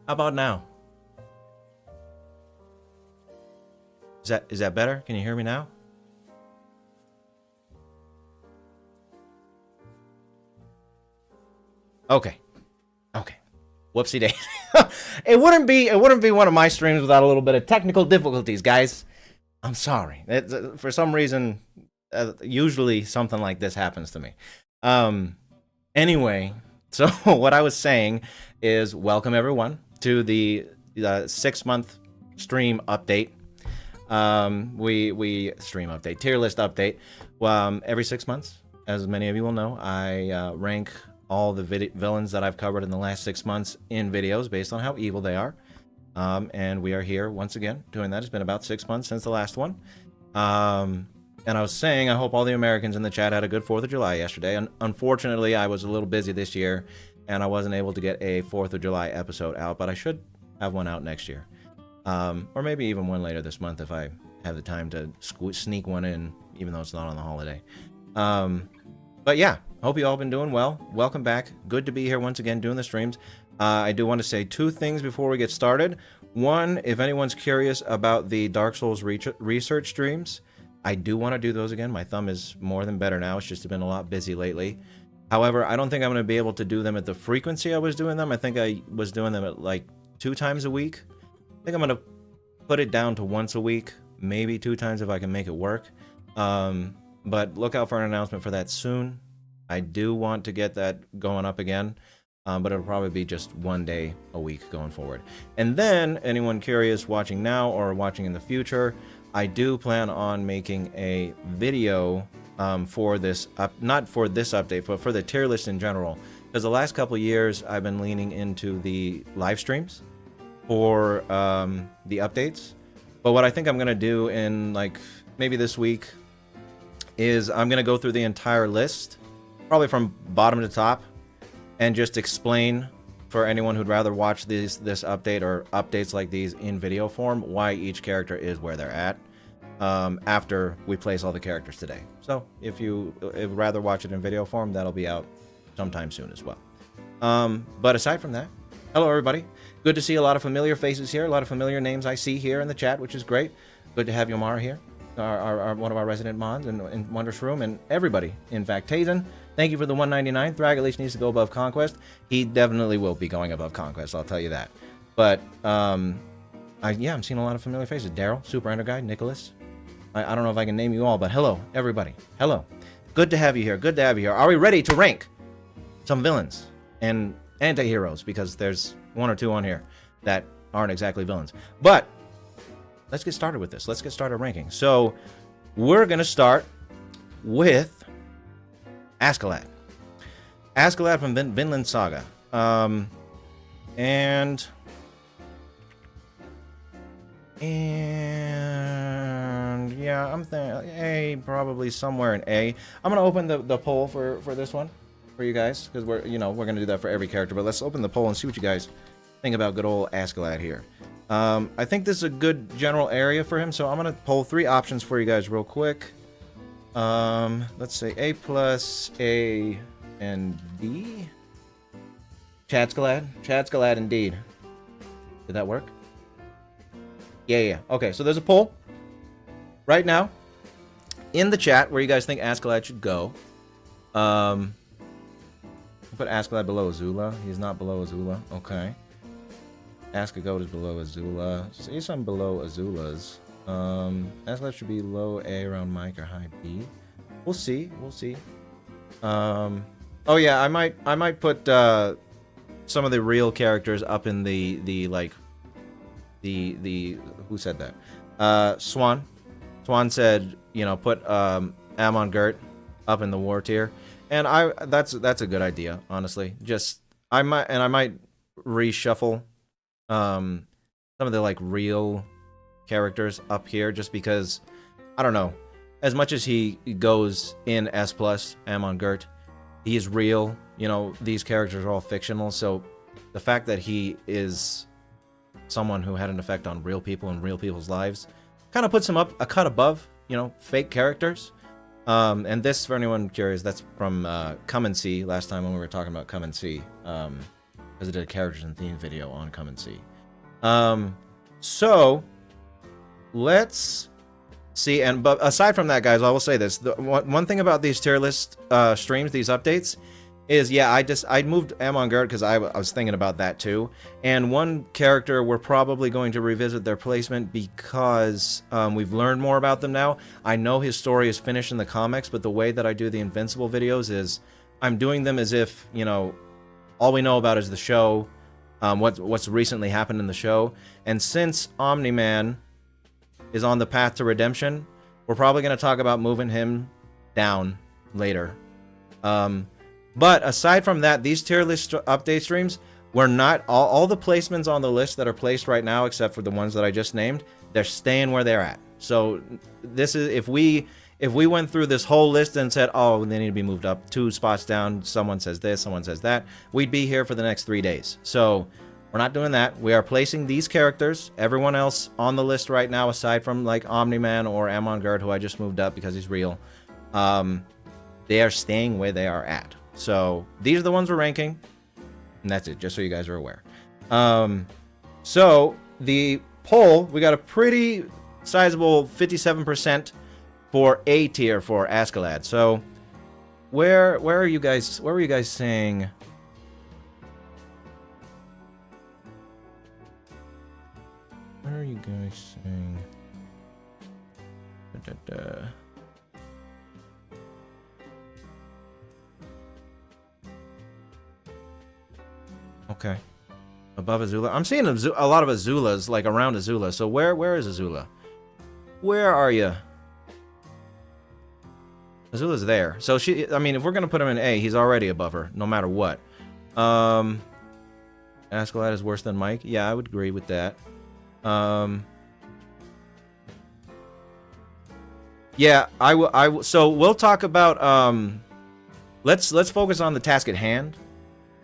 How about now? Is that better? Can you hear me now? Okay. Okay. Whoopsie day. It wouldn't be one of my streams without a little bit of technical difficulties, guys. I'm sorry. For some reason, usually something like this happens to me. Anyway, so what I was saying is welcome everyone to the 6-month stream update. We stream update, tier list update. Every 6 months, as many of you will know, I rank all the villains that I've covered in the last 6 months in videos based on how evil they are. And we are here once again doing that. It's been about 6 months since the last one. And I was saying, I hope all the Americans in the chat had a good 4th of July yesterday. And unfortunately, I was a little busy this year, and I wasn't able to get a 4th of July episode out, but I should have one out next year. Or maybe even one later this month if I have the time to sneak one in, even though it's not on the holiday. But yeah, hope you all been doing well. Welcome back. Good to be here once again doing the streams. I do want to say 2 things before we get started. One, if anyone's curious about the Dark Souls research streams, I do want to do those again. My thumb is more than better now. It's just been a lot busy lately. However, I don't think I'm going to be able to do them at the frequency I was doing them. I think I was doing them at like 2 times a week. I think I'm going to put it down to once a week, maybe 2 times if I can make it work. But look out for an announcement for that soon. I do want to get that going up again, but it'll probably be just 1 day a week going forward. And then, anyone curious watching now or watching in the future, I do plan on making a video for this, not for this update, but for the tier list in general. Because the last couple years, I've been leaning into the live streams for the updates. But what I think I'm going to do in like maybe this week is I'm going to go through the entire list, probably from bottom to top, and just explain for anyone who'd rather watch this update or updates like these in video form why each character is where they're at after we place all the characters today. So if you would rather watch it in video form, that'll be out sometime soon as well. But aside from that, hello everybody. Good to see a lot of familiar faces here, a lot of familiar names I see here in the chat, which is great. Good to have Yomara here, one of our resident mods in Wondrous Room, and everybody. In fact, Tazen, thank you for the 199. Thrag at least needs to go above Conquest. He definitely will be going above Conquest, I'll tell you that. But, yeah, I'm seeing a lot of familiar faces. Daryl, Super Ender Guy, Nicholas. I don't know if I can name you all, but hello, everybody. Hello. Good to have you here. Good to have you here. Are we ready to rank some villains and anti-heroes? Because there's 1 or 2 on here that aren't exactly villains. But let's get started with this. Let's get started ranking. So we're going to start with Askeladd. Askeladd from Vinland Saga. And yeah, I'm thinking A, probably somewhere in A. I'm going to open the poll for this one for you guys, because we're going to do that for every character. But let's open the poll and see what you guys think about good old Askeladd here. I think this is a good general area for him, so I'm going to poll 3 options for you guys real quick. Let's say A plus, A, and D. Chadskalad indeed. Did that work? Yeah. Okay, so there's a poll right now in the chat where you guys think Askeladd should go. Put Askeladd below Azula. He's not below Azula. Okay. Askagoat is below Azula. Say something below Azula's. Askeladd should be low A around Mike or high B. We'll see. Oh yeah, I might put some of the real characters up in the who said that? Swan. Swan said, put Amon Gert up in the war tier. And that's a good idea, honestly. I might reshuffle some of the real characters up here, just because I don't know. As much as he goes in S+, Amon Gert, he is real. These characters are all fictional, so the fact that he is someone who had an effect on real people and real people's lives kind of puts him up a cut above, fake characters. And this, for anyone curious, that's from Come and See, last time when we were talking about Come and See. because I did a characters and theme video on Come and See. So let's see. And but aside from that, guys, I will say this: the one thing about these tier list streams, these updates, is yeah, I moved Amon-Gerd because I was thinking about that too. And one character we're probably going to revisit their placement because we've learned more about them now. I know his story is finished in the comics, but the way that I do the Invincible videos is I'm doing them as if, you know, all we know about is the show, what's recently happened in the show. And since Omni-Man is on the path to redemption, we're probably going to talk about moving him down later. But aside from that, these tier list update streams, we're not all the placements on the list that are placed right now, except for the ones that I just named, they're staying where they're at. So this is if we went through this whole list and said, oh, they need to be moved up 2 spots down, someone says this, someone says that, we'd be here for the next 3 days. So we're not doing that. We are placing these characters, everyone else on the list right now, aside from like Omni-Man or Amon-Gerd, who I just moved up because he's real, they are staying where they are at. So these are the ones we're ranking, and that's it, just so you guys are aware. So the poll, we got a pretty sizable 57% for A tier for Askeladd. So where are you guys? Where were you guys saying? Where are you guys saying? Okay. Above Azula. I'm seeing a lot of Azulas, like around Azula. So where is Azula? Where are you? Azula's there. So I mean, if we're going to put him in A, he's already above her, no matter what. Askeladd is worse than Mike. Yeah, I would agree with that. Yeah, so we'll talk about, let's focus on the task at hand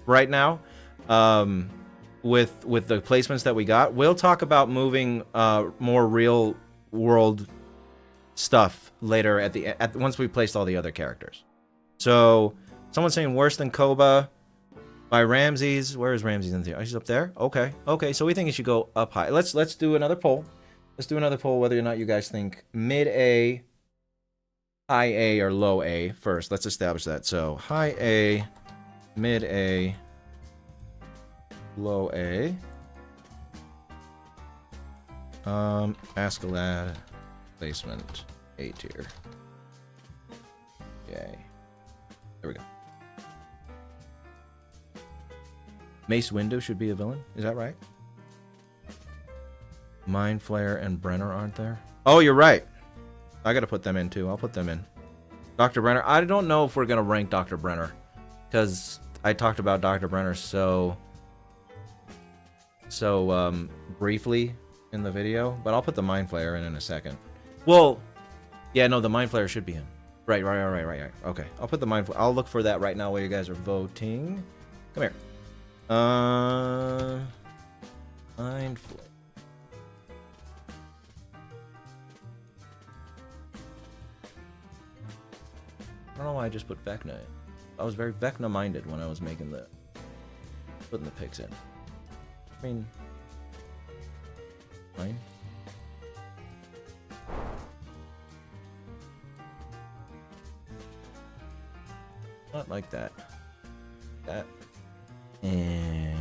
right now. With the placements that we got, we'll talk about moving more real world stuff later at once we placed all the other characters. So someone's saying worse than Koba by Ramses. Where is Ramses in there? Oh, he's up there. Okay. So we think he should go up high. Let's do another poll. Let's do another poll whether or not you guys think mid A, high A, or low A first. Let's establish that. So high A, mid A, low A. Askeladd placement A tier. Yay. There we go. Mace Windu should be a villain. Is that right? Mind Flayer and Brenner aren't there? Oh, you're right. I gotta put them in too. I'll put them in. Dr. Brenner. I don't know if we're gonna rank Dr. Brenner, because I talked about Dr. Brenner so briefly in the video, but I'll put the Mind Flayer in a second. Well, yeah, no, the Mind Flayer should be in. Right. Okay, I'll put the Mind Flayer. I'll look for that right now while you guys are voting. Come here. Mind Flayer. I don't know why I just put Vecna in. I was very Vecna-minded when I was putting the picks in. I mean, fine. Not like that. That. And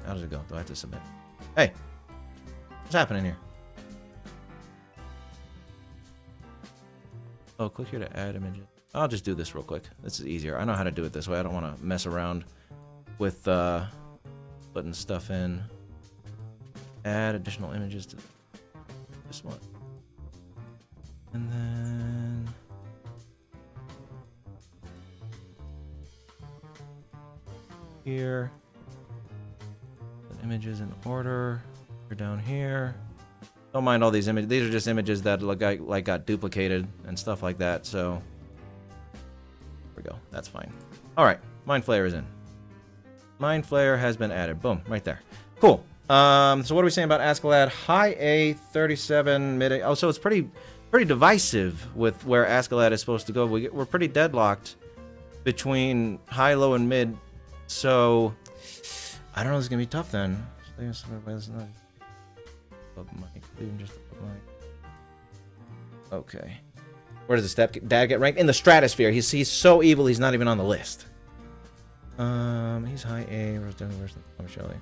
how does it go? Do I have to submit? Hey, what's happening here? Oh, click here to add images. I'll just do this real quick. This is easier. I know how to do it this way. I don't want to mess around with putting stuff in. Add additional images to this one. And then here. Put images in order. They're down here. Don't mind all these images. These are just images that like got duplicated and stuff like that. So there we go. That's fine. All right, Mind Flayer is in. Mind Flayer has been added. Boom, right there. Cool. So what are we saying about Askeladd? High A, 37, mid A. Oh, so it's pretty pretty divisive with where Askeladd is supposed to go. We're pretty deadlocked between high, low, and mid. So I don't know. It's gonna be tough then. Okay. Where does the stepdad get ranked? In the stratosphere. He's so evil. He's not even on the list. He's high A. Where's the Shelley?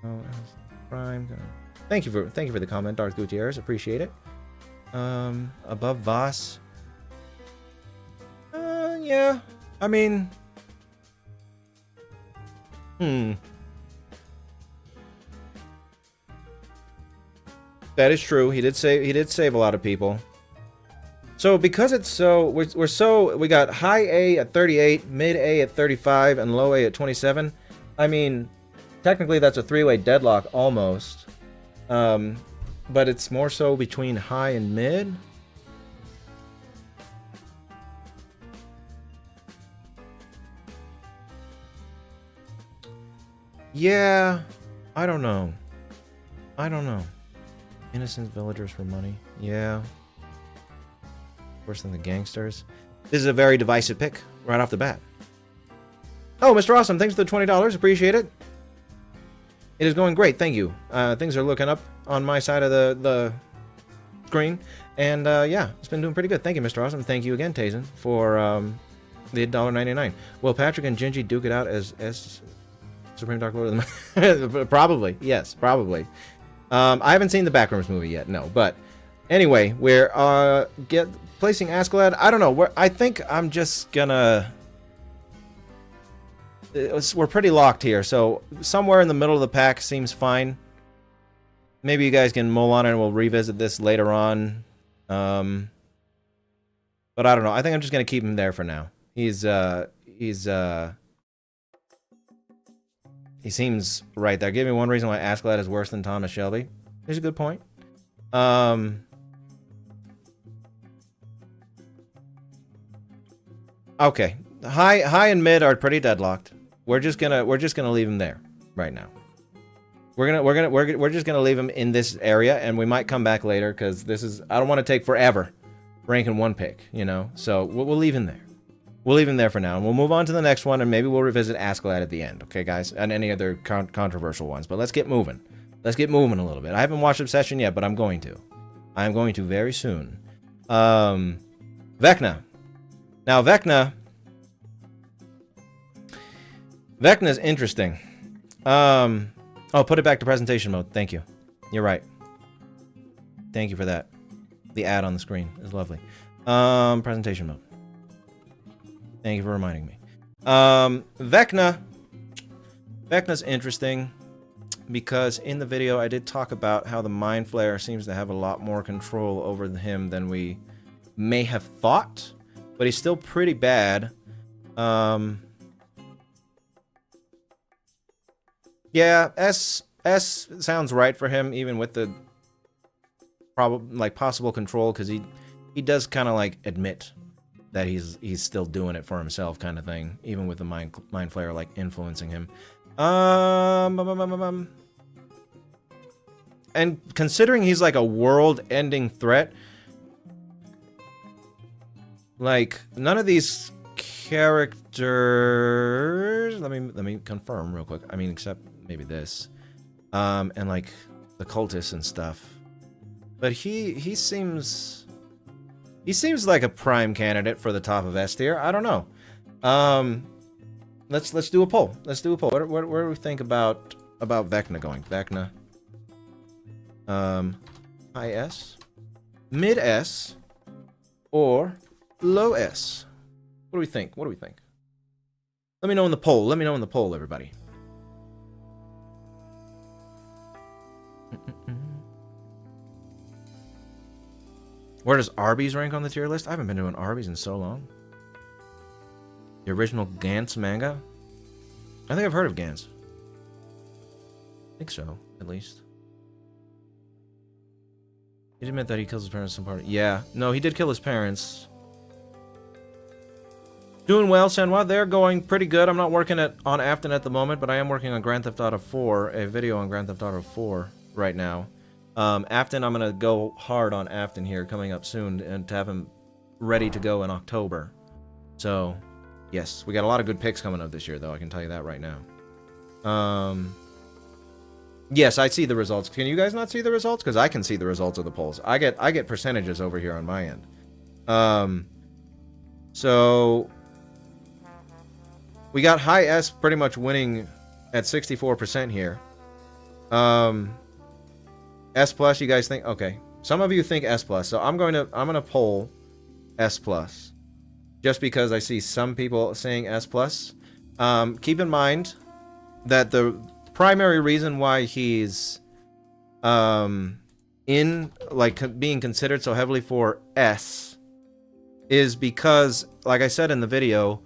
Oh, Prime. Thank you for the comment, Darth Gutierrez. Appreciate it. Above Voss. Yeah. I mean, that is true. He did save a lot of people. So because it's so we got high A at 38, mid A at 35, and low A at 27. I mean, technically that's a three-way deadlock almost. But it's more so between high and mid. Yeah, I don't know. Innocent villagers for money. Yeah. Worse than the gangsters. This is a very divisive pick right off the bat. Oh, Mr. Awesome, thanks for the $20. Appreciate it. It is going great, thank you. Things are looking up on my side of the screen. And yeah, it's been doing pretty good. Thank you, Mr. Awesome. Thank you again, Tazen, for the $1.99. Will Patrick and Gingy duke it out as Supreme Dark Lord of the Probably, yes, probably. I haven't seen the Backrooms movie yet, no. But anyway, we're placing Askeladd. I don't know. I think I'm just gonna. We're pretty locked here, so somewhere in the middle of the pack seems fine. Maybe you guys can mull on it and we'll revisit this later on. But I don't know. I think I'm just gonna keep him there for now. He seems right there. Give me one reason why Askeladd is worse than Thomas Shelby. Here's a good point. Okay. High and mid are pretty deadlocked. We're just gonna leave him there right now. We're just gonna leave him in this area, and we might come back later because this is, I don't want to take forever ranking one pick, you know. So we'll leave him there. We'll leave him there for now, and we'll move on to the next one, and maybe we'll revisit Askeladd at the end, okay, guys? And any other controversial ones. But let's get moving. Let's get moving a little bit. I haven't watched Obsession yet, but I'm going to. I'm going to very soon. Vecna. Now, Vecna's interesting. Oh, put it back to presentation mode. Thank you. You're right. Thank you for that. The ad on the screen is lovely. Presentation mode. Thank you for reminding me. Vecna's interesting because in the video I did talk about how the Mind Flayer seems to have a lot more control over him than we may have thought, but he's still pretty bad. Yeah, S sounds right for him, even with the possible control, because he does kind of like admit that he's still doing it for himself, kind of thing, even with the mind flayer like influencing him. And considering he's like a world-ending threat, like none of these characters. Let me confirm real quick. I mean, except maybe this, and like the cultists and stuff. But he seems like a prime candidate for the top of S tier. I don't know. Let's do a poll. Let's do a poll. Where do we think about Vecna going? Vecna. High S, mid S, or low S? What do we think? What do we think? Let me know in the poll. Let me know in the poll, everybody. Where does Arby's rank on the tier list? I haven't been doing Arby's in so long. The original Gantz manga? I think I've heard of Gantz. I think so, at least. He admit that he kills his parents some part. Yeah, no, he did kill his parents. Doing well, Senwa. They're going pretty good. I'm not working on Afton at the moment, but I am working on Grand Theft Auto 4, a video on Grand Theft Auto 4 right now. Afton, I'm gonna go hard on Afton here coming up soon, and to have him ready to go in October. So, yes, we got a lot of good picks coming up this year, though. I can tell you that right now. Yes, I see the results. Can you guys not see the results? Because I can see the results of the polls. I get percentages over here on my end. So we got high S pretty much winning at 64% here. S plus, you guys think? Okay, some of you think S plus, so I'm gonna poll S plus, just because I see some people saying S plus. Keep in mind that the primary reason why he's in like being considered so heavily for S is because, like I said in the video,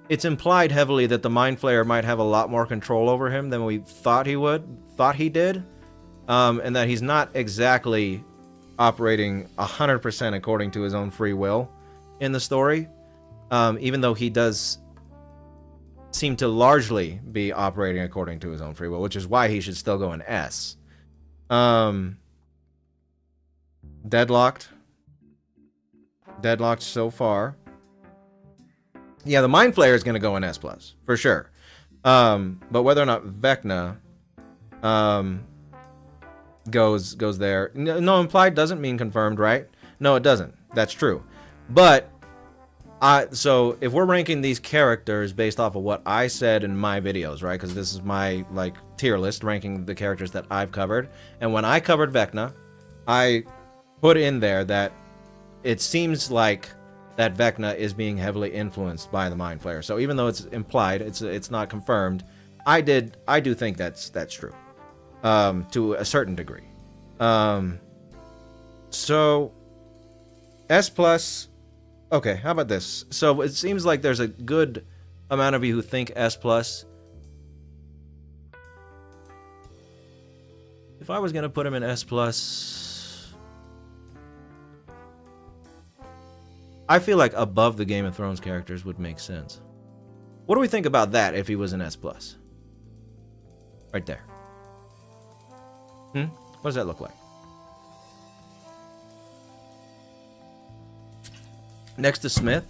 it's implied heavily that the Mind Flayer might have a lot more control over him than we thought he did, and that he's not exactly operating 100% according to his own free will in the story, even though he does seem to largely be operating according to his own free will, which is why he should still go in S. Deadlocked so far. Yeah, the Mind Flayer is going to go in S plus for sure. But whether or not Vecna goes there, no, implied doesn't mean confirmed, right? No, it doesn't. That's true. But so if we're ranking these characters based off of what I said in my videos, right? Because this is my like tier list ranking the characters that I've covered. And when I covered Vecna, I put in there that it seems like that Vecna is being heavily influenced by the Mind Flayer. So even though it's implied, it's not confirmed, I do think that's true, to a certain degree. So S plus. Okay, how about this? So it seems like there's a good amount of you who think S plus. If I was gonna put him in S plus, I feel like above the Game of Thrones characters would make sense. What do we think about that if he was an S plus? Right there. What does that look like? Next to Smith.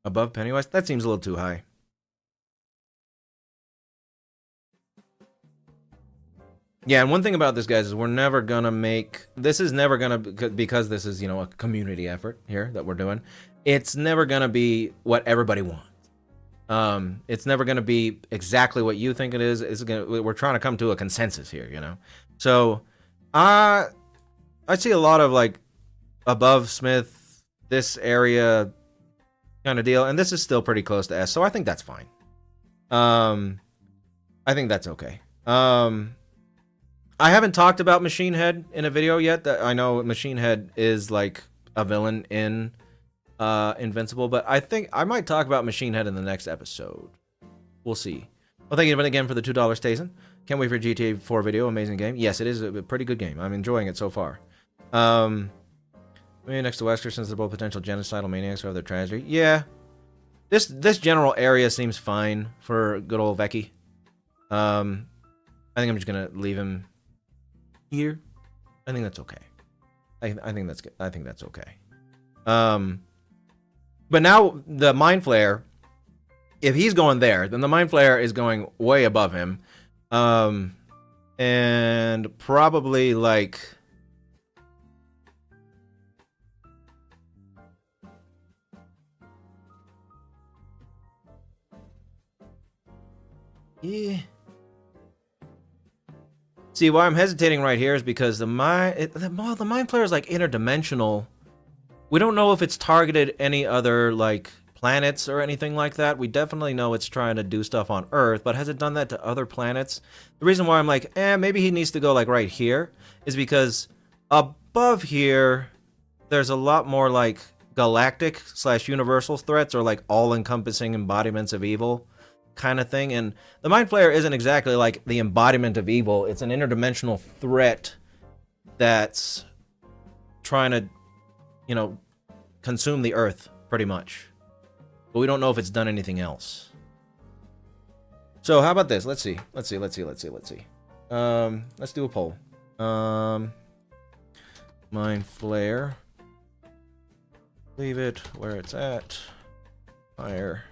Above Pennywise? That seems a little too high. Yeah, and one thing about this, guys, is we're never gonna make... This is never gonna... Because this is, you know, a community effort here that we're doing. It's never gonna be what everybody wants. It's never going to be exactly what you think it is. We're trying to come to a consensus here, you know? So, I see a lot of, like, above Smith, this area kind of deal. And this is still pretty close to S, so I think that's fine. I think that's okay. I haven't talked about Machine Head in a video yet. That I know Machine Head is, like, a villain in... Invincible, but I think I might talk about Machine Head in the next episode. We'll see. Well, thank you again for the $2 Stason. Can't wait for GTA 4 video. Amazing game. Yes, it is a pretty good game. I'm enjoying it so far. Maybe next to Wesker, since they're both potential genocidal maniacs who have their tragedy. Yeah. This general area seems fine for good old Vecchi. I think I'm just gonna leave him here. I think that's okay. I think that's good. I think that's okay. But now the Mind Flayer, if he's going there, then the Mind Flayer is going way above him. And probably like... Yeah. See, why I'm hesitating right here is because the Mind Flayer is like interdimensional. We don't know if it's targeted any other, like, planets or anything like that. We definitely know it's trying to do stuff on Earth, but has it done that to other planets? The reason why I'm like, maybe he needs to go, like, right here is because above here, there's a lot more, like, galactic/universal threats or, like, all-encompassing embodiments of evil kind of thing. And the Mind Flayer isn't exactly, like, the embodiment of evil. It's an interdimensional threat that's trying to, you know, consumed the Earth, pretty much. But we don't know if it's done anything else. So how about this? Let's see. Let's do a poll. Mind Flare. Leave it where it's at. Higher.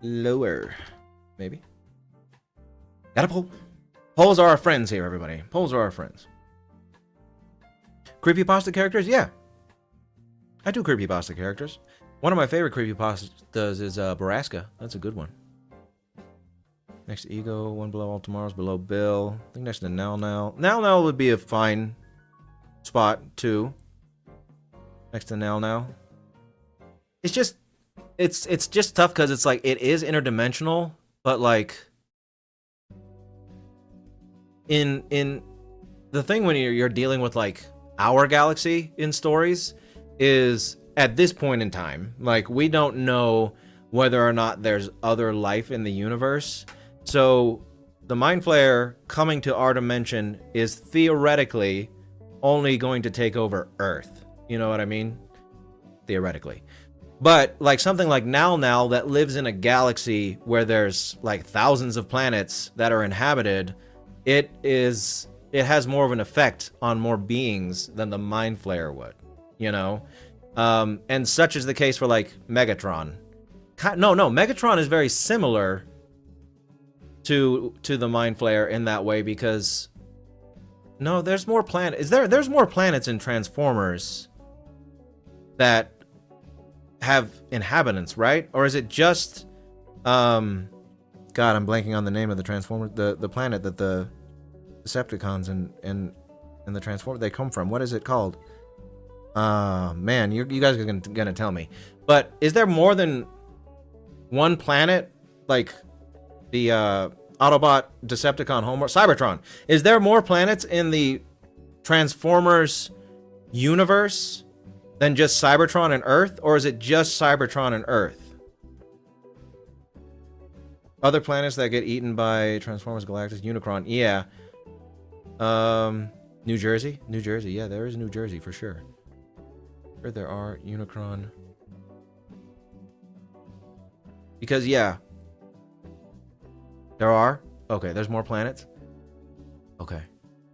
Lower. Maybe. Got a poll. Polls are our friends here, everybody. Polls are our friends. Creepypasta characters? Yeah. I do creepypasta characters. One of my favorite creepypastas is Baraska. That's a good one. Next to Ego, one below all tomorrows, below Bill. I think next to Now Now. Now Now would be a fine spot, too. Next to Now Now. It's just tough because it's like it is interdimensional, but like in the thing when you're dealing with like our galaxy in stories is at this point in time, like we don't know whether or not there's other life in the universe. So the Mind Flayer coming to our dimension is theoretically only going to take over Earth. You know what I mean? Theoretically. But like something like Now Now that lives in a galaxy where there's like thousands of planets that are inhabited, it has more of an effect on more beings than the Mind Flayer would, you know? And such is the case for like Megatron. No, Megatron is very similar to the Mind Flayer in that way because no, there's more planets. There's more planets in Transformers that have inhabitants, right? Or is it just God, I'm blanking on the name of the Transformer, the planet that the Decepticons and the Transformer they come from. What is it called? Man, you guys are gonna tell me. But is there more than one planet like the Autobot Decepticon homeworld Cybertron? Is there more planets in the Transformers universe than just Cybertron and Earth, or is it just Cybertron and Earth? Other planets that get eaten by Transformers Galactus, Unicron, yeah. New Jersey, yeah, there is New Jersey for sure. Sure there are Unicron. Because yeah, there are. Okay, there's more planets. Okay.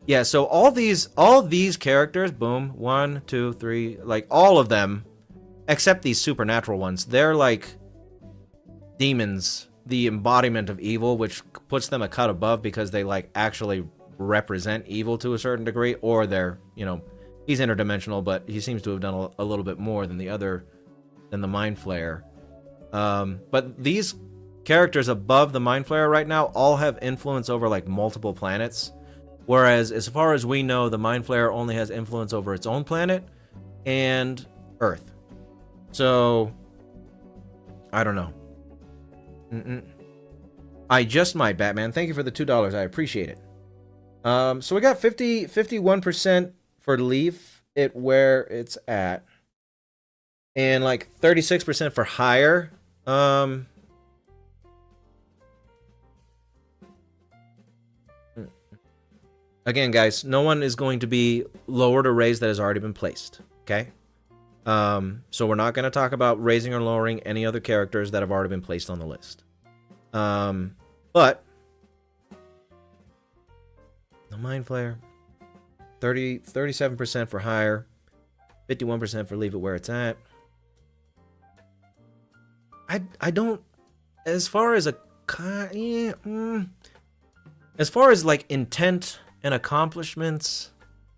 Yeah, so all these characters, boom, 1, 2, 3, like all of them, except these supernatural ones, they're like demons, the embodiment of evil, which puts them a cut above because they like actually represent evil to a certain degree, or they're, you know, he's interdimensional, but he seems to have done a little bit more than the Mind Flayer. But these characters above the Mind Flayer right now all have influence over like multiple planets. Whereas, as far as we know, the Mind Flayer only has influence over its own planet and Earth. So, I don't know. I just might, Batman. Thank you for the $2. I appreciate it. So we got 51% for leave it where it's at. And like 36% for higher. Again, guys, no one is going to be lowered or raised that has already been placed, okay? So we're not going to talk about raising or lowering any other characters that have already been placed on the list. But the Mind Flayer, 37% for higher, 51% for leave it where it's at. I don't, as far as as far as like intent and accomplishments,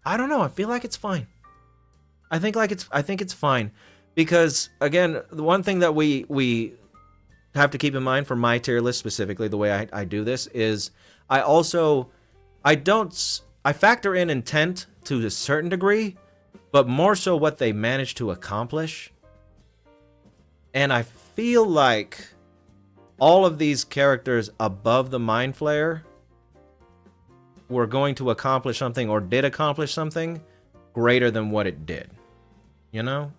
I don't know. I feel like it's fine. I think it's fine because again, the one thing that we have to keep in mind for my tier list specifically, the way I do this is I factor in intent to a certain degree, but more so what they manage to accomplish. And I feel like all of these characters above the Mind Flayer were going to accomplish something or did accomplish something greater than what it did, you know?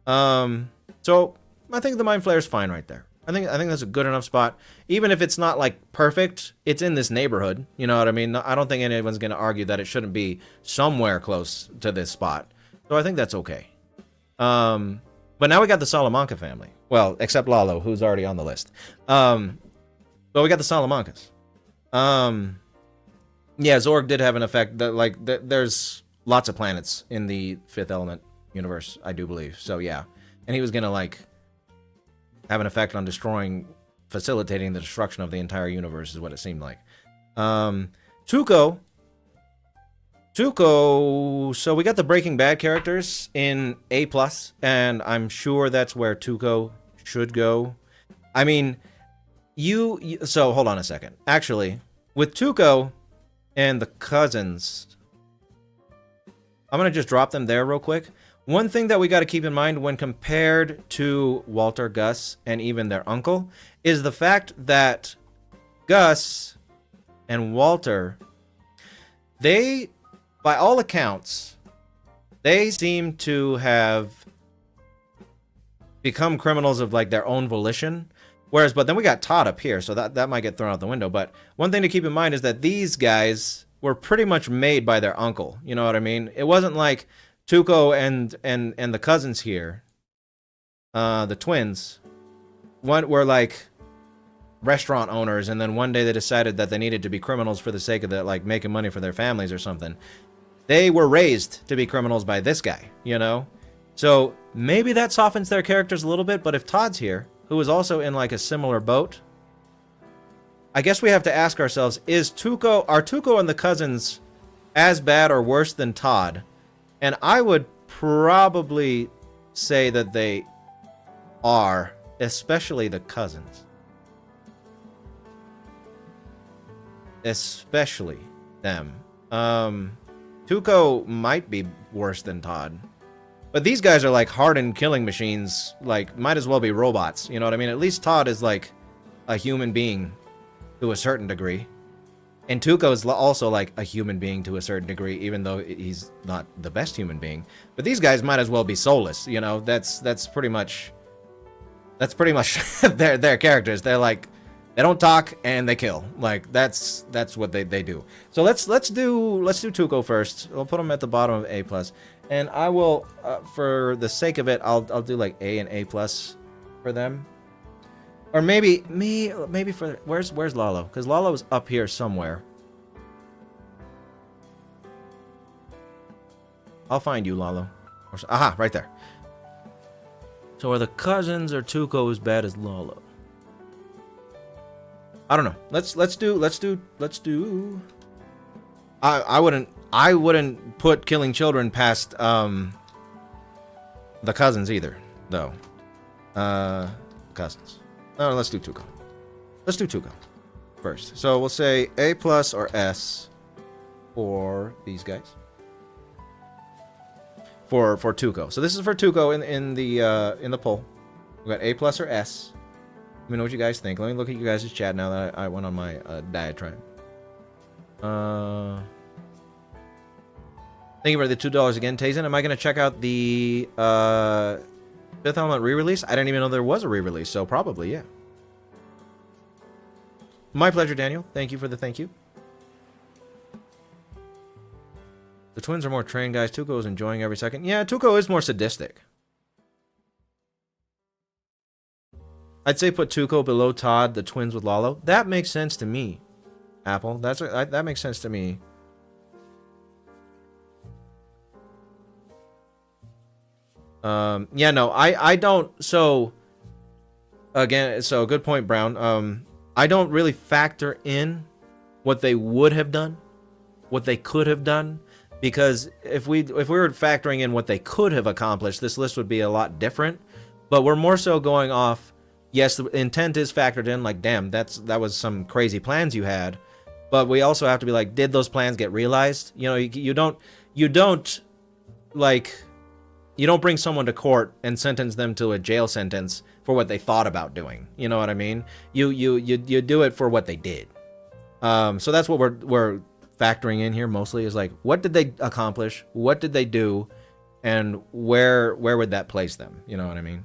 So I think the Mind Flayer's fine right there. I think that's a good enough spot. Even if it's not like perfect, it's in this neighborhood. You know what I mean? I don't think anyone's going to argue that it shouldn't be somewhere close to this spot. So I think that's okay. But now we got the Salamanca family. Well, except Lalo, who's already on the list. But we got the Salamancas. Yeah, Zorg did have an effect. That, there's lots of planets in the Fifth Element universe, I do believe. So yeah, and he was gonna like have an effect on facilitating the destruction of the entire universe, is what it seemed like. Tuco. So we got the Breaking Bad characters in A+, and I'm sure that's where Tuco should go. I mean, so hold on a second. Actually, with Tuco and the cousins, I'm going to just drop them there real quick. One thing that we got to keep in mind when compared to Walter, Gus, and even their uncle is the fact that Gus and Walter, they, by all accounts, they seem to have become criminals of like their own volition. Whereas, but then we got Todd up here, so that might get thrown out the window. But one thing to keep in mind is that these guys were pretty much made by their uncle. You know what I mean? It wasn't like Tuco and the cousins here, the twins, were like restaurant owners, and then one day they decided that they needed to be criminals for the sake of like making money for their families or something. They were raised to be criminals by this guy, you know? So maybe that softens their characters a little bit, but if Todd's here, who is also in like a similar boat, I guess we have to ask ourselves, are Tuco and the cousins as bad or worse than Todd? And I would probably say that they are, especially the cousins. Especially them. Tuco might be worse than Todd. But these guys are like hardened killing machines, like might as well be robots, you know what I mean? At least Todd is like a human being to a certain degree. And Tuco is also like a human being to a certain degree, even though he's not the best human being. But these guys might as well be soulless, you know? That's pretty much their characters. They're like, they don't talk and they kill. Like that's what they do. So let's do Tuco first. We'll put him at the bottom of A+. And I will, for the sake of it, I'll do like A and A+ for them. Or maybe for, where's Lalo? Because Lalo is up here somewhere. I'll find you, Lalo. Aha, right there. So are the cousins or Tuco as bad as Lalo? I don't know. Let's do. I wouldn't put killing children past the cousins either, though. Cousins. No, let's do Tuco. Let's do Tuco first. So we'll say A+ or S for these guys. For Tuco. So this is for Tuco in the poll. We got A+ or S. Let me know what you guys think. Let me look at you guys' chat now that I went on my diatribe. Thank you for the $2 again, Tazen. Am I going to check out the Fifth Element re-release? I didn't even know there was a re-release, so probably, yeah. My pleasure, Daniel. Thank you for the thank you. The twins are more trained guys. Tuco is enjoying every second. Yeah, Tuco is more sadistic. I'd say put Tuco below Todd, the twins with Lalo. That makes sense to me, Apple. That makes sense to me. Yeah, no, I don't. So again, so good point, Brown. I don't really factor in what they would have done, what they could have done, because if we were factoring in what they could have accomplished, this list would be a lot different. But we're more so going off. Yes, the intent is factored in. Like, damn, that was some crazy plans you had. But we also have to be like, did those plans get realized? You know, you don't bring someone to court and sentence them to a jail sentence for what they thought about doing. You know what I mean? You do it for what they did. So that's what we're factoring in here mostly, is like, what did they accomplish? What did they do? And where would that place them? You know what I mean?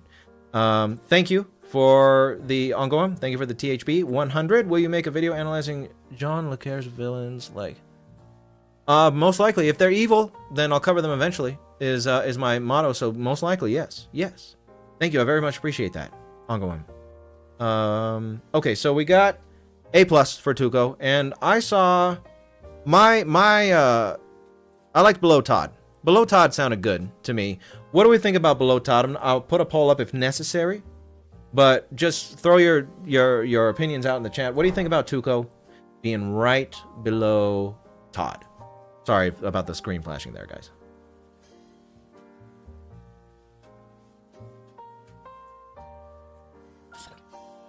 Thank you for the ongoing. Thank you for the THB 100. Will you make a video analyzing John Le Carre's villains? Like, most likely, if they're evil, then I'll cover them eventually. is my motto. So most likely, yes, yes. Thank you. I very much appreciate that. Ongoing. Okay, so we got A+ for Tuco, and I saw I liked Below Todd. Below Todd sounded good to me. What do we think about Below Todd? I'll put a poll up if necessary, but just throw your opinions out in the chat. What do you think about Tuco being right below Todd? Sorry about the screen flashing there, guys.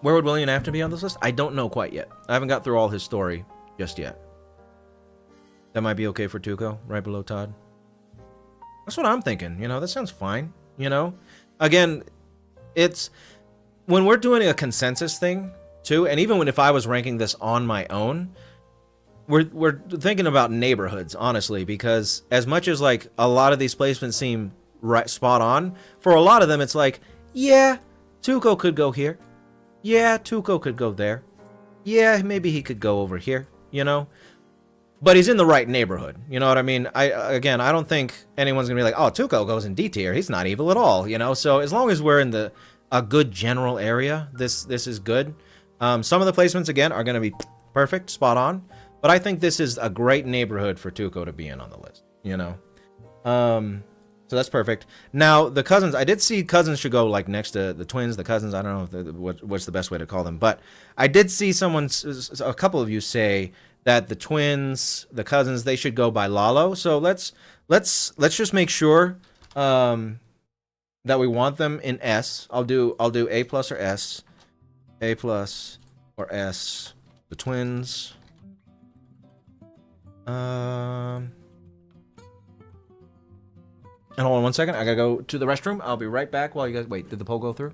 Where would William have to be on this list? I don't know quite yet. I haven't got through all his story just yet. That might be okay for Tuco, right below Todd. That's what I'm thinking. You know, that sounds fine. You know, again, it's when we're doing a consensus thing too, and even if I was ranking this on my own, we're thinking about neighborhoods, honestly, because as much as like a lot of these placements seem right spot on, for a lot of them it's like, yeah, Tuco could go here. Yeah, Tuco could go there. Yeah, maybe he could go over here, you know? But he's in the right neighborhood, you know what I mean? I don't think anyone's gonna be like, oh, Tuco goes in D tier. He's not evil at all, you know? So as long as we're in a good general area, this is good. Some of the placements, again, are gonna be perfect, spot on. But I think this is a great neighborhood for Tuco to be in on the list, you know? So that's perfect. Now, the cousins, I did see cousins should go like next to the twins, the cousins. I don't know if what's the best way to call them, but I did see a couple of you say that the twins, the cousins, they should go by Lalo. So let's just make sure that we want them in S. I'll do A+ or S, A+ or S. The twins. And hold on 1 second. I gotta go to the restroom. I'll be right back while you guys... Wait, did the poll go through?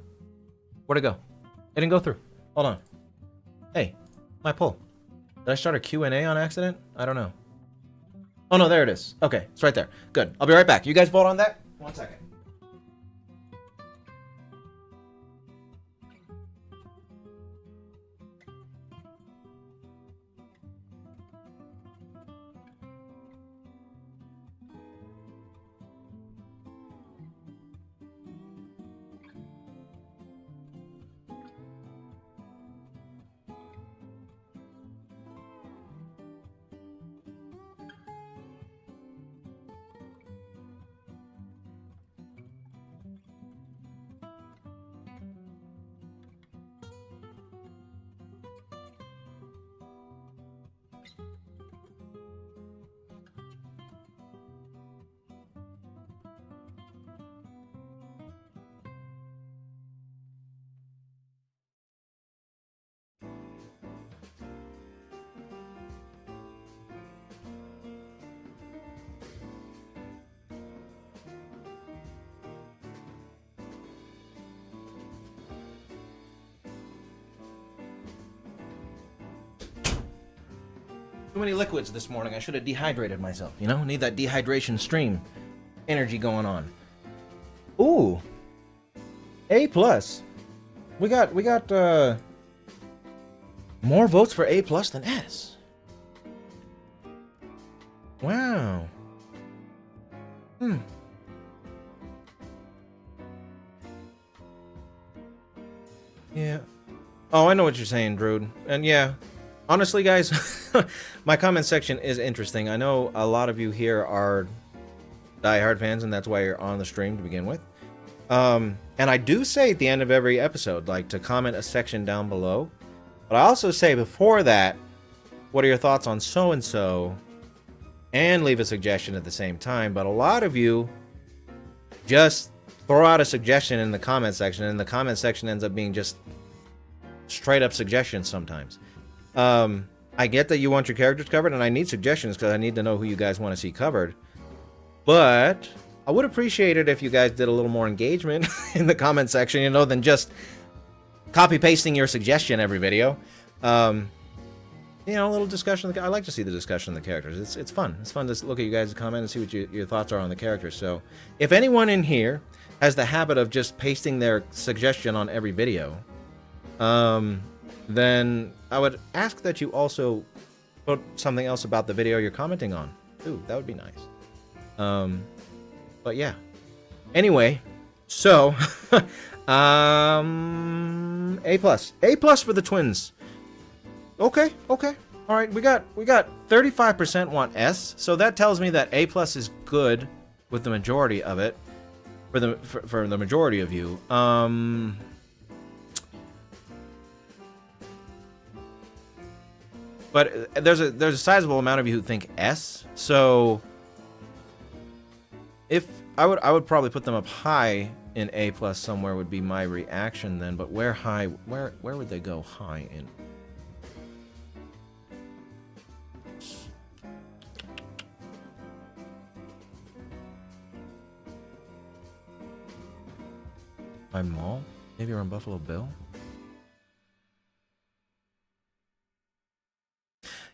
Where'd it go? It didn't go through. Hold on. Hey, my poll. Did I start a Q&A on accident? I don't know. Oh, no, there it is. Okay, it's right there. Good. I'll be right back. You guys vote on that? 1 second. Too many liquids this morning. I should have dehydrated myself, you know? Need that dehydration stream energy going on. Ooh. A+. We got more votes for A+ than S. Wow. Yeah. Oh, I know what you're saying, Druid. And yeah, honestly, guys, my comment section is interesting. I know a lot of you here are diehard fans, and that's why you're on the stream to begin with. And I do say at the end of every episode, like, to comment a section down below. But I also say before that, what are your thoughts on so-and-so? And leave a suggestion at the same time. But a lot of you just throw out a suggestion in the comment section, and the comment section ends up being just straight up suggestions sometimes. I get that you want your characters covered, and I need suggestions because I need to know who you guys want to see covered. But I would appreciate it if you guys did a little more engagement in the comment section, you know, than just copy-pasting your suggestion every video. You know, a little discussion. I like to see the discussion of the characters. It's fun. It's fun to look at you guys' comment and see what your thoughts are on the characters. So, if anyone in here has the habit of just pasting their suggestion on every video, then I would ask that you also put something else about the video you're commenting on. Ooh, that would be nice. But yeah. Anyway, so A+. A+ for the twins. Okay. All right, we got 35% want S, so that tells me that A+ is good with the majority of it for the majority of you. But there's a sizable amount of you who think S, so if I would probably put them up high in A+ somewhere would be my reaction then, but where would they go high in? By mall? Maybe around Buffalo Bill?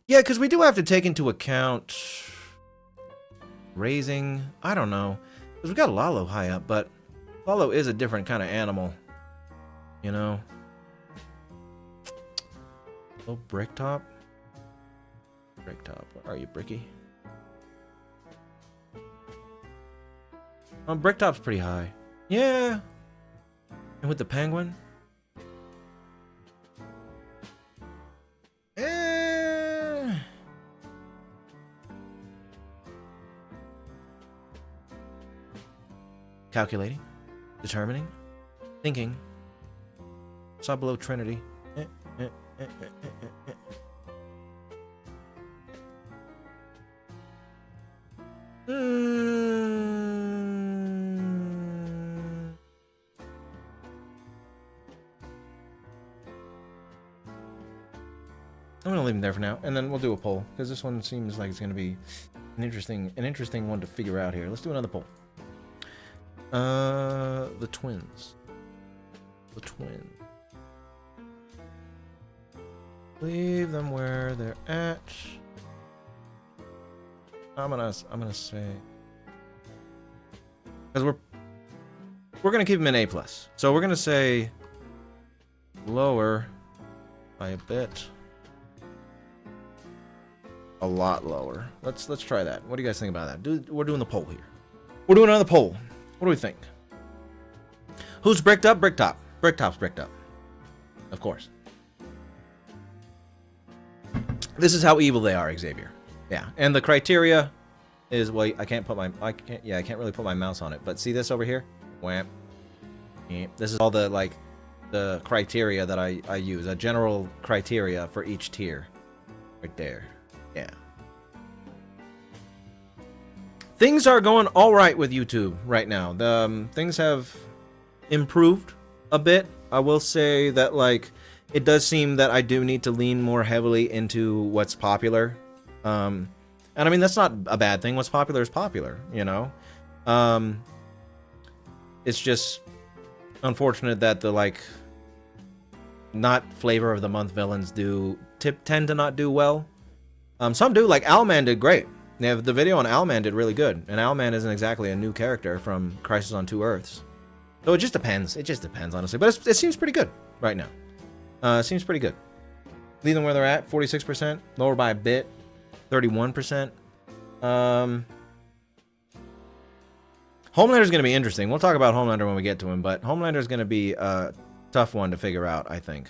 Yeah, because we do have to take into account raising, I don't know. Because we got Lalo high up, but Lalo is a different kind of animal. You know? Little Bricktop? Bricktop, where are you, Bricky? Bricktop's pretty high. Yeah. And with the penguin? Calculating, determining, thinking. Saw below Trinity. I'm gonna leave him there for now, and then we'll do a poll because this one seems like it's gonna be an interesting one to figure out here. Let's do another poll. The twins. The twins. Leave them where they're at. I'm gonna say, because we're gonna keep them in A+. So we're gonna say lower by a bit. A lot lower. Let's try that. What do you guys think about that? We're doing the poll here. We're doing another poll. What do we think? Who's bricked up? Bricktop. Bricktop's bricked up. Of course. This is how evil they are, Xavier. Yeah. And the criteria is, well, I can't really put my mouse on it. But see this over here? Wham. This is all the criteria that I use. A general criteria for each tier. Right there. Yeah. Things are going all right with YouTube right now. Things have improved a bit. I will say that, like, it does seem that I do need to lean more heavily into what's popular. And I mean, that's not a bad thing. What's popular is popular, you know? It's just unfortunate that the, like, not flavor of the month villains tend to not do well. Some do, like Owlman did great. Yeah, the video on Owlman did really good, and Owlman isn't exactly a new character from Crisis on Two Earths. So it just depends. It just depends, honestly. But it seems pretty good right now. It seems pretty good. Leave them where they're at, 46%. Lower by a bit, 31%. Homelander's going to be interesting. We'll talk about Homelander when we get to him, but Homelander's going to be a tough one to figure out, I think.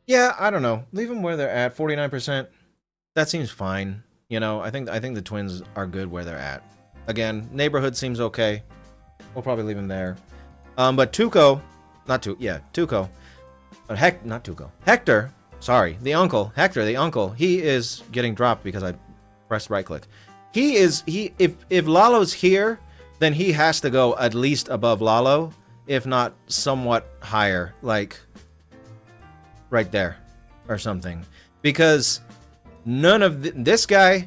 Yeah, I don't know. Leave them where they're at, 49%. That seems fine. You know, I think the twins are good where they're at. Again, neighborhood seems okay. We'll probably leave him there. But Tuco, Tuco. But not Tuco. Hector, sorry, the uncle. Hector, the uncle. He is getting dropped because I pressed right click. If Lalo's here, then he has to go at least above Lalo, if not somewhat higher, like right there or something, because none of this guy,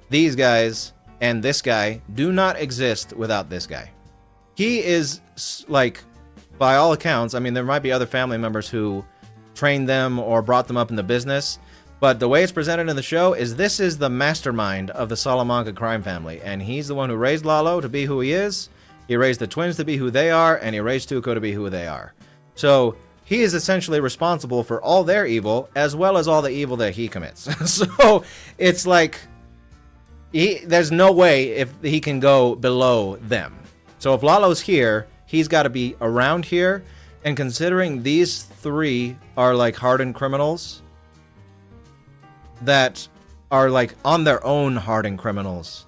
these guys, and this guy do not exist without this guy. He is, like, by all accounts, I mean, there might be other family members who trained them or brought them up in the business, but the way it's presented in the show is this is the mastermind of the Salamanca crime family, and he's the one who raised Lalo to be who he is, he raised the twins to be who they are, and he raised Tuco to be who they are. So he is essentially responsible for all their evil as well as all the evil that he commits. So it's like there's no way if he can go below them. So if Lalo's here, he's got to be around here. And considering these three are like hardened criminals that are like on their own hardened criminals,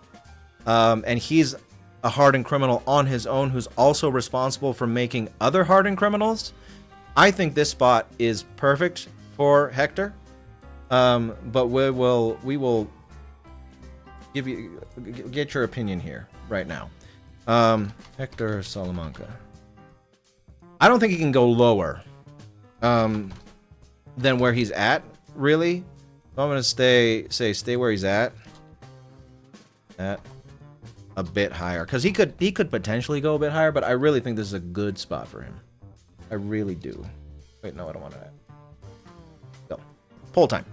and he's a hardened criminal on his own who's also responsible for making other hardened criminals, I think this spot is perfect for Hector. But we will get your opinion here right now. Hector Salamanca. I don't think he can go lower than where he's at, really. So I'm gonna stay where he's at a bit higher, because he could potentially go a bit higher, but I really think this is a good spot for him. I really do. Wait, no, I don't want that. Go. Poll time.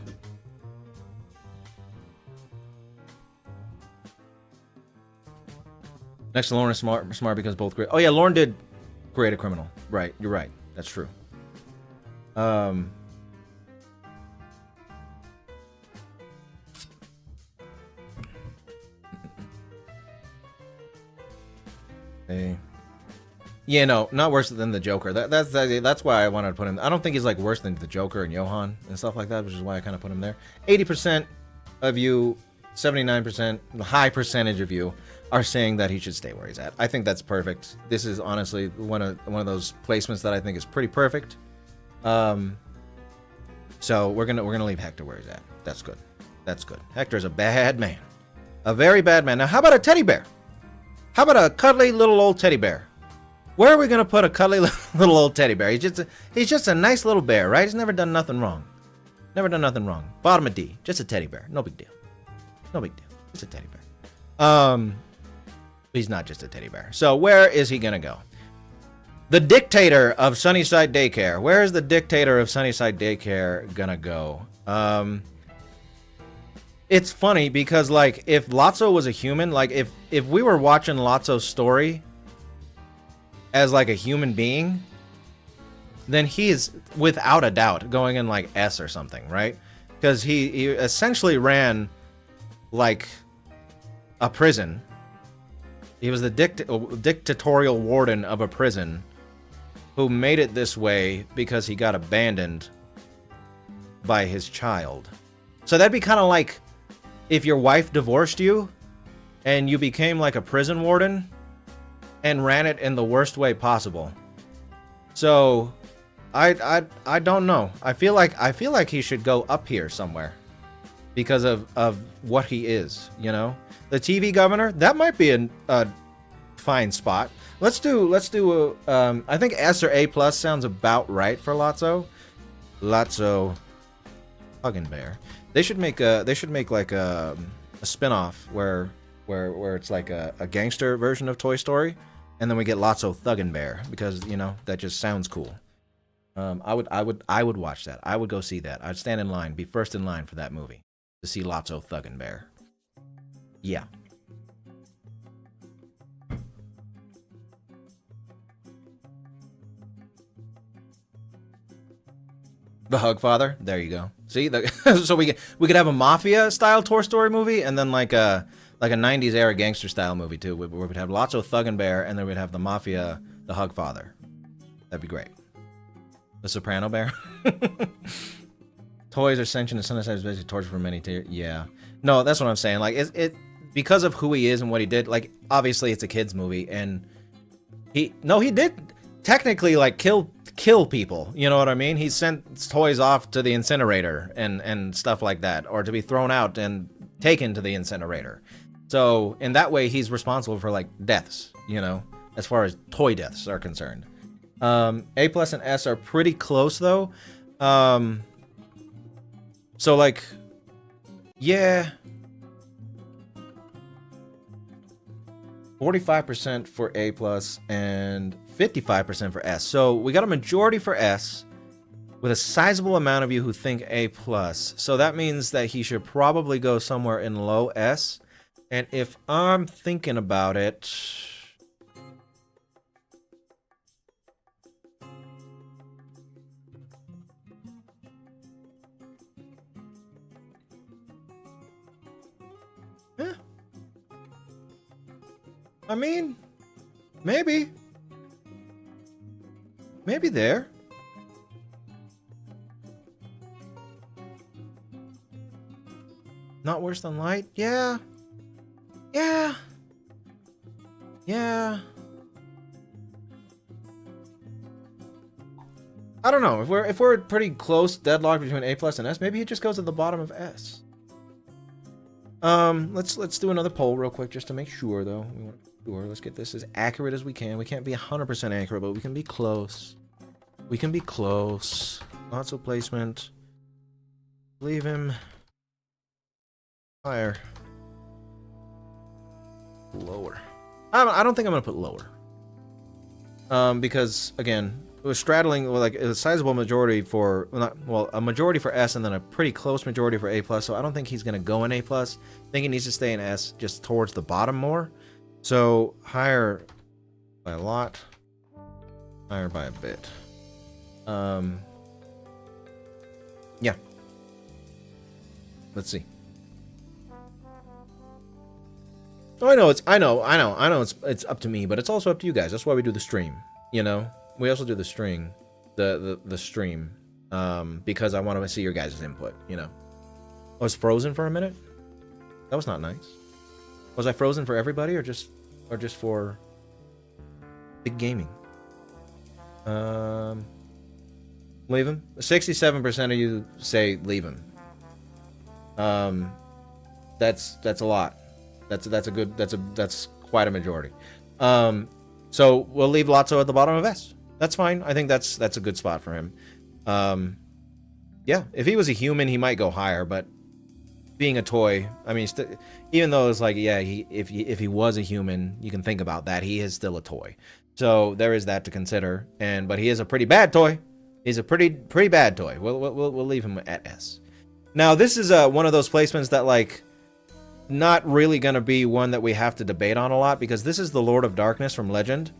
Next to Lauren is smart because both great. Oh yeah, Lauren did create a criminal. Right, you're right. That's true. Yeah, no, not worse than the Joker. That's why I wanted to put him. I don't think he's like worse than the Joker and Johan and stuff like that, which is why I kind of put him there. 80% of you, 79%, the high percentage of you are saying that he should stay where he's at. I think that's perfect. This is honestly one of those placements that I think is pretty perfect. So we're gonna leave Hector where he's at. That's good. That's good. Hector's a bad man, a very bad man. Now, how about a teddy bear? How about a cuddly little old teddy bear? Where are we gonna put a cuddly little old teddy bear? He's just a nice little bear, right? He's never done nothing wrong. Never done nothing wrong. Bottom of D, just a teddy bear. No big deal. No big deal. Just a teddy bear. He's not just a teddy bear. So where is he gonna go? The dictator of Sunnyside Daycare. Where is the dictator of Sunnyside Daycare gonna go? It's funny because like if Lotso was a human, like if we were watching Lotso's story as like a human being, then he is without a doubt going in like S or something, right? Because he essentially ran like a prison. He was the dictatorial warden of a prison who made it this way because he got abandoned by his child. So that'd be kind of like if your wife divorced you and you became like a prison warden and ran it in the worst way possible. So I don't know. I feel like he should go up here somewhere because of what he is, you know? The TV governor, that might be a fine spot. Let's do I think S or A plus sounds about right for Lotso. Lotso Huggin' Bear. They should make like a spin-off where it's like a gangster version of Toy Story, and then we get Lotso Thuggin' Bear because, you know, that just sounds cool. I would watch that. I would go see that. I'd stand in line, be first in line for that movie to see Lotso Thuggin' Bear. Yeah. The Hug Father. There you go. See, so we could have a mafia style Toy Story movie, and then like a 90s era gangster style movie too, where we'd have Lotso Thuggin' Bear, and then we'd have the mafia, the Hug Father. That'd be great. The Soprano Bear. Toys are sentient and sometimes basically torture for many. Yeah. No, that's what I'm saying. Like it because of who he is and what he did. Like obviously it's a kids movie, and he did technically like kill people. You know what I mean? He sent toys off to the incinerator and stuff like that, or to be thrown out and taken to the incinerator. So in that way, he's responsible for like deaths. You know, as far as toy deaths are concerned. A plus and S are pretty close though. So like, yeah. 45% for A plus and 55% for S. So we got a majority for S with a sizable amount of you who think A plus. So that means that he should probably go somewhere in low S. And if I'm thinking about it, I mean, maybe. Maybe there. Not worse than light? Yeah. Yeah. Yeah. I don't know. If we're pretty close deadlock between A+ and S, maybe he just goes at the bottom of S. Let's do another poll real quick just to make sure though. We want to be sure. Let's get this as accurate as we can. We can't be 100% accurate, but we can be close. We can be close. Lots of placement. Leave him higher. Lower. I don't think I'm gonna put lower. Because again, it was straddling like a sizable majority for a majority for S and then a pretty close majority for A+. So I don't think he's gonna go in A+. I think he needs to stay in S, just towards the bottom more. So higher by a lot, higher by a bit. Yeah. Let's see. Oh, I know it's up to me, but it's also up to you guys. That's why we do the stream, you know? We also do the stream, the stream, because I want to see your guys' input, you know? I was frozen for a minute? That was not nice. Was I frozen for everybody or just for big gaming? Leave him. 67% of you say leave him. That's a lot. That's quite a majority. So we'll leave Lotso at the bottom of S. That's fine. I think that's a good spot for him. Yeah, if he was a human, he might go higher, but being a toy, I mean, even though it's like, yeah, if he was a human, you can think about that. He is still a toy, so there is that to consider. But he is a pretty bad toy. He's a pretty bad toy. We'll leave him at S. Now this is one of those placements that like not really gonna be one that we have to debate on a lot, because this is the Lord of Darkness from Legend,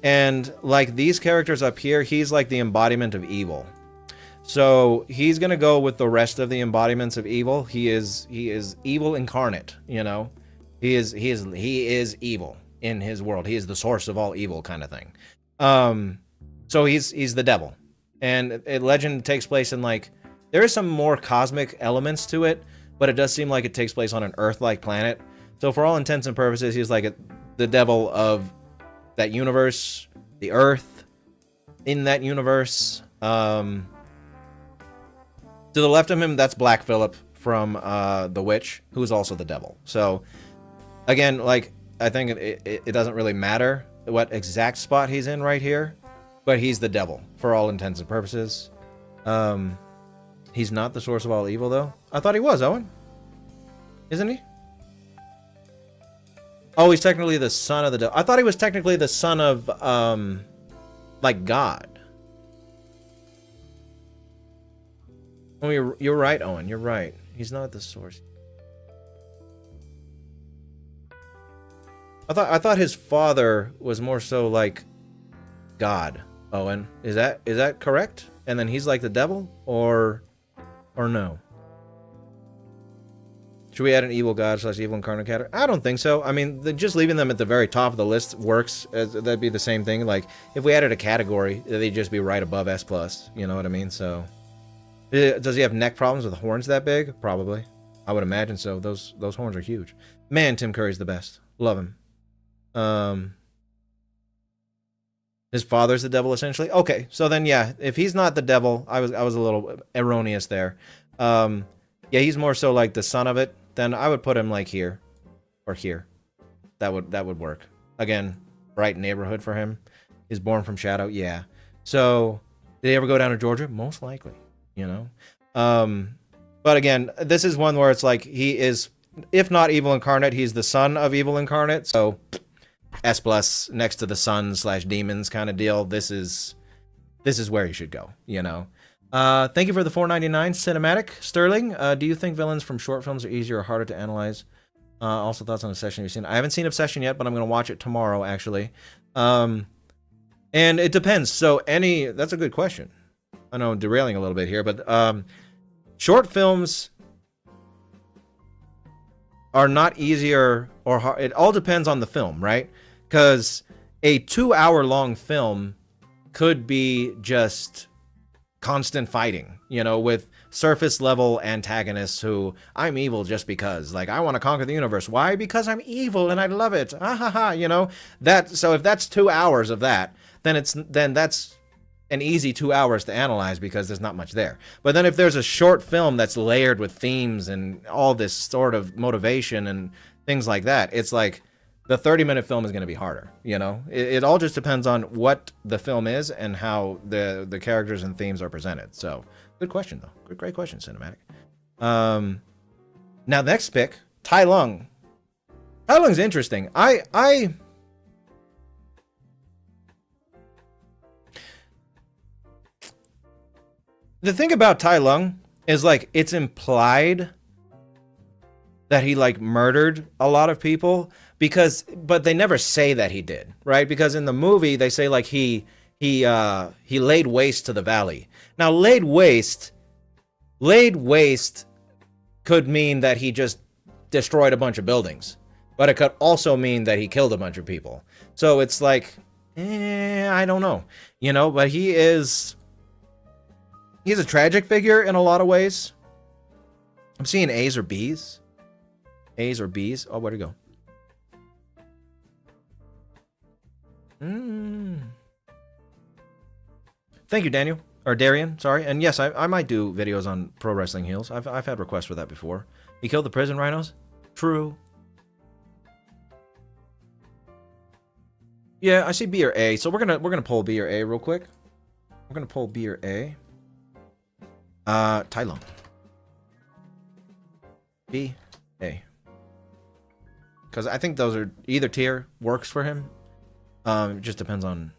and like these characters up here, he's like the embodiment of evil. So he's gonna go with the rest of the embodiments of evil. He is evil incarnate, you know. He is evil in his world. He is the source of all evil, kind of thing. So he's the devil, and Legend takes place in like, there is some more cosmic elements to it, but it does seem like it takes place on an Earth-like planet. So for all intents and purposes, he's like the devil of that universe, the Earth in that universe. To the left of him, that's Black Phillip from The Witch, who's also the devil. So, again, like, I think it doesn't really matter what exact spot he's in right here, but he's the devil for all intents and purposes. He's not the source of all evil, though. I thought he was, Owen. Isn't he? Oh, he's technically the son of the devil. I thought he was technically the son of, like, God. Oh, you're right, Owen. You're right. He's not the source. I thought his father was more so like God. Owen, is that correct? And then he's like the devil, or no? Should we add an evil god / evil incarnate category? I don't think so. I mean, just leaving them at the very top of the list works. That'd be the same thing. Like if we added a category, they'd just be right above S+. You know what I mean? So. Does he have neck problems with horns that big? Probably. I would imagine so. Those horns are huge. Man, Tim Curry's the best. Love him. His father's the devil, essentially. Okay, so then yeah, if he's not the devil, I was a little erroneous there. Yeah, he's more so like the son of it. Then I would put him like here, or here. That would work. Again, right neighborhood for him. He's born from Shadow. Yeah. So did he ever go down to Georgia? Most likely. You know, but again, this is one where it's like he is, if not evil incarnate, he's the son of evil incarnate. So S+ next to the sun / demons kind of deal. This is where he should go. You know. Thank you for the $4.99 cinematic, Sterling. Do you think villains from short films are easier or harder to analyze? Also thoughts on Obsession you've seen. I haven't seen Obsession yet, but I'm gonna watch it tomorrow actually. And it depends. So that's a good question. I know I'm derailing a little bit here, but short films are not easier or hard. It all depends on the film, right? Because a 2-hour long film could be just constant fighting, you know, with surface level antagonists who, I'm evil just because, like, I want to conquer the universe. Why? Because I'm evil and I love it. Ah, ha, ha, you know, that. So if that's 2 hours of that, then that's an easy 2 hours to analyze because there's not much there. But then if there's a short film that's layered with themes and all this sort of motivation and things like that, it's like the 30-minute film is going to be harder, you know? It all just depends on what the film is and how the characters and themes are presented. So, good question, though. Great question, Cinematic. Now, next pick, Tai Lung. Tai Lung's interesting. The thing about Tai Lung is, like, it's implied that he, like, murdered a lot of people, but they never say that he did, right? Because in the movie they say, like, he laid waste to the valley. Now, laid waste could mean that he just destroyed a bunch of buildings, but it could also mean that he killed a bunch of people. So it's like, I don't know, you know, but he's a tragic figure in a lot of ways. I'm seeing A's or B's. A's or B's. Oh, where'd it go? Thank you, Daniel. Or Darian, sorry. And yes, I might do videos on pro wrestling heels. I've had requests for that before. He killed the prison rhinos? True. Yeah, I see B or A. So we're gonna pull B or A real quick. We're gonna pull B or A. Tai Lung. B, A. Because I think those are either tier works for him. It just depends on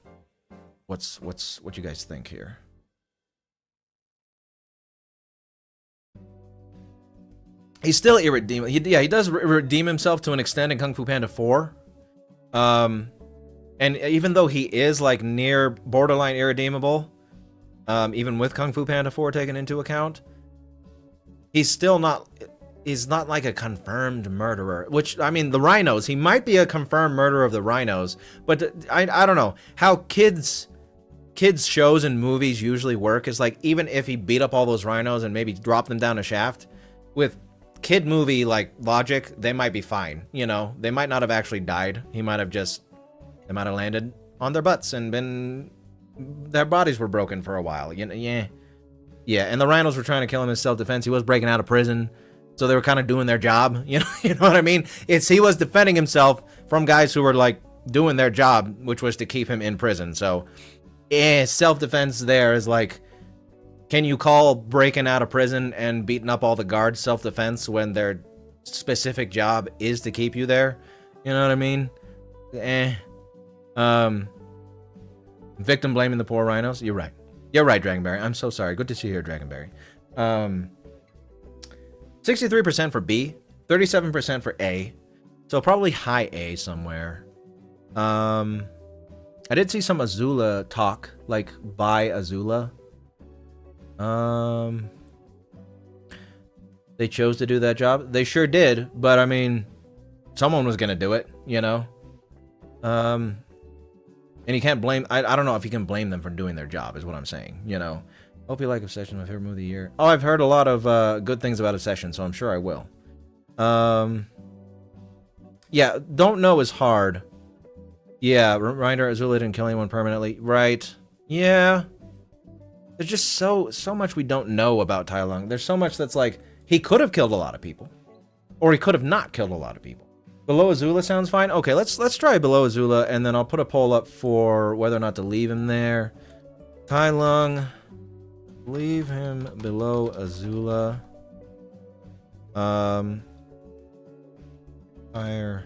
what you guys think here. He's still irredeemable. He does redeem himself to an extent in Kung Fu Panda 4. And even though he is like near borderline irredeemable, even with Kung Fu Panda 4 taken into account, he's still not. He's not like a confirmed murderer. Which, I mean, the rhinos. He might be a confirmed murderer of the rhinos, but I don't know how kids shows and movies usually work. Is like, even if he beat up all those rhinos and maybe dropped them down a shaft, with kid movie like logic, they might be fine. You know, they might not have actually died. They might have landed on their butts and their bodies were broken for a while. You know, yeah. And the rhinos were trying to kill him in self-defense. He was breaking out of prison. So they were kind of doing their job, you know what I mean? He was defending himself from guys who were like doing their job, which was to keep him in prison. So, self-defense there is like, can you call breaking out of prison and beating up all the guards self-defense when their specific job is to keep you there? You know what I mean? Victim blaming the poor rhinos. You're right, Dragonberry. I'm so sorry. Good to see you here, Dragonberry. 63% for B, 37% for A, so probably high A somewhere. I did see some Azula talk, like buy Azula. They chose to do that job. They sure did, but I mean, someone was gonna do it, you know. And you can't blame. I don't know if you can blame them for doing their job, is what I'm saying, you know. Hope you like Obsession, my favorite movie of the year. Oh, I've heard a lot of good things about Obsession, so I'm sure I will. Yeah, don't know is hard. Yeah, reminder, Azula didn't kill anyone permanently. Right. Yeah. There's just so much we don't know about Tai Lung. There's so much that's like, he could have killed a lot of people. Or he could have not killed a lot of people. Below Azula sounds fine. Okay, let's try Below Azula, and then I'll put a poll up for whether or not to leave him there. Tai Lung... leave him below Azula. Higher.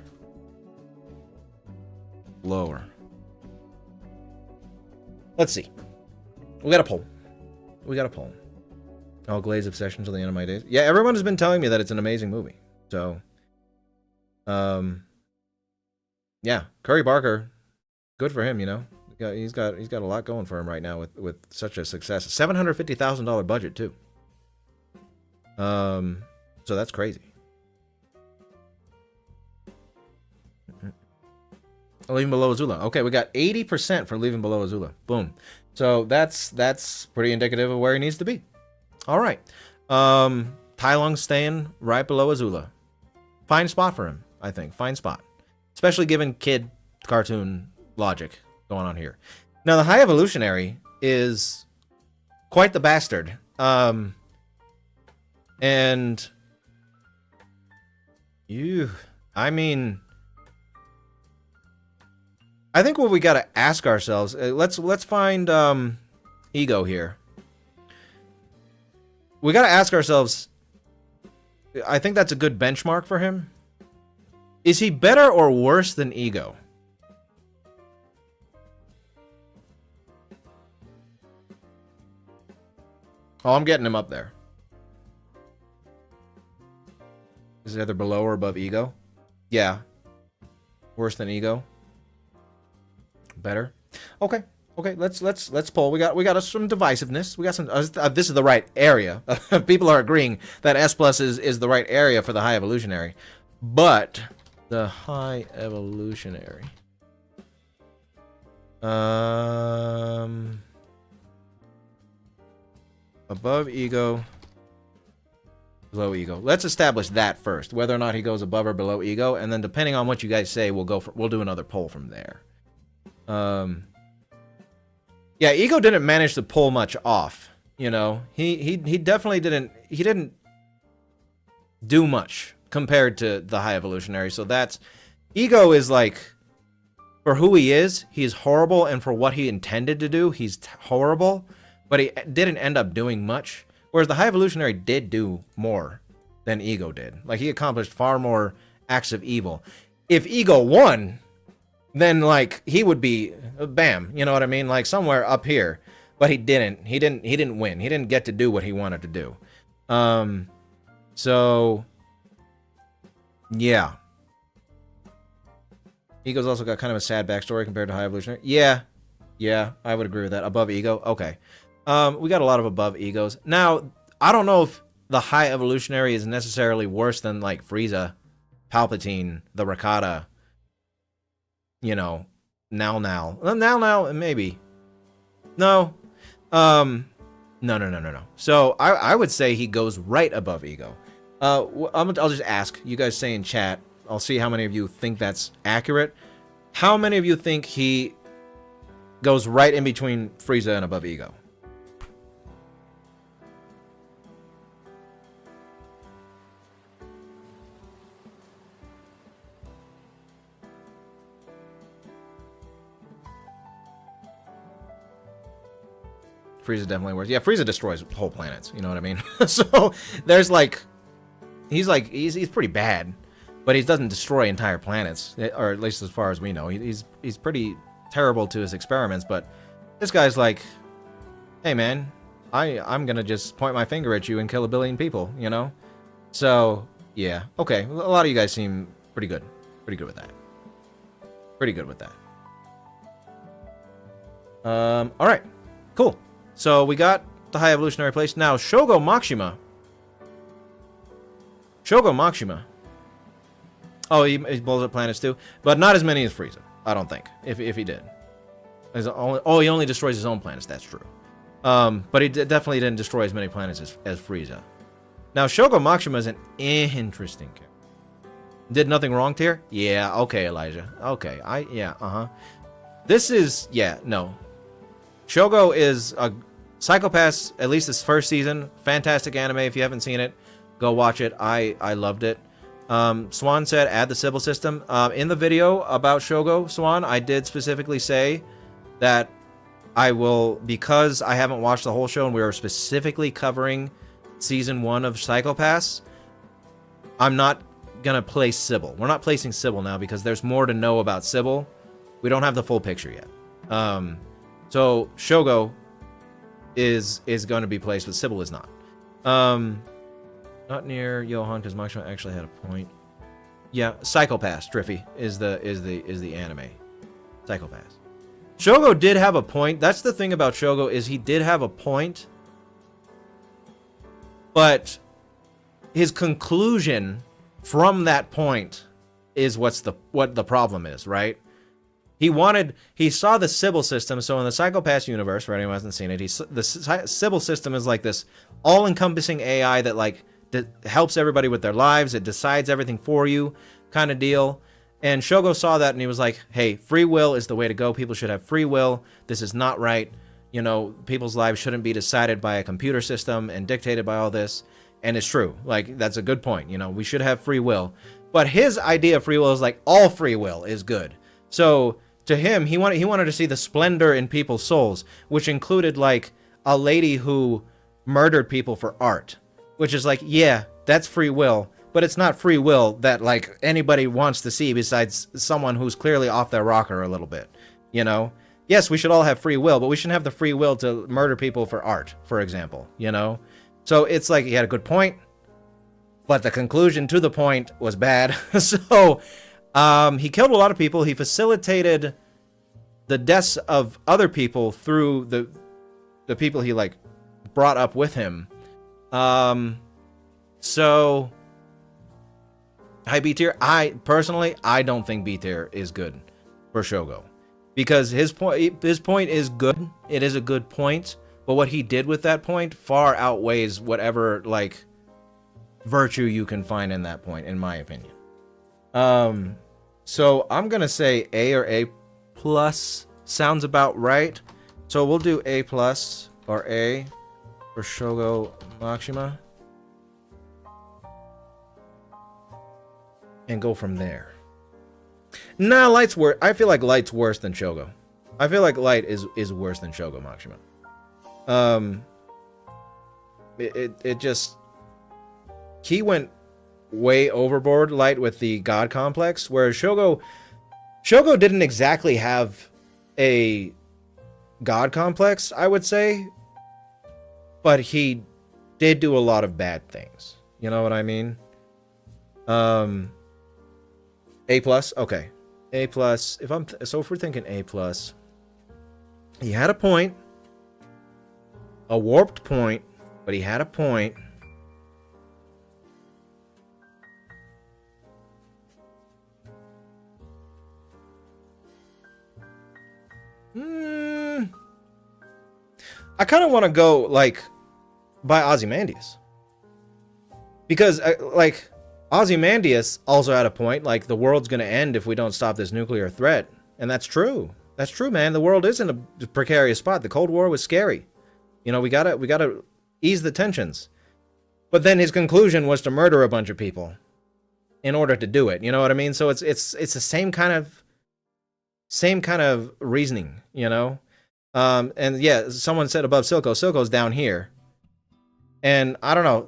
Lower. Let's see. We got a poll. I'll glaze Obsession till the end of my days. Yeah, everyone has been telling me that it's an amazing movie. So, yeah, Curry Barker, good for him, you know. Yeah, he's got a lot going for him right now with such a success. $750,000 budget too. So that's crazy. Leaving below Azula. Okay, we got 80% for leaving below Azula. Boom. So that's pretty indicative of where he needs to be. All right. Tai Lung's staying right below Azula. Fine spot for him, I think. Fine spot. Especially given kid cartoon logic going on here. Now, the High Evolutionary is quite the bastard. And I mean, I think what we got to ask ourselves, let's find Ego here. We got to ask ourselves, I think that's a good benchmark for him. Is he better or worse than Ego? Oh, I'm getting him up there. Is it either below or above Ego? Yeah. Worse than Ego. Better. Okay. Okay. Let's poll. We got some divisiveness. We got some. This is the right area. People are agreeing that S+ is the right area for the High Evolutionary, but the High Evolutionary. Above Ego. Below Ego. Let's establish that first, whether or not he goes above or below Ego, and then depending on what you guys say, we'll do another poll from there. Yeah, Ego didn't manage to pull much off. You know, he definitely didn't. He didn't do much compared to the High Evolutionary. So that's Ego is like, for who he is, he's horrible, and for what he intended to do, he's horrible. But he didn't end up doing much. Whereas the High Evolutionary did do more than Ego did. Like, he accomplished far more acts of evil. If Ego won, then, like, he would be, bam, you know what I mean? Like, somewhere up here. But he didn't. He didn't win. He didn't get to do what he wanted to do. So, yeah. Ego's also got kind of a sad backstory compared to High Evolutionary. Yeah. Yeah, I would agree with that. Above Ego? Okay. We got a lot of above Egos. Now, I don't know if the High Evolutionary is necessarily worse than, like, Frieza, Palpatine, the Rakata, you know, Now, maybe. No. No. So, I would say he goes right above Ego. I'll just ask. You guys say in chat. I'll see how many of you think that's accurate. How many of you think he goes right in between Frieza and above Ego? Frieza definitely worse. Yeah, Frieza destroys whole planets. You know what I mean? So there's like, he's pretty bad, but he doesn't destroy entire planets, or at least as far as we know. He's pretty terrible to his experiments. But this guy's like, hey man, I'm gonna just point my finger at you and kill 1 billion people. You know? So yeah, okay. A lot of you guys seem pretty good with that. Pretty good with that. All right, cool. So we got the High Evolutionary place. Now, Shogo Makishima. Oh, he blows up planets too. But not as many as Frieza, I don't think, if he did. He only destroys his own planets, that's true. But he definitely didn't destroy as many planets as Frieza. Now, Shogo Makishima is an interesting character. Did nothing wrong here? Yeah, okay, Elijah. Okay, This is, no. Shogo is a Psycho-Pass, at least this first season. Fantastic anime. If you haven't seen it, go watch it. I loved it. Swan said add the Sybil system. In the video about Shogo, Swan, I did specifically say that I will, because I haven't watched the whole show and we are specifically covering season 1 of Psycho-Pass, I'm not going to place Sybil. We're not placing Sybil now because there's more to know about Sybil. We don't have the full picture yet. So Shogo is going to be placed, but Sybil is not. Not near Johan because Makishima actually had a point. Yeah, Psycho-Pass, Driffy, is the anime. Psycho-Pass. Shogo did have a point. That's the thing about Shogo, is he did have a point. But his conclusion from that point is what the problem is, right? He saw the Sybil system. So in the Psycho-Pass universe, for anyone who hasn't seen it, the Sybil system is like this all-encompassing AI that like helps everybody with their lives. It decides everything for you, kind of deal. And Shogo saw that and he was like, hey, free will is the way to go. People should have free will. This is not right. You know, people's lives shouldn't be decided by a computer system and dictated by all this. And it's true. Like, that's a good point. You know, we should have free will. But his idea of free will is like all free will is good. So to him, he wanted to see the splendor in people's souls, which included like a lady who murdered people for art, which is like, yeah, that's free will, but it's not free will that like anybody wants to see besides someone who's clearly off their rocker a little bit, you know? Yes, we should all have free will, but we shouldn't have the free will to murder people for art, for example, you know? So it's like he had a good point, but the conclusion to the point was bad. So he killed a lot of people. He facilitated the deaths of other people through the people he like brought up with him. So high B tier. I don't think B tier is good for Shogo, because his point is good. It is a good point, but what he did with that point far outweighs whatever like virtue you can find in that point, in my opinion. So I'm gonna say A or A plus sounds about right. So we'll do A plus or A for Shogo Makishima and go from there. Nah, Light's worse. I feel like Light's worse than Shogo. I feel like Light is worse than Shogo Makishima. It just, he went way overboard, Light, with the god complex, whereas Shogo didn't exactly have a god complex, I would say, but he did do a lot of bad things. You know what I mean? A plus, okay, A plus. If we're thinking A plus, he had a point, a warped point, but he had a point. I kind of want to go like by Ozymandias, because like Ozymandias also had a point. Like, the world's gonna end if we don't stop this nuclear threat, and that's true. That's true, man. The world is in a precarious spot. The Cold War was scary. You know, we gotta ease the tensions. But then his conclusion was to murder a bunch of people in order to do it. You know what I mean? So it's the same kind of reasoning, you know? And yeah, someone said above Silco. Silco's down here. And I don't know,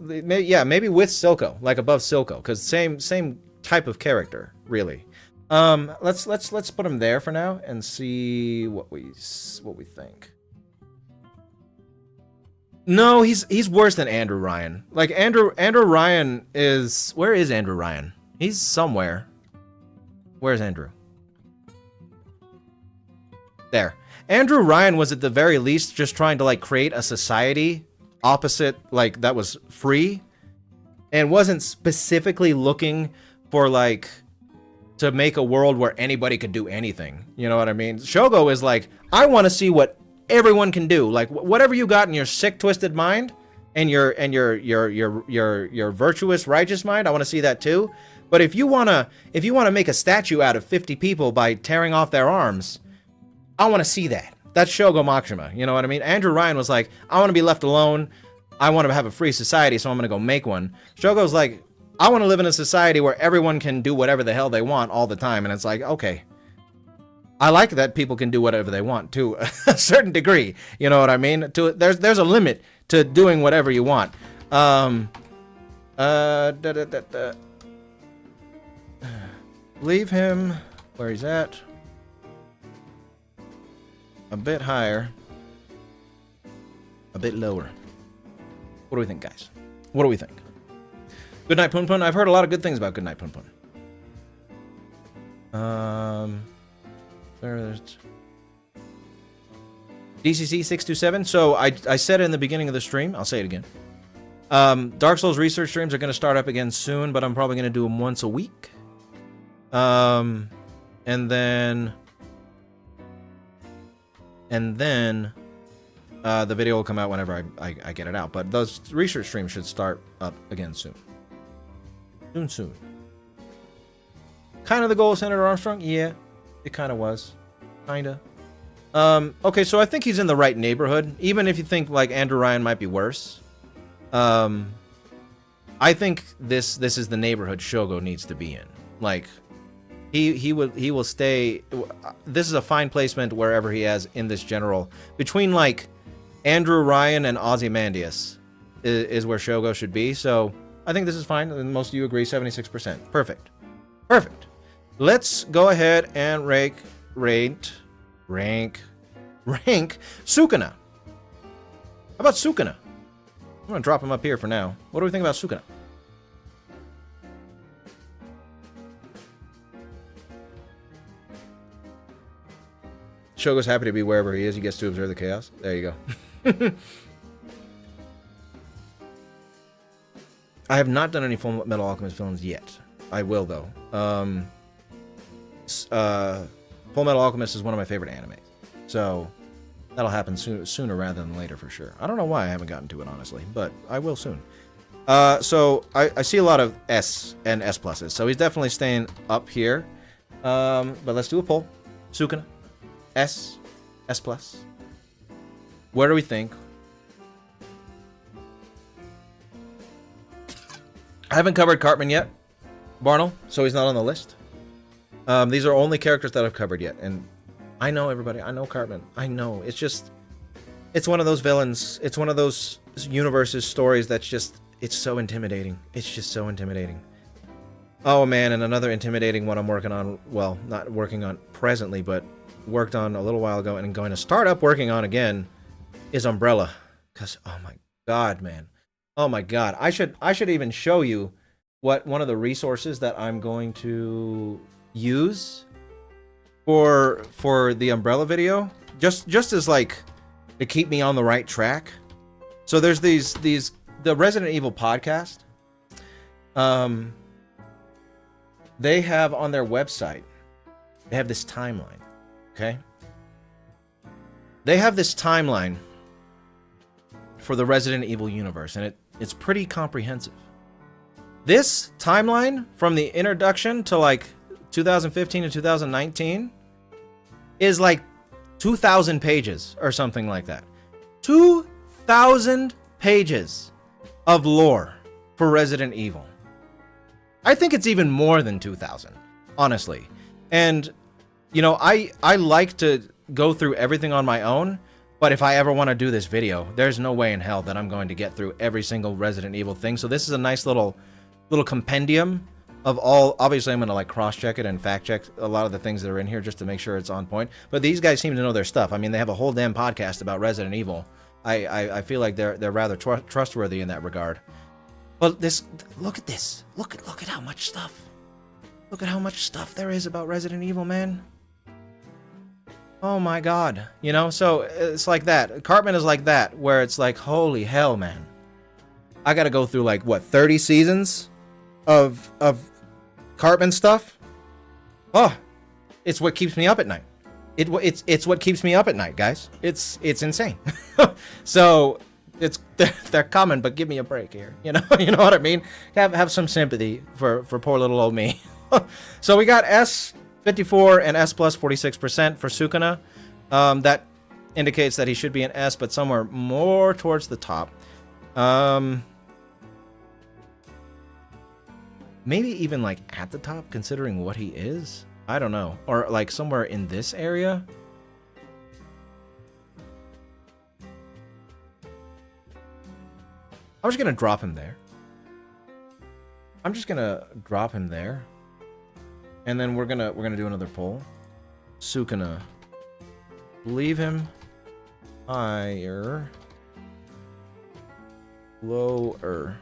maybe with Silco, like above Silco, because same type of character, really. Let's put him there for now and see what we think. No, he's worse than Andrew Ryan. Like Andrew Ryan is, where is Andrew Ryan? He's somewhere. Where's Andrew? There. Andrew Ryan was at the very least just trying to like create a society opposite, like, that was free, and wasn't specifically looking for like to make a world where anybody could do anything. You know what I mean? Shogo is like, I want to see what everyone can do. Like, whatever you got in your sick, twisted mind and your virtuous, righteous mind, I want to see that too. But if you wanna make a statue out of 50 people by tearing off their arms, I want to see that. That's Shogo Makishima. You know what I mean? Andrew Ryan was like, I want to be left alone. I want to have a free society, so I'm going to go make one. Shogo's like, I want to live in a society where everyone can do whatever the hell they want all the time. And it's like, okay, I like that people can do whatever they want to a certain degree. You know what I mean? There's a limit to doing whatever you want. Leave him where he's at. A bit higher. A bit lower. What do we think, guys? What do we think? Goodnight, Poon Poon. I've heard a lot of good things about Goodnight, Poon Poon. There's DCC 627. So I said it in the beginning of the stream. I'll say it again. Dark Souls research streams are going to start up again soon, but I'm probably going to do them once a week. And then and then the video will come out whenever I get it out. But those research streams should start up again soon. Soon. Kind of the goal of Senator Armstrong? Yeah, it kind of was. Kinda. Okay, so I think he's in the right neighborhood, even if you think like Andrew Ryan might be worse. I think this is the neighborhood Shogo needs to be in. Like, he will stay. This is a fine placement wherever he has in this general. Between like Andrew Ryan and Ozymandias is where Shogo should be. So I think this is fine. And most of you agree, 76%. Perfect. Let's go ahead and rank Sukuna. How about Sukuna? I'm gonna drop him up here for now. What do we think about Sukuna? Shogo's happy to be wherever he is. He gets to observe the chaos. There you go. I have not done any Full Metal Alchemist films yet. I will, though. Full Metal Alchemist is one of my favorite animes. So that'll happen sooner rather than later for sure. I don't know why I haven't gotten to it, honestly, but I will soon. So I see a lot of S and S pluses. So he's definitely staying up here. But let's do a poll. Sukuna. S plus. Where do we think? I haven't covered Cartman yet, Barnell, so he's not on the list. These are only characters that I've covered yet, and I know everybody. I know Cartman. I know. It's one of those villains. It's one of those universes, stories that's just, it's so intimidating. It's just so intimidating. Oh man, and another intimidating one I'm working on, well, not working on presently, but worked on a little while ago and going to start up working on again is Umbrella. Cause oh my god, man. Oh my god. I should even show you what one of the resources that I'm going to use for the Umbrella video. Just as like to keep me on the right track. So there's the Resident Evil podcast. They have on their website, they have this timeline. Okay? They have this timeline for the Resident Evil universe, and it's pretty comprehensive. This timeline from the introduction to like 2015 to 2019 is like 2,000 pages or something like that. 2,000 pages of lore for Resident Evil. I think it's even more than 2,000, honestly. And you know, I like to go through everything on my own, but if I ever want to do this video, there's no way in hell that I'm going to get through every single Resident Evil thing. So this is a nice little compendium of all. Obviously, I'm going to like cross-check it and fact-check a lot of the things that are in here just to make sure it's on point. But these guys seem to know their stuff. I mean, they have a whole damn podcast about Resident Evil. I feel like they're rather trustworthy in that regard. But look at this. Look at how much stuff. Look at how much stuff there is about Resident Evil, man. Oh my god. You know, so it's like that. Cartman is like that, where it's like, holy hell, man. I gotta go through like, what, 30 seasons of Cartman stuff? Oh, it's what keeps me up at night. It's what keeps me up at night, guys. It's insane. So they're coming, but give me a break here. You know, you know what I mean? Have some sympathy for poor little old me. So we got S 54 and S plus 46% for Sukuna. That indicates that he should be an S, but somewhere more towards the top. Maybe even like at the top, considering what he is. I don't know. Or like somewhere in this area. I'm just gonna drop him there. And then we're gonna do another poll. Sukuna. Leave him higher. Lower.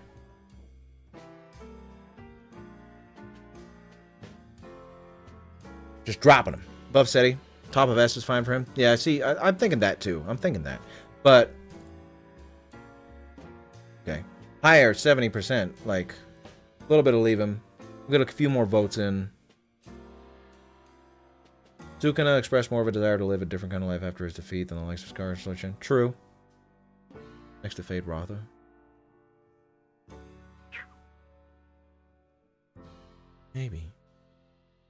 Just dropping him. Above SETI. Top of S is fine for him. Yeah, see, I'm thinking that too. I'm thinking that. But okay. Higher, 70%. Like a little bit of leave him. We'll get a few more votes in. Sukuna expressed more of a desire to live a different kind of life after his defeat than the likes of Scar and Solution. True. Next to Fade Rotha. Maybe.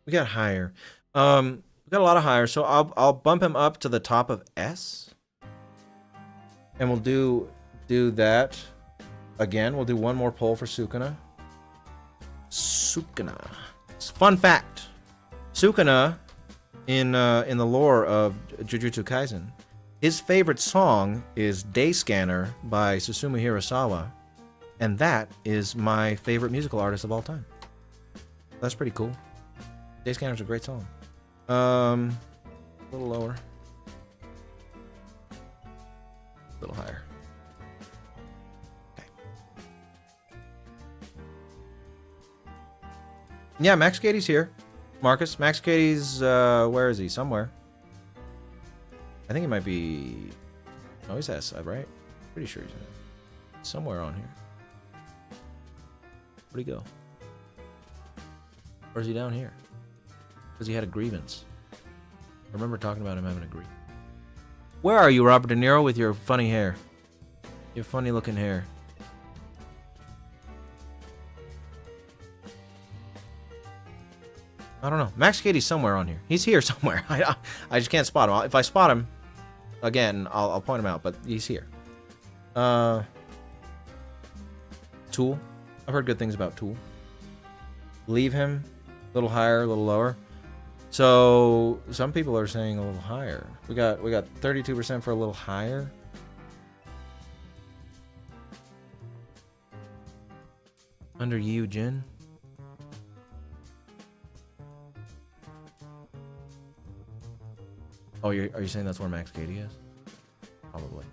We got higher. We got a lot of higher, so I'll bump him up to the top of S. And we'll do that again. We'll do one more poll for Sukuna. Sukuna. Fun fact. Sukuna, in the lore of Jujutsu Kaisen, his favorite song is Day Scanner by Susumu Hirasawa, and that is my favorite musical artist of all time. That's pretty cool. Day Scanner's a great song. A little lower. A little higher. Okay. Yeah, Max Katie's here. Marcus, Max Katie's, where is he? Somewhere. I think he might be... Oh, he's S, right? Pretty sure he's somewhere on here. Where'd he go? Or is he down here? Because he had a grievance. I remember talking about him having a grievance. Where are you, Robert De Niro, with your funny hair? Your funny looking hair. I don't know. Max Katie's somewhere on here. He's here somewhere. I just can't spot him. If I spot him, again, I'll point him out, but he's here. Tool. I've heard good things about Tool. Leave him. A little higher, a little lower. So some people are saying a little higher. We got 32% for a little higher. Under Yu Jin. Oh, are you saying that's where Max Katie is? Probably.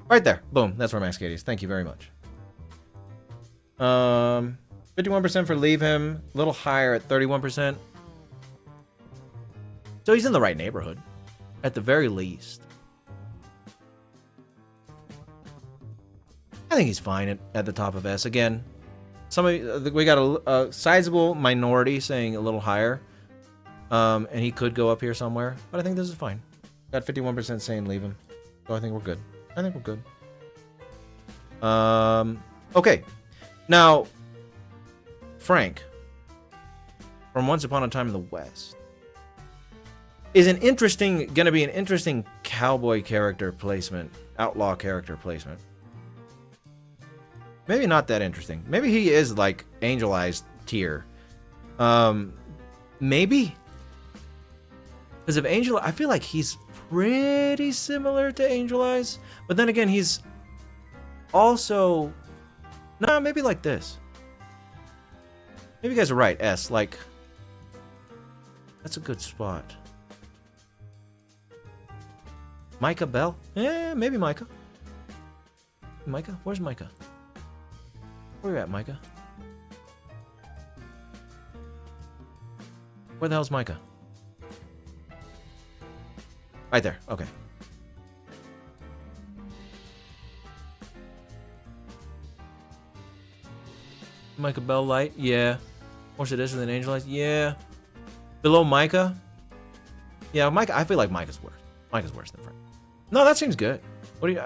Right there. Boom. That's where Max Katie is. Thank you very much. 51% for leave him. A little higher at 31%. So he's in the right neighborhood. At the very least. I think he's fine at the top of S. Again, we got a sizable minority saying a little higher. And he could go up here somewhere. But I think this is fine. Got 51% saying leave him. So I think we're good. I think we're good. Okay. Now, Frank, from Once Upon a Time in the West, is gonna be an interesting cowboy character placement, outlaw character placement. Maybe not that interesting. Maybe he is like Angelized tier. Maybe. Because if Angel, I feel like he's pretty similar to Angel Eyes, but then again, he's also, no, maybe like this. Maybe you guys are right. S, like, that's a good spot. Micah Bell? Yeah, maybe Micah. Micah? Where's Micah? Where you at, Micah? Where the hell's Micah? Right there. Okay. Micah Bell light? Yeah. More sadistic than Angel Eyes? Yeah. Below Micah? Yeah, Micah. I feel like Micah's worse. Micah's worse than Frank. No, that seems good. What do you,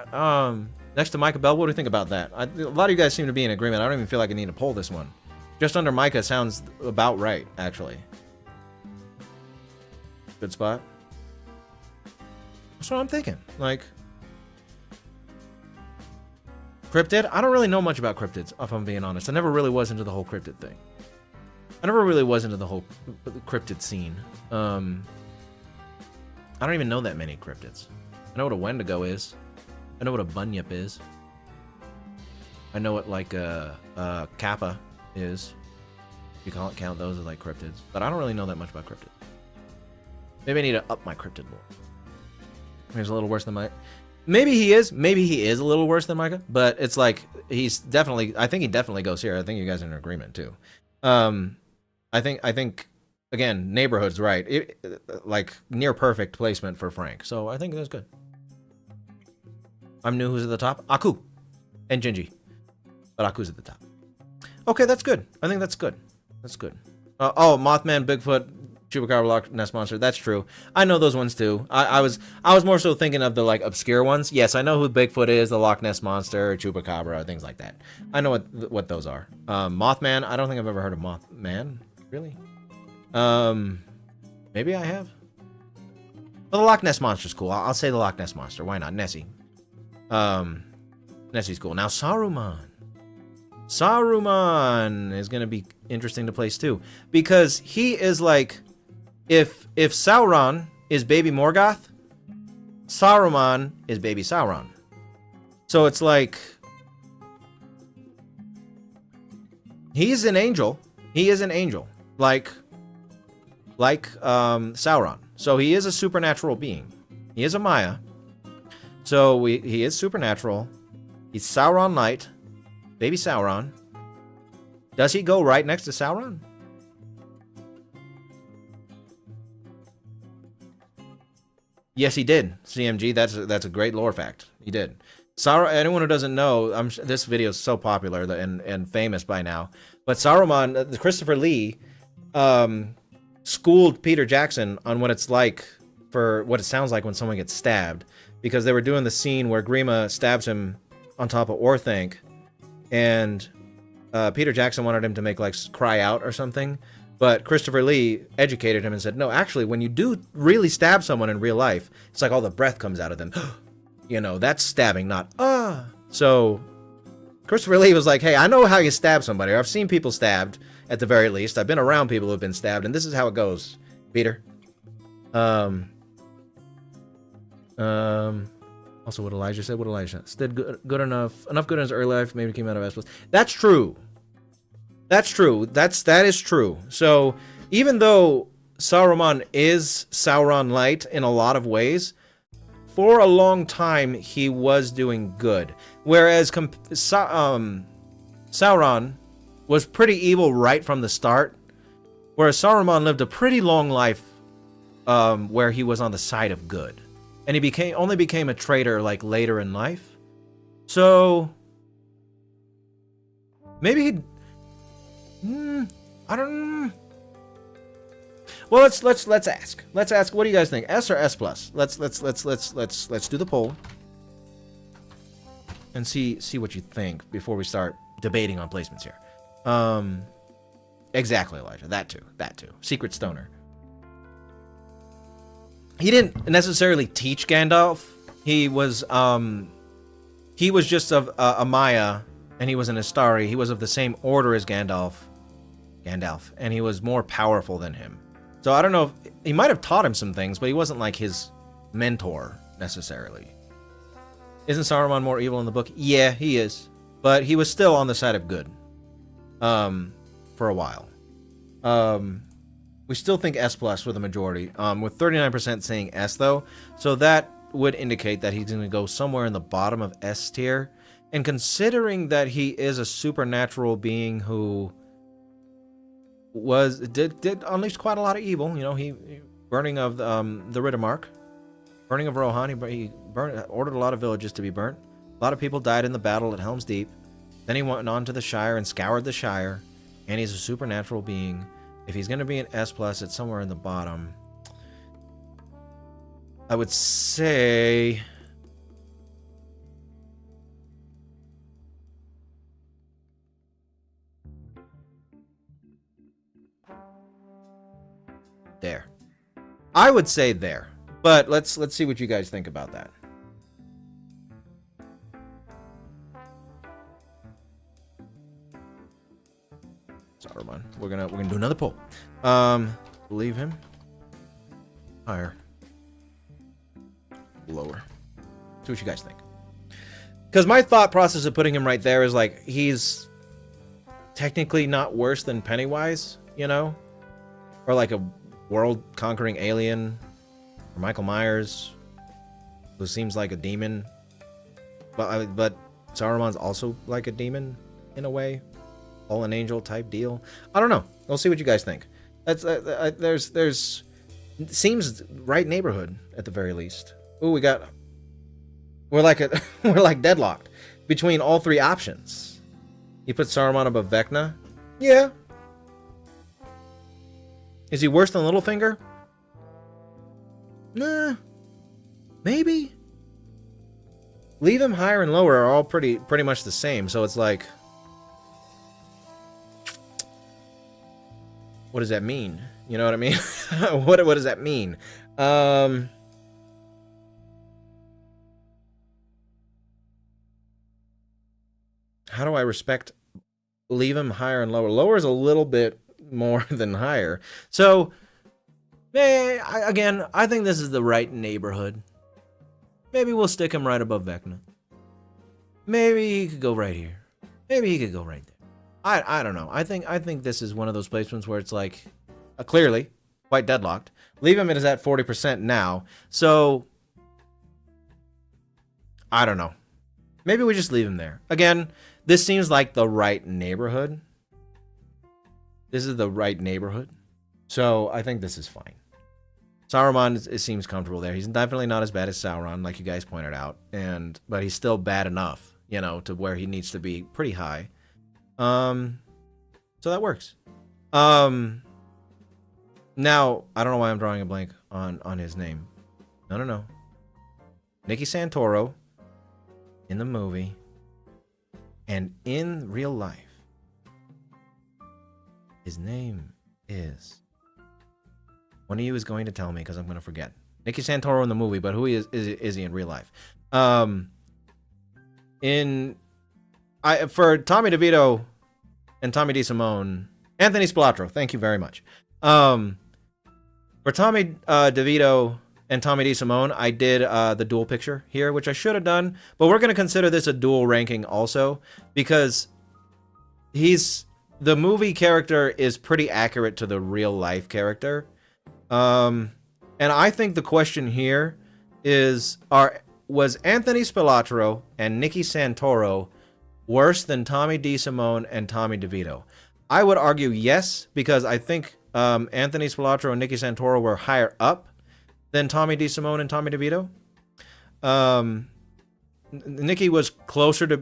next to Micah Bell, what do you think about that? A lot of you guys seem to be in agreement. I don't even feel like I need to pull this one. Just under Micah sounds about right, actually. Good spot. That's what I'm thinking. Like, Cryptid? I don't really know much about cryptids, if I'm being honest. I never really was into the whole cryptid thing. I never really was into the whole cryptid scene. I don't even know that many cryptids. I know what a Wendigo is. I know what a Bunyip is. I know what, like, a Kappa is. You can't count those as, like, cryptids. But I don't really know that much about cryptids. Maybe I need to up my cryptid lore. He's a little worse than Micah. Maybe he is. Maybe he is a little worse than Micah. But it's like, he's definitely, I think he definitely goes here. I think you guys are in agreement, too. I think, again, neighborhood's right. Like, near perfect placement for Frank. So I think that's good. I'm new. Who's at the top? Aku. And Jinji. But Aku's at the top. Okay, that's good. I think that's good. That's good. Oh, Mothman, Bigfoot, Chupacabra, Loch Ness Monster. That's true. I know those ones too. I was more so thinking of the like obscure ones. Yes, I know who Bigfoot is, the Loch Ness Monster, Chupacabra, things like that. I know what those are. Mothman. I don't think I've ever heard of Mothman. Really? Maybe I have. Well, the Loch Ness Monster's cool. I'll say the Loch Ness Monster. Why not? Nessie. Nessie's cool. Now Saruman. Saruman is gonna be interesting to place too, because he is like, if Sauron is baby Morgoth, Saruman is baby Sauron. So it's like he's an angel. He is an angel, like Sauron. So he is a supernatural being. He is a Maya. So he is supernatural. He's Sauron Light, baby Sauron. Does he go right next to Sauron? Yes, he did. CMG, that's a great lore fact. He did. Sauron. Anyone who doesn't know, this video is so popular and famous by now. But Saruman, Christopher Lee, schooled Peter Jackson on what it's like, for what it sounds like when someone gets stabbed, because they were doing the scene where Grima stabs him on top of Orthanc, and Peter Jackson wanted him to make like cry out or something, but Christopher Lee educated him and said, no, actually, when you do really stab someone in real life, it's like all the breath comes out of them. You know, that's stabbing, not So Christopher Lee was like, hey, I know how you stab somebody. I've seen people stabbed, at the very least. I've been around people who've been stabbed, and this is how it goes, Peter. Also, what Elijah said. What Elijah said. Did good enough good in his early life. Maybe came out of S+. That's true. That's true. That is true. So even though Saruman is Sauron Light in a lot of ways, for a long time he was doing good, whereas Sauron was pretty evil right from the start, whereas Saruman lived a pretty long life where he was on the side of good. And he only became a traitor like later in life. So maybe he'd I don't. Well, let's ask. Let's ask. What do you guys think? S or S+? Let's do the poll and see what you think before we start debating on placements here. Exactly, Elijah. That too. Secret Stoner. He didn't necessarily teach Gandalf. He was just of a Maya, and he was an Astari. He was of the same order as Gandalf, and he was more powerful than him. So I don't know if he might have taught him some things, but he wasn't like his mentor necessarily. Isn't Saruman more evil in the book? Yeah, he is, but he was still on the side of good. For a while. We still think S+ with a majority, with 39% saying S though, so that would indicate that he's going to go somewhere in the bottom of S tier. And considering that he is a supernatural being who did unleash quite a lot of evil, you know, he burning of the Riddermark, burning of Rohan, he ordered a lot of villages to be burnt. A lot of people died in the battle at Helm's Deep. Then he went on to the Shire and scoured the Shire, and he's a supernatural being. If he's going to be an S+, it's somewhere in the bottom. I would say there. I would say there. But let's see what you guys think about that. Saruman. We're gonna do another poll. Leave him higher, lower. See what you guys think. Because my thought process of putting him right there is like, he's technically not worse than Pennywise, you know, or like a world-conquering alien, or Michael Myers, who seems like a demon. But Saruman's also like a demon in a way. Fallen angel type deal. I don't know. We'll see what you guys think. That's there's seems right neighborhood at the very least. Ooh, we're like deadlocked between all three options. You put Saruman above Vecna? Yeah. Is he worse than Littlefinger? Nah, maybe. Leave him higher and lower are all pretty much the same. So it's like, what does that mean? You know what I mean? what does that mean? How do I respect? Leave him higher and lower. Lower is a little bit more than higher. So, again, I think this is the right neighborhood. Maybe we'll stick him right above Vecna. Maybe he could go right here. Maybe he could go right there. I don't know. I think this is one of those placements where it's like, clearly, quite deadlocked. Leave him, it is at 40% now. So, I don't know. Maybe we just leave him there. Again, this seems like the right neighborhood. This is the right neighborhood. So, I think this is fine. Saruman, it seems comfortable there. He's definitely not as bad as Sauron, like you guys pointed out. But he's still bad enough, you know, to where he needs to be pretty high. So that works. Now, I don't know why I'm drawing a blank on his name. No. Nicky Santoro in the movie and in real life. His name is... One of you is going to tell me because I'm going to forget. Nicky Santoro in the movie, but who is he in real life? For Tommy DeVito and Tommy DeSimone, Anthony Spilotro, thank you very much. For Tommy DeVito and Tommy DeSimone, I did the dual picture here, which I should have done, but we're going to consider this a dual ranking also because the movie character is pretty accurate to the real life character. And I think the question here is, was Anthony Spilotro and Nicky Santoro worse than Tommy DeSimone and Tommy DeVito? I would argue yes, because I think Anthony Spilotro and Nicky Santoro were higher up than Tommy DeSimone and Tommy DeVito.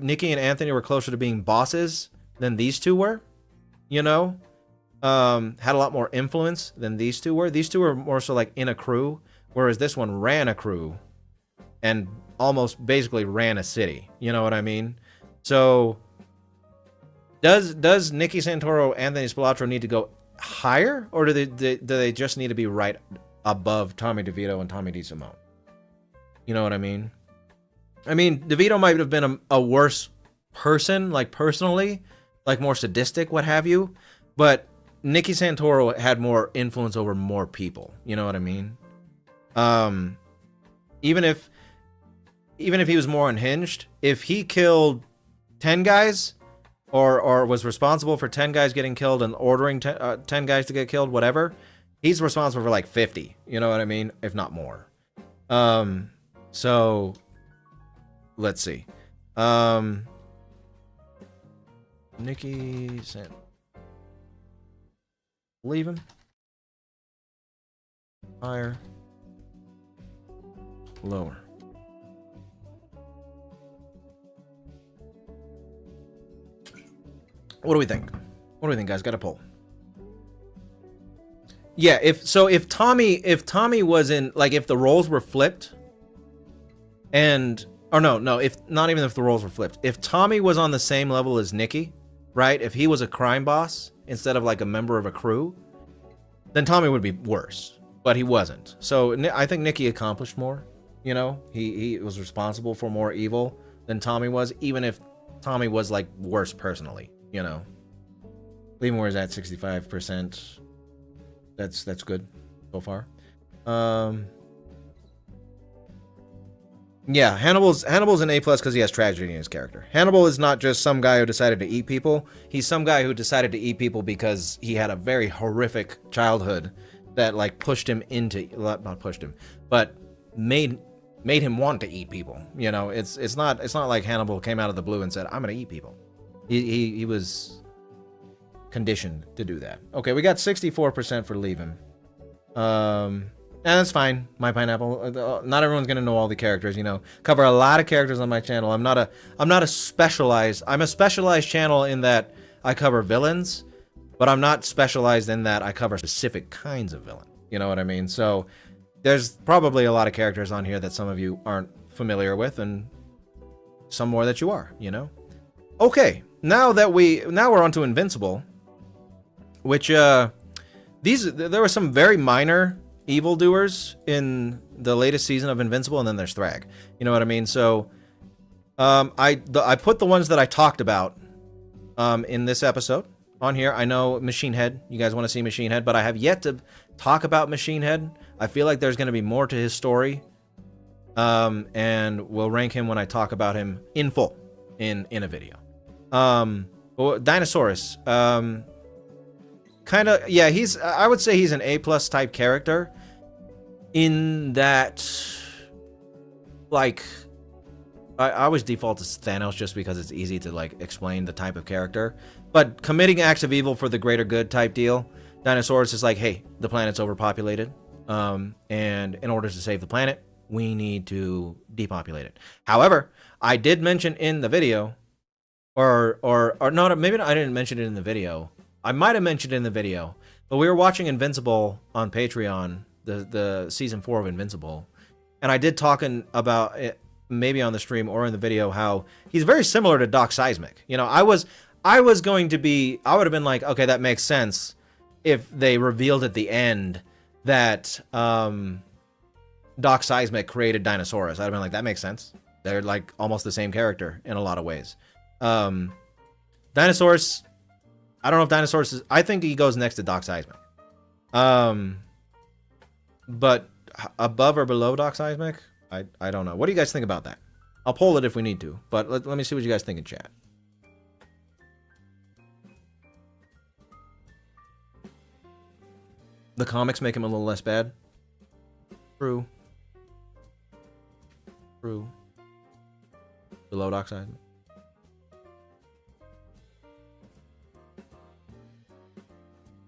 Nicky and Anthony were closer to being bosses than these two were, you know? Had a lot more influence than these two were. These two were more so like in a crew, whereas this one ran a crew and almost basically ran a city. You know what I mean? So does Nicky Santoro, Anthony Spilotro need to go higher, or do they just need to be right above Tommy DeVito and Tommy DeSimone? You know what I mean? I mean, DeVito might have been a worse person, like personally, like more sadistic, what have you, but Nicky Santoro had more influence over more people. You know what I mean? Even if he was more unhinged, if he killed 10 guys or was responsible for 10 guys getting killed and ordering 10 guys to get killed, whatever, he's responsible for like 50. You know what I mean? If not more. So let's see. Nicky Santoro. Leave him. Higher. Lower. What do we think? What do we think, guys? Got a poll. Yeah, if Tommy was in, like, if the roles were flipped, if the roles were flipped, if Tommy was on the same level as Nicky, right? If he was a crime boss instead of like a member of a crew, then Tommy would be worse. But he wasn't. So I think Nicky accomplished more. You know, he was responsible for more evil than Tommy was, even if Tommy was like worse personally. You know, leave him where he's at, 65%. That's good so far. Yeah, Hannibal's an A+ because he has tragedy in his character. Hannibal is not just some guy who decided to eat people. He's some guy who decided to eat people because he had a very horrific childhood that like pushed him into, not pushed him, but made him want to eat people. You know, it's not like Hannibal came out of the blue and said, "I'm gonna eat people." He was conditioned to do that. Okay, we got 64% for leave him. And that's fine. My pineapple. Not everyone's gonna know all the characters. You know, cover a lot of characters on my channel. I'm a specialized channel in that I cover villains, but I'm not specialized in that I cover specific kinds of villain. You know what I mean? So there's probably a lot of characters on here that some of you aren't familiar with, and some more that you are, you know? Okay, now we're on to Invincible, which there were some very minor evildoers in the latest season of Invincible, and then there's Thrag. You know what I mean? So I put the ones that I talked about in this episode on here. I know Machine Head, you guys want to see Machine Head, but I have yet to talk about Machine Head. I feel like there's going to be more to his story, and we'll rank him when I talk about him in full in a video. Dinosaurus, kind of, yeah, I would say he's an A+ type character in that, like, I always default to Thanos just because it's easy to, like, explain the type of character, but committing acts of evil for the greater good type deal. Dinosaurus is like, hey, the planet's overpopulated, and in order to save the planet, we need to depopulate it. However, I did mention in the video, or no, maybe I didn't mention it in the video. I might have mentioned it in the video, but we were watching Invincible on Patreon, the season 4 of Invincible, and I did talk about it, maybe on the stream or in the video, how he's very similar to Doc Seismic. You know, I would have been like, okay, that makes sense if they revealed at the end that Doc Seismic created Dinosaurus. I'd have been like, that makes sense. They're like almost the same character in a lot of ways. Dinosaurus, I don't know if Dinosaurus is, I think he goes next to Doc Seismic. But above or below Doc Seismic, I don't know. What do you guys think about that? I'll poll it if we need to, but let me see what you guys think in chat. The comics make him a little less bad. True. Below Doc Seismic.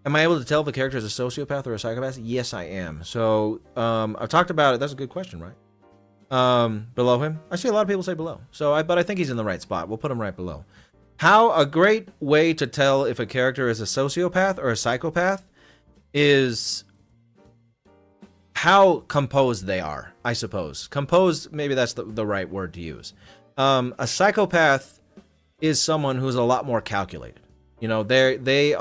Am I able to tell if a character is a sociopath or a psychopath? Yes, I am. So, I've talked about it. That's a good question, right? Below him? I see a lot of people say below. But I think he's in the right spot. We'll put him right below. A great way to tell if a character is a sociopath or a psychopath is how composed they are, I suppose. Composed, maybe that's the right word to use. A psychopath is someone who's a lot more calculated. You know, they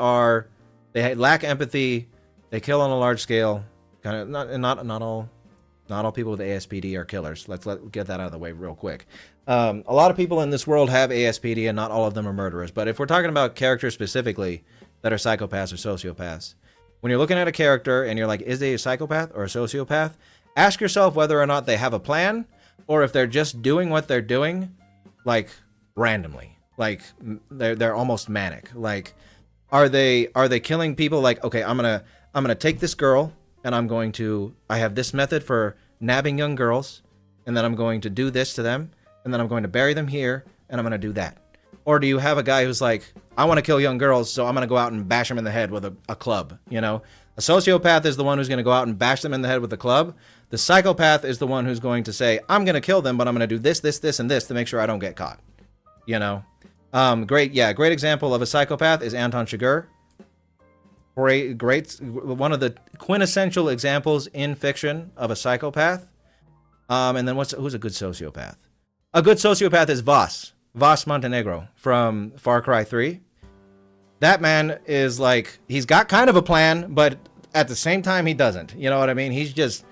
lack empathy. They kill on a large scale. Kind of not all people with ASPD are killers. Let's get that out of the way real quick. A lot of people in this world have ASPD, and not all of them are murderers. But if we're talking about characters specifically that are psychopaths or sociopaths, when you're looking at a character and you're like, is they a psychopath or a sociopath? Ask yourself whether or not they have a plan, or if they're just doing what they're doing, like, randomly. Like, they're almost manic. Like, are they killing people? Like, okay, I'm gonna take this girl, and I have this method for nabbing young girls, and then I'm going to do this to them, and then I'm going to bury them here, and I'm going to do that. Or do you have a guy who's like, I want to kill young girls, so I'm going to go out and bash them in the head with a club, you know? A sociopath is the one who's going to go out and bash them in the head with a club. The psychopath is the one who's going to say, I'm going to kill them, but I'm going to do this, this, this, and this to make sure I don't get caught. You know? Great example of a psychopath is Anton Chigurh. Great, one of the quintessential examples in fiction of a psychopath. And then who's a good sociopath? A good sociopath is Vas Montenegro from Far Cry 3. That man is like, he's got kind of a plan, but at the same time he doesn't. You know what I mean? He's just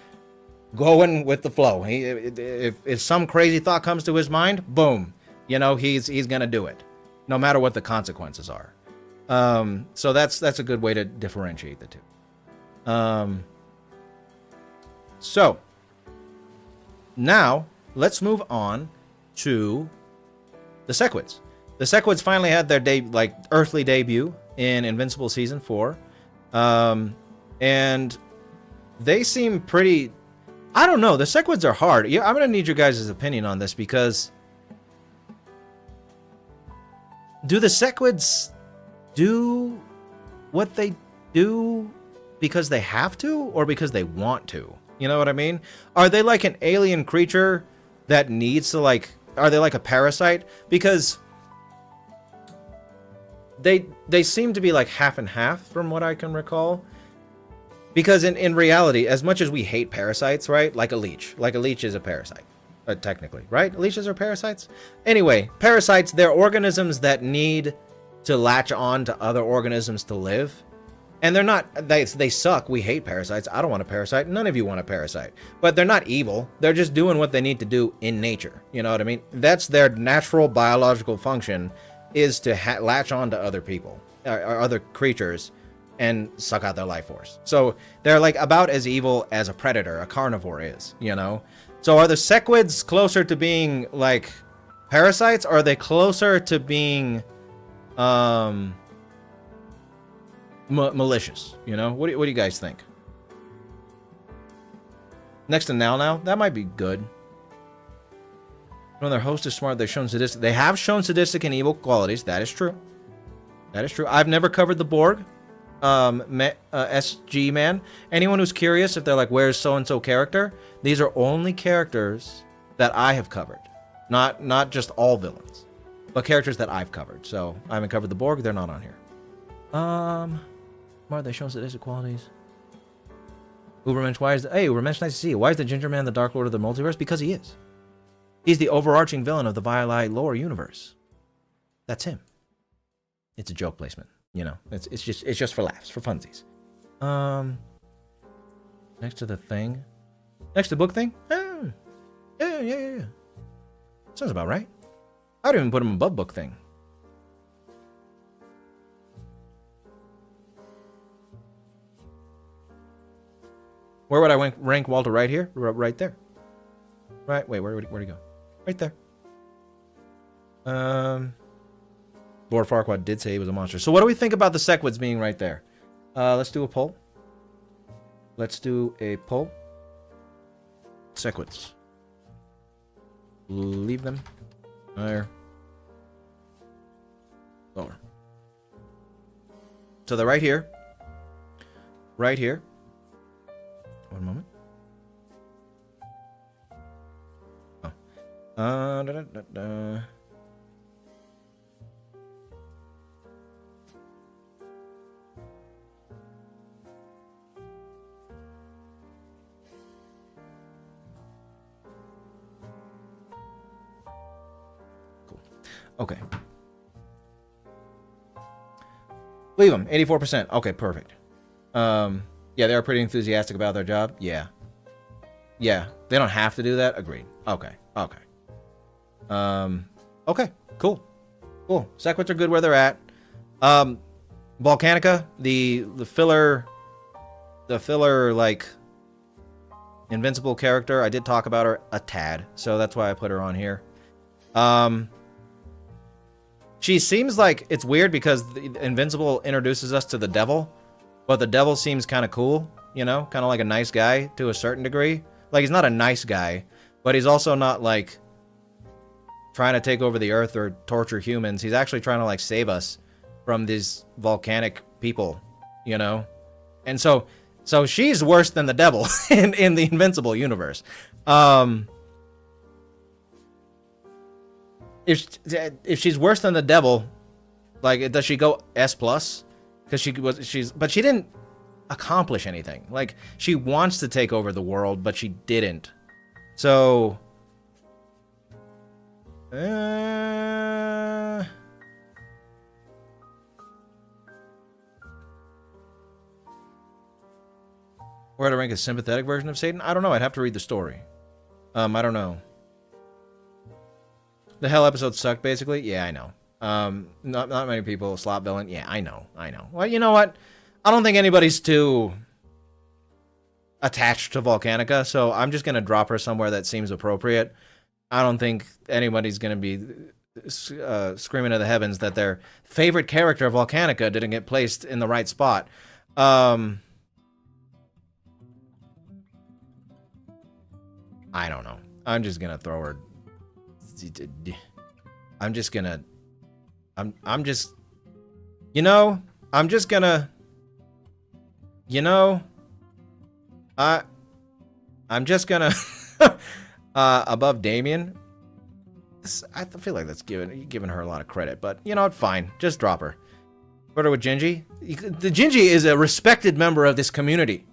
going with the flow. If some crazy thought comes to his mind, boom, you know, he's gonna do it, no matter what the consequences are. So that's a good way to differentiate the two. So now let's move on to the Sequids. The Sequids finally had their earthly debut in Invincible Season 4. And they seem pretty, I don't know, the Sequids are hard. I'm going to need your guys' opinion on this, because do the Sequids do what they do because they have to, or because they want to? You know what I mean? Are they like an alien creature that needs to, like, are they like a parasite? Because they seem to be like half and half from what I can recall. Because in reality, as much as we hate parasites, right? Like a leech is a parasite, technically, right? Leeches are parasites. Anyway, parasites, they're organisms that need to latch on to other organisms to live. And they're not, they suck. We hate parasites. I don't want a parasite. None of you want a parasite. But they're not evil. They're just doing what they need to do in nature. You know what I mean? That's their natural biological function, is to latch on to other people, or other creatures, and suck out their life force. So they're like about as evil as a predator, a carnivore is, you know? So are the sequids closer to being like parasites, or are they closer to being malicious? You know, what do you guys think? Next to now, that might be good. When their host is smart, they've shown sadistic. They have shown sadistic and evil qualities. That is true. That is true. I've never covered the Borg. SG man. Anyone who's curious if they're like, where's so-and-so character? These are only characters that I have covered. Not just all villains, but characters that I've covered. So I haven't covered the Borg. They're not on here. Why are they showing sadistic qualities? Ubermensch, Ubermensch, nice to see you. Why is the Ginger Man the Dark Lord of the Multiverse? Because he is. He's the overarching villain of the Violet lore universe. That's him. It's a joke placement. You know, it's just for laughs, for funsies. Next to the thing. Next to the book thing? Yeah. Sounds about right. I would even put him above book thing. Where would I rank Walter? Right here? Right there. Right, wait, where'd he go? Right there. Lord Farquaad did say he was a monster. So what do we think about the sequids being right there? Let's do a poll. Sequids. Leave them. Higher. Lower. So they're right here. Right here. One moment. Oh. Okay. Leave them. 84%. Okay, perfect. Yeah, they are pretty enthusiastic about their job. Yeah. Yeah. They don't have to do that. Agreed. Okay. Okay. Cool. Sequids are good where they're at. Volcanica, the filler like invincible character. I did talk about her a tad, so that's why I put her on here. She seems like, it's weird because the Invincible introduces us to the devil, but the devil seems kind of cool, you know, kind of like a nice guy to a certain degree. Like, he's not a nice guy, but he's also not like trying to take over the earth or torture humans. He's actually trying to like save us from these volcanic people, you know? And so she's worse than the devil in the Invincible universe. If she's worse than the devil, like, does she go S+? Because but she didn't accomplish anything. Like, she wants to take over the world, but she didn't. So, where to rank a sympathetic version of Satan? I don't know. I'd have to read the story. I don't know. The Hell episode sucked, basically? Yeah, I know. Not many people. Slop villain? Yeah, I know. Well, you know what? I don't think anybody's too attached to Volcanica, so I'm just going to drop her somewhere that seems appropriate. I don't think anybody's going to be screaming to the heavens that their favorite character, Volcanica, didn't get placed in the right spot. I don't know. I'm just going to throw her... I'm just gonna above Damien. I feel like that's giving her a lot of credit, but you know what, fine, just drop her. Put her with Gingy. The Gingy is a respected member of this community.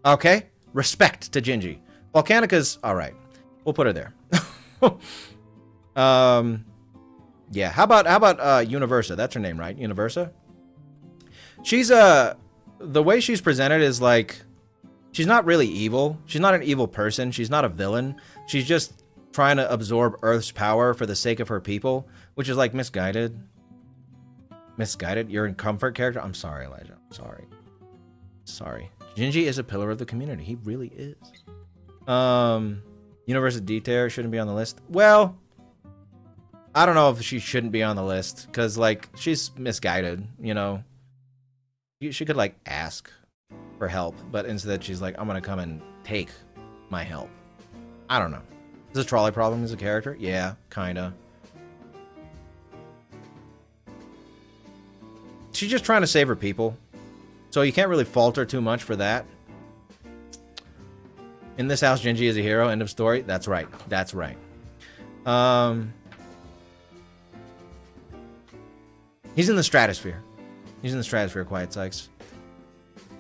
Okay? Respect to Gingy. Volcanica's alright. We'll put her there. Yeah, how about Universa? That's her name, right? Universa? She's the way she's presented is like she's not really evil. She's not an evil person. She's not a villain. She's just trying to absorb Earth's power for the sake of her people, which is like misguided. Misguided? You're a comfort character? I'm sorry, Elijah. I'm sorry. Sorry. Gingy is a pillar of the community. He really is. Universe of Detail shouldn't be on the list. Well, I don't know if she shouldn't be on the list, because, like, she's misguided, you know? She could, like, ask for help, but instead she's like, I'm gonna come and take my help. I don't know. Is this trolley problem as a character? Yeah, kinda. She's just trying to save her people. So you can't really fault her too much for that. In this house, Gingy is a hero. End of story. That's right. That's right. He's in the stratosphere. He's in the stratosphere, Quiet Sykes.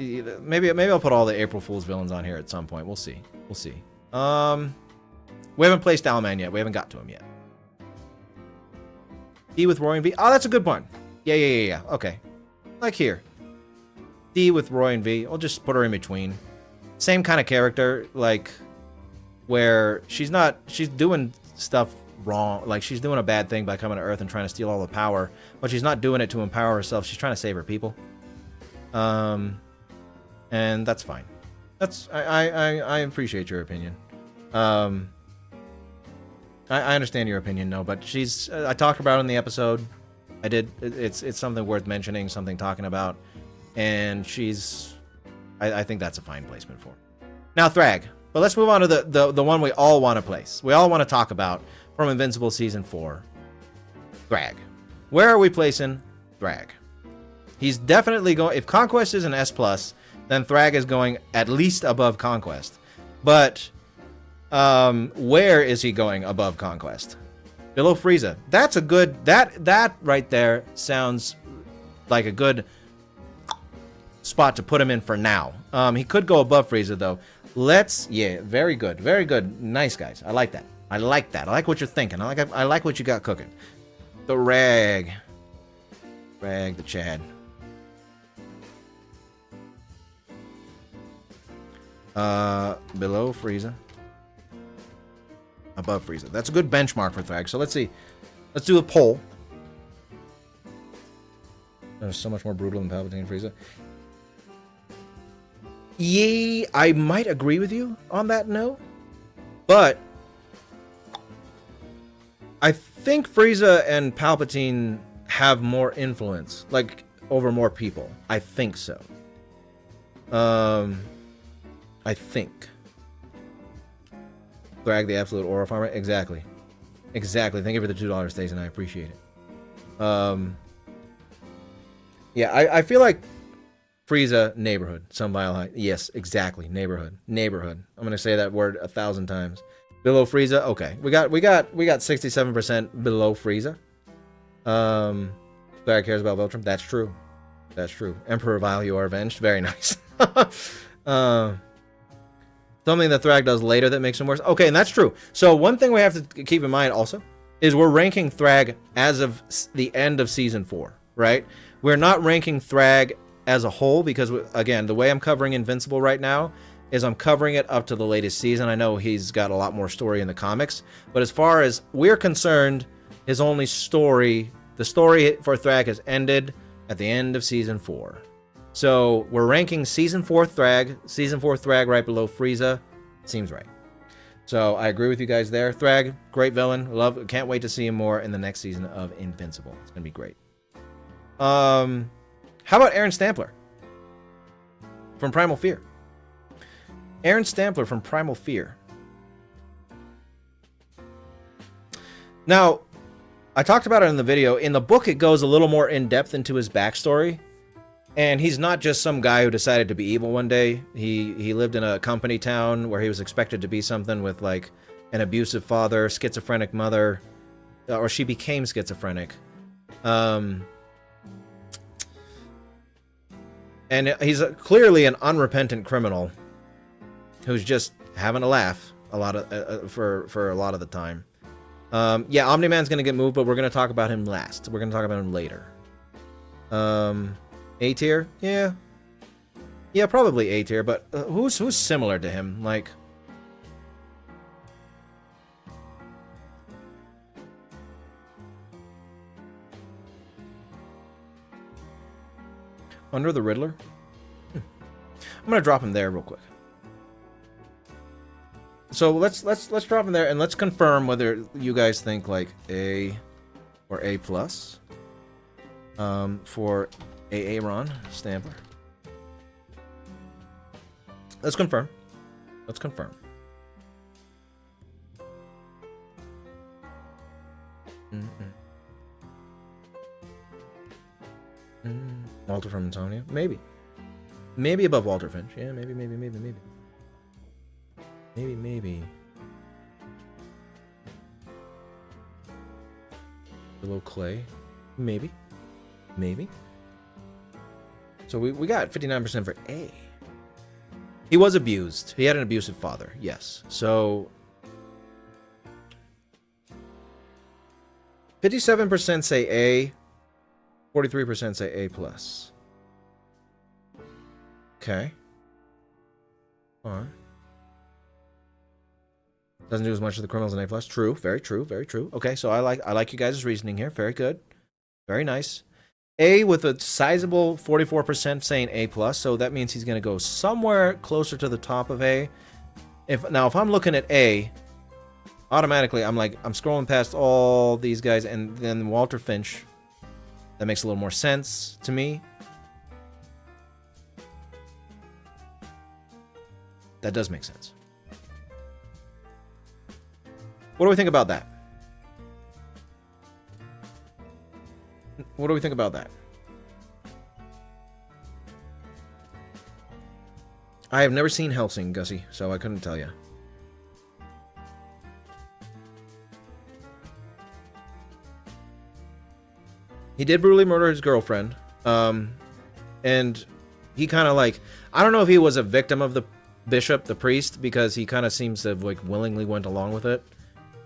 Maybe I'll put all the April Fool's villains on here at some point. We'll see. We'll see. We haven't placed Owlman yet. We haven't got to him yet. D with Roy and V. Oh, that's a good one. Yeah. Okay. Like here. D with Roy and V. I'll just put her in between. Same kind of character, like, where she's doing stuff wrong. Like, she's doing a bad thing by coming to Earth and trying to steal all the power. But she's not doing it to empower herself. She's trying to save her people. And that's fine. I appreciate your opinion. I understand your opinion, no, but she's... I talked about it in the episode. I did. It's something worth mentioning, something talking about. And she's... I think that's a fine placement for her. Now, Thrag. But let's move on to the one we all want to place. We all want to talk about from Invincible Season 4. Thrag. Where are we placing Thrag? He's definitely going... If Conquest is an S+, then Thrag is going at least above Conquest. But... where is he going above Conquest? Below Frieza. That's a good... That right there sounds like a good spot to put him in for now. He could go above Frieza, though. Yeah, very good. Very good. Nice, guys. I like that. I like that. I like what you're thinking. I like what you got cooking. The Rag. Rag the Chad. Below Frieza. Above Frieza. That's a good benchmark for Thrag. So let's see. Let's do a poll. There's so much more brutal than Palpatine and Frieza. Yeah, I might agree with you on that note. But I think Frieza and Palpatine have more influence, like, over more people. I think so. I think. Thrag the absolute aura farmer. Exactly. Exactly. Thank you for the $2, Stacey, and I appreciate it. Yeah, I feel like Frieza, neighborhood. Some vile height. Yes, exactly. Neighborhood. Neighborhood. I'm gonna say that word 1,000 times. Below Frieza. Okay. We got 67% below Frieza. Thrag cares about Veltrum. That's true. That's true. Emperor Vile, you are avenged. Very nice. Something that Thrag does later that makes him worse. Okay, and that's true. So one thing we have to keep in mind also is we're ranking Thrag as of the end of Season 4, right? We're not ranking Thrag as a whole because, again, the way I'm covering Invincible right now is I'm covering it up to the latest season. I know he's got a lot more story in the comics, but as far as we're concerned, his only story, the story for Thrag has ended at the end of Season 4. So we're ranking Season 4 Thrag right below Frieza. Seems right. So I agree with you guys there. Thrag, great villain. Can't wait to see him more in the next season of Invincible. It's gonna be great. How about Aaron Stampler from Primal Fear? Aaron Stampler from Primal Fear. Now, I talked about it in the video. In the book, it goes a little more in-depth into his backstory. And he's not just some guy who decided to be evil one day. He lived in a company town where he was expected to be something with, like, an abusive father, schizophrenic mother, or she became schizophrenic. And he's clearly an unrepentant criminal who's just having a laugh a lot of for a lot of the time. Yeah, Omni-Man's gonna get moved, but we're gonna talk about him last. We're gonna talk about him later. A tier, yeah, probably A tier. But who's similar to him? Like, Under the Riddler. I'm gonna drop him there real quick. So let's drop him there and let's confirm whether you guys think like A or A plus for Aaron Stamper. Let's confirm. Let's confirm. Walter from Antonio? Maybe. Maybe above Walter Finch. Yeah, maybe. Maybe. Below Clay? Maybe. So we got 59% for A. He was abused. He had an abusive father. Yes. So 57% say A. 43% say A plus. Okay. All right. Doesn't do as much as the criminals in A plus. True. Very true. Okay, so I like you guys' reasoning here. Very good. Very nice. A with a sizable 44% saying A plus, so that means he's gonna go somewhere closer to the top of A. If I'm looking at A, automatically I'm scrolling past all these guys, and then Walter Finch. That makes a little more sense to me. That does make sense. What do we think about that? What do we think about that? I have never seen Helsing, Gussie, so I couldn't tell you. He did brutally murder his girlfriend. And he kind of like... I don't know if he was a victim of the bishop, the priest, because he kind of seems to have like willingly went along with it.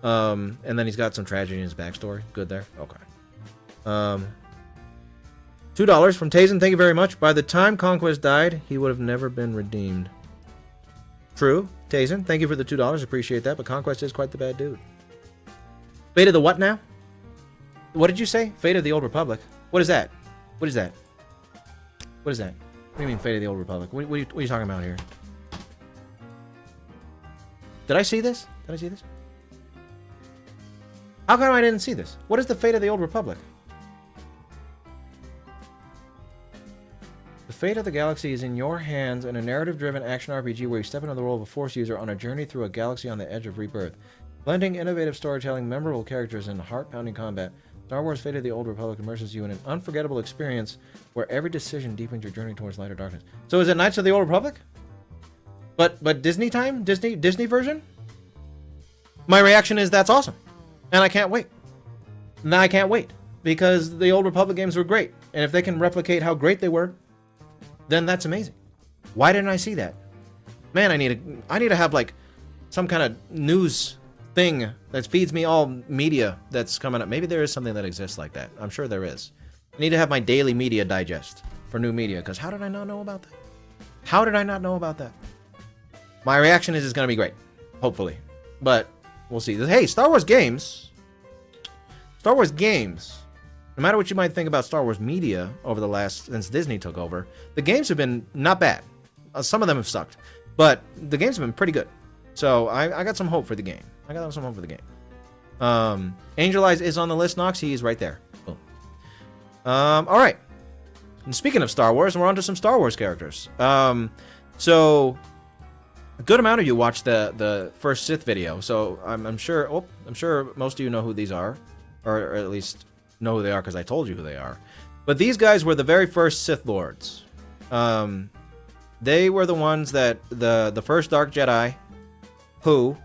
And then he's got some tragedy in his backstory. Good there? Okay. $2 from Tazen. Thank you very much. By the time Conquest died, he would have never been redeemed. True. Tazen, thank you for the $2. Appreciate that. But Conquest is quite the bad dude. Fate of the what now? What did you say? Fate of the Old Republic. What is that? What is that? What is that? What do you mean Fate of the Old Republic? What are you talking about here? Did I see this? Did I see this? How come I didn't see this? What is the Fate of the Old Republic? The fate of the galaxy is in your hands in a narrative-driven action RPG where you step into the role of a Force user on a journey through a galaxy on the edge of rebirth. Blending innovative storytelling, memorable characters, and heart-pounding combat, Star Wars Fate of the Old Republic immerses you in an unforgettable experience where every decision deepens your journey towards lighter darkness. So is it Knights of the Old Republic? But Disney time? Disney version? My reaction is that's awesome. And I can't wait. Now I can't wait. Because the Old Republic games were great. And if they can replicate how great they were, then that's amazing. Why didn't I see that? Man, I need to have like some kind of news thing that feeds me all media that's coming up. Maybe there is something that exists like that. I'm sure there is. I need to have my daily media digest for new media, because how did I not know about that? How did I not know about that? My reaction is it's going to be great. Hopefully. But we'll see. Hey, Star Wars games, no matter what you might think about Star Wars media over the since Disney took over, the games have been not bad. Some of them have sucked, but the games have been pretty good. So I got some hope for the game. Angel Eyes is on the list, Nox. He is right there. Boom. All right. And speaking of Star Wars, we're on to some Star Wars characters. So a good amount of you watched the first Sith video. So I'm sure most of you know who these are, or at least know who they are because I told you who they are. But these guys were the very first Sith Lords. They were the ones that the first Dark Jedi who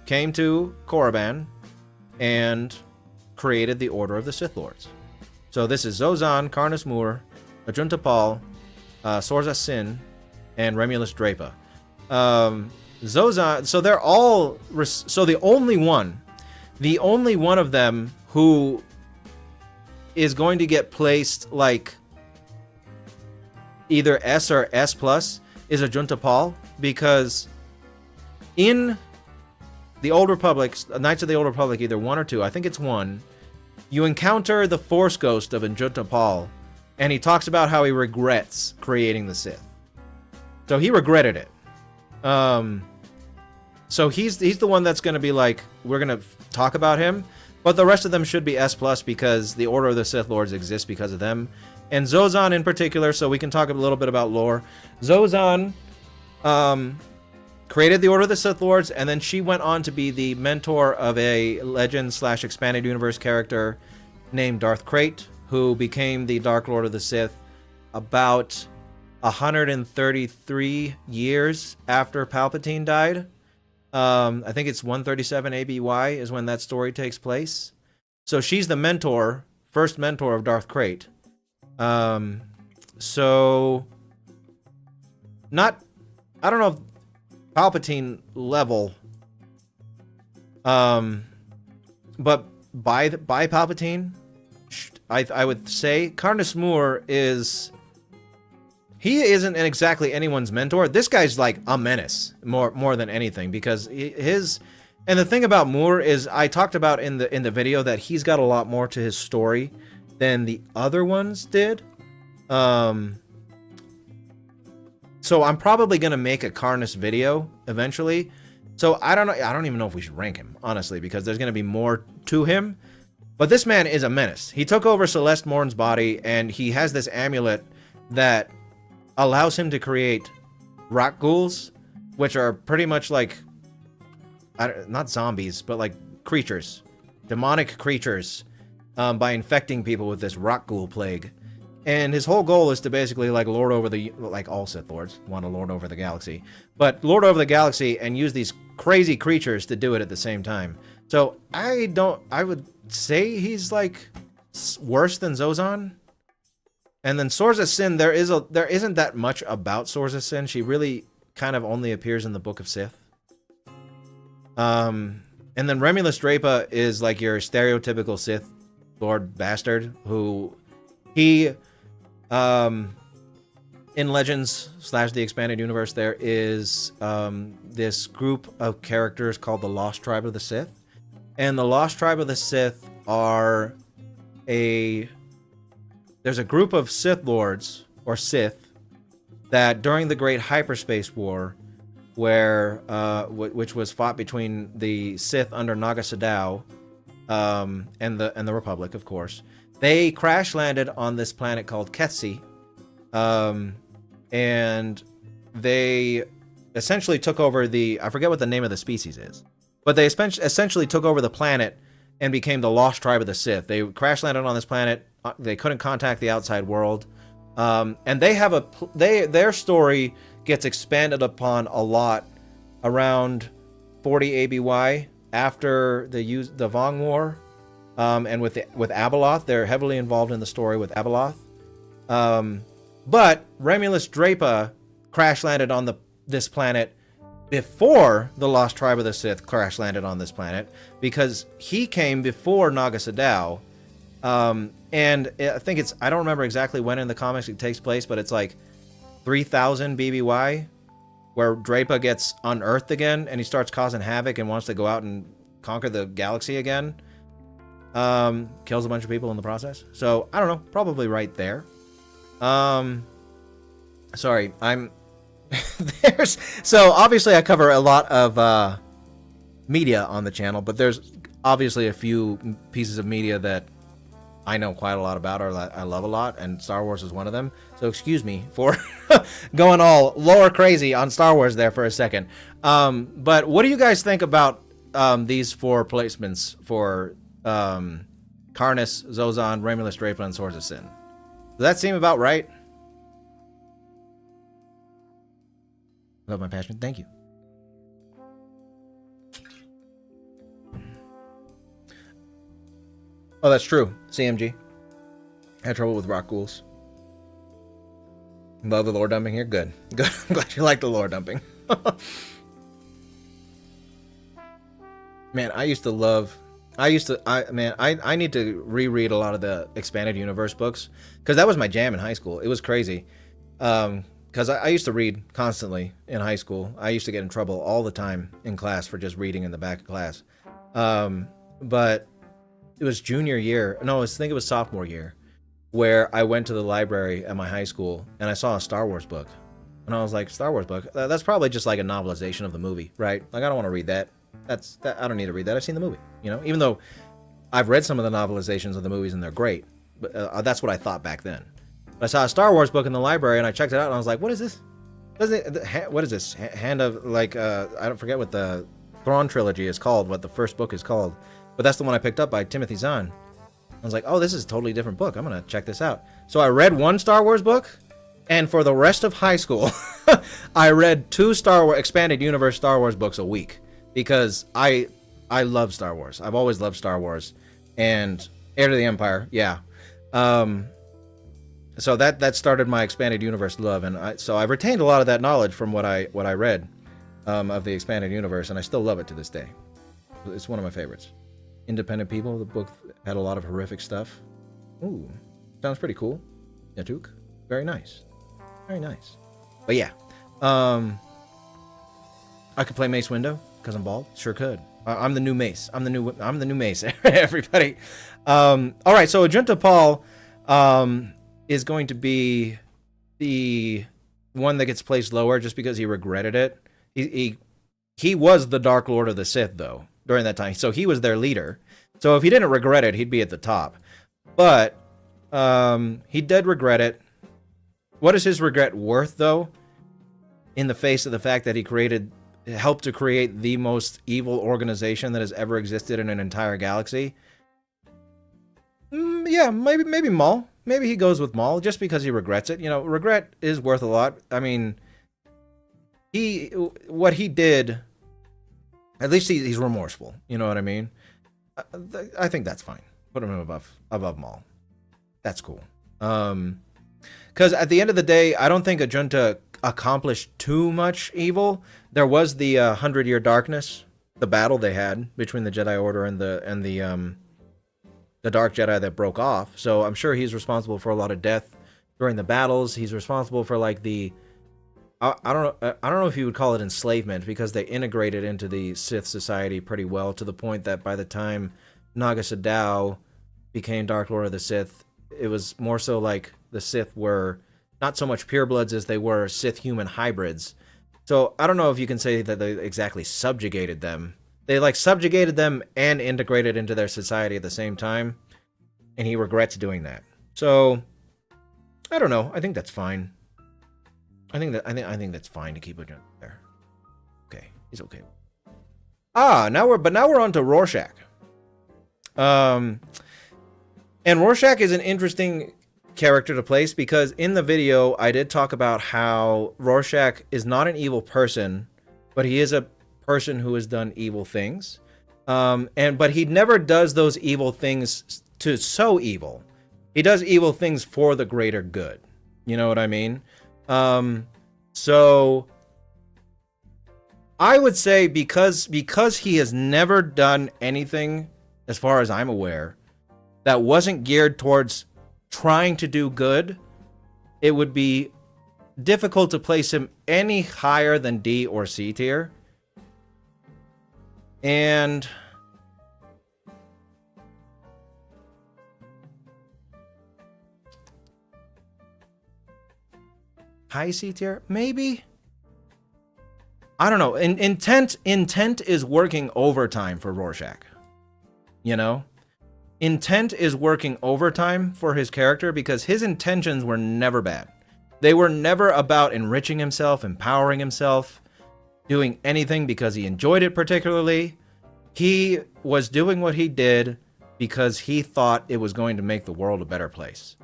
came to Korriban and created the Order of the Sith Lords. So this is Zozan, Karnus Moor, Ajun Tapal, Sorza Sin, and Remulus Drapa. Zozan, so they're all, so the only one of them who is going to get placed like either S or S plus is Ajunta Paul, because in the Old Republic, Knights of the Old Republic, either 1 or 2, I think it's 1, you encounter the Force Ghost of Ajunta Paul, and he talks about how he regrets creating the Sith. So he regretted it. So he's the one that's going to be like, we're going to talk about him, but the rest of them should be S plus because the Order of the Sith Lords exists because of them. And Zozan in particular, so we can talk a little bit about lore. Zozan created the Order of the Sith Lords, and then she went on to be the mentor of a Legend/Expanded Universe character named Darth Krayt, who became the Dark Lord of the Sith about 133 years after Palpatine died. I think it's 137 ABY is when that story takes place. So she's the mentor, first mentor of Darth Krayt. So not, I don't know if Palpatine level, but by Palpatine, I would say Karnus Moore is, he isn't exactly anyone's mentor. This guy's like a menace more than anything, because his, and the thing about Moore is, I talked about in the video that he's got a lot more to his story than the other ones did. So I'm probably gonna make a Karnus video eventually. So I don't know. I don't even know if we should rank him, honestly, because there's gonna be more to him. But this man is a menace. He took over Celeste Morn's body, and he has this amulet that allows him to create rock ghouls, which are pretty much like, not zombies, but like creatures, demonic creatures, by infecting people with this rock ghoul plague. And his whole goal is to basically like lord over the, like all Sith Lords want to lord over the galaxy, but lord over the galaxy and use these crazy creatures to do it at the same time. So I would say he's like worse than Zozan. And then Sorza Sin, there isn't that much about Sorza Sin. She really kind of only appears in the Book of Sith. And then Remulus Drapa is like your stereotypical Sith Lord bastard, who he in Legends/the Expanded Universe, there is this group of characters called the Lost Tribe of the Sith. And the Lost Tribe of the Sith are there's a group of Sith Lords, or Sith, that during the Great Hyperspace War, where which was fought between the Sith under Naga Sadow and the Republic, of course, they crash landed on this planet called Ketsi, and they essentially took over I forget what the name of the species is, but they essentially took over the planet and became the Lost Tribe of the Sith. They crash landed on this planet. They couldn't contact the outside world, and they have their story gets expanded upon a lot around 40 ABY after the Vong War, and with Abeloth. They're heavily involved in the story with Abeloth. But Remulus Drapa crash landed on this planet before the Lost Tribe of the Sith crash landed on this planet, because he came before Naga Sadow. And I think I don't remember exactly when in the comics it takes place, but it's like 3000 BBY, where Drapa gets unearthed again, and he starts causing havoc and wants to go out and conquer the galaxy again. Kills a bunch of people in the process. So, I don't know, probably right there. Sorry, so obviously I cover a lot of, media on the channel, but there's obviously a few pieces of media that I know quite a lot about, or that I love a lot, and Star Wars is one of them. So excuse me for going all lore crazy on Star Wars there for a second. But what do you guys think about these 4 placements for Karnus, Zozan, Remulus Drapa, and Swords of Sin? Does that seem about right? Love my passion. Thank you. Oh, that's true. CMG. Had trouble with rock ghouls. Love the lore dumping here. Good. Good. I'm glad you like the lore dumping. Man, I need to reread a lot of the expanded universe books because that was my jam in high school. It was crazy. Because I used to read constantly in high school. I used to get in trouble all the time in class for just reading in the back of class. But it was junior year. No, I think it was sophomore year, where I went to the library at my high school and I saw a Star Wars book. And I was like, Star Wars book? That's probably just like a novelization of the movie, right? Like, I don't want to read that. I don't need to read that. I've seen the movie, you know? Even though I've read some of the novelizations of the movies and they're great. But that's what I thought back then. But I saw a Star Wars book in the library and I checked it out and I was like, what is this? What is this? Hand of, like, I don't forget what the Thrawn trilogy is called, what the first book is called. But that's the one I picked up by Timothy Zahn. I was like, oh, this is a totally different book. I'm going to check this out. So I read one Star Wars book, and for the rest of high school, I read 2 Star Wars expanded universe Star Wars books a week because I love Star Wars. I've always loved Star Wars. And Heir to the Empire, yeah. So that started my expanded universe love, and so I've retained a lot of that knowledge from what I read of the expanded universe, and I still love it to this day. It's one of my favorites. Independent People, the book had a lot of horrific stuff. Ooh, sounds pretty cool. Yatuk, very nice, very nice. But yeah, I could play Mace Windu because I'm bald. Sure could. I'm the new Mace. I'm the new Mace. Everybody. All right, so Ajunta Paul is going to be the one that gets placed lower just because he regretted it. He was the Dark Lord of the Sith, though, during that time. So he was their leader. So if he didn't regret it, he'd be at the top. But he did regret it. What is his regret worth, though? In the face of the fact that he helped to create the most evil organization that has ever existed in an entire galaxy? Yeah, maybe Maul. Maybe he goes with Maul just because he regrets it. You know, regret is worth a lot. I mean, what he did, at least he's remorseful. You know what I mean? I think that's fine. Put him above Maul. That's cool. Because at the end of the day, I don't think Ajunta accomplished too much evil. There was the 100-Year Darkness, the battle they had between the Jedi Order and the Dark Jedi that broke off. So I'm sure he's responsible for a lot of death during the battles. He's responsible for like I don't know if you would call it enslavement, because they integrated into the Sith society pretty well, to the point that by the time Naga Sadow became Dark Lord of the Sith, it was more so like the Sith were not so much purebloods as they were Sith-human hybrids. So I don't know if you can say that they exactly subjugated them. They like subjugated them and integrated into their society at the same time, and he regrets doing that. So I don't know. I think that's fine. I think that's fine to keep it there. Okay, he's okay. Now we're on to Rorschach. And Rorschach is an interesting character to place, because in the video I did talk about how Rorschach is not an evil person, but he is a person who has done evil things. But he never does those evil things to sow evil. He does evil things for the greater good. You know what I mean? So I would say because he has never done anything, as far as I'm aware, that wasn't geared towards trying to do good, it would be difficult to place him any higher than D or C tier. And high C tier, maybe? I don't know. Intent is working overtime for Rorschach. You know? Intent is working overtime for his character because his intentions were never bad. They were never about enriching himself, empowering himself, doing anything because he enjoyed it particularly. He was doing what he did because he thought it was going to make the world a better place.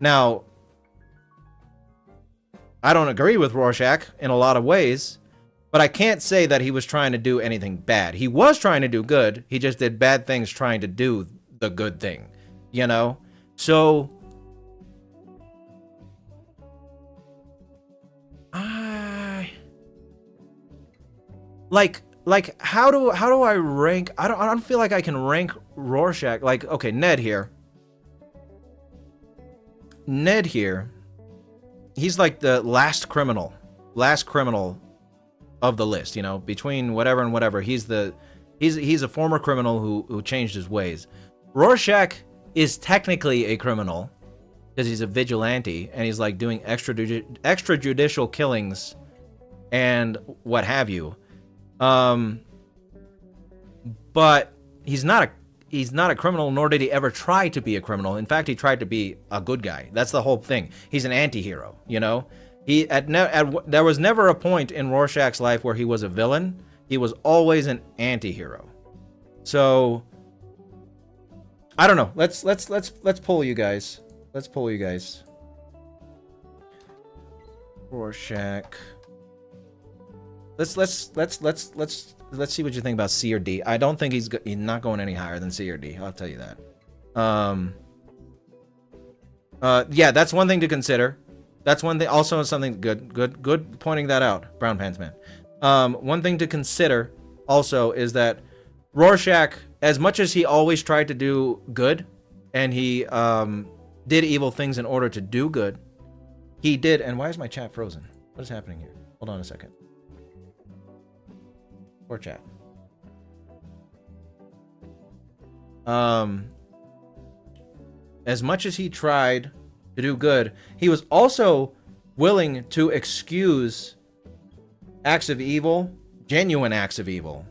Now, I don't agree with Rorschach in a lot of ways, but I can't say that he was trying to do anything bad. He was trying to do good. He just did bad things trying to do the good thing, you know? So Like how do I rank? I don't feel like I can rank Rorschach. Like, okay, Ned here. Ned here. He's like the last criminal of the list, you know, between whatever and whatever. He's a former criminal who changed his ways. Rorschach is technically a criminal because he's a vigilante and he's like doing extrajudicial killings and what have you. But he's not a criminal, nor did he ever try to be a criminal. In fact, he tried to be a good guy. That's the whole thing. He's an anti-hero, you know? There was never a point in Rorschach's life where he was a villain. He was always an anti-hero. So I don't know. Let's poll you guys. Let's poll you guys. Rorschach. Let's see what you think about C or D. I don't think he's not going any higher than C or D. I'll tell you that. Yeah, that's one thing to consider. That's one thing. Also, something good pointing that out, Brown Pants Man. One thing to consider also is that Rorschach, as much as he always tried to do good, and he did evil things in order to do good, he did. And why is my chat frozen? What is happening here? Hold on a second. Poor chat. As much as he tried to do good, he was also willing to excuse acts of evil, genuine acts of evil,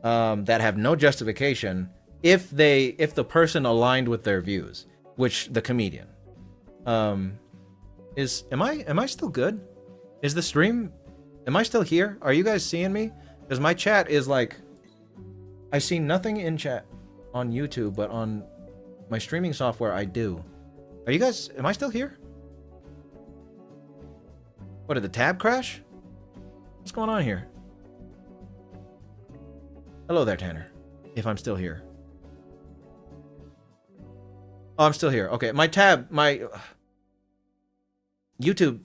that have no justification if the person aligned with their views, which the comedian. Am I still good? Is the stream, am I still here? Are you guys seeing me? Because my chat is like, I see nothing in chat on YouTube, but on my streaming software I do. Are you guys, am I still here? What, did the tab crash? What's going on here? Hello there, Tanner. If I'm still here. Oh, I'm still here. Okay, my tab, my YouTube,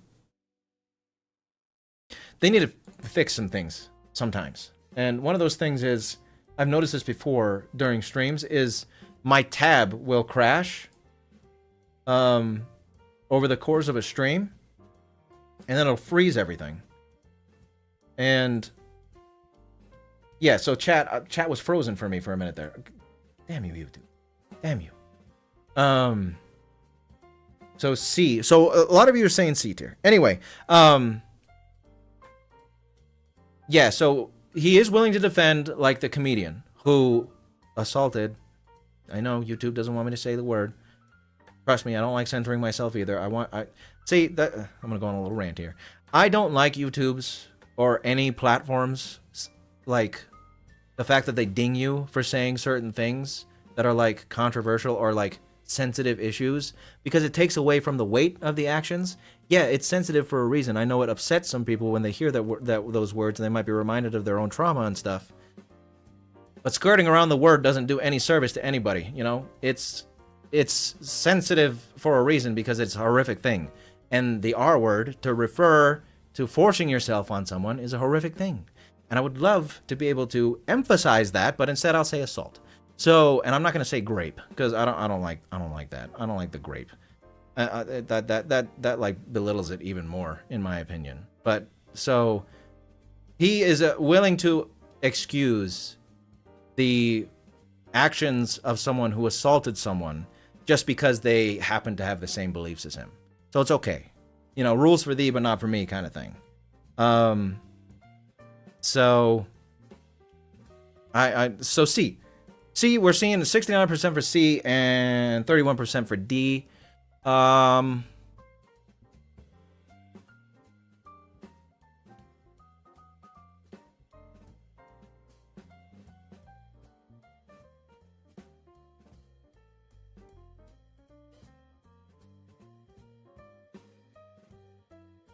they need to fix some things sometimes. And one of those things is, I've noticed this before during streams, is my tab will crash over the course of a stream, and then it'll freeze everything. And yeah, so chat was frozen for me for a minute there. Damn you, YouTube. Damn you. So C. So a lot of you are saying C tier. Anyway, yeah, so he is willing to defend, like, the comedian who assaulted. I know YouTube doesn't want me to say the word. Trust me, I don't like censoring myself either. See that I'm gonna go on a little rant here. I don't like YouTube's or any platforms, like, the fact that they ding you for saying certain things that are, like, controversial or, like, sensitive issues, because it takes away from the weight of the actions. Yeah, it's sensitive for a reason. I know it upsets some people when they hear those words, and they might be reminded of their own trauma and stuff. But skirting around the word doesn't do any service to anybody, you know? It's sensitive for a reason, because it's a horrific thing. And the R word, to refer to forcing yourself on someone, is a horrific thing. And I would love to be able to emphasize that, but instead I'll say assault. So, and I'm not gonna say grape, because I don't like that. I don't like the grape. That like belittles it even more, in my opinion. But so he is willing to excuse the actions of someone who assaulted someone just because they happen to have the same beliefs as him. So it's okay, you know, rules for thee but not for me kind of thing. So so C, we're seeing 69% for C and 31% for D. I'm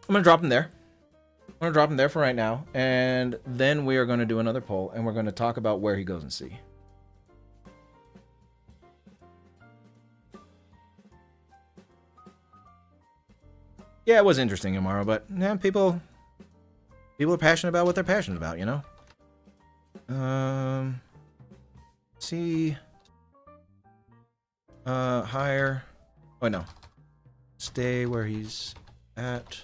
gonna drop him there. I'm gonna drop him there for right now, and then we are gonna do another poll, and we're gonna talk about where he goes in C. Yeah, it was interesting tomorrow, but yeah, people People are passionate about what they're passionate about, you know? See. Higher. Oh, no. Stay where he's at.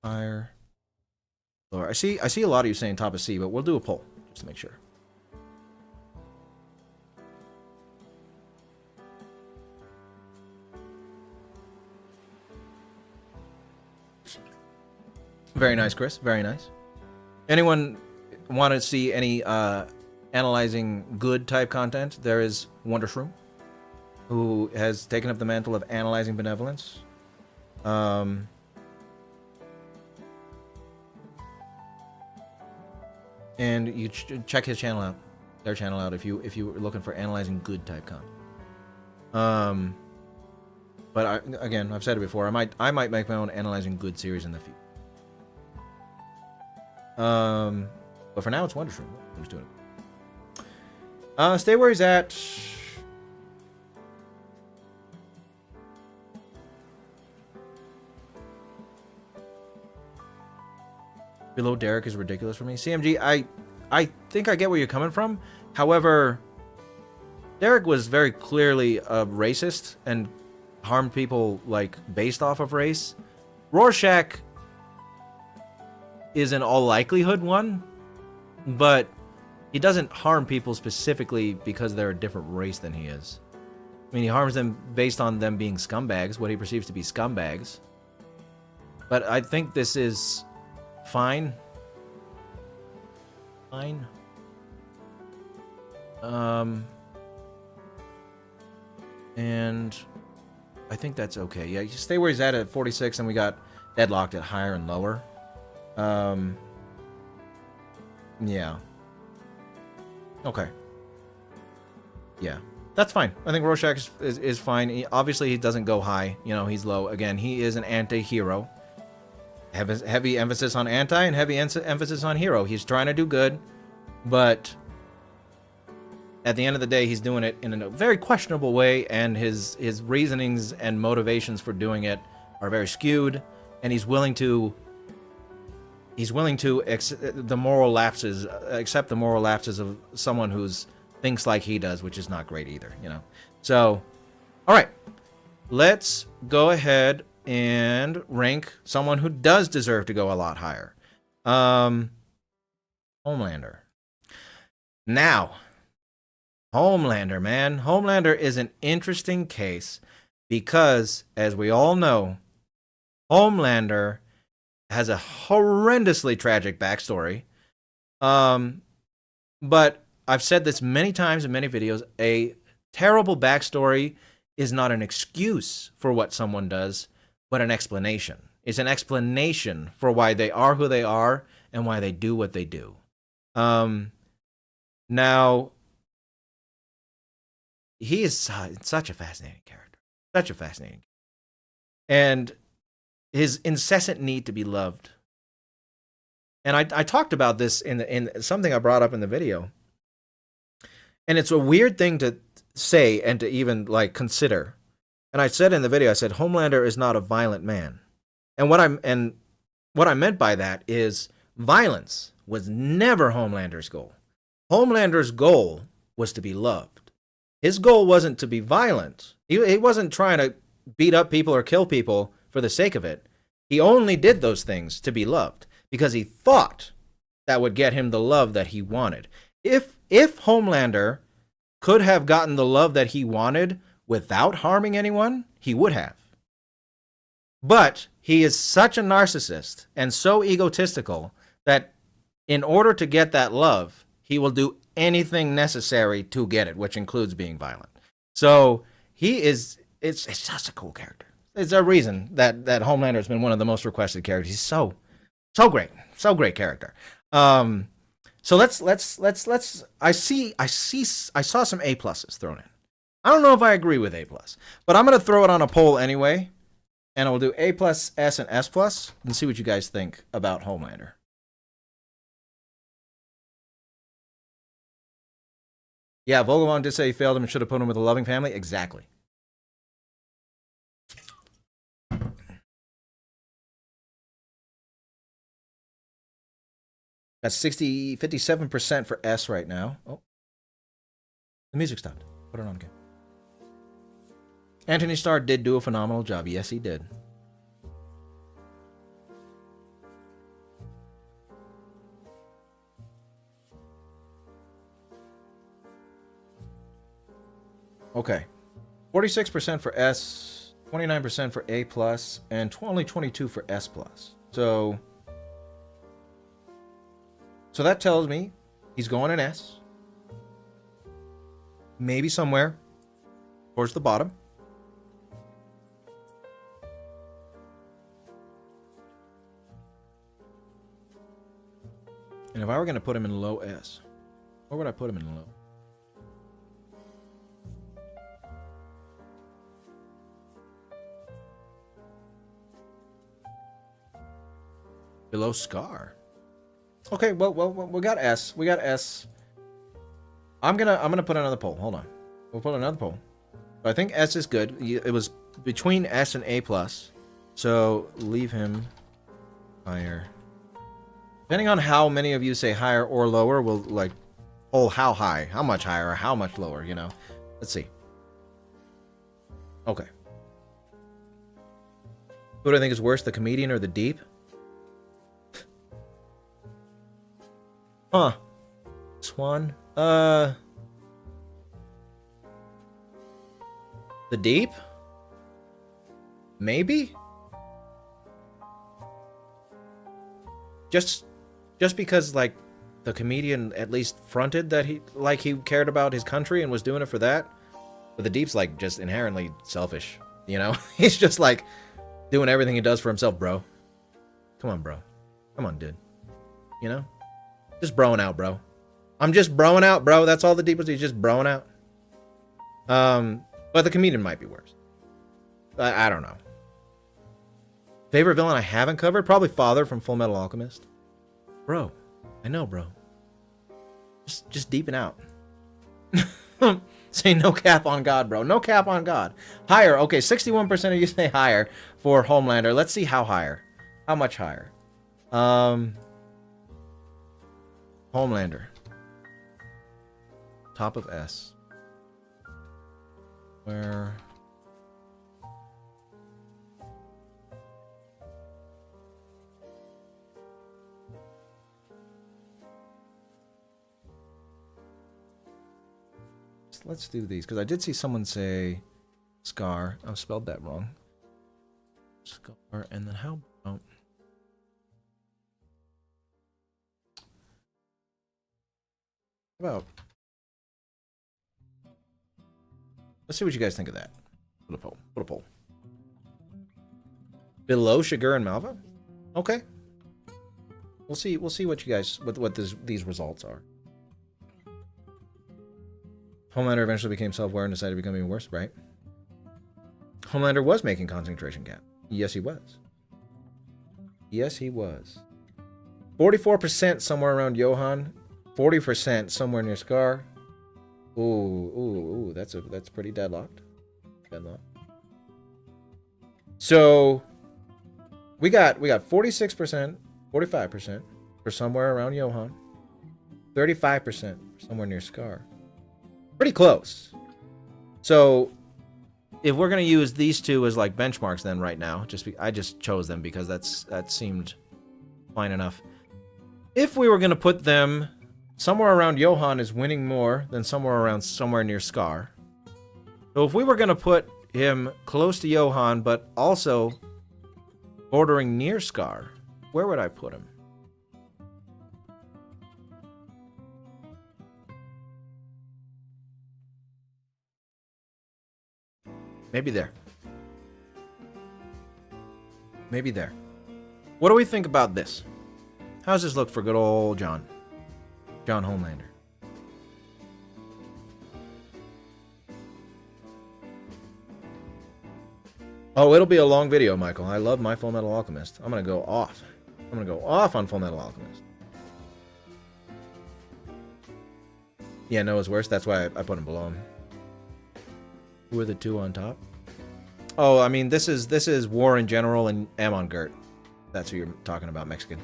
Higher. Lower. I see a lot of you saying top of C, but we'll do a poll just to make sure. Very nice, Chris. Very nice. Anyone want to see any analyzing good type content? There is Wondershroom, who has taken up the mantle of analyzing benevolence. And you check his channel out, their channel out, if you're looking for analyzing good type content. But again, I've said it before. I might make my own analyzing good series in the future. But for now, it's Wondershroom. I'm just doing it. Stay where he's at. Below Derek is ridiculous for me. CMG, I think I get where you're coming from. However, Derek was very clearly a racist and harmed people, like, based off of race. Rorschach is in all likelihood one, but he doesn't harm people specifically because they're a different race than he is. I mean, he harms them based on them being scumbags, what he perceives to be scumbags. But I think this is fine. Fine. And I think that's okay. Yeah, you stay where he's at 46, and we got deadlocked at higher and lower. Yeah. Okay. Yeah. That's fine. I think Rorschach is fine. Obviously, he doesn't go high. You know, he's low. Again, he is an anti-hero. Heavy emphasis on anti and heavy emphasis on hero. He's trying to do good, but at the end of the day, he's doing it in a very questionable way, and his reasonings and motivations for doing it are very skewed, and he's willing to accept the moral lapses of someone who's thinks like he does, which is not great either, you know. So, all right, let's go ahead and rank someone who does deserve to go a lot higher. Homelander. Now, Homelander, man. Homelander is an interesting case because, as we all know, Homelander has a horrendously tragic backstory. But I've said this many times in many videos, a terrible backstory is not an excuse for what someone does, but an explanation. It's an explanation for why they are who they are and why they do what they do. Now, he is such a fascinating character. Such a fascinating. And his incessant need to be loved. And I talked about this in something I brought up in the video. And it's a weird thing to say and to even like consider. And I said in the video, I said Homelander is not a violent man. And what I meant by that is violence was never Homelander's goal. Homelander's goal was to be loved. His goal wasn't to be violent. He wasn't trying to beat up people or kill people for the sake of it. He only did those things to be loved because he thought that would get him the love that he wanted. If Homelander could have gotten the love that he wanted without harming anyone, he would have. But he is such a narcissist and so egotistical that in order to get that love, he will do anything necessary to get it, which includes being violent. So it's just a cool character. It's a reason that Homelander has been one of the most requested characters. He's so great. So great character. So let's I saw some A pluses thrown in. I don't know if I agree with A plus, but I'm gonna throw it on a poll anyway, and I'll do A plus, S, and S plus, and see what you guys think about Homelander. Yeah, Vogelbaum did say he failed him and should have put him with a loving family. Exactly. Got 57% for S right now. Oh, the music stopped. Put it on again. Anthony Starr did do a phenomenal job. Yes, he did. Okay. 46% for S, 29% for A+, and only 22% for S+. So that tells me he's going in S. Maybe somewhere towards the bottom. And if I were going to put him in low S, where would I put him in low? Below Scar. Okay, well, we got S. We got S. I'm gonna put another poll. Hold on. We'll put another poll. But I think S is good. It was between S and A+. So leave him higher. Depending on how many of you say higher or lower, we'll like, oh, how high, how much higher, or how much lower, you know. Let's see. Okay. Who do I think is worse, the comedian or the deep? Huh. Swan. The deep? Maybe? Just because, like, the comedian at least fronted that he cared about his country and was doing it for that. But the deep's, like, just inherently selfish, you know? He's just, like, doing everything he does for himself, bro. Come on, bro. Come on, dude. You know? Just broing out, bro. I'm just broing out, bro. That's all the deep was. He's just broing out. But the comedian might be worse. I don't know. Favorite villain I haven't covered? Probably Father from Full Metal Alchemist. Bro. I know, bro. Just deeping out. Say no cap on God, bro. No cap on God. Higher. Okay, 61% of you say higher for Homelander. Let's see how higher. How much higher? Homelander. Top of S. Where... Let's do these, because I did see someone say Scar. I spelled that wrong. Scar, and then how about... Let's see what you guys think of that. Put a poll. Put a poll. Below Shigur and Malva? Okay. We'll see what you guys what these results are. Homelander eventually became self-aware and decided to become even worse, right? Homelander was making concentration camp. Yes, he was. Yes, he was. 44% somewhere around Johan. 40% somewhere near Scar. Ooh, that's pretty deadlocked. So we got 46%, 45% for somewhere around Johan. 35% for somewhere near Scar. Pretty close. So if we're gonna use these two as like benchmarks, then right now, I just chose them because that seemed fine enough. If we were gonna put them somewhere around Johan is winning more than somewhere near Scar. So if we were gonna put him close to Johan, but also bordering near Scar, where would I put him? Maybe there. Maybe there. What do we think about this? How's this look for good old John Homelander? Oh, it'll be a long video, Michael. I love my Full Metal Alchemist. I'm gonna go off. I'm gonna go off on Full Metal Alchemist. Yeah, Noah's worse. That's why I put him below him. Who are the two on top? Oh, I mean, this is War in general and Amon Gert. That's who you're talking about, Mexican.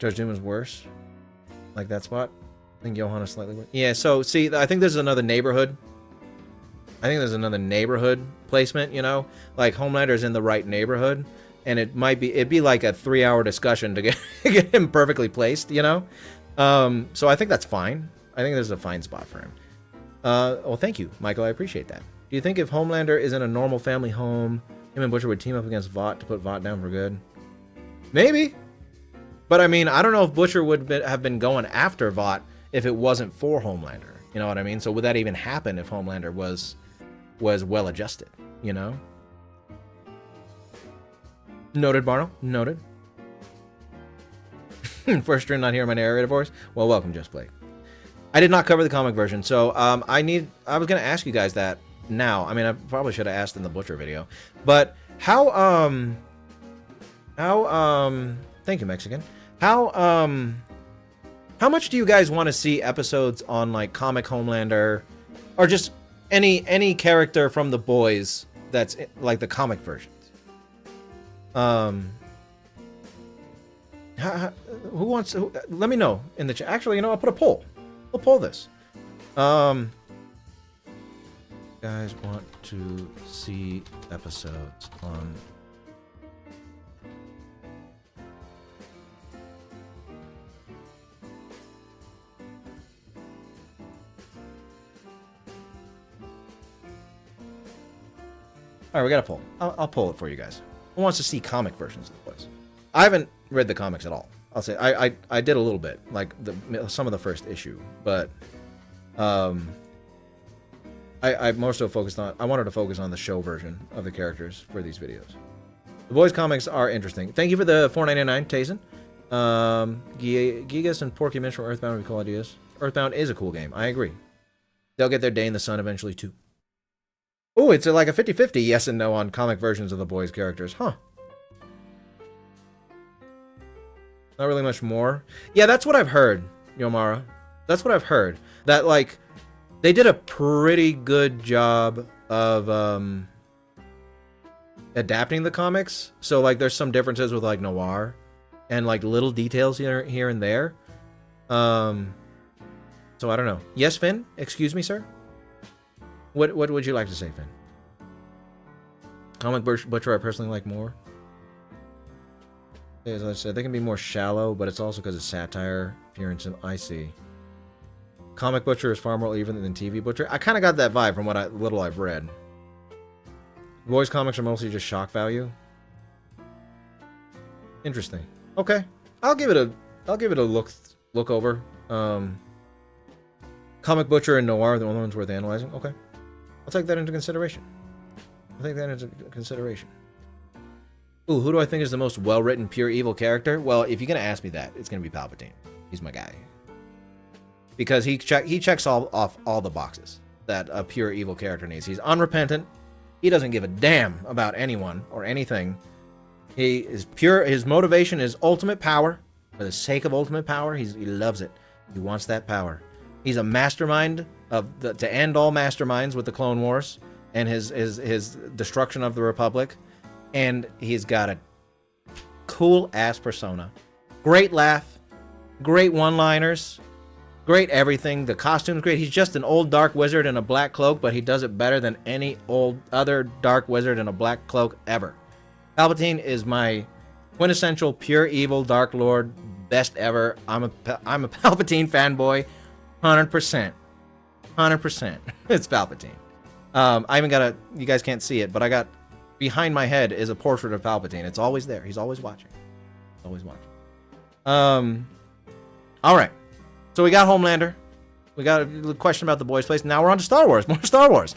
Judge Doom is worse. Like that spot. I think Johann is slightly worse. Yeah, so see, I think there's another neighborhood. I think there's another neighborhood placement, you know? Like Homelander's in the right neighborhood. And it'd be like a 3-hour discussion to get him perfectly placed, you know? So I think that's fine. I think there's a fine spot for him. Well, thank you, Michael. I appreciate that. Do you think if Homelander is in a normal family home, him and Butcher would team up against Vought to put Vought down for good? Maybe. But I mean, I don't know if Butcher would have been going after Vought if it wasn't for Homelander. You know what I mean? So would that even happen if Homelander was well adjusted, you know? Noted, Barno. Noted. First stream not hearing my narrator voice. Well, welcome, Just Play. I did not cover the comic version, so I was gonna ask you guys that now. I mean, I probably should have asked in the Butcher video, but how thank you, Mexican. How much do you guys want to see episodes on like comic Homelander, or just any character from the boys that's like the comic versions? Who wants to, let me know in the chat. Actually, you know, I'll put a poll. We'll poll this. Guys want to see episodes on Alright, we got a poll. I'll poll it for you guys. Who wants to see comic versions of the boys? I haven't read the comics at all. I'll say I did a little bit, like some of the first issue, but I more so focused on. I wanted to focus on the show version of the characters for these videos. The boys comics are interesting. Thank you for the $4.99, Tayson. Gigas and Porky mentioned Earthbound would be cool ideas. Earthbound is a cool game. I agree. They'll get their day in the sun eventually too. Oh, it's like a 50-50 yes and no on comic versions of the boys characters, huh? Not really much more. Yeah, that's what I've heard, Yomara. That's what I've heard. That, like, they did a pretty good job of adapting the comics. So, like, there's some differences with, like, Noir. And, like, little details here and there. So, I don't know. Yes, Finn? Excuse me, sir? What would you like to say, Finn? Comic Butcher I personally like more. As I said, they can be more shallow, but it's also because of satire, appearance, and I see. Comic Butcher is far more even than TV Butcher. I kind of got that vibe from what little I've read. Boys comics are mostly just shock value. Interesting. Okay, I'll give it a look over. Comic Butcher and Noir are the only ones worth analyzing. Okay, I'll take that into consideration. Ooh, who do I think is the most well-written pure evil character? Well, if you're gonna ask me that, it's gonna be Palpatine. He's my guy because he checks off all the boxes that a pure evil character needs. He's unrepentant. He doesn't give a damn about anyone or anything. He is pure. His motivation is ultimate power. For the sake of ultimate power, he loves it. He wants that power. He's a mastermind to end all masterminds with the Clone Wars and his destruction of the Republic. And he's got a cool-ass persona. Great laugh. Great one-liners. Great everything. The costume's great. He's just an old dark wizard in a black cloak, but he does it better than any other dark wizard in a black cloak ever. Palpatine is my quintessential pure evil Dark Lord. Best ever. I'm a Palpatine fanboy. 100%. 100%. It's Palpatine. I even got you guys can't see it, but I got behind my head is a portrait of Palpatine. It's always there. He's always watching. Always watching. All right. So we got Homelander. We got a question about the boys' place. Now we're on to Star Wars. More Star Wars.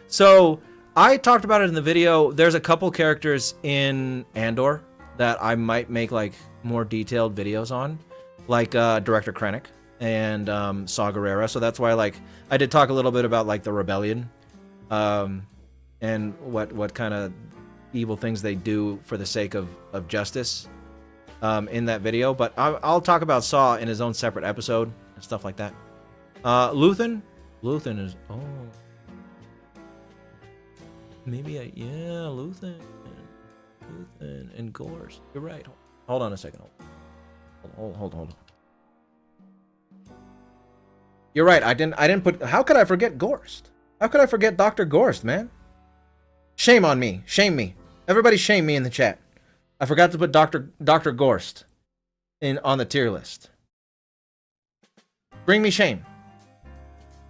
So I talked about it in the video. There's a couple characters in Andor that I might make like more detailed videos on, like Director Krennic and Saw Gerrera. So that's why I did talk a little bit about like the rebellion. And what kind of evil things they do for the sake of justice in that video. But I'll talk about Saw in his own separate episode and stuff like that. Luthen is... Oh. Maybe Luthen and Gorse. You're right. Hold on a second. Hold. You're right. I didn't put. How could I forget Gorst? How could I forget Dr. Gorst, man? Shame on me. Shame me. Everybody shame me in the chat. I forgot to put Dr. Gorst on the tier list. Bring me shame.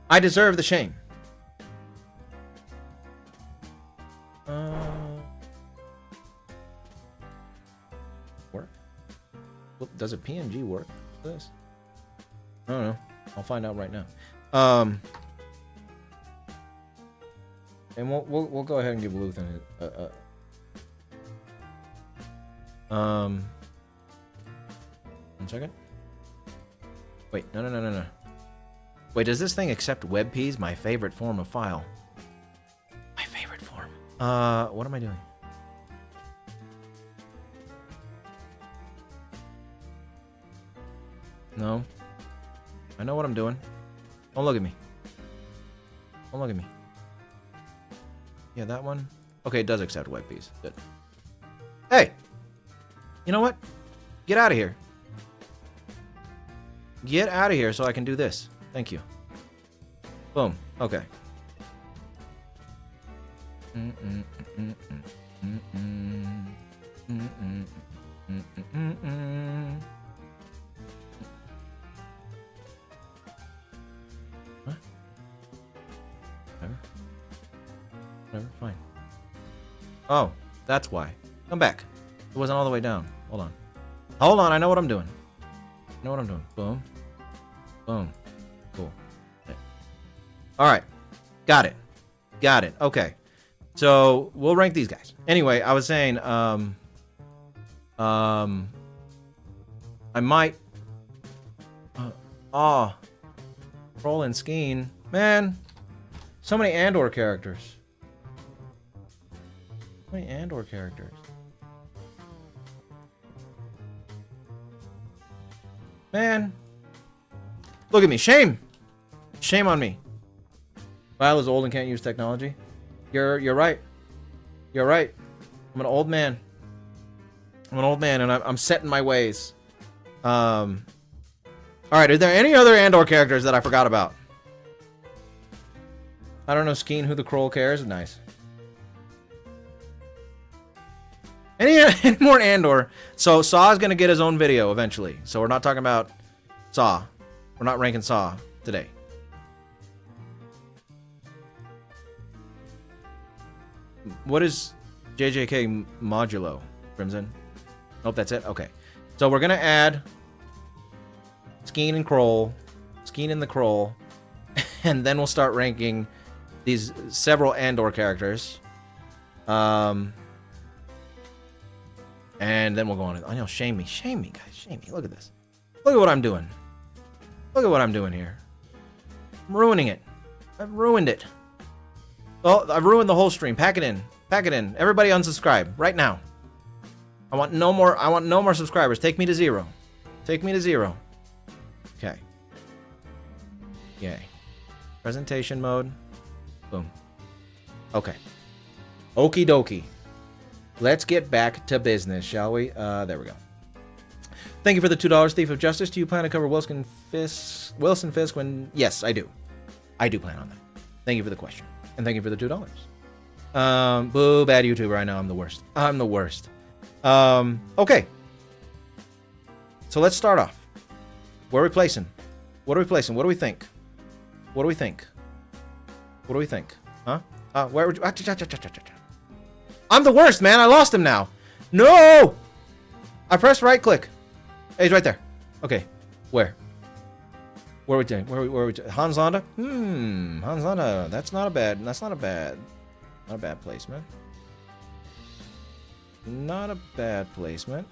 I deserve the shame. Work? Well, does a PNG work for this? I don't know. I'll find out right now. And we'll go ahead and give Luthen one second. Wait, no. Wait, does this thing accept WebPs? My favorite form of file. My favorite form. What am I doing? No. I know what I'm doing. Don't look at me. Don't look at me. Yeah, that one. Okay, it does accept WebPs. Good. Hey! You know what? Get out of here. Get out of here so I can do this. Thank you. Boom. Okay. What? Whatever, fine. Oh, that's why. Come back. It wasn't all the way down. Hold on. Hold on, I know what I'm doing. I know what I'm doing. Boom. Boom. Cool. Okay. Alright. Got it. Got it. Okay. So, we'll rank these guys. Anyway, I was saying, I might... Roll and Skeen. Man. So many Andor characters. So many Andor characters. Man. Look at me. Shame. Shame on me. Lyle is old and can't use technology. You're right. You're right. I'm an old man. I'm an old man and I'm set in my ways. Alright, are there any other Andor characters that I forgot about? I don't know, Skeen, who the Kroll cares? Nice. Any more Andor? So Saw is gonna get his own video eventually. So we're not talking about Saw. We're not ranking Saw today. What is JJK Modulo, Crimson? Nope, that's it? Okay. So we're gonna add Skeen and Kroll, Skeen and the Kroll, and then we'll start ranking these several Andor characters. And then we'll go on. I know, shame me, guys, shame me. Look at this. Look at what I'm doing. Look at what I'm doing here. I'm ruining it. I've ruined it. Well, I've ruined the whole stream. Pack it in. Pack it in. Everybody unsubscribe right now. I want no more subscribers. Take me to 0. Take me to 0. Okay. Yay. Presentation mode. Boom. Okay. Okie dokie. Let's get back to business, shall we? There we go. Thank you for the $2, Thief of Justice. Do you plan to cover Wilson Fisk when... Yes, I do. I do plan on that. Thank you for the question. And thank you for the $2. Boo, bad YouTuber. I know, I'm the worst. I'm the worst. Okay. So let's start off. Where are we placing? What are we placing? What do we think? What do we think? What do we think? Huh? Where would you... I'm the worst, man. I lost him now. No! I pressed right click. Hey, he's right there. Okay. Where? Where are we doing? Where are we doing? Hans Landa? Hans Landa. That's not a bad placement. Not a bad placement.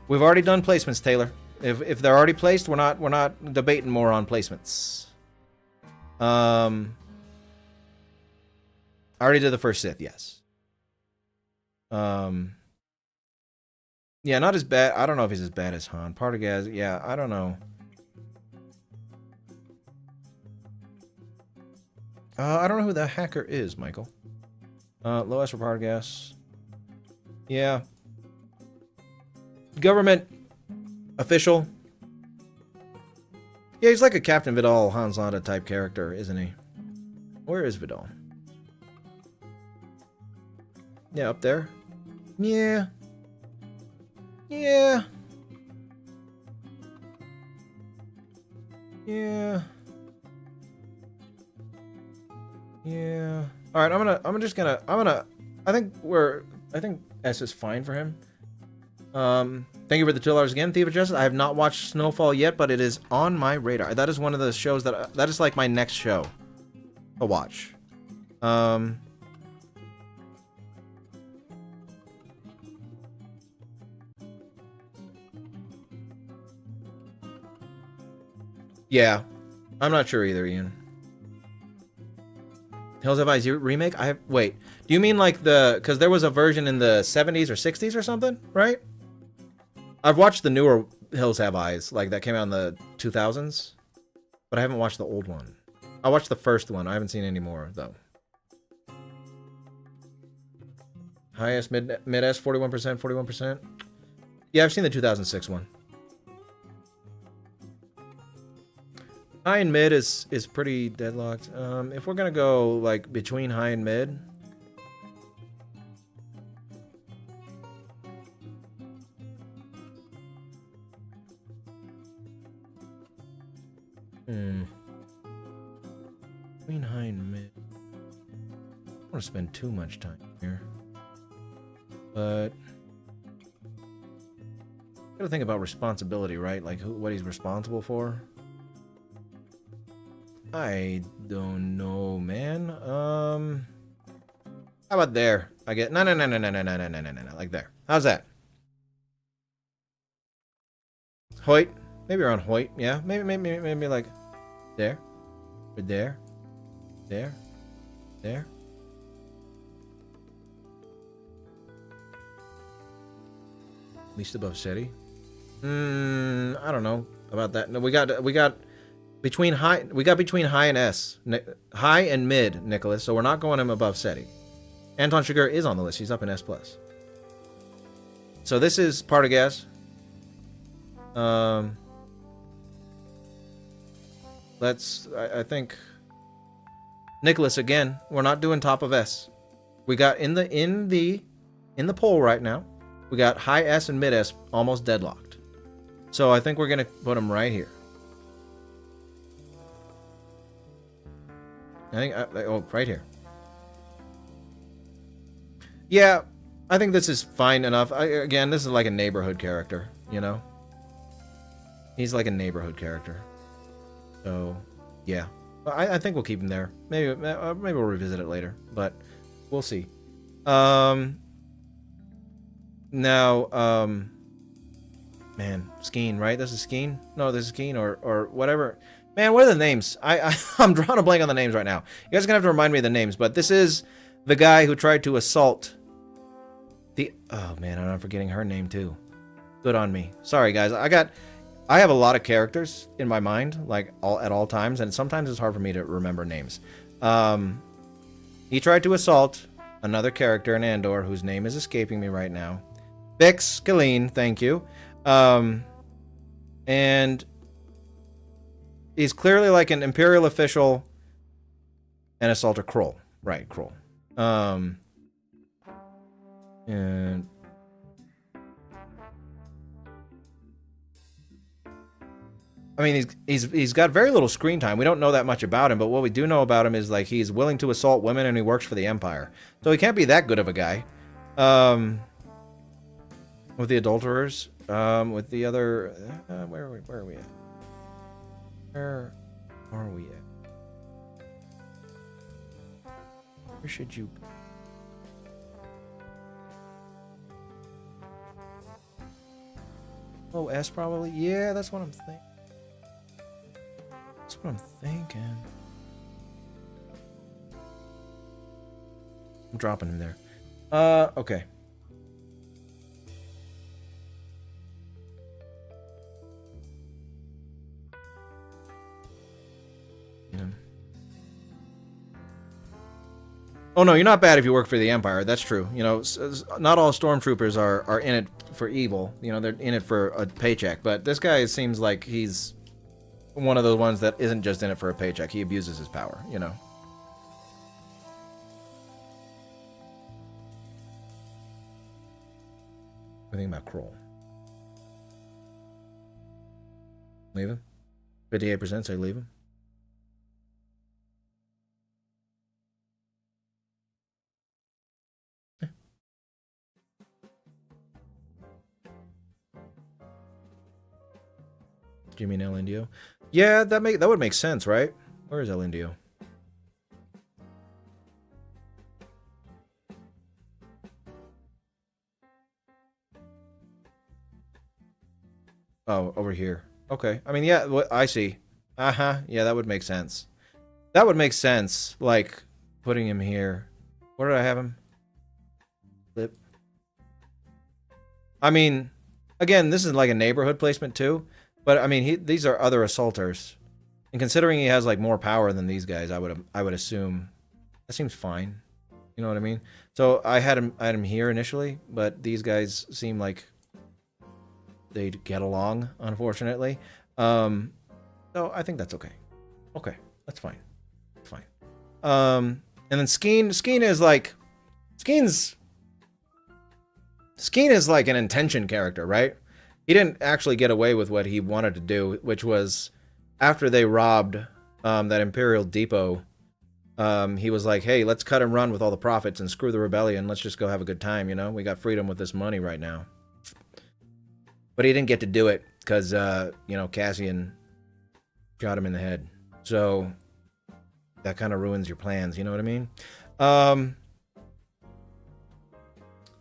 We've already done placements, Taylor. If they're already placed, we're not debating more on placements. I already did the first Sith, yes. Yeah, not as bad. I don't know if he's as bad as Han. Partagaz, yeah, I don't know. I don't know who the hacker is, Michael. Low S for Partagaz. Yeah. Government Official. Yeah, he's like a Captain Vidal, Hans Landa type character, isn't he? Where is Vidal? Yeah, up there. Yeah. Yeah. Yeah. Yeah. All right, I think S is fine for him. Thank you for the $2 again, Thief of Justice. I have not watched Snowfall yet, but it is on my radar. That is one of the shows that is like my next show to watch. Yeah, I'm not sure either, Ian. Hills Have Eyes remake? Wait. Do you mean like because there was a version in the 70s or 60s or something, right? I've watched the newer Hills Have Eyes, like that came out in the 2000s, but I haven't watched the old one. I watched the first one. I haven't seen any more though. Highest mid S 41%, 41%. Yeah, I've seen the 2006 one. High and mid is pretty deadlocked. If we're gonna go like between high and mid, between high and mid, I don't want to spend too much time here, but gotta think about responsibility, right? Like what he's responsible for. I don't know, man. How about there? I get no, like there. How's that? Hoyt, maybe around Hoyt. Yeah, maybe like there, or there, there. Least above city. I don't know about that. No, we got. Between high and S, high and mid, Nicholas. So we're not going him above SETI. Anton Chigurh is on the list. He's up in S+. So this is part of gas. I think Nicholas again. We're not doing top of S. We got in the poll right now. We got high S and mid S almost deadlocked. So I think we're gonna put him right here. I think, right here. Yeah, I think this is fine enough. Again, this is like a neighborhood character, you know? He's like a neighborhood character. So, yeah. I think we'll keep him there. Maybe we'll revisit it later, but we'll see. Now, man, Skeen, right? This is Skeen? No, this is Skeen or whatever. Man, what are the names? I'm drawing a blank on the names right now. You guys are gonna have to remind me of the names, but this is the guy who tried to assault the... Oh man, I'm forgetting her name too. Good on me. Sorry guys, I have a lot of characters in my mind, like at all times, and sometimes it's hard for me to remember names. He tried to assault another character in Andor whose name is escaping me right now. Bix Galeen, thank you. And he's clearly like an Imperial official and assaulter Kroll. Right, Kroll. And I mean, he's got very little screen time. We don't know that much about him, but what we do know about him is like he's willing to assault women and he works for the Empire. So he can't be that good of a guy. With the adulterers, with the other, where are we at? Where are we at? Where should you go? Oh, S probably? Yeah, that's what I'm thinking. That's what I'm thinking. I'm dropping him there. Okay. Oh no, you're not bad if you work for the Empire. That's true. You know, not all stormtroopers are in it for evil. You know, they're in it for a paycheck. But this guy seems like he's one of those ones that isn't just in it for a paycheck. He abuses his power, you know. What do you think about Kroll? Leave him? 58% say leave him. Do you mean El Indio? Yeah, that would make sense, right? Where is El Indio? Oh, over here. Okay. I mean, yeah, what I see. Uh-huh. Yeah, that would make sense. That would make sense, like putting him here. Where did I have him? Flip. I mean, again, this is like a neighborhood placement too. But I mean, these are other assaulters, and considering he has like more power than these guys, I would assume that seems fine. You know what I mean? So I had him here initially, but these guys seem like they'd get along, unfortunately. So I think that's okay. Okay, that's fine. That's fine. And then Skeen is like Skeen is like an intention character, right? He didn't actually get away with what he wanted to do, which was after they robbed that Imperial depot. He was like, hey, let's cut and run with all the profits and screw the rebellion. Let's just go have a good time, you know? We got freedom with this money right now. But he didn't get to do it because, you know, Cassian shot him in the head. So that kind of ruins your plans, you know what I mean?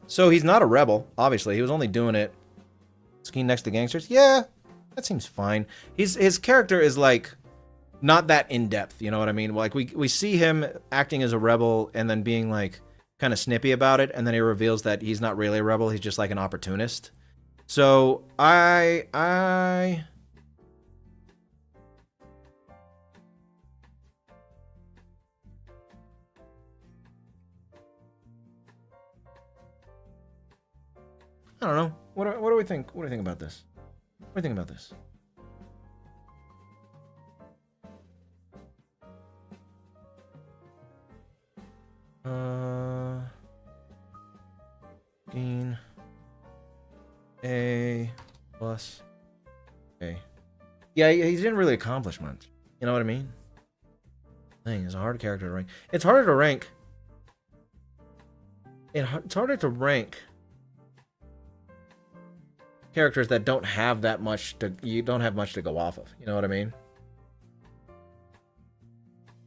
So he's not a rebel, obviously. He was only doing it. Skiing next to gangsters? Yeah, that seems fine. His character is like not that in-depth, you know what I mean? Like we see him acting as a rebel and then being like kind of snippy about it, and then he reveals that he's not really a rebel, he's just like an opportunist. So I don't know. What do we think? What do you think about this? What do you think about this? Gain A plus A. Yeah, he didn't really accomplish much. You know what I mean? Thing is a hard character to rank. It's harder to rank. It's harder to rank characters that don't have that much to, you don't have much to go off of. You know what I mean?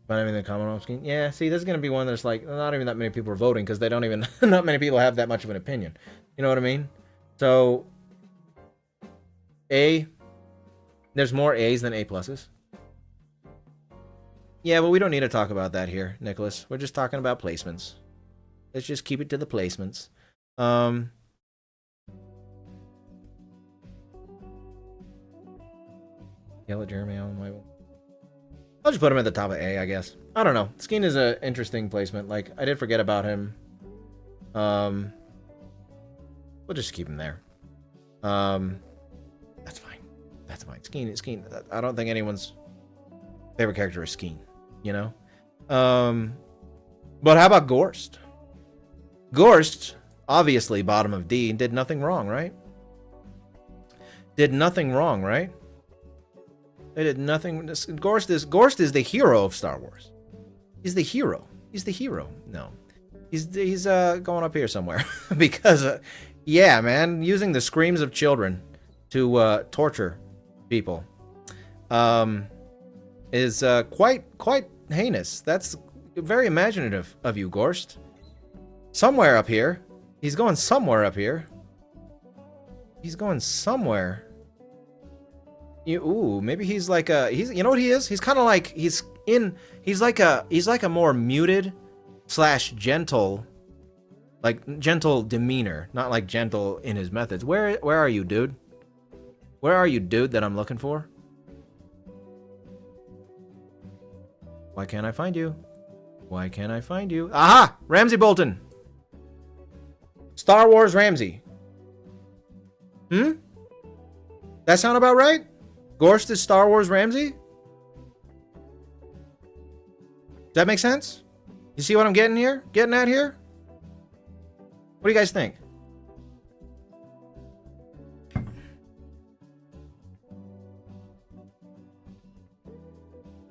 But I mean the Commonwealth scheme. Yeah, see, this is gonna be one that's like not even that many people are voting because they don't even not many people have that much of an opinion. You know what I mean? So A, there's more A's than A pluses. Yeah, but we don't need to talk about that here, Nicholas. We're just talking about placements. Let's just keep it to the placements. Yell at Jeremy Allen White. I'll just put him at the top of A, I guess. I don't know. Skeen is an interesting placement. Like, I did forget about him. We'll just keep him there. That's fine. That's fine. Skeen. I don't think anyone's favorite character is Skeen. You know? But how about Gorst? Gorst, obviously bottom of D, did nothing wrong, right? Did nothing wrong, right? They did nothing. Gorst is the hero of Star Wars. He's the hero. He's the hero. No, he's going up here somewhere because yeah, man, using the screams of children to torture people is quite heinous. That's very imaginative of you, Gorst. Somewhere up here. He's going somewhere up here. He's going somewhere. Ooh, maybe he's like you know what he is? He's kind of like he's like a more muted / gentle, like gentle demeanor, not like gentle in his methods. Where are you, dude? Where are you, dude, that I'm looking for? Why can't I find you? Why can't I find you? Aha! Ramsey Bolton. Star Wars Ramsey. That sound about right? Gorst is Star Wars Ramsey? Does that make sense? You see what I'm getting here? Getting at here? What do you guys think?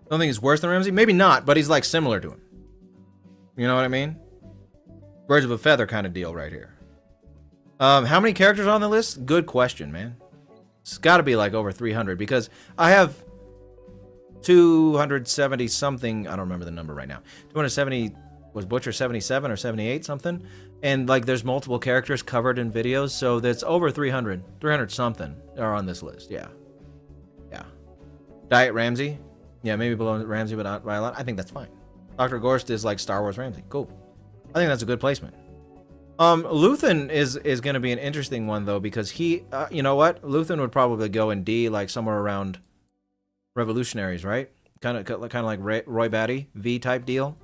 Don't think he's worse than Ramsey? Maybe not, but he's like similar to him. You know what I mean? Birds of a feather kind of deal right here. How many characters on the list? Good question, man. It's got to be like over 300 because I have 270 something. I don't remember the number right now. 270, was Butcher 77 or 78 something? And like there's multiple characters covered in videos, so that's over 300. 300 something are on this list. Yeah. Yeah. Diet Ramsey. Yeah, maybe below Ramsey, but not by a lot. I think that's fine. Dr. Gorst is like Star Wars Ramsey. Cool. I think that's a good placement. Luthen is going to be an interesting one though because he, you know what? Luthen would probably go in D, like somewhere around Revolutionaries, right? Kind of like Roy Batty V type deal.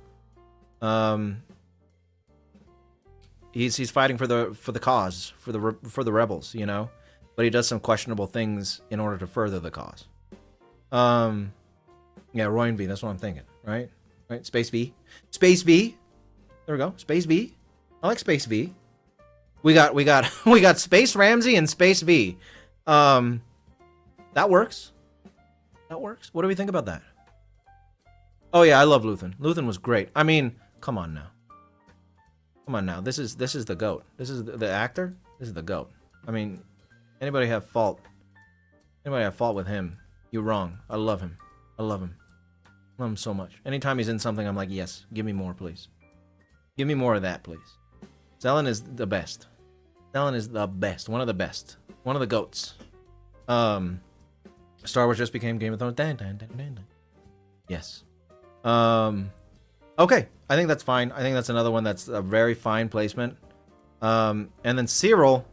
He's fighting for the cause, for the rebels, you know, but he does some questionable things in order to further the cause. Yeah, Roy and V. That's what I'm thinking, right? Right, Space V. Space V. There we go. Space V. I like Space V. We got Space Ramsey and Space V. That works. That works. What do we think about that? Oh yeah, I love Luthen. Luthen was great. I mean, come on now. Come on now. This is the GOAT. This is the actor. This is the GOAT. I mean, anybody have fault? Anybody have fault with him? You're wrong. I love him. I love him. I love him so much. Anytime he's in something, I'm like, yes, give me more, please. Give me more of that, please. Zelen is the best. Zelen is the best. One of the best. One of the GOATs. Star Wars just became Game of Thrones. Dun, dun, dun, dun, dun. Yes. Okay. I think that's fine. I think that's another one that's a very fine placement. And then Cyril.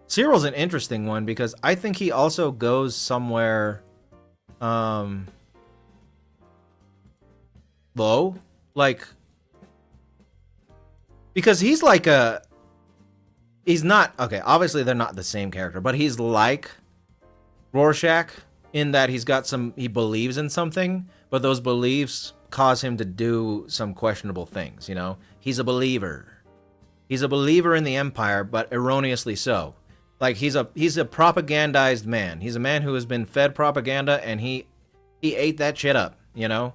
Cyril's an interesting one because I think he also goes somewhere low. Like, because he's like he's not, okay, obviously they're not the same character, but he's like Rorschach in that he believes in something, but those beliefs cause him to do some questionable things, you know? He's a believer. He's a believer in the Empire, but erroneously so. Like, he's a propagandized man. He's a man who has been fed propaganda, and he ate that shit up, you know?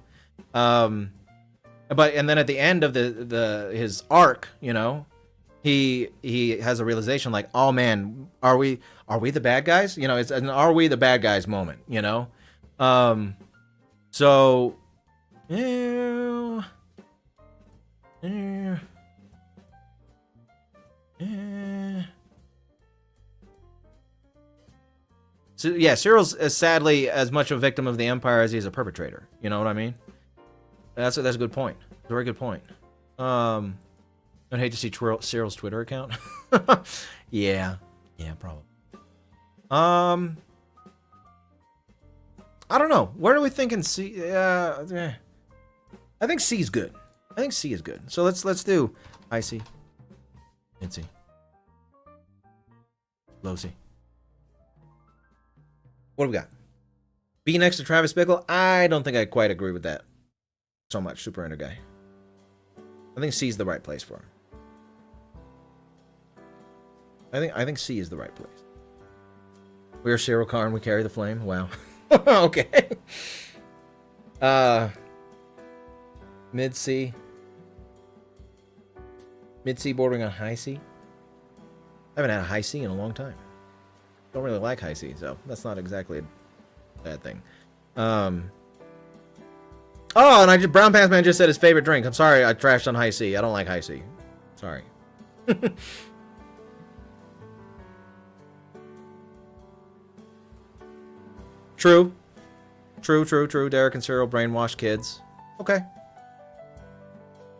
And then at the end of his arc, you know, he has a realization like, oh man, are we the bad guys? You know, it's an are we the bad guys moment, you know? So So yeah, Cyril's sadly as much a victim of the Empire as he's a perpetrator. You know what I mean? That's a good point. That's a very good point. I'd hate to see Cyril's Twitter account. Yeah, probably. I don't know. Where do we think in C? I think C is good. I think C is good. So let's do high C, mid C, low C. What do we got? B next to Travis Bickle? I don't think I quite agree with that so much. Super Ender guy. I think C is the right place for him. I think C is the right place. We are Cyril Karn. We carry the flame. Wow. Okay. Mid C. Mid C bordering on high C. I haven't had a high C in a long time. Don't really like high C, so that's not exactly a bad thing. Oh, and Brown Pants Man just said his favorite drink. I'm sorry, I trashed on high C. I don't like high C. Sorry. True. Derek and Cyril brainwashed kids. Okay.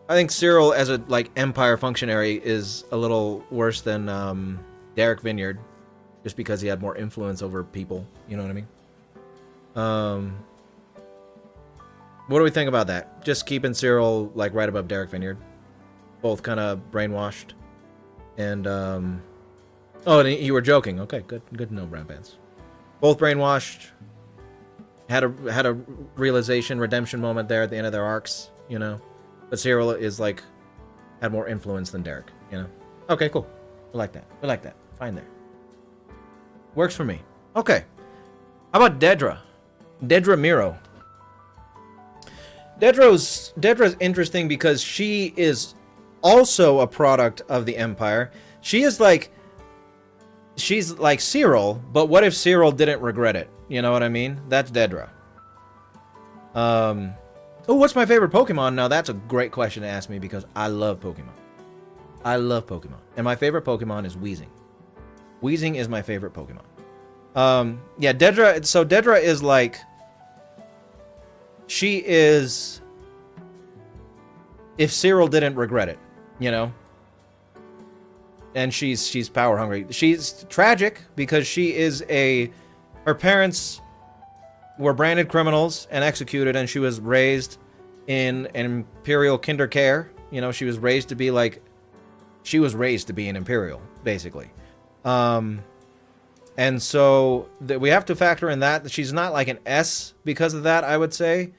I think Cyril as a Empire functionary is a little worse than Derek Vineyard. Just because he had more influence over people, you know what I mean? What do we think about that? Just keeping Cyril like right above Derek Vineyard. Both kind of brainwashed. And oh, and you were joking. Okay, good to know, Brown Pants. Both brainwashed. Had a realization, redemption moment there at the end of their arcs, you know. But Cyril is like had more influence than Derek, you know. Okay, cool. We like that. We like that. Fine there. Works for me. Okay. How about Dedra? Dedra Miro. Dedra's interesting because she is also a product of the Empire. She's like Cyril, but what if Cyril didn't regret it? You know what I mean? That's Dedra. Oh, what's my favorite Pokemon? Now that's a great question to ask me because I love Pokemon. I love Pokemon. And my favorite Pokemon is Weezing. Weezing is my favorite Pokemon. Yeah, Dedra, so Dedra is like, she is, if Cyril didn't regret it, you know? And she's power hungry. She's tragic because she is her parents were branded criminals and executed, and she was raised in an imperial kinder care. You know, she was raised to be like, she was raised to be an imperial, basically. And so we have to factor in that she's not like an S because of that, I would say.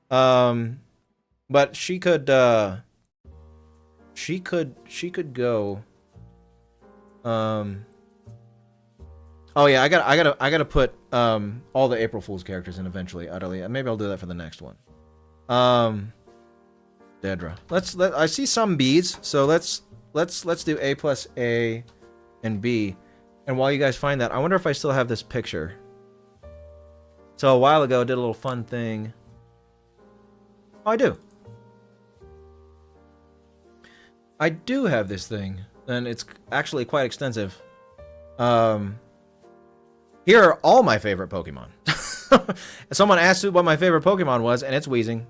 But she could go. Oh yeah, I gotta put all the April Fool's characters in eventually. Utterly, maybe I'll do that for the next one. Dedra. I see some B's, so let's do A plus A and B. And while you guys find that, I wonder if I still have this picture. So a while ago, I did a little fun thing. Oh, I do. I do have this thing, and it's actually quite extensive. Here are all my favorite Pokemon. Someone asked what my favorite Pokemon was, and it's Weezing.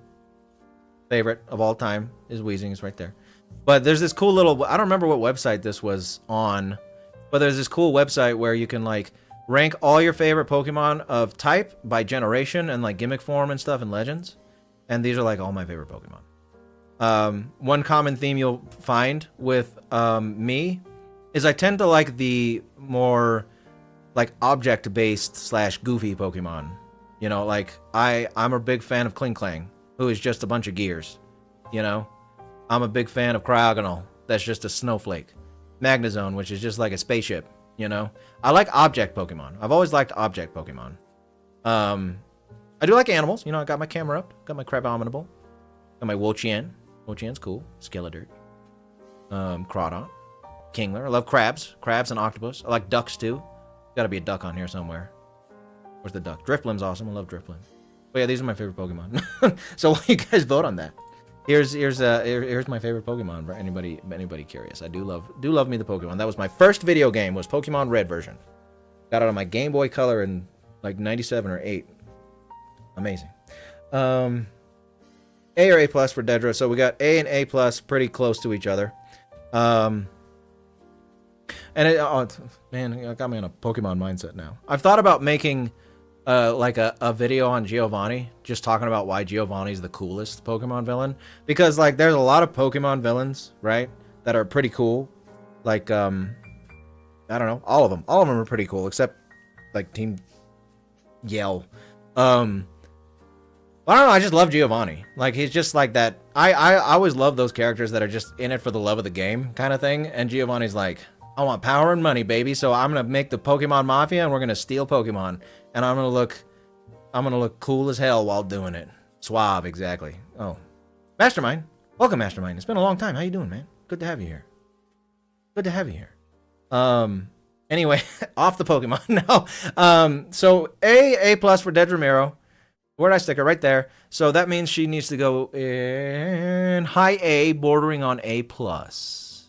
Favorite of all time is Weezing. It's right there. But there's this cool little, I don't remember what website this was on, but there's this cool website where you can like rank all your favorite Pokemon of type by generation and like gimmick form and stuff and legends. And these are like all my favorite Pokemon. One common theme you'll find with me is I tend to like the more like object-based / goofy Pokemon. You know, like I'm a big fan of Klinklang, who is just a bunch of gears. You know, I'm a big fan of Cryogonal, that's just a snowflake. Magnezone, which is just like a spaceship. You know, I like object Pokemon. I've always liked object Pokemon. I do like animals. You know, I got my camera up, got my Crabominable, got my Wo-Chien. Wo-Chien's cool. Skeletor. Crawdon. Kingler. I love crabs. Crabs and octopus. I like ducks too. Gotta be a duck on here somewhere. Where's the duck? Drifblim's awesome. I love Drifblim. But yeah, these are my favorite Pokemon. So why you guys vote on that? Here's my favorite Pokemon for anybody curious. I do love me the Pokemon. That was my first video game, was Pokemon Red version. Got it on my Game Boy Color in like 97 or 8. Amazing. A or A plus for Dedra. So we got A and A plus pretty close to each other. And man, it got me in a Pokemon mindset now. I've thought about making like a video on Giovanni, just talking about why Giovanni's the coolest Pokemon villain. Because like there's a lot of Pokemon villains, right, that are pretty cool. Like I don't know, all of them are pretty cool except like Team Yell. I don't know, I just love Giovanni. Like, he's just like that. I always love those characters that are just in it for the love of the game kind of thing. And Giovanni's like, I want power and money, baby. So I'm gonna make the Pokemon Mafia and we're gonna steal Pokemon. And I'm gonna look cool as hell while doing it. Suave, exactly. Oh. Mastermind. Welcome, Mastermind. It's been a long time. How you doing, man? Good to have you here. Good to have you here. Anyway, off the Pokemon now. So A plus for Dedra Miro. Where'd I stick her? Right there. So that means she needs to go in high A, bordering on A plus.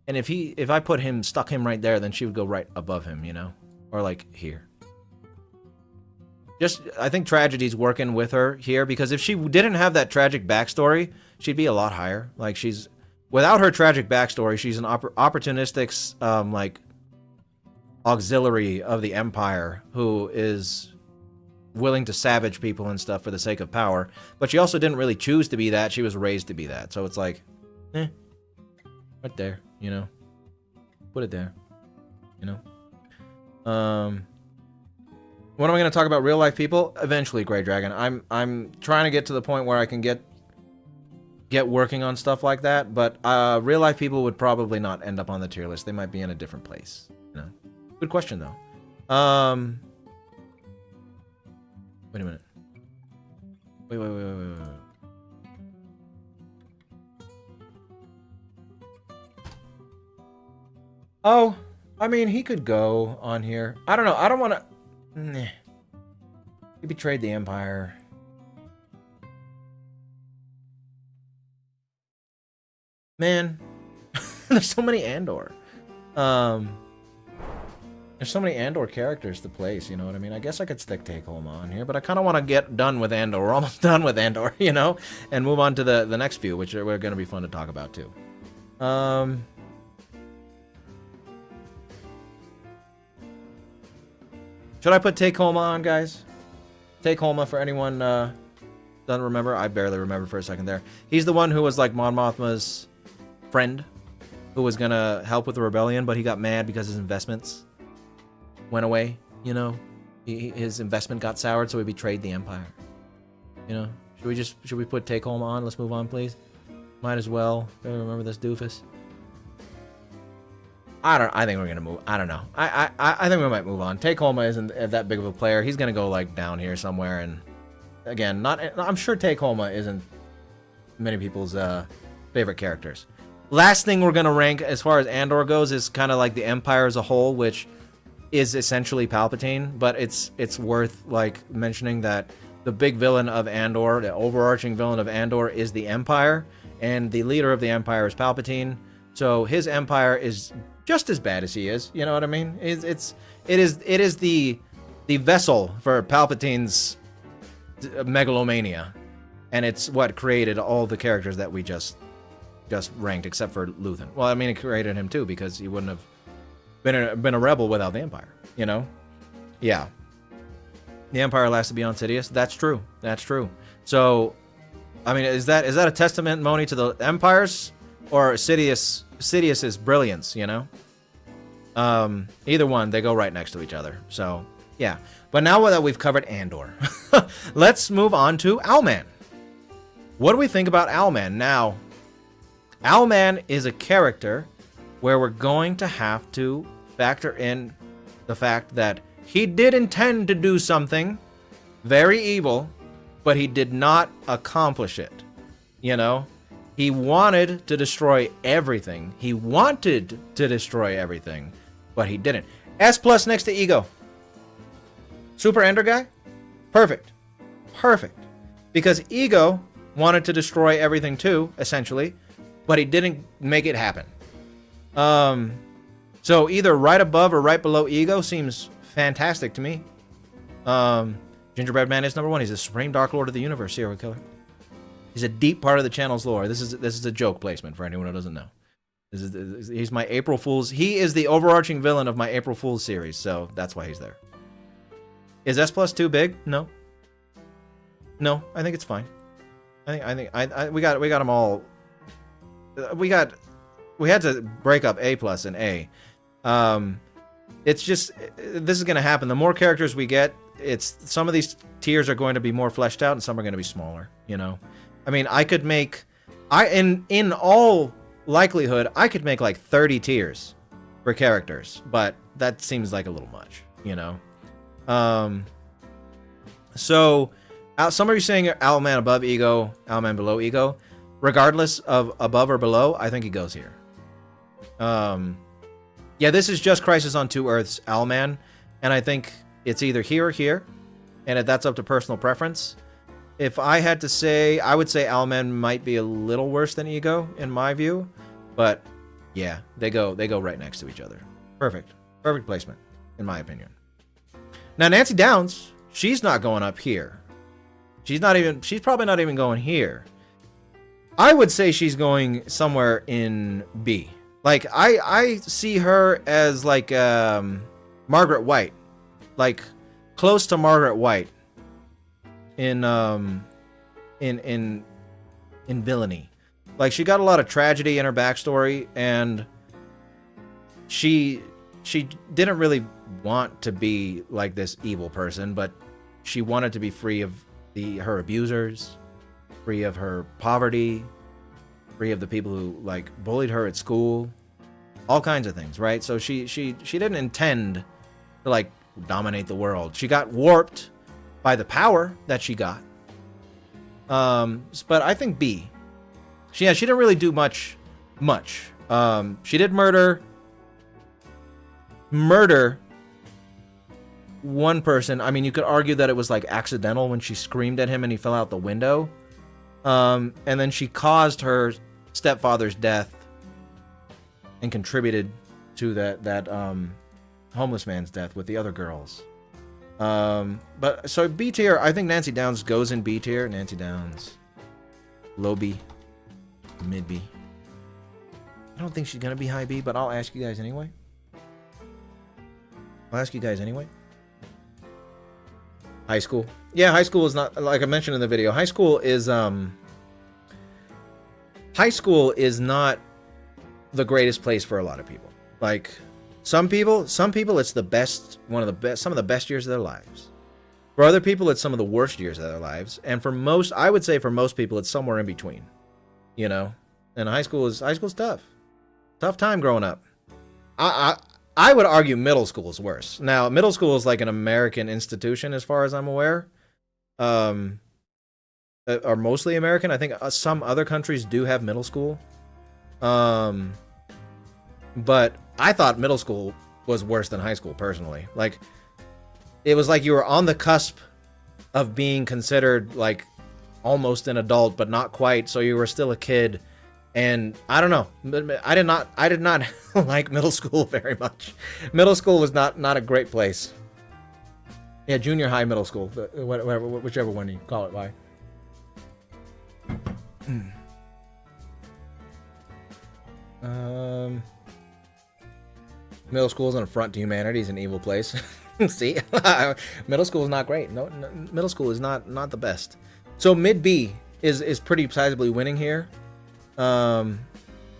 And if I stuck him right there, then she would go right above him, you know, or like here. I think tragedy's working with her here, because if she didn't have that tragic backstory, she'd be a lot higher. Like, without her tragic backstory, she's an opportunistic, like, auxiliary of the Empire who is willing to savage people and stuff for the sake of power, but she also didn't really choose to be that. She was raised to be that. So it's like, right there, you know. Put it there, you know. When am I going to talk about real life people? Eventually, Grey Dragon. I'm trying to get to the point where I can get working on stuff like that, but real life people would probably not end up on the tier list. They might be in a different place, you know. Good question though. Wait a minute. Wait. Oh, I mean, he could go on here. I don't know. I don't want to... Nah. He betrayed the Empire. Man. There's so many Andor. There's so many Andor characters to place, you know what I mean? I guess I could stick Take Home on here, but I kind of want to get done with Andor. We're almost done with Andor, you know? And move on to the next few, which are going to be fun to talk about, too. Should I put Take Home on, guys? Take Home for anyone doesn't remember? I barely remember for a second there. He's the one who was like Mon Mothma's friend, who was going to help with the rebellion, but he got mad because his investments went away, you know. His investment got soured, so he betrayed the Empire. You know, should we put Take Home on? Let's move on, please. Might as well. Remember this doofus? I think we're gonna move. I don't know. I think we might move on. Take Home isn't that big of a player. He's gonna go like down here somewhere. And again, I'm sure Take Home isn't many people's favorite characters. Last thing we're gonna rank as far as Andor goes is kind of like the Empire as a whole, which is essentially Palpatine, but it's worth like mentioning that the big villain of Andor, the overarching villain of Andor, is the Empire, and the leader of the Empire is Palpatine. So his Empire is just as bad as he is. You know what I mean? It is the vessel for Palpatine's megalomania, and it's what created all the characters that we just ranked, except for Luthen. Well, I mean, it created him too, because he wouldn't have been a rebel without the Empire, you know? Yeah. The Empire lasted beyond Sidious. That's true. That's true. So, I mean, is that a testimony to the Empire's or Sidious's brilliance, you know? Either one, they go right next to each other. So, yeah. But now that we've covered Andor, let's move on to Owlman. What do we think about Owlman? Now, Owlman is a character where we're going to have to factor in the fact that he did intend to do something very evil, but he did not accomplish it. You know? He wanted to destroy everything. He wanted to destroy everything, but he didn't. S+ next to Ego. Super Ender guy? Perfect. Perfect. Because Ego wanted to destroy everything too, essentially, but he didn't make it happen. So either right above or right below Ego seems fantastic to me. Gingerbread Man is number 1. He's the Supreme Dark Lord of the Universe, serial killer. He's a deep part of the channel's lore. This is a joke placement for anyone who doesn't know. He's my April Fool's. He is the overarching villain of my April Fool's series, so that's why he's there. Is S+ too big? No. No, I think it's fine. I think we got them all. We had to break up A+ and A. It's just, this is going to happen. The more characters we get, some of these tiers are going to be more fleshed out and some are going to be smaller, you know? I mean, I could make, in all likelihood, I could make like 30 tiers for characters, but that seems like a little much, you know? So, some of you saying Owlman above Ego, Owlman below Ego. Regardless of above or below, I think he goes here. Yeah, this is just Crisis on Two Earths, Owlman, and I think it's either here or here, and that's up to personal preference. If I had to say, I would say Owlman might be a little worse than Ego, in my view, but yeah, they go right next to each other. Perfect placement, in my opinion. Now, Nancy Downs, she's not going up here. She's probably not even going here. I would say she's going somewhere in B. Like, I see her as like Margaret White. Like, close to Margaret White in villainy. Like, she got a lot of tragedy in her backstory, and she didn't really want to be like this evil person, but she wanted to be free of her abusers, free of her poverty, free of the people who like bullied her at school, all kinds of things, right? So she didn't intend to like dominate the world. She got warped by the power that she got. But I think B. She didn't really do much. She did murder one person. I mean, you could argue that it was like accidental when she screamed at him and he fell out the window. And then she caused her stepfather's death and contributed to that homeless man's death with the other girls. But so B tier, I think Nancy Downs goes in B tier. Nancy Downs, low B, mid B. I don't think she's gonna be high B, but I'll ask you guys anyway. High school. Yeah, high school is not, like I mentioned in the video, high school is not the greatest place for a lot of people. Like, some people it's the best, some of the best years of their lives. For other people, it's some of the worst years of their lives. And for most, I would say for most people, it's somewhere in between. You know? And high school is tough. Tough time growing up. I would argue middle school is worse. Now, middle school is like an American institution as far as I'm aware. Are mostly American. I think some other countries do have middle school. But I thought middle school was worse than high school, personally. Like, it was like you were on the cusp of being considered like almost an adult, but not quite. So you were still a kid. And I don't know. I did not like middle school very much. Middle school was not a great place. Yeah, junior high, middle school, whatever, whichever one you call it. Why? Middle school is an affront to humanity. Is an evil place. See, middle school is not great. No, middle school is not the best. So mid B is pretty sizably winning here. And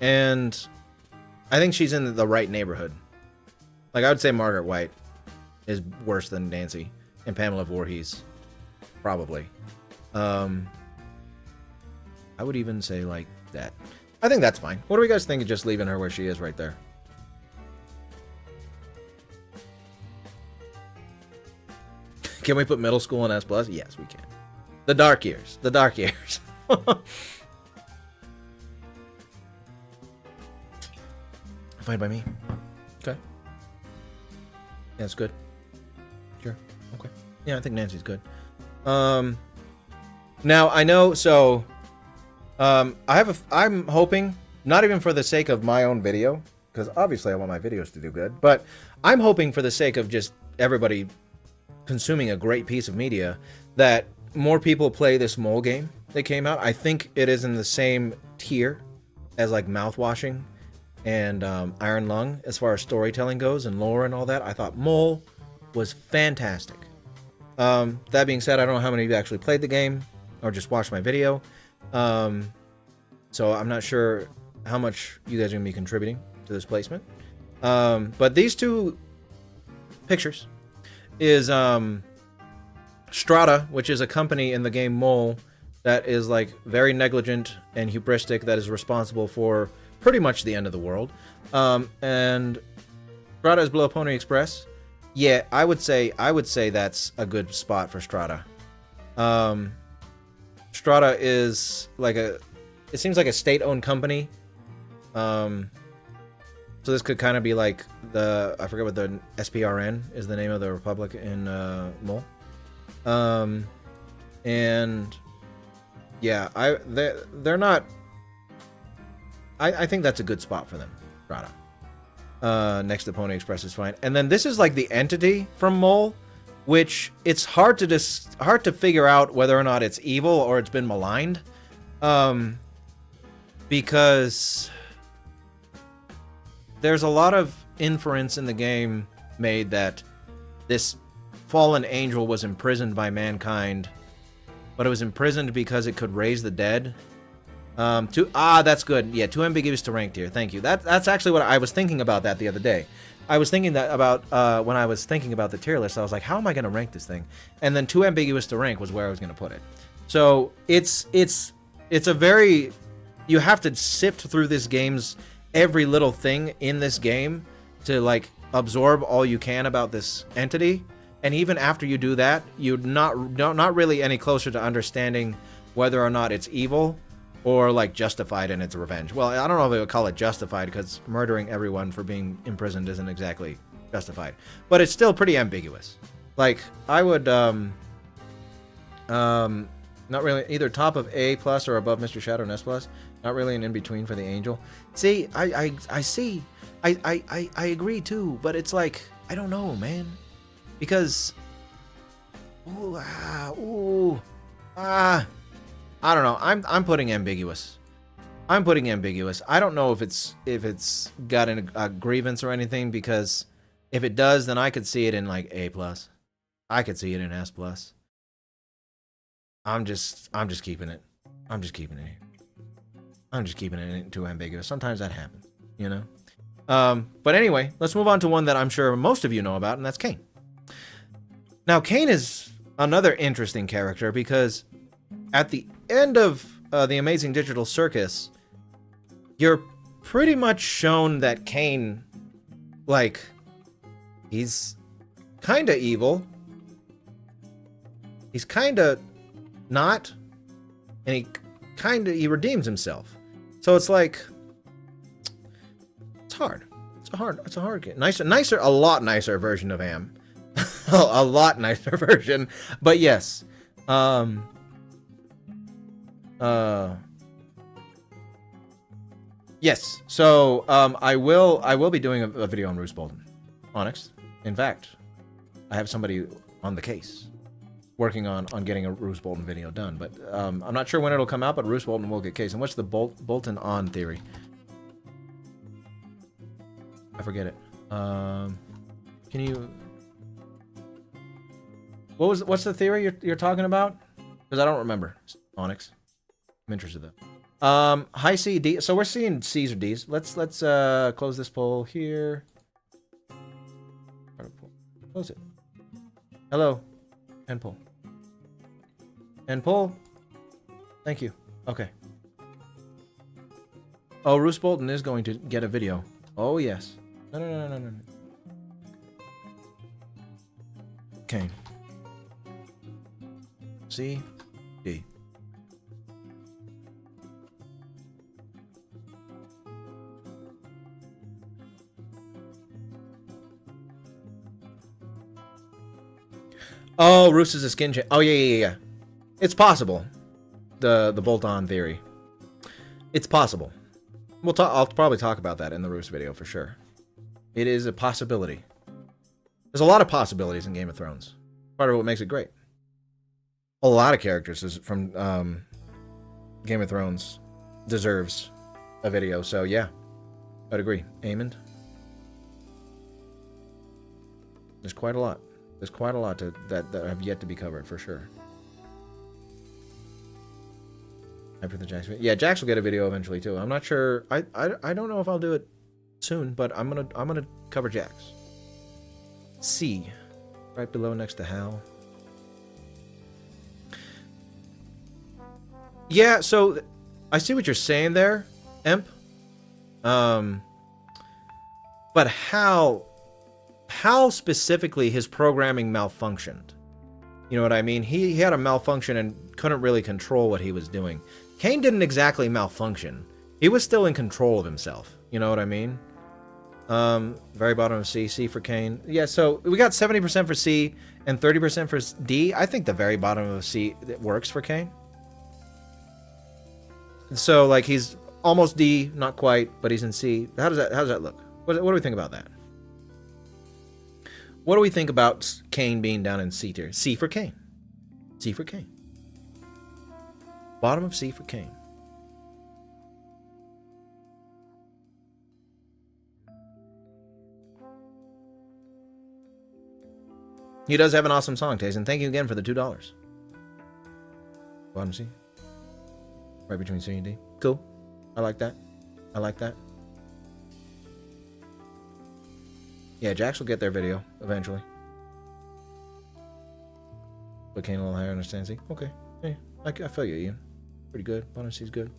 I think she's in the right neighborhood. Like, I would say Margaret White is worse than Nancy, and Pamela Voorhees, probably. I would even say like that. I think that's fine. What do we guys think of just leaving her where she is right there? Can we put middle school in S+? Yes, we can. The dark years. The dark years. Fine by me. Okay. Yeah, that's good. Sure. Okay. Yeah, I think Nancy's good. Now I know, so I'm hoping, not even for the sake of my own video, because obviously I want my videos to do good, but I'm hoping for the sake of just everybody consuming a great piece of media, that more people play this mole game that came out. I think it is in the same tier as like Mouthwashing and Iron Lung as far as storytelling goes and lore and all that. I thought Mole was fantastic. That being said, I don't know how many of you actually played the game or just watched my video. So I'm not sure how much you guys are going to be contributing to this placement. But these two pictures is Strata, which is a company in the game Mole that is like very negligent and hubristic, that is responsible for pretty much the end of the world. And Strata is Below Pony Express. Yeah, I would say that's a good spot for Strata. Strata is like it seems like a state-owned company. So this could kind of be like I forget what the SPRN is, the name of the republic in Mole. And yeah, they're not. I think that's a good spot for them, Strata. Next to Pony Express is fine. And then this is like the entity from Mole, which it's hard to figure out whether or not it's evil or it's been maligned, because there's a lot of inference in the game made that this fallen angel was imprisoned by mankind but it was imprisoned because it could raise the dead. That's good. Yeah, too ambiguous to rank tier. Thank you. That's actually what I was thinking about that the other day. I was thinking that about when I was thinking about the tier list. I was like, how am I going to rank this thing? And then too ambiguous to rank was where I was going to put it. So it's a very, you have to sift through this game's every little thing in this game to like absorb all you can about this entity. And even after you do that, you're not really any closer to understanding whether or not it's evil or like justified in its revenge. Well, I don't know if I would call it justified because murdering everyone for being imprisoned isn't exactly justified, but it's still pretty ambiguous. Like I would not really either top of A+ or above Mr. Shadow and S+. Not really an in between for the angel. See, I see. I agree too, but it's like I don't know, man, because I don't know. I'm putting ambiguous. I'm putting ambiguous. I don't know if it's got a grievance or anything, because if it does, then I could see it in like A+. I could see it in S+. I'm just keeping it. I'm just keeping it here. I'm just keeping it too ambiguous. Sometimes that happens, you know? But anyway, let's move on to one that I'm sure most of you know about, and that's Cain. Now, Cain is another interesting character because at the end of the Amazing Digital Circus, you're pretty much shown that Cain, like, he's kind of evil. He's kind of not, and he redeems himself. So it's like, it's hard. It's a hard game. A lot nicer version of Am. A lot nicer version. But yes. Yes. So I will be doing a video on Roose Bolton. Onyx. In fact, I have somebody on the case working on getting a Roose Bolton video done, but I'm not sure when it'll come out, but Roose Bolton will get case. And what's the Bolton on theory? I forget it. Can you? What's the theory you're talking about? Because I don't remember. Onyx. I'm interested though. High C, D. So we're seeing C's or D's. Let's close this poll here. Close it. Hello. End poll. End poll. Thank you. Okay. Oh, Roose Bolton is going to get a video. Oh yes. No. Okay. C, D. Oh, Roose is a skin change. Oh yeah. It's possible. The bolt-on theory. It's possible. I'll probably talk about that in the Roose video for sure. It is a possibility. There's a lot of possibilities in Game of Thrones. Part of what makes it great. A lot of characters from Game of Thrones deserves a video. So yeah, I'd agree. Aemond. There's quite a lot. There's quite a lot that have yet to be covered for sure. After the Jax, yeah, Jax will get a video eventually too. I'm not sure. I don't know if I'll do it soon, but I'm gonna cover Jax. C, right below next to Hal. Yeah, so I see what you're saying there, Emp. But how specifically his programming malfunctioned? You know what I mean? He had a malfunction and couldn't really control what he was doing. Cain didn't exactly malfunction. He was still in control of himself. You know what I mean? Very bottom of C. C for Cain. Yeah, so we got 70% for C and 30% for D. I think the very bottom of C works for Cain. So, like, he's almost D, not quite, but he's in C. How does that look? What do we think about that? What do we think about Cain being down in C tier? C for Cain. C for Cain. Bottom of C for Cain. He does have an awesome song, Taze, and thank you again for the $2. Bottom C. Right between C and D. Cool. I like that. I like that. Yeah, Jax will get their video eventually. But can't a little higher, understand C? Okay. Yeah, I feel you, Ian. Pretty good. Bottom C's good.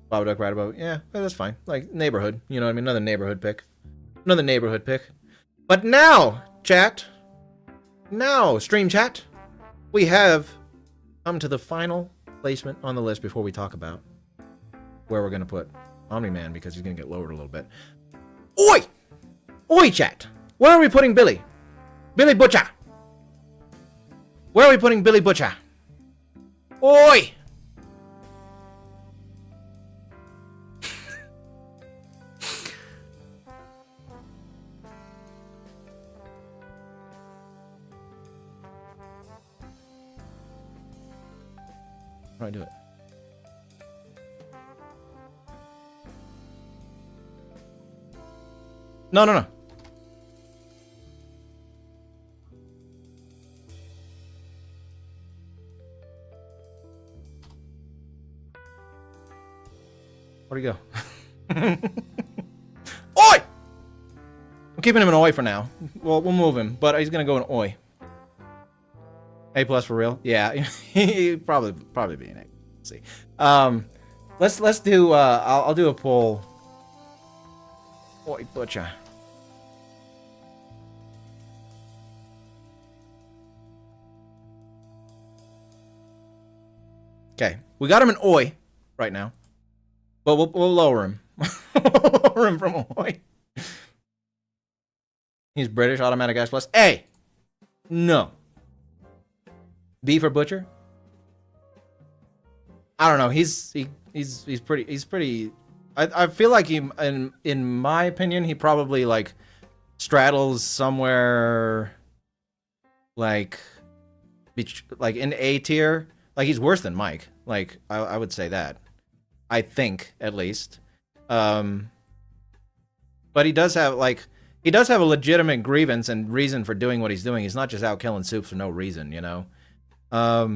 Bob Duck right above. Yeah, that's fine. Like, neighborhood. You know what I mean? Another neighborhood pick. Another neighborhood pick. But now, chat. Now, stream chat. We have come to the final placement on the list before we talk about where we're going to put Omni-Man, because he's going to get lowered a little bit. Oi! Oi, chat! Where are we putting Billy? Billy Butcher! Where are we putting Billy Butcher? Oi! How do I do it? No, no, no. Where'd he go? Oi! I'm keeping him an Oi for now. Well, we'll move him, but he's gonna go an Oi. A plus for real? Yeah, he probably be an A. Let's see. Let's do. I'll do a poll. Oi, Butcher. Okay, we got him an Oi right now. But we'll lower him. Lower him from Oi. He's British, automatic S plus. A! No. B for Butcher? I don't know. He's pretty. I feel like he, in my opinion, he probably like straddles somewhere like in A tier. Like, he's worse than Mike. Like, I would say that. I think, at least. But he does have, like, a legitimate grievance and reason for doing what he's doing. He's not just out killing soups for no reason, you know? I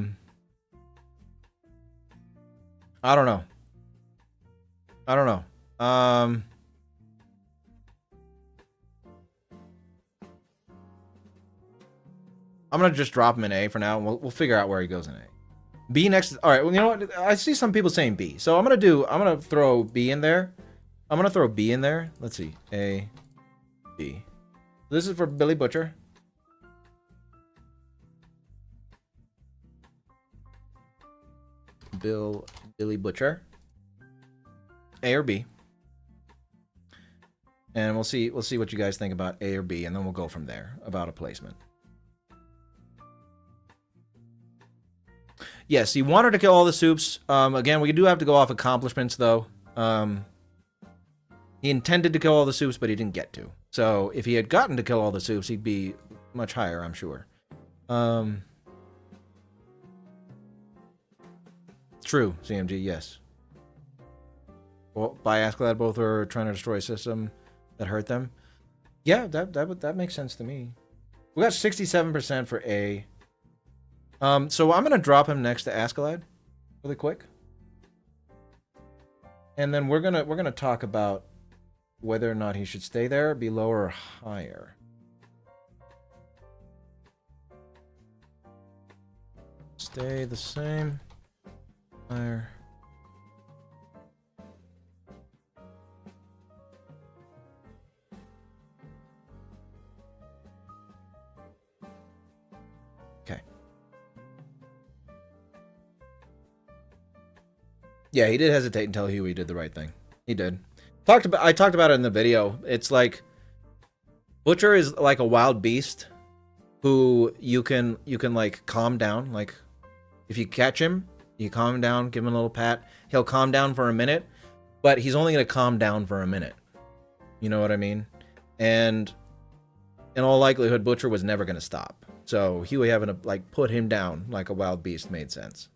don't know. I'm gonna just drop him in A for now, and we'll figure out where he goes in A. B next. All right. Well, you know what? I see some people saying B, so I'm gonna throw B in there. Let's see. A, B. This is for Billy Butcher. Billy Butcher. A or B. And we'll see what you guys think about A or B, and then we'll go from there about a placement. Yes, he wanted to kill all the soups. Again, we do have to go off accomplishments, though. He intended to kill all the soups, but he didn't get to. So, if he had gotten to kill all the soups, he'd be much higher, I'm sure. True, CMG, yes. Well, by Askeladd, both are trying to destroy a system that hurt them. Yeah, that makes sense to me. We got 67% for A. So I'm gonna drop him next to Askeladd really quick, and then we're gonna talk about whether or not he should stay there, be lower or higher. Stay the same. Higher. Okay. Yeah, he did hesitate and tell Hugh he did the right thing. He did. I talked about it in the video. It's like Butcher is like a wild beast who you can like calm down. Like, if you catch him, you calm him down, give him a little pat. He'll calm down for a minute, but he's only gonna calm down for a minute. You know what I mean? And in all likelihood, Butcher was never gonna stop. So Huey having to like put him down like a wild beast made sense.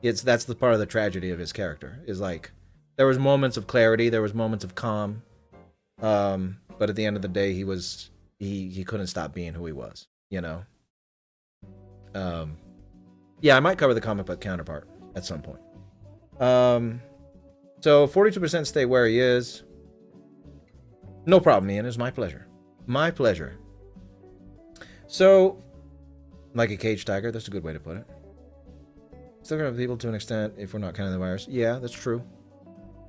That's the part of the tragedy of his character, is like there was moments of clarity, there was moments of calm, but at the end of the day, he couldn't stop being who he was, you know. Yeah, I might cover the comic book counterpart at some point. So 42% stay where he is. No problem, Ian. It's my pleasure. My pleasure. So, like a cage tiger, that's a good way to put it. Still gonna have people to an extent if we're not counting the virus. Yeah, that's true.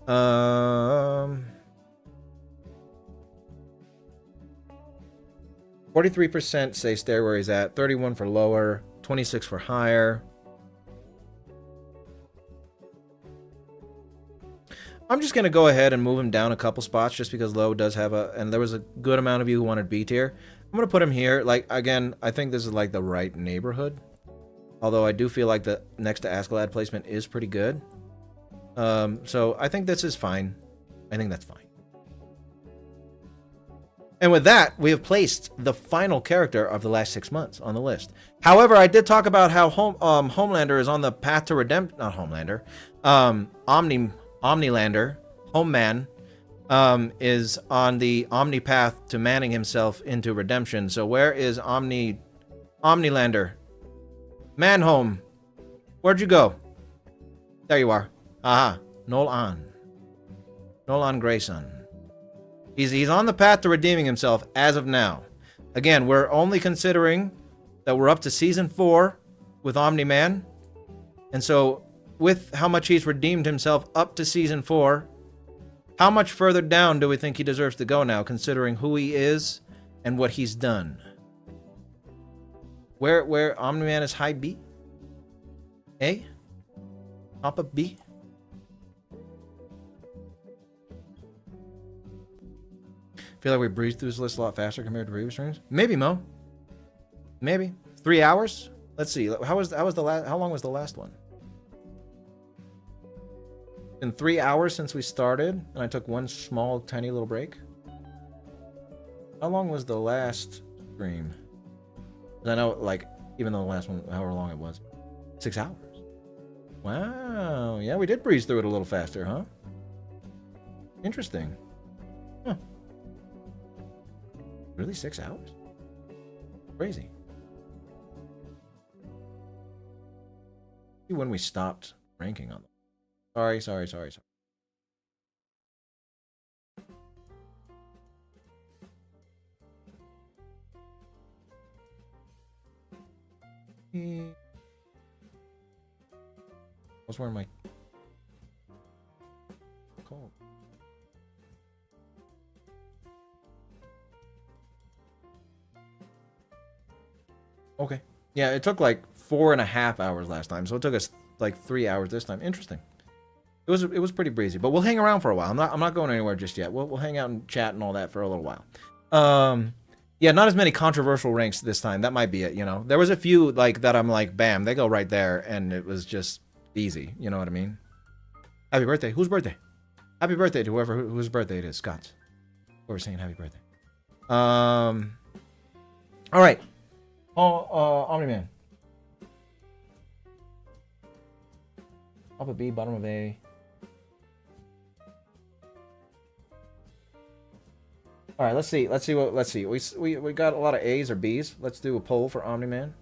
43% say stay where he's at. 31 for lower. 26 for higher. I'm just going to go ahead and move him down a couple spots just because low does have a... And there was a good amount of you who wanted B tier. I'm going to put him here. Like, again, I think this is like the right neighborhood. Although I do feel like the next to Askeladd placement is pretty good. So I think this is fine. I think that's fine. And with that, we have placed the final character of the last 6 months on the list. However, I did talk about how Homelander is on the path to redemption. Not Homelander. Omnilander, Homeman, is on the Omni path to manning himself into redemption. So where is Omnilander? Manhome. Where'd you go? There you are. Aha. Nolan Grayson. He's on the path to redeeming himself as of now. Again, we're only considering that we're up to season 4 with Omni-Man. And so, with how much he's redeemed himself up to season 4, how much further down do we think he deserves to go now, considering who he is and what he's done? Where Omni-Man is high B? A? Top of B? Feel like we breezed through this list a lot faster compared to previous streams. Maybe, Mo. Maybe 3 hours. Let's see. How long was the last one? In 3 hours since we started, and I took one small, tiny little break. How long was the last stream? I know, like, even though the last one, however long it was, 6 hours. Wow. Yeah, we did breeze through it a little faster, huh? Interesting. Huh. Really, 6 hours? Crazy. When we stopped ranking on them. Sorry. I was wearing my coat. Okay. Yeah, it took like 4.5 hours last time, so it took us like 3 hours this time. Interesting. It was pretty breezy, but we'll hang around for a while. I'm not going anywhere just yet. We'll hang out and chat and all that for a little while. Yeah, not as many controversial ranks this time. That might be it, you know. There was a few like that I'm like, bam, they go right there, and it was just easy. You know what I mean? Happy birthday. Whose birthday? Happy birthday to whoever whose birthday it is. Scott's. Whoever's saying happy birthday. All right. Omni-Man. Top of B, bottom of A. All right, let's see. We got a lot of A's or B's. Let's do a poll for Omni-Man.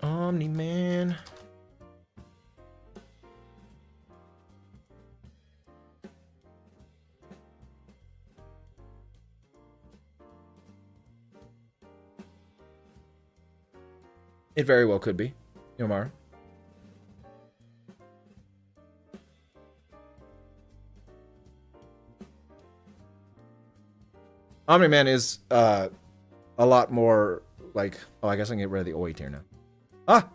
Omni-Man. It very well could be. Yomar. Omni-Man is a lot more like... Oh, I guess I can get rid of the OE tier now. Ah!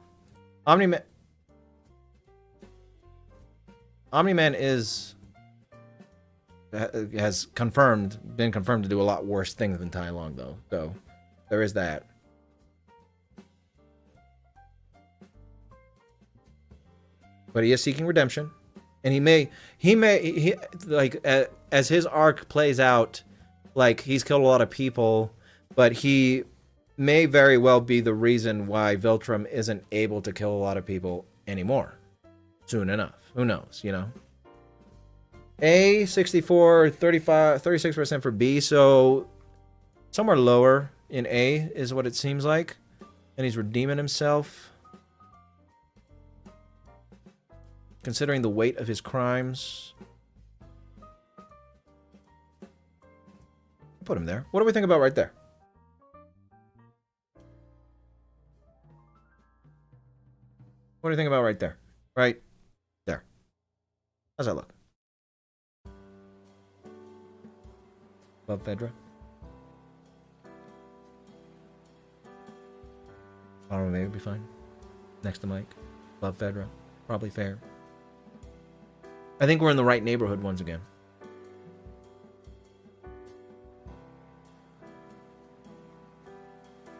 Omni-Man is... has been confirmed to do a lot worse things than Tai Long, though. So, there is that. But he is seeking redemption, and he may like as his arc plays out, like he's killed a lot of people, but he may very well be the reason why Viltrum isn't able to kill a lot of people anymore soon enough. Who knows, you know? A 64, 35, 36% for B, so somewhere lower in A is what it seems like. And he's redeeming himself. Considering the weight of his crimes. Put him there. What do we think about right there? What do you think about right there? Right there. How's that look? Above Fedra? I don't know, maybe it'd be fine. Next to Mike. Above Fedra. Probably fair. I think we're in the right neighborhood once again.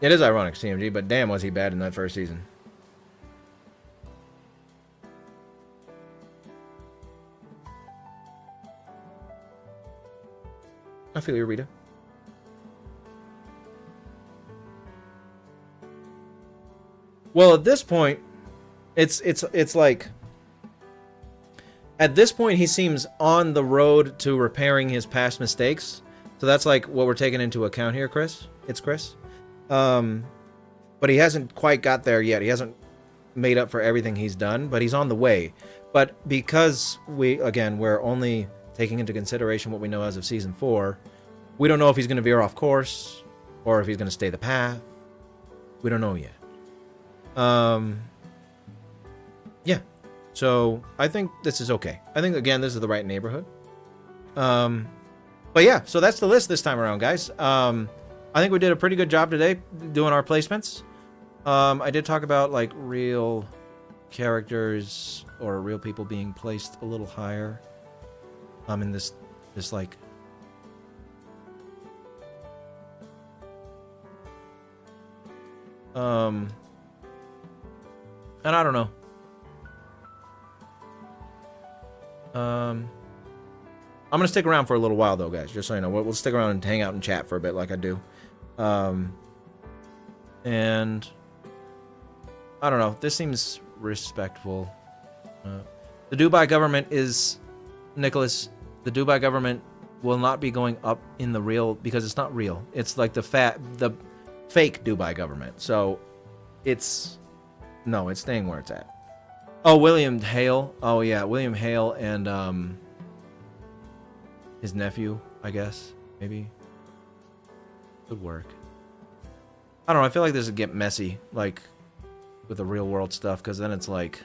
It is ironic, CMG, but damn was he bad in that first season. I feel you, Rita. Well, at this point, it's like at this point he seems on the road to repairing his past mistakes. So that's like what we're taking into account here, Chris. It's Chris. But he hasn't quite got there yet. He hasn't made up for everything he's done, but he's on the way. But because we're only taking into consideration what we know as of season 4, we don't know if he's going to veer off course or if he's going to stay the path. We don't know yet. Yeah. So I think this is okay. I think, again, this is the right neighborhood. But yeah, so that's the list this time around, guys. I think we did a pretty good job today doing our placements. I did talk about like real characters or real people being placed a little higher. In this like and I don't know. I'm gonna stick around for a little while though, guys. Just so you know, we'll stick around and hang out and chat for a bit, like I do. And I don't know. This seems respectful. The Dubai government is, Nicholas. The Dubai government will not be going up in the real because it's not real. It's like the fake Dubai government. So it's staying where it's at. Oh, William Hale. Oh yeah, William Hale and his nephew, I guess, maybe. Could work. I don't know, I feel like this would get messy, like, with the real world stuff, because then it's like...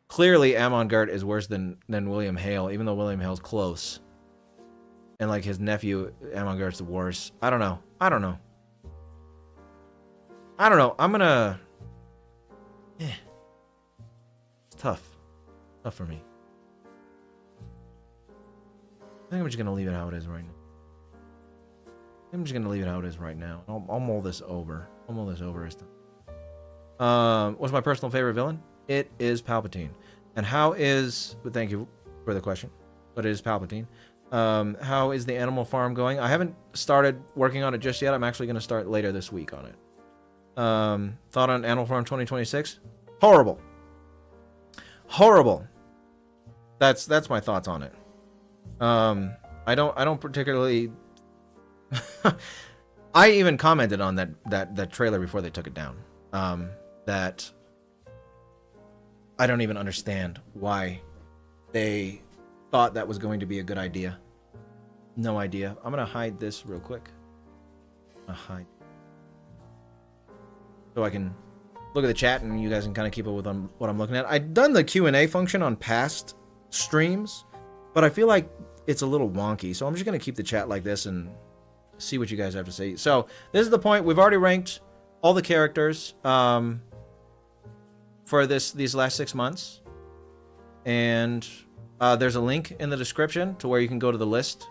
Clearly, Amon-Gert is worse than William Hale, even though William Hale's close. And, like, his nephew, Amon-Gert's worse. I don't know. I'm gonna... It's tough. Tough for me. I think I'm just gonna leave it how it is right now. I'll mull this over. As time. What's my personal favorite villain? It is Palpatine. And how is... But thank you for the question. But it is Palpatine. How is the Animal Farm going? I haven't started working on it just yet. I'm actually going to start later this week on it. Thought on Animal Farm 2026? Horrible. That's my thoughts on it. I don't particularly... I even commented on that trailer before they took it down. That I don't even understand why they thought that was going to be a good idea. No idea. I'm gonna hide this real quick. So I can look at the chat and you guys can kind of keep up with what I'm looking at. I've done the Q&A function on past streams, but I feel like it's a little wonky. So I'm just gonna keep the chat like this and see what you guys have to say. So this is the point. We've already ranked all the characters for these last 6 months, and there's a link in the description to where you can go to the list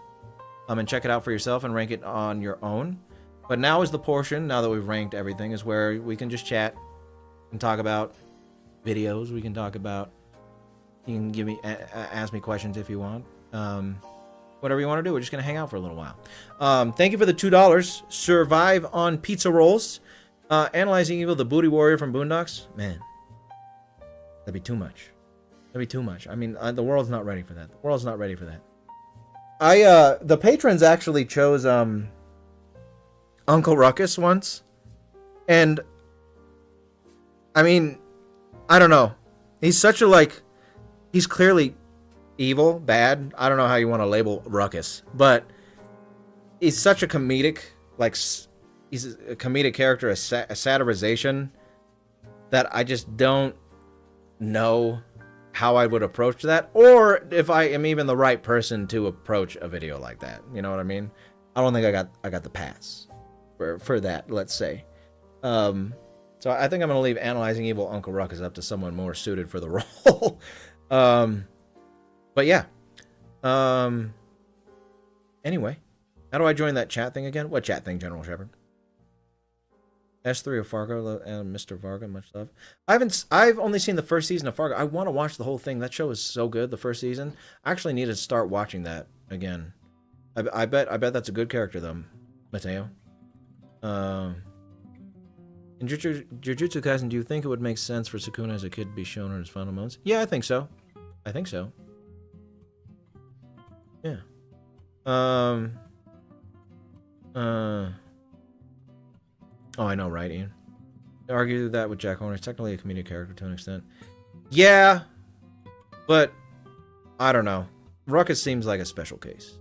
and check it out for yourself and rank it on your own. But now is the portion, now that we've ranked everything, is where we can just chat and talk about videos. We can talk about, you can give me ask me questions if you want. Whatever you want to do. We're just going to hang out for a little while. Thank you for the $2. Survive on pizza rolls. Analyzing Evil, the Booty Warrior from Boondocks. Man, that'd be too much. I mean, the world's not ready for that. The patrons actually chose Uncle Ruckus once, and I mean, I don't know. He's such a he's clearly evil, bad. I don't know how you want to label Ruckus, but he's such a comedic, he's a comedic character, a satirization that I just don't know how I would approach that, or if I am even the right person to approach a video like that. You know what I mean? I don't think I got the pass for that, let's say. So I think I'm gonna leave analyzing evil Uncle Ruckus up to someone more suited for the role. But yeah. Anyway, how do I join that chat thing again? What chat thing, General Shepard? S3 of Fargo and Mr. Varga, much love. I've only seen the first season of Fargo. I want to watch the whole thing. That show is so good, the first season. I actually need to start watching that again. I bet that's a good character though, Mateo. In Jujutsu Kaisen, do you think it would make sense for Sukuna as a kid to be shown in his final moments? Yeah, I think so. I think so. Yeah. Oh, I know, right, Ian? I argue that with Jack Horner. He's technically a comedic character to an extent. Yeah, but I don't know. Ruckus seems like a special case.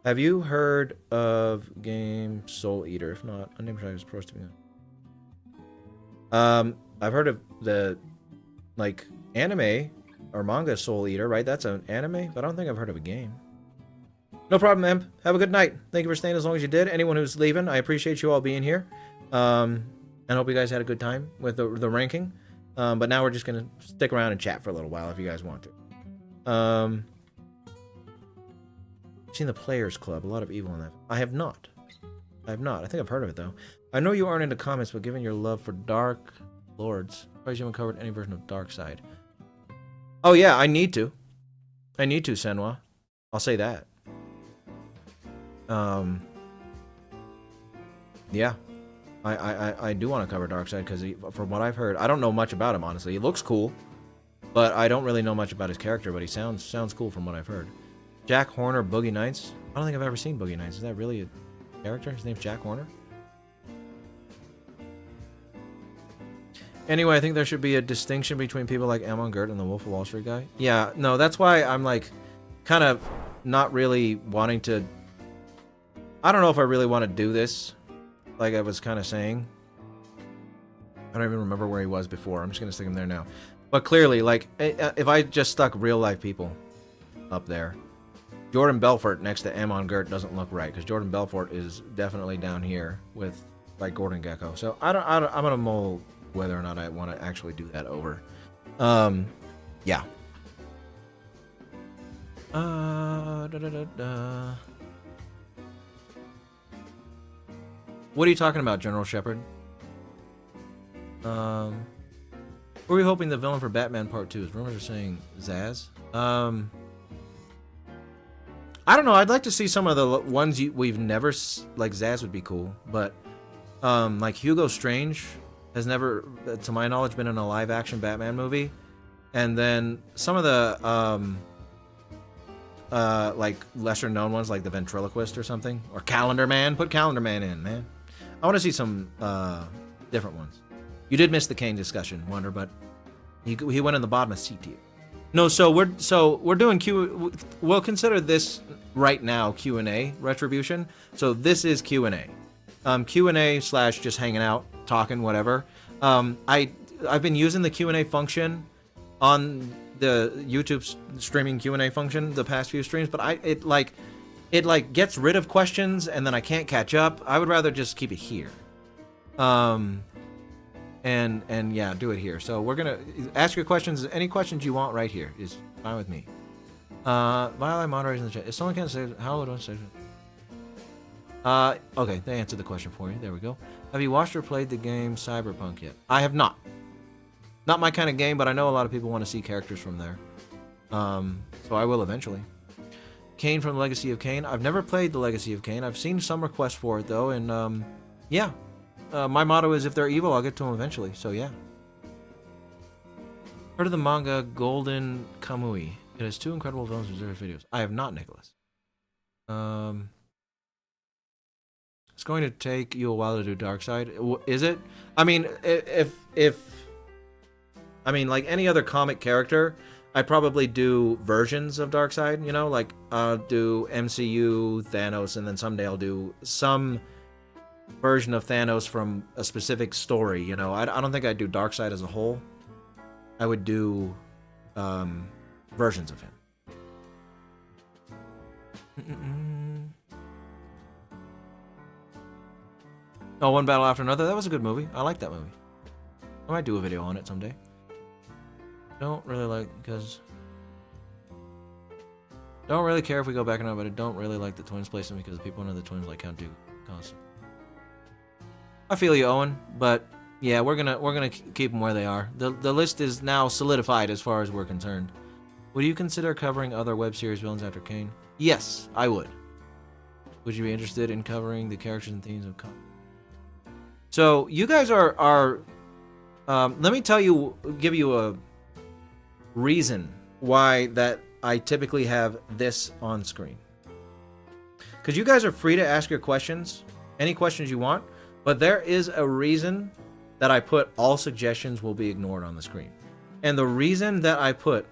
Have you heard of game Soul Eater? If not, I'm not sure I was supposed to be. I've heard of the anime or manga Soul Eater, right? That's an anime, but I don't think I've heard of a game. No problem, Emp. Have a good night. Thank you for staying as long as you did. Anyone who's leaving, I appreciate you all being here. And hope you guys had a good time with the ranking. But now we're just gonna stick around and chat for a little while if you guys want to. Seen the Players Club. A lot of evil in that. I have not. I think I've heard of it though. I know you aren't into comics, but given your love for Dark Lords, surprised you haven't covered any version of Dark Side. Oh yeah, I need to. Senwa. I'll say that. Yeah. I do want to cover Darkseid because from what I've heard, I don't know much about him honestly. He looks cool, but I don't really know much about his character. But he sounds cool from what I've heard. Jack Horner, Boogie Nights. I don't think I've ever seen Boogie Nights. Is that really a character? His name's Jack Horner. Anyway, I think there should be a distinction between people like Amon Gert and the Wolf of Wall Street guy. Yeah, no, that's why I'm kind of not really wanting to. I don't know if I really want to do this. Like I was kind of saying. I don't even remember where he was before. I'm just going to stick him there now. But clearly, if I just stuck real life people up there, Jordan Belfort next to Amon Gert doesn't look right. Because Jordan Belfort is definitely down here with, Gordon Gekko. So I'm going to mull whether or not I want to actually do that over. Yeah. What are you talking about, General Shepard? Who are we hoping the villain for Batman Part 2 is? Rumors are saying Zaz. I don't know. I'd like to see some of the ones we've never... Zaz would be cool. But, Hugo Strange has never, to my knowledge, been in a live-action Batman movie. And then some of the, lesser-known ones, like the Ventriloquist or something. Or Calendar Man. Put Calendar Man in, man. I want to see some different ones. You did miss the Kane discussion, Wonder, but he went in the bottom of C tier. No, so we're doing Q. We'll consider this right now Q&A Retribution. So this is Q&A. Q&A / just hanging out, talking, whatever. I've been using the Q&A function on the YouTube streaming Q&A function the past few streams, but it gets rid of questions and then I can't catch up. I would rather just keep it here. And yeah, do it here. So we're gonna ask your questions. Any questions you want right here is fine with me. Violet moderators in the chat. If someone can say how don't say. Okay, they answered the question for you. There we go. Have you watched or played the game Cyberpunk yet? I have not. Not my kind of game, but I know a lot of people want to see characters from there. So I will eventually. Kane from the Legacy of Kane. I've never played the Legacy of Kane. I've seen some requests for it though, and yeah. My motto is if they're evil, I'll get to them eventually. So yeah. Heard of the manga Golden Kamui? It has 2 incredible villains reserved videos. I have not, Nicholas. It's going to take you a while to do Darkseid. Is it? I mean, I mean, like any other comic character, I'd probably do versions of Darkseid, you know? Like, I'll do MCU Thanos, and then someday I'll do some version of Thanos from a specific story, you know? I don't think I'd do Darkseid as a whole. I would do versions of him. Oh, One Battle After Another. That was a good movie. I like that movie. I might do a video on it someday. Don't really like, because... Don't really care if we go back or not, but I don't really like the twins placement because people know the twins like Count Dooku constantly. I feel you, Owen, but yeah, we're gonna keep them where they are. The list is now solidified as far as we're concerned. Would you consider covering other web series villains after Kane? Yes, I would. Would you be interested in covering the characters and themes of comics? So you guys are let me tell you, give you a reason why that I typically have this on screen. Because you guys are free to ask your questions, any questions you want, but there is a reason that I put all suggestions will be ignored on the screen. And the reason that I put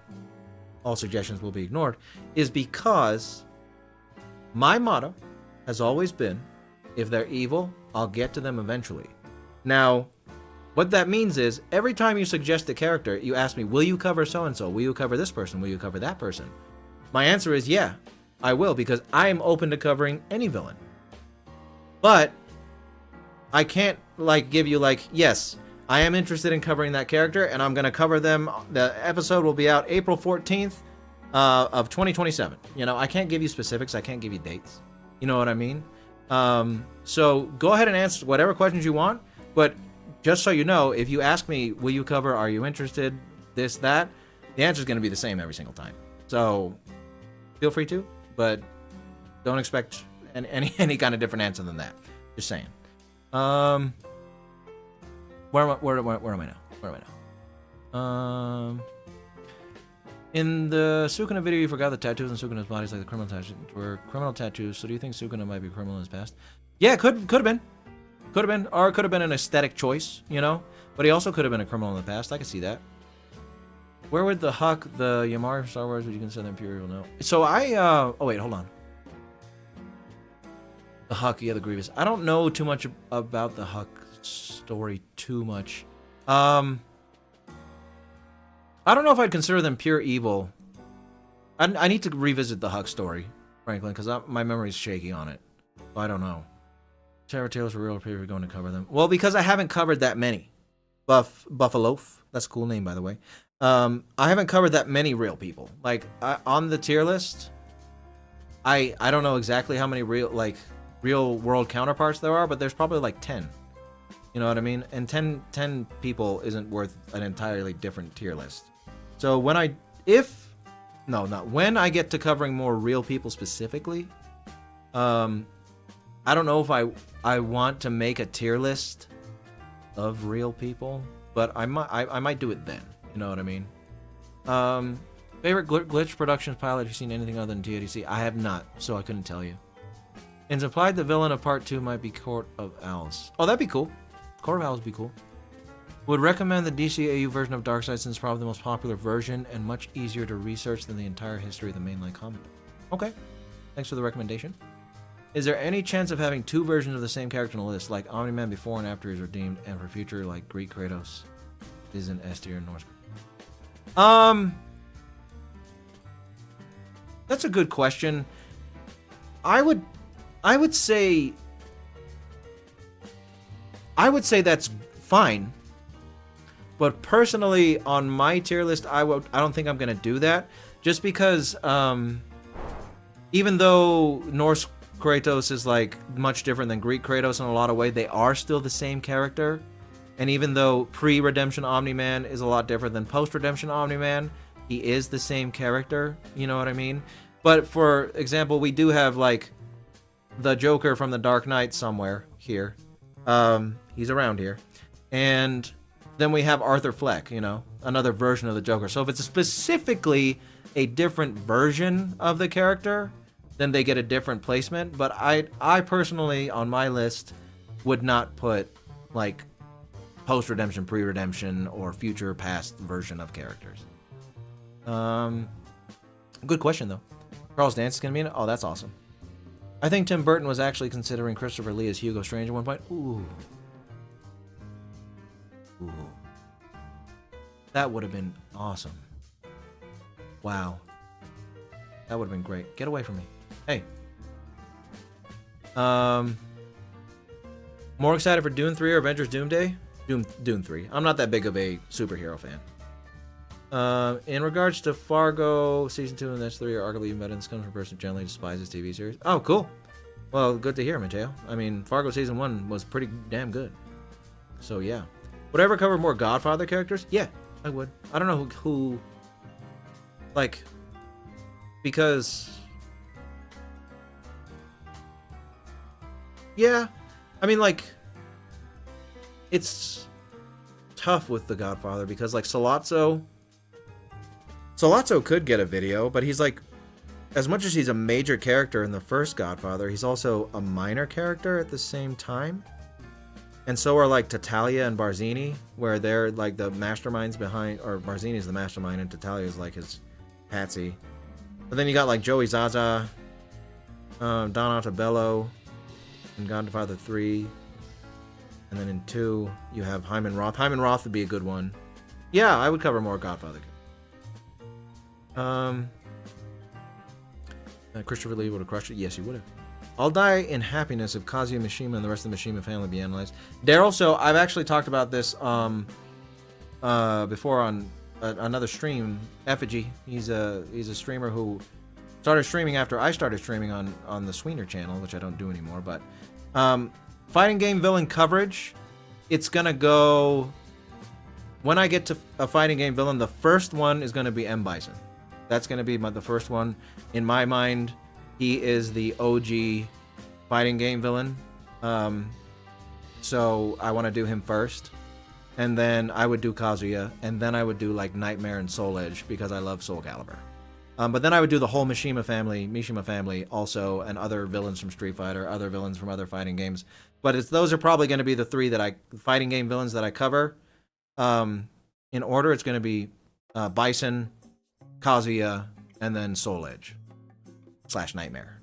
all suggestions will be ignored is because my motto has always been, if they're evil, I'll get to them eventually. Now, what that means is, every time you suggest a character, you ask me, will you cover so-and-so? Will you cover this person? Will you cover that person? My answer is, yeah, I will, because I am open to covering any villain. But I can't, like, give you, like, yes, I am interested in covering that character, and I'm going to cover them. The episode will be out April 14th of 2027. You know, I can't give you specifics. I can't give you dates. You know what I mean? So go ahead and answer whatever questions you want, but just so you know, if you ask me, will you cover, are you interested, this, that, the answer is going to be the same every single time. So feel free to, but don't expect any kind of different answer than that. Just saying. Where am I now? In the Sukuna video, you forgot the tattoos on Sukuna's bodies, like the criminal tattoos, were criminal tattoos. So do you think Sukuna might be a criminal in his past? Yeah, could have been. Could have been, or it could have been an aesthetic choice, you know? But he also could have been a criminal in the past. I could see that. Where would the Huck, the Yamar from Star Wars, would you consider the Imperial? No. So oh wait, hold on. The Huck, yeah, the Grievous. I don't know too much about the Huck story too much. I don't know if I'd consider them pure evil. I need to revisit the Huck story, frankly, because my memory's shaky on it. I don't know. Terror Tales for real people are going to cover them. Well, because I haven't covered that many. Buffalo. That's a cool name, by the way. I haven't covered that many real people. Like, on the tier list, I don't know exactly how many real world counterparts there are, but there's probably like 10. You know what I mean? And 10 people isn't worth an entirely different tier list. So when I get to covering more real people specifically, I don't know if I want to make a tier list of real people, but I might do it then. You know what I mean? Favorite Glitch Productions pilot? Have you seen anything other than TADC? I have not, so I couldn't tell you. It's implied the villain of part 2 might be Court of Owls. Oh, that'd be cool. Court of Owls would be cool. Would recommend the DCAU version of Darkseid since it's probably the most popular version and much easier to research than the entire history of the mainline comic. Okay. Thanks for the recommendation. Is there any chance of having 2 versions of the same character on the list, like Omni-Man before and after he's redeemed, and for future, like Greek Kratos isn't S tier and Norse? That's a good question. I would say that's fine. But personally, on my tier list, I don't think I'm gonna do that, just because even though Norse Kratos is like much different than Greek Kratos in a lot of ways, they are still the same character. And even though pre-Redemption Omni-Man is a lot different than post-Redemption Omni-Man, he is the same character, you know what I mean? But for example, we do have like the Joker from the Dark Knight somewhere here. He's around here. And then we have Arthur Fleck, you know, another version of the Joker. So if it's specifically a different version of the character, then they get a different placement. But I personally, on my list, would not put like post-redemption, pre-redemption, or future past version of characters. Good question though. Charles Dance is gonna be in it. Oh, that's awesome. I think Tim Burton was actually considering Christopher Lee as Hugo Strange at one point. Ooh. That would have been awesome. Wow. That would have been great. Get away from me. Hey. More excited for Dune 3 or Avengers Doomsday? Dune 3. I'm not that big of a superhero fan. In regards to Fargo, Season 2 and that's 3 are arguably even better. This comes from a person who generally despises TV series. Oh, cool. Well, good to hear, Mateo. I mean, Fargo Season 1 was pretty damn good. So, yeah. Would I ever cover more Godfather characters? Yeah, I would. I don't know who like, because... Yeah, I mean, like, it's tough with The Godfather because, like, Sollozzo could get a video, but he's, like, as much as he's a major character in the first Godfather, he's also a minor character at the same time. And so are, like, Tattaglia and Barzini, where they're, like, the masterminds behind, or Barzini's the mastermind and Tattaglia's, like, his patsy. But then you got, like, Joey Zaza, Don Ottobello, in Godfather 3, and then in 2, you have Hyman Roth. Hyman Roth would be a good one. Yeah, I would cover more Godfather. Christopher Lee would have crushed it. Yes, he would have. I'll die in happiness if Kazuya Mishima and the rest of the Mishima family be analyzed. Daryl, so I've actually talked about this before on another stream. Effigy, he's a streamer who started streaming after I started streaming on the Sweener channel, which I don't do anymore. But fighting game villain coverage, it's gonna go. When I get to a fighting game villain, the first one is gonna be M. Bison. That's gonna be the first one. In my mind, he is the OG fighting game villain. So I want to do him first, and then I would do Kazuya, and then I would do like Nightmare and Soul Edge because I love Soul Calibur. But then I would do the whole Mishima family also, and other villains from Street Fighter, other villains from other fighting games. But those are probably going to be the three fighting game villains that I cover. In order, it's going to be Bison, Kazuya, and then Soul Edge / Nightmare.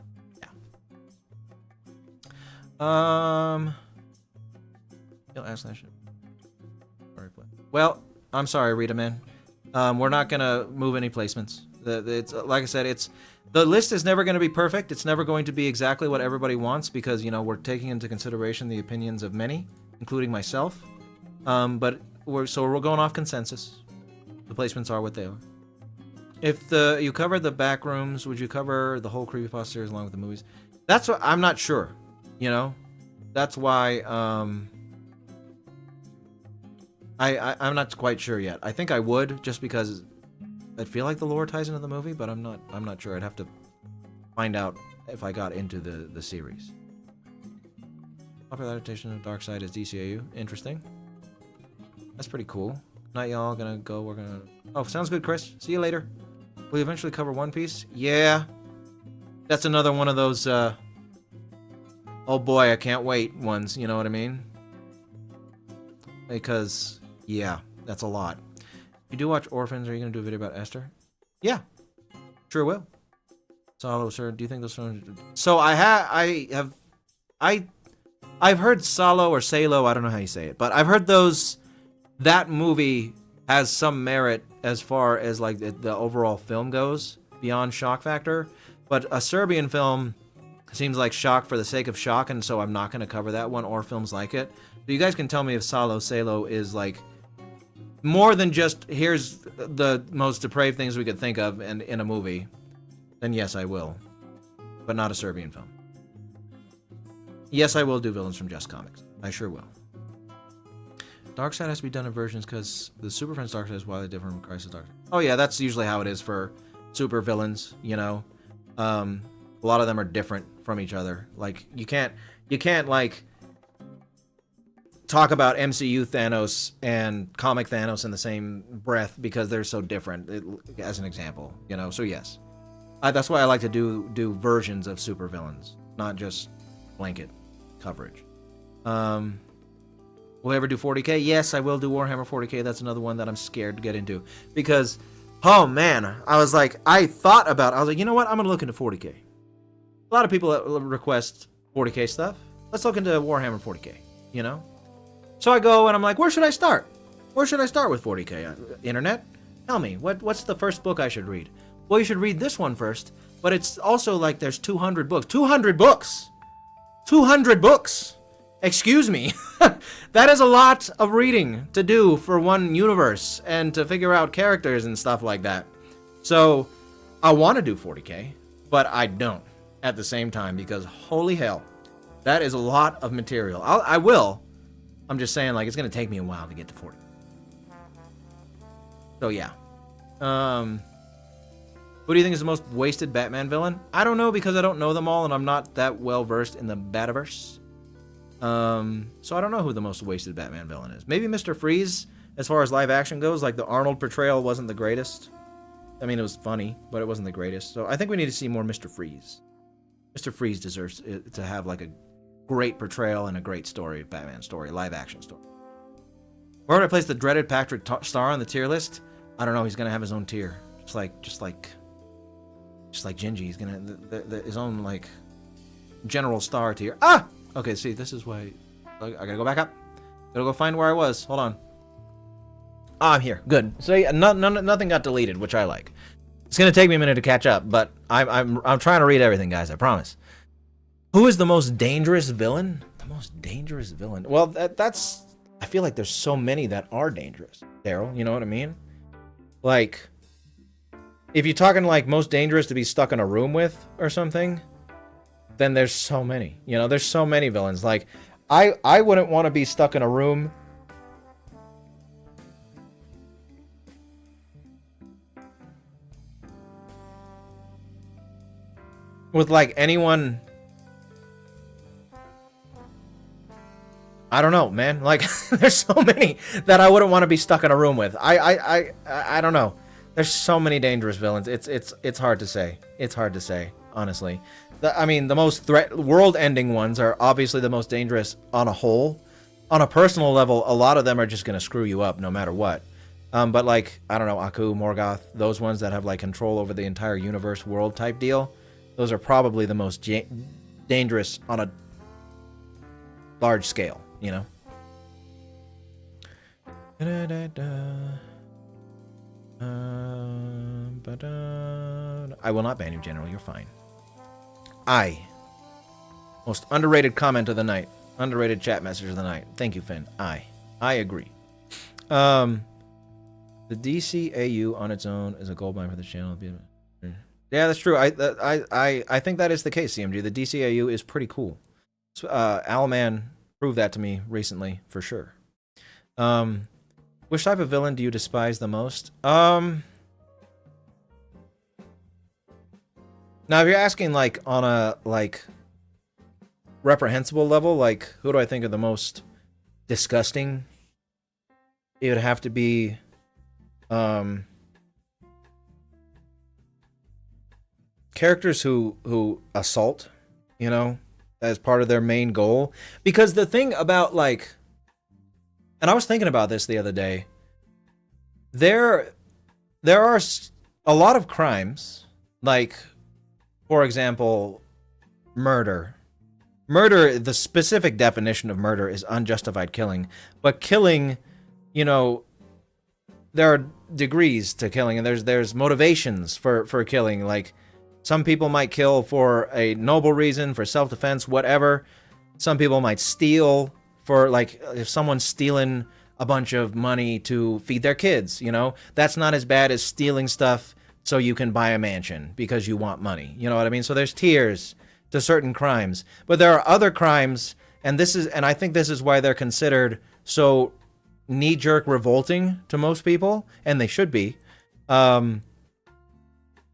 Yeah. You'll ask that shit. Well, I'm sorry, Rita, man. We're not gonna move any placements. It's like I said, the list is never going to be perfect. It's never going to be exactly what everybody wants because, you know, we're taking into consideration the opinions of many, including myself. But we're going off consensus. The placements are what they are. If you cover the back rooms, would you cover the whole Creepypasta series along with the movies? That's what I'm not sure. You know, that's why I'm not quite sure yet. I think I would just because I feel like the lore ties into the movie, but I'm not sure. I'd have to find out if I got into the series. Popular adaptation of Darkseid is DCAU. Interesting. That's pretty cool. Not y'all gonna go. We're gonna. Oh, sounds good, Chris. See you later. Will you eventually cover One Piece? Yeah. That's another one of those. Oh boy, I can't wait ones. You know what I mean? Because yeah, that's a lot. You do watch Orphans? Are you gonna do a video about Esther? Yeah, sure will. Solo, sir. Do you think those films? So I've heard Salo or Salo. I don't know how you say it, but I've heard that movie has some merit as far as like the overall film goes beyond shock factor. But a Serbian film seems like shock for the sake of shock, and so I'm not gonna cover that one or films like it. So you guys can tell me if Salo is like more than just here's the most depraved things we could think of and in a movie, then yes, I will. But not a Serbian film. Yes, I will do villains from Just Comics. I sure will. Darkseid has to be done in versions because the Super Friends Darkseid is wildly different from Crisis Darkseid. Oh yeah, that's usually how it is for super villains, you know. A lot of them are different from each other. Like you can't like talk about MCU Thanos and comic Thanos in the same breath because they're so different, as an example, you know. So yes. That's why I like to do versions of supervillains, not just blanket coverage. Will I ever do 40k? Yes, I will do Warhammer 40k. That's another one that I'm scared to get into because, oh man, I was like, I was like, you know what? I'm gonna look into 40k. A lot of people request 40k stuff. Let's look into Warhammer 40k. You know. So I go and I'm like, where should I start? Where should I start with 40k? Internet? Tell me, what's the first book I should read? Well, you should read this one first, but it's also like there's 200 books. 200 books! 200 books! Excuse me. That is a lot of reading to do for one universe and to figure out characters and stuff like that. So, I want to do 40k, but I don't at the same time because holy hell, that is a lot of material. I will. I'm just saying, like, it's going to take me a while to get to 40. So, yeah. Who do you think is the most wasted Batman villain? I don't know because I don't know them all and I'm not that well versed in the Bativerse. So I don't know who the most wasted Batman villain is. Maybe Mr. Freeze, as far as live action goes. Like, the Arnold portrayal wasn't the greatest. I mean, it was funny, but it wasn't the greatest. So I think we need to see more Mr. Freeze. Mr. Freeze deserves to have, like, a great portrayal and a great story, Batman story, live action story. Where would I place the dreaded Patrick Star on the tier list? I don't know. He's gonna have his own tier, just like Gingy. He's gonna his own like general star tier. Ah, okay. See, this is why I gotta go back up. Gotta go find where I was. Hold on. Ah, I'm here. Good. So yeah, nothing got deleted, which I like. It's gonna take me a minute to catch up, but I'm trying to read everything, guys. I promise. Who is the most dangerous villain? The most dangerous villain. Well, that's. I feel like there's so many that are dangerous, Daryl. You know what I mean? Like, if you're talking like most dangerous to be stuck in a room with or something, then there's so many. You know, there's so many villains. Like, I wouldn't want to be stuck in a room with like anyone. I don't know, man. Like, there's so many that I wouldn't want to be stuck in a room with. I don't know. There's so many dangerous villains. It's hard to say. It's hard to say, honestly. I mean, the most world-ending ones are obviously the most dangerous on a whole. On a personal level, a lot of them are just gonna screw you up no matter what. But like, I don't know, Aku, Morgoth, those ones that have like control over the entire universe, world type deal, those are probably the most dangerous on a large scale. You know? I will not ban you, General. You're fine. Most underrated comment of the night. Underrated chat message of the night. Thank you, Finn. I agree. The DCAU on its own is a gold mine for the channel. Yeah, that's true. I think that is the case, CMG. The DCAU is pretty cool. Owlman proved that to me recently, for sure. Which type of villain do you despise the most? Now, if you're asking, like, on a, like, reprehensible level, like, who do I think are the most disgusting? It would have to be, characters who assault, you know, as part of their main goal. Because the thing about, like, and I was thinking about this the other day, there are a lot of crimes, like, for example, murder. Murder, the specific definition of murder is unjustified killing. But killing, you know, there are degrees to killing, and there's motivations for killing. Like, some people might kill for a noble reason, for self-defense, whatever. Some people might steal for, like, if someone's stealing a bunch of money to feed their kids, you know? That's not as bad as stealing stuff so you can buy a mansion because you want money. You know what I mean? So there's tiers to certain crimes. But there are other crimes, and I think this is why they're considered so knee-jerk revolting to most people, and they should be.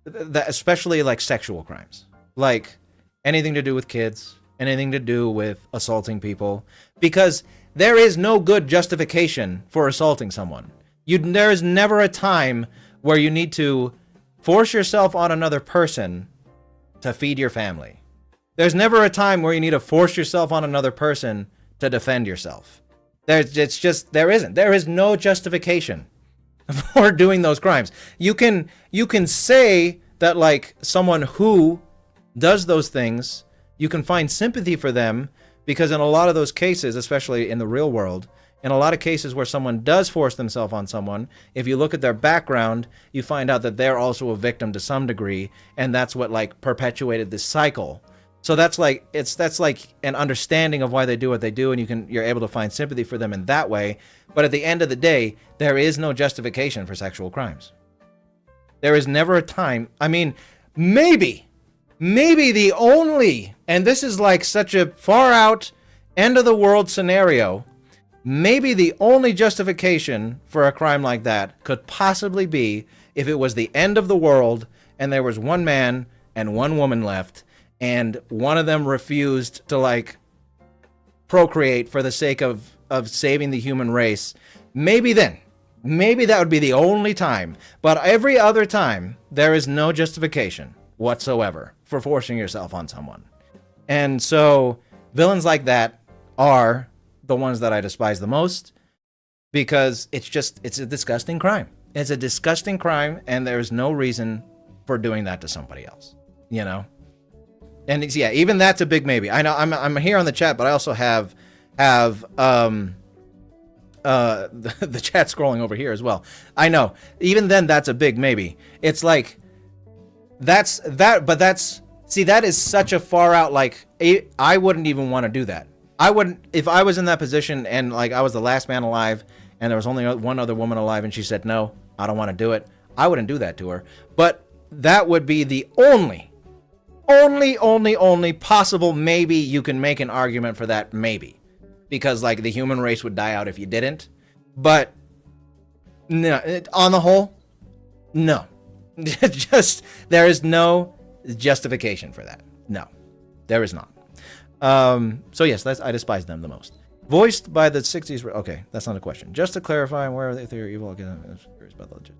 Especially like sexual crimes, like anything to do with kids, anything to do with assaulting people, because there is no good justification for assaulting someone. There is never a time where you need to Force yourself on another person to feed your family. There's never a time where you need to force yourself on another person to defend yourself. There is no justification for doing those crimes. You can say that, like, someone who does those things, you can find sympathy for them, because in a lot of those cases, especially in the real world, in a lot of cases where someone does force themselves on someone, if you look at their background, you find out that they're also a victim to some degree, and that's what, like, perpetuated this cycle. So that's like an understanding of why they do what they do, and you're able to find sympathy for them in that way. But at the end of the day, there is no justification for sexual crimes. There is never a time. I mean, maybe the only, and this is like such a far out end of the world scenario, maybe the only justification for a crime like that could possibly be if it was the end of the world and there was one man and one woman left, and one of them refused to, like, procreate for the sake of saving the human race. Maybe that would be the only time. But every other time, there is no justification whatsoever for forcing yourself on someone. And so villains like that are the ones that I despise the most, because it's a disgusting crime. It's a disgusting crime, and there's no reason for doing that to somebody else, you know? And it's, yeah, even that's a big maybe. I know I'm here on the chat, but I also have the chat scrolling over here as well. I know. Even then, that's a big maybe. It's like that is such a far out, like, I wouldn't even want to do that. I wouldn't, if I was in that position and, like, I was the last man alive and there was only one other woman alive and she said, no, I don't want to do it, I wouldn't do that to her. But that would be the only possible maybe you can make an argument for that, maybe. Because, like, the human race would die out if you didn't. But, no, on the whole, no. Just, there is no justification for that. No, there is not. So yes, I despise them the most. Voiced by the 60s. Okay, that's not a question. Just to clarify, where if they're evil, again, I'm curious about the legit.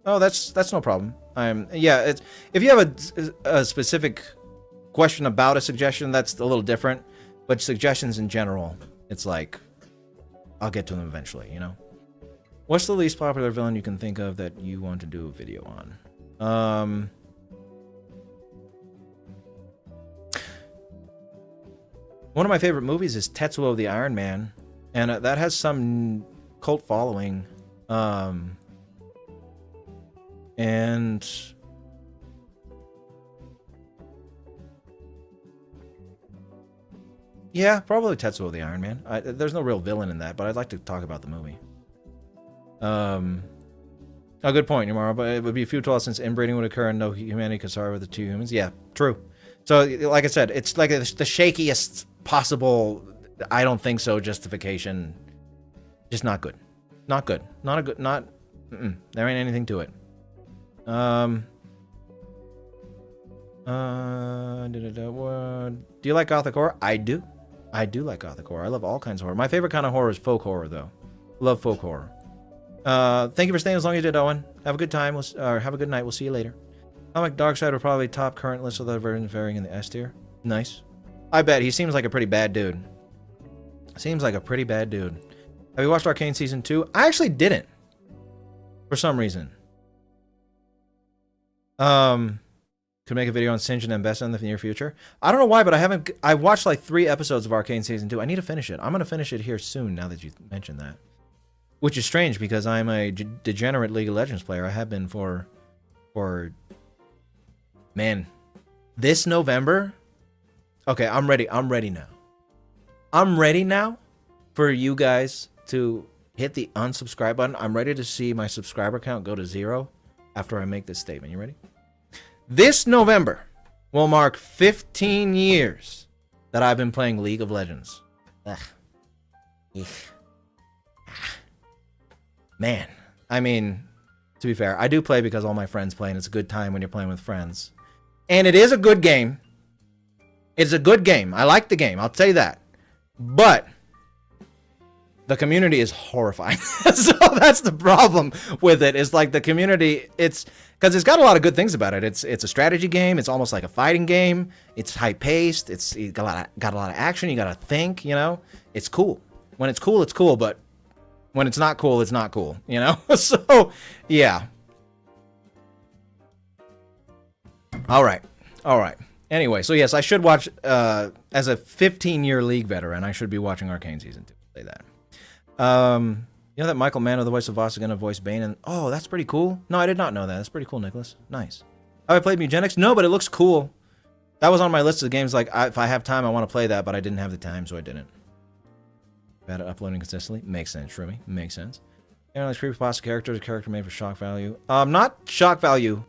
Oh, that's no problem. Yeah, if you have a specific question about a suggestion, that's a little different. But suggestions in general, it's like, I'll get to them eventually, you know? What's the least popular villain you can think of that you want to do a video on? One of my favorite movies is Tetsuo the Iron Man, and that has some cult following. And yeah, probably Tetsuo the Iron Man. There's no real villain in that, but I'd like to talk about the movie. A good point, Yamaro, but it would be futile since inbreeding would occur and no humanity could survive with the two humans. Yeah, true. So, like I said, it's like the shakiest possible, I don't think so, justification. Just not good. Not good. Not a good, not, there ain't anything to it. Do you like gothic horror? I do. I do like gothic horror. I love all kinds of horror. My favorite kind of horror is folk horror, though. Love folk horror. Thank you for staying as long as you did, Owen. Have a good time, or have a good night. We'll see you later. Comic Darkseid would probably top current list of the versions varying in the S tier. Nice. I bet. He seems like a pretty bad dude. Seems like a pretty bad dude. Have you watched Arcane Season 2? I actually didn't. For some reason. Could make a video on Sinjin and Bessa in the near future. I don't know why, but I've watched like 3 episodes of Arcane Season 2. I need to finish it. I'm going to finish it here soon now that you mentioned that. Which is strange because I'm a degenerate League of Legends player. I have been for man, this November. Okay, I'm ready. I'm ready now. I'm ready now for you guys to hit the unsubscribe button. I'm ready to see my subscriber count go to 0 after I make this statement. You ready? This November will mark 15 years that I've been playing League of Legends. Ugh. Man, I mean, to be fair, I do play because all my friends play, and it's a good time when you're playing with friends. And it is a good game. It's a good game. I like the game, I'll tell you that. But The community is horrifying. So that's the problem with it. Is like the community, it's because it's got a lot of good things about it. It's a strategy game. It's almost like a fighting game. It's high paced. It's got a lot of action. You got to think. You know, it's cool. When it's cool, it's cool. But when it's not cool, it's not cool. You know. So yeah. All right. Anyway, so yes, I should watch. As a 15-year League veteran, I should be watching Arcane Season 2. Say that. You know that Michael Mann, the voice of Voss, is going to voice Bane? And oh, that's pretty cool. No, I did not know that. That's pretty cool, Nicholas. Nice. Have I played Mugenics? No, but it looks cool. That was on my list of games. Like, if I have time, I want to play that, but I didn't have the time, so I didn't. Bad at uploading consistently. Makes sense, Shroomy. Makes sense. Analyze creepypasta characters. A character made for shock value. Not shock value.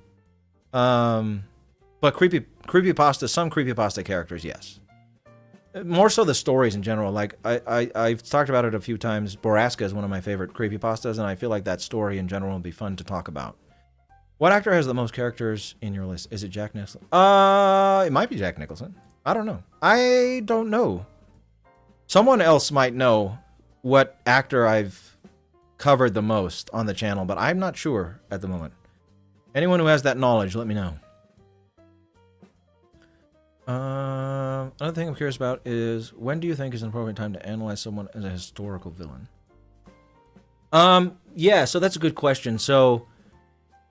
But creepypasta. Some creepypasta characters, yes. More so the stories in general. Like, I've talked about it a few times. Boraska is one of my favorite creepypastas, and I feel like that story in general would be fun to talk about. What actor has the most characters in your list? Is it Jack Nicholson? It might be Jack Nicholson. I don't know. I don't know. Someone else might know what actor I've covered the most on the channel, but I'm not sure at the moment. Anyone who has that knowledge, let me know. Another thing I'm curious about is, when do you think is an appropriate time to analyze someone as a historical villain? Yeah, so that's a good question. So,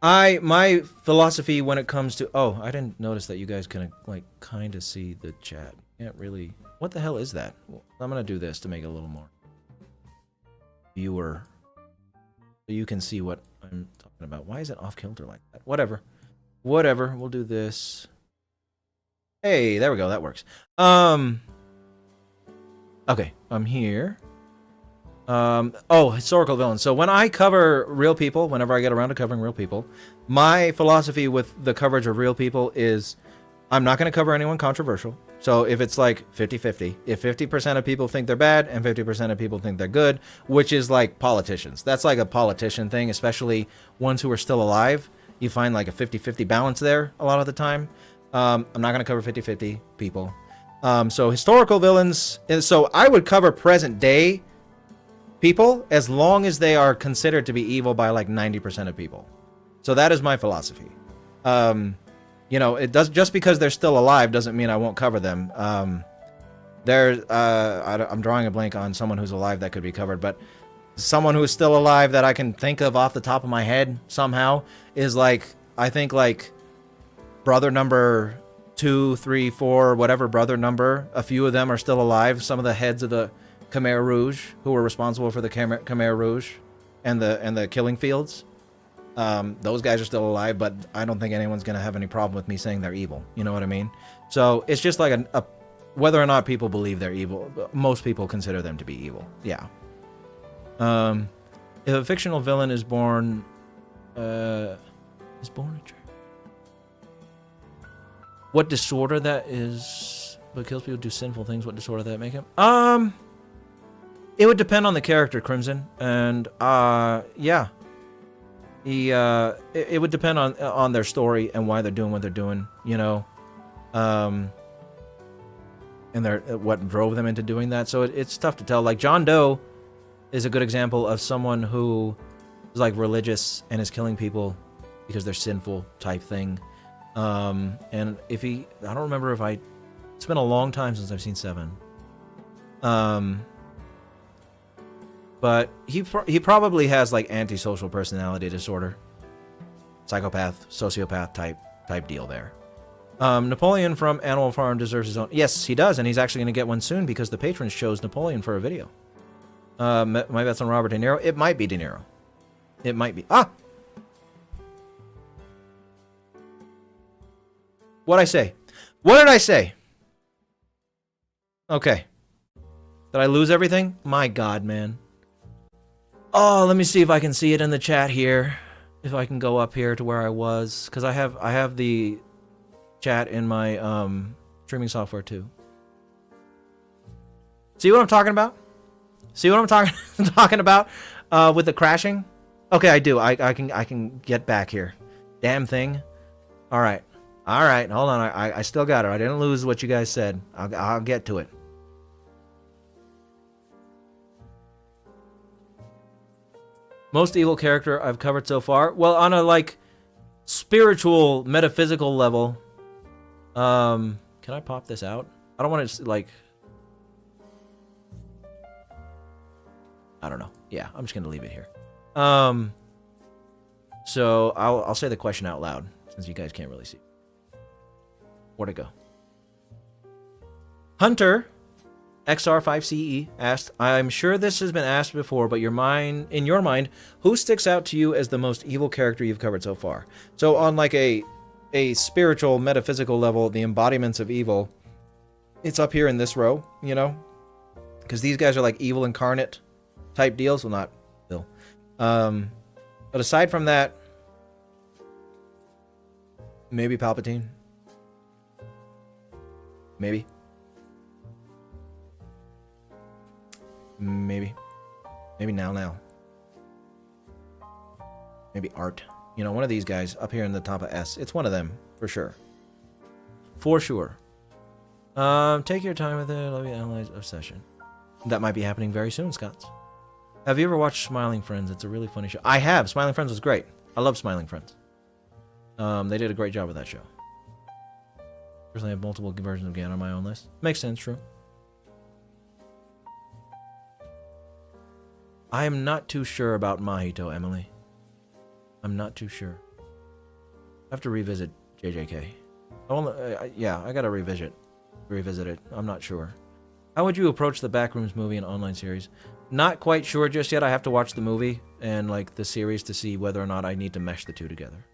my philosophy when it comes to... Oh, I didn't notice that you guys can, like, kind of see the chat. Can't really... What the hell is that? Well, I'm gonna do this to make it a little more viewer, so you can see what I'm talking about. Why is it off-kilter like that? Whatever. We'll do this. Hey, there we go. That works. Okay, I'm here. Oh, historical villains. So when I cover real people, whenever I get around to covering real people, my philosophy with the coverage of real people is I'm not going to cover anyone controversial. So if it's like 50-50, if 50% of people think they're bad and 50% of people think they're good, which is like politicians. That's like a politician thing, especially ones who are still alive. You find like a 50-50 balance there a lot of the time. I'm not going to cover 50-50 people. So historical villains, so I would cover present day people as long as they are considered to be evil by like 90% of people. So that is my philosophy. You know, it does, just because they're still alive doesn't mean I won't cover them. I'm drawing a blank on someone who's alive that could be covered, but someone who is still alive that I can think of off the top of my head somehow is like, I think like brother number 2, 3, 4, whatever brother number. A few of them are still alive. Some of the heads of the Khmer Rouge, who were responsible for the Khmer Rouge and the killing fields. Those guys are still alive, but I don't think anyone's going to have any problem with me saying they're evil. You know what I mean? So it's just like whether or not people believe they're evil, most people consider them to be evil. Yeah. If a fictional villain is born a tree. What disorder that is, but kills people, do sinful things, what disorder that make him? It would depend on the character, Crimson, and yeah. It would depend on their story and why they're doing what they're doing, you know, and what drove them into doing that. So it's tough to tell. Like John Doe is a good example of someone who is like religious and is killing people because they're sinful type thing. And if I don't remember if it's been a long time since I've seen 7. But he probably has like antisocial personality disorder, psychopath, sociopath type deal there. Napoleon from Animal Farm deserves his own. Yes, he does, and he's actually going to get one soon because the patrons chose Napoleon for a video. My bet's on Robert De Niro. It might be De Niro. It might be. Ah. What'd I say? What did I say? Okay. Did I lose everything? My God, man. Oh, let me see if I can see it in the chat here. If I can go up here to where I was, because I have the chat in my streaming software too. See what I'm talking about? See what I'm talking about with the crashing? Okay, I do. I can get back here. Damn thing. All right. Hold on. I still got it. I didn't lose what you guys said. I'll get to it. Most evil character I've covered so far. Well, on a like spiritual, metaphysical level. Can I pop this out? I don't want to like. I don't know. Yeah, I'm just gonna leave it here. So I'll say the question out loud since you guys can't really see. Where'd it go? Hunter XR5CE asked, I'm sure this has been asked before, but in your mind, who sticks out to you as the most evil character you've covered so far? So on like a spiritual, metaphysical level, the embodiments of evil, it's up here in this row, you know? Because these guys are like evil incarnate type deals. Well, not Bill. But aside from that, maybe Palpatine. Maybe. Maybe now. Maybe Art. You know, one of these guys up here in the top of S. It's one of them, for sure. For sure. Take your time with it. Love you, analyze Obsession. That might be happening very soon, Scott. Have you ever watched Smiling Friends? It's a really funny show. I have. Smiling Friends was great. I love Smiling Friends. They did a great job with that show. Personally, I have multiple versions of Gan on my own list. Makes sense, true. I am not too sure about Mahito, Emily. I'm not too sure. I have to revisit JJK. Yeah, I gotta revisit it. I'm not sure. How would you approach the Backrooms movie and online series? Not quite sure just yet. I have to watch the movie and like the series to see whether or not I need to mesh the two together.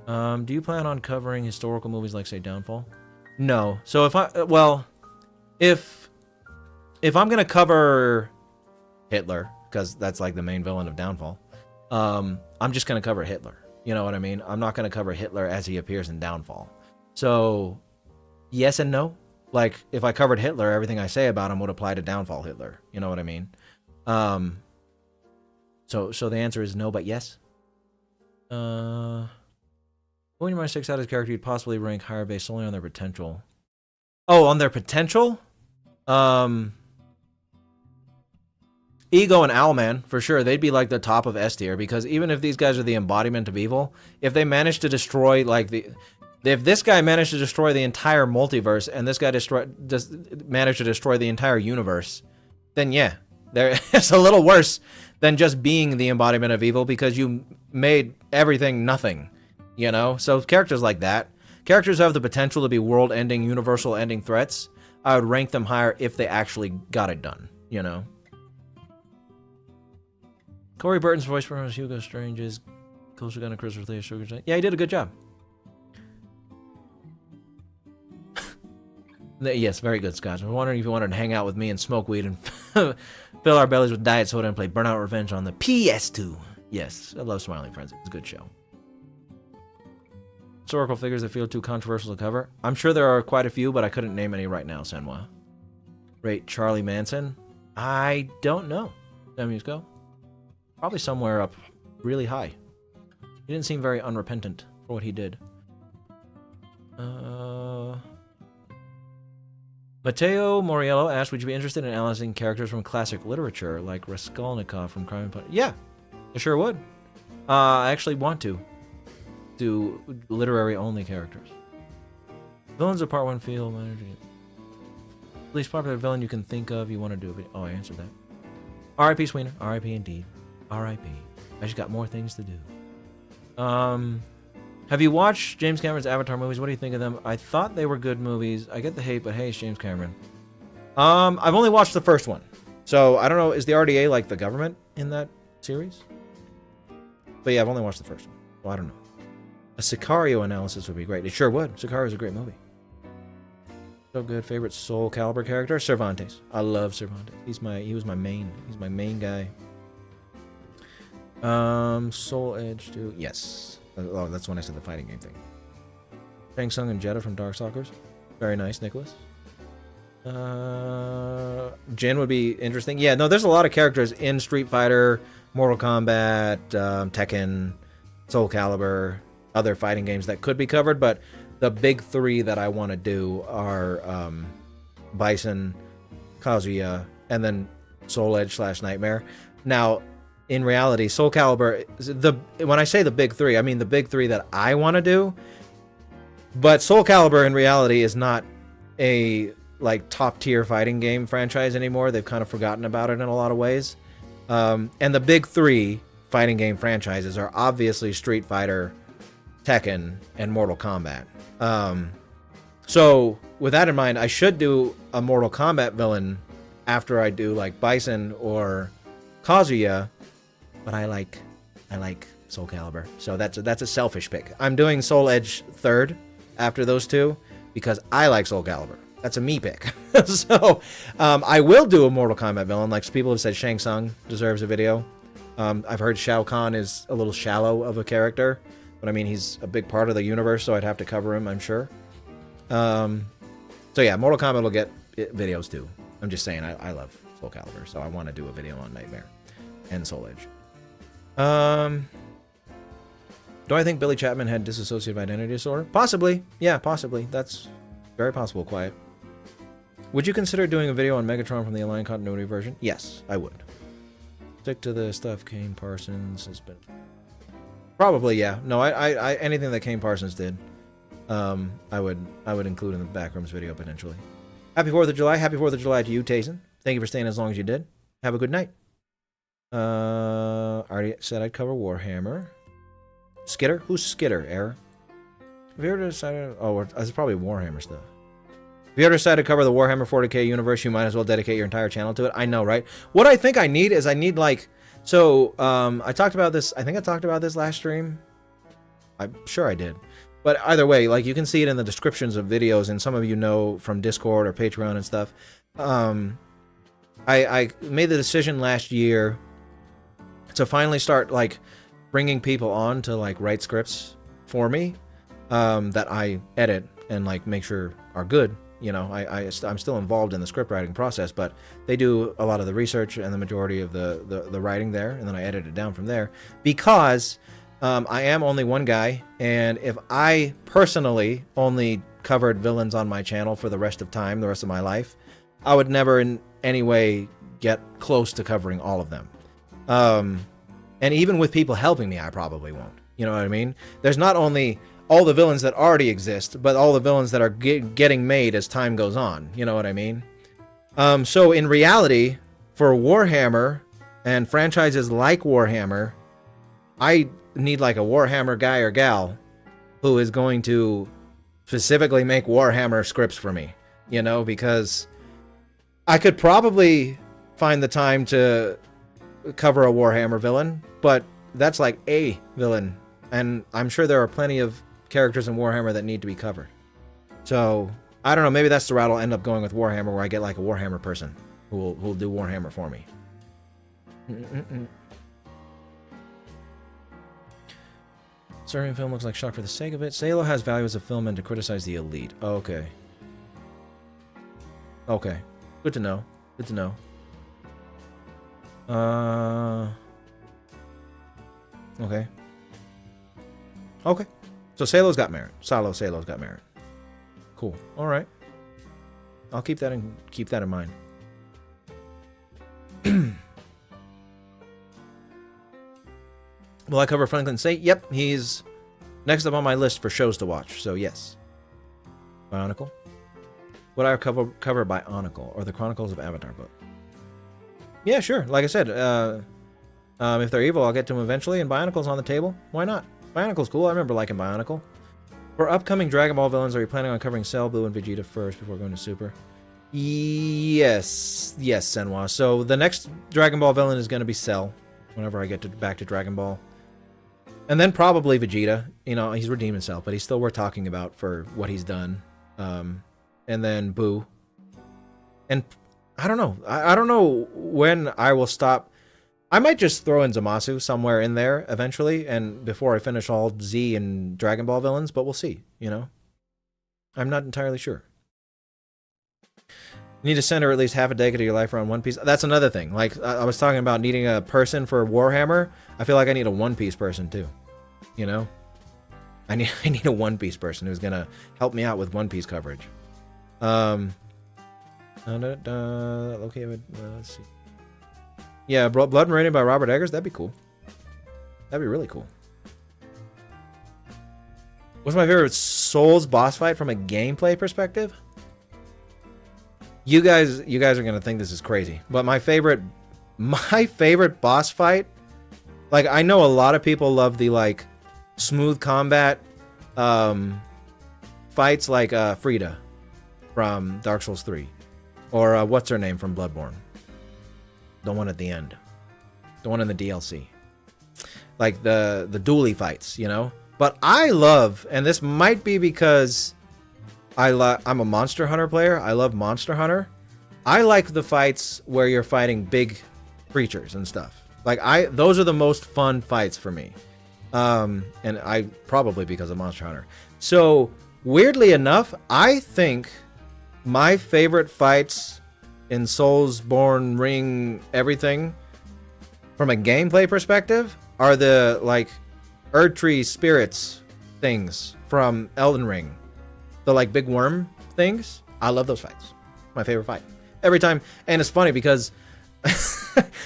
Do you plan on covering historical movies like, say, Downfall? No. So if I'm gonna cover Hitler, because that's like the main villain of Downfall, I'm just gonna cover Hitler. You know what I mean? I'm not gonna cover Hitler as he appears in Downfall. So, yes and no. Like, if I covered Hitler, everything I say about him would apply to Downfall Hitler. You know what I mean? So the answer is no, but yes. When you might stick out as character, you'd possibly rank higher based solely on their potential. Oh, on their potential? Ego and Owlman, for sure, they'd be like the top of S tier, because even if these guys are the embodiment of evil, if they manage to destroy like if this guy managed to destroy the entire multiverse and this guy managed to destroy the entire universe, then yeah, it's a little worse than just being the embodiment of evil, because you made everything nothing, you know? So characters like that, characters who have the potential to be world-ending, universal-ending threats, I would rank them higher if they actually got it done, you know? Corey Burton's voice performance Hugo Strange's Coastal Gun and Christopher Lee Sugar. Yeah, he did a good job. Yes, very good, Scott. I'm wondering if you wanted to hang out with me and smoke weed and fill our bellies with diet soda and play Burnout Revenge on the PS2. Yes, I love Smiling Friends. It's a good show. Historical figures that feel too controversial to cover. I'm sure there are quite a few, but I couldn't name any right now, Senwa. Rate Charlie Manson? I don't know. Go. Probably somewhere up really high. He didn't seem very unrepentant for what he did. Mateo Moriello asked, would you be interested in analyzing characters from classic literature, like Raskolnikov from Crime and Punishment? Yeah, I sure would. I actually want to do literary-only characters. Villains of Part 1 feel energy. Least popular villain you can think of you want to do a video. Oh, I answered that. R.I.P. Sweener. R.I.P. indeed. R.I.P. I just got more things to do. Have you watched James Cameron's Avatar movies? What do you think of them? I thought they were good movies. I get the hate, but hey, it's James Cameron. I've only watched the first one. So, I don't know. Is the RDA like the government in that series? But yeah, I've only watched the first one. Well, I don't know. A Sicario analysis would be great. It sure would. Sicario is a great movie. So good. Favorite Soul Calibur character? Cervantes. I love Cervantes. He was my main. He's my main guy. Soul Edge too. Yes. Oh, that's when I said the fighting game thing. Shang Tsung and Jedha from Darkstalkers. Very nice, Nicholas. Jin would be interesting. Yeah, no, there's a lot of characters in Street Fighter, Mortal Kombat, Tekken, Soul Calibur, other fighting games that could be covered, but the big three that I want to do are Bison, Kazuya, and then Soul Edge / Nightmare. Now, in reality, Soul Calibur, when I say the big three, I mean the big three that I want to do. But Soul Calibur in reality is not a like top tier fighting game franchise anymore. They've kind of forgotten about it in a lot of ways. And the big three fighting game franchises are obviously Street Fighter, Tekken, and Mortal Kombat. So with that in mind, I should do a Mortal Kombat villain after I do like Bison or Kazuya, but I like Soul Calibur. So that's a selfish pick. I'm doing Soul Edge third after those two because I like Soul Calibur. That's a me pick. So I will do a Mortal Kombat villain. Like people have said, Shang Tsung deserves a video. I've heard Shao Kahn is a little shallow of a character, but I mean he's a big part of the universe, so I'd have to cover him, I'm sure. So yeah, Mortal Kombat will get videos too. I'm just saying I love Soul Calibur, so I want to do a video on Nightmare and Soul Edge. Do I think Billy Chapman had dissociative identity disorder? Possibly. Yeah, possibly. That's very possible, Quiet. Would you consider doing a video on Megatron from the Align Continuity version? Yes, I would. Stick to the stuff Kane Parsons has been... Probably, yeah. No, I anything that Kane Parsons did, I would include in the Backrooms video, potentially. Happy 4th of July. Happy 4th of July to you, Tayson. Thank you for staying as long as you did. Have a good night. I already said I'd cover Warhammer. Skitter? Who's Skitter, Error? Have you ever decided... Oh, it's probably Warhammer stuff. If you ever decided to cover the Warhammer 40k universe, you might as well dedicate your entire channel to it. I know, right? What I think I need is like... So, I talked about this... I think I talked about this last stream. I'm sure I did. But either way, like, you can see it in the descriptions of videos, and some of you know from Discord or Patreon and stuff. I made the decision last year to finally start, like, bringing people on to, like, write scripts for me that I edit and, like, make sure are good. You know, I'm still involved in the script writing process, but they do a lot of the research and the majority of the writing there, and then I edit it down from there. Because I am only one guy, and if I personally only covered villains on my channel for the rest of time, the rest of my life, I would never in any way get close to covering all of them. And even with people helping me, I probably won't. You know what I mean? There's not only all the villains that already exist, but all the villains that are getting made as time goes on. You know what I mean? So in reality, for Warhammer and franchises like Warhammer, I need like a Warhammer guy or gal who is going to specifically make Warhammer scripts for me. You know, because I could probably find the time to cover a Warhammer villain, but that's like a villain, and I'm sure there are plenty of characters in Warhammer that need to be covered. So I don't know, maybe that's the route I'll end up going with Warhammer, where I get like a Warhammer person who will do Warhammer for me. Certain film looks like shock for the sake of it. Salo has value as a film and to criticize the elite. Okay. Okay. Good to know. Good to know. Okay. Okay. So Salo's got merit. Salo's got merit. Cool. All right. I'll keep that in mind. Will I cover Franklin State? Yep, he's next up on my list for shows to watch. So yes. Bionicle. Would I cover Bionicle or the Chronicles of Avatar book? Yeah, sure. Like I said, if they're evil, I'll get to them eventually, and Bionicle's on the table. Why not? Bionicle's cool. I remember liking Bionicle. For upcoming Dragon Ball villains, are you planning on covering Cell, Blue, and Vegeta first before going to Super? Yes. Yes, Senwa. So the next Dragon Ball villain is going to be Cell, whenever I get back to Dragon Ball. And then probably Vegeta. You know, he's redeemed himself, but he's still worth talking about for what he's done. And then Boo. And I don't know. I don't know when I will stop. I might just throw in Zamasu somewhere in there eventually, and before I finish all Z and Dragon Ball villains, but we'll see, you know? I'm not entirely sure. You need to center at least half a decade of your life around One Piece. That's another thing. Like, I was talking about needing a person for Warhammer. I feel like I need a One Piece person, too. You know? I need a One Piece person who's gonna help me out with One Piece coverage. Okay, let's see. Yeah, Blood Meridian by Robert Eggers. That'd be cool. That'd be really cool. What's my favorite Souls boss fight from a gameplay perspective? You guys are gonna think this is crazy, but my favorite boss fight, like, I know a lot of people love the like smooth combat fights like Frida from Dark Souls 3, or what's her name from Bloodborne, the one at the end, the one in the DLC, like the dually fights, you know. But I love, and this might be because I'm a Monster Hunter player. I love Monster Hunter. I like the fights where you're fighting big creatures and stuff. Like, those are the most fun fights for me. And I probably because of Monster Hunter. So weirdly enough, I think my favorite fights in Soulsborne, Ring, everything from a gameplay perspective are the like Erdtree spirits things from Elden Ring. The like big worm things. I love those fights. My favorite fight. Every time. And it's funny because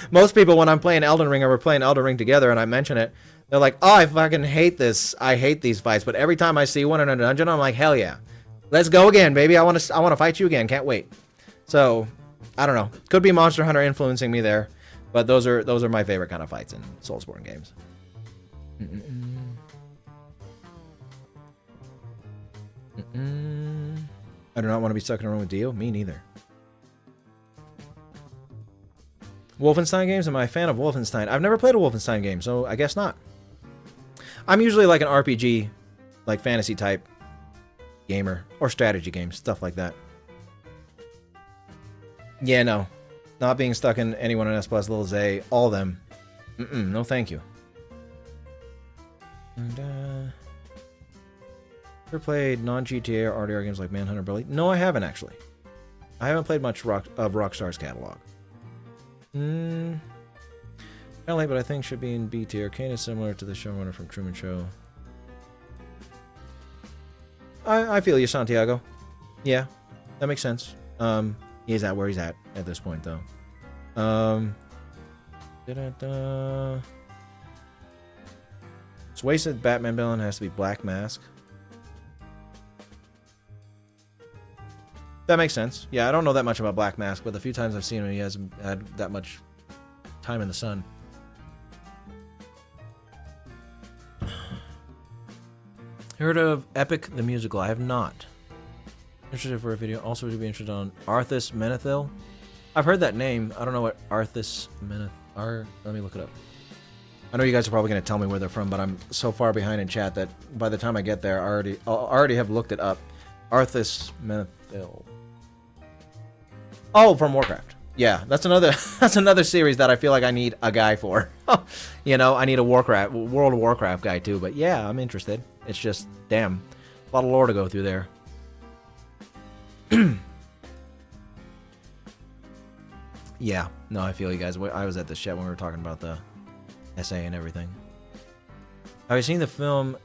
most people, when I'm playing Elden Ring or we're playing Elden Ring together and I mention it, they're like, oh, I fucking hate this. I hate these fights. But every time I see one in a dungeon, I'm like, hell yeah. Let's go again, baby. I want to fight you again. Can't wait. So, I don't know. Could be Monster Hunter influencing me there. But those are my favorite kind of fights in Soulsborne games. I do not want to be stuck in a room with Dio. Me neither. Wolfenstein games? Am I a fan of Wolfenstein? I've never played a Wolfenstein game, so I guess not. I'm usually like an RPG, like fantasy type gamer, or strategy games, stuff like that. Yeah, no. Not being stuck in anyone in S Plus, Lil Zay, all of them. No thank you. And, ever played non-GTA or RDR games like Manhunt or Bully? No, I haven't actually. I haven't played much of Rockstar's catalog. Kind of late, but I think should be in B tier. Kane is similar to the showrunner from Truman Show. I feel you, Santiago. Yeah, that makes sense. He's at where he's at this point, though. Wasted Batman villain has to be Black Mask. That makes sense. Yeah, I don't know that much about Black Mask, but the few times I've seen him, he hasn't had that much time in the sun. Heard of Epic the Musical? I have not. Interested for a video. Also, would you be interested on Arthas Menethil? I've heard that name. I don't know what Arthas Menethil are. Let me look it up. I know you guys are probably going to tell me where they're from, but I'm so far behind in chat that by the time I get there, I already have looked it up. Arthas Menethil. Oh, from Warcraft. Yeah, that's another series that I feel like I need a guy for. You know, I need a World of Warcraft guy too. But yeah, I'm interested. It's just, damn, a lot of lore to go through there. Yeah, no, I feel you guys. I was at the chat when we were talking about the essay and everything. Have you seen the film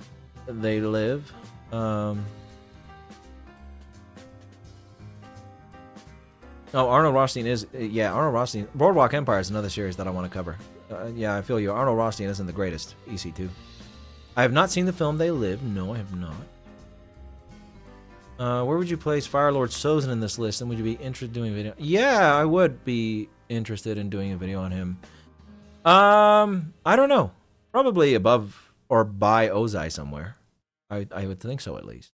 They Live? Oh, Arnold Rothstein is... Yeah, Arnold Rothstein... Boardwalk Empire is another series that I want to cover. Yeah, I feel you. Arnold Rothstein isn't the greatest. EC2. I have not seen the film They Live. No, I have not. Where would you place Firelord Sozin in this list? And would you be interested in doing a video? Yeah, I would be interested in doing a video on him. I don't know. Probably above or by Ozai somewhere. I would think so, at least.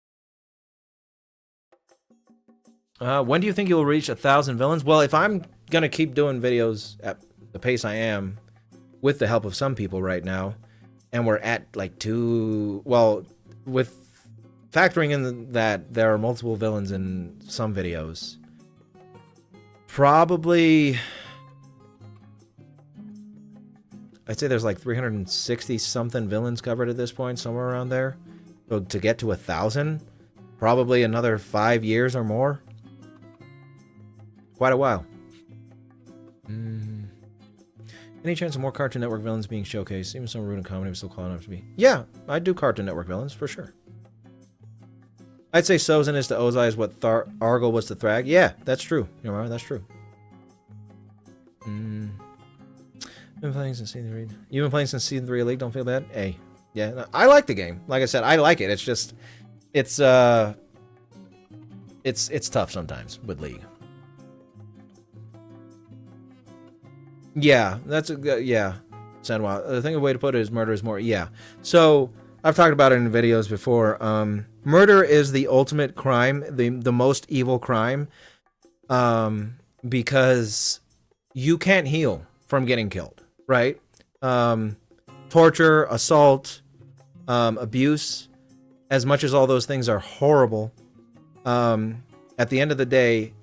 When do you think you'll reach 1,000 villains? Well, if I'm gonna keep doing videos at the pace I am, with the help of some people right now, and we're at like 2... Well, with factoring in that there are multiple villains in some videos, probably... I'd say there's like 360-something villains covered at this point, somewhere around there. So to get to 1,000, probably another 5 years or more. Quite a while. Any chance of more Cartoon Network villains being showcased? Even some rude and comedy but still call enough to be. Yeah, I'd do Cartoon Network villains, for sure. I'd say Sozin is to Ozai is what Argyle was to Thrag. Yeah, that's true. You know, that's true. Been playing since season 3. You've been playing since season 3 of League. Don't feel bad. Hey, yeah, no, I like the game. Like I said, I like it. It's just, it's tough sometimes with League. Yeah, that's a yeah. Sanwa. I think a way to put it is murder is more. Yeah. So I've talked about it in videos before. Murder is the ultimate crime, the most evil crime, because you can't heal from getting killed, right? Torture, assault, abuse, as much as all those things are horrible, at the end of the day,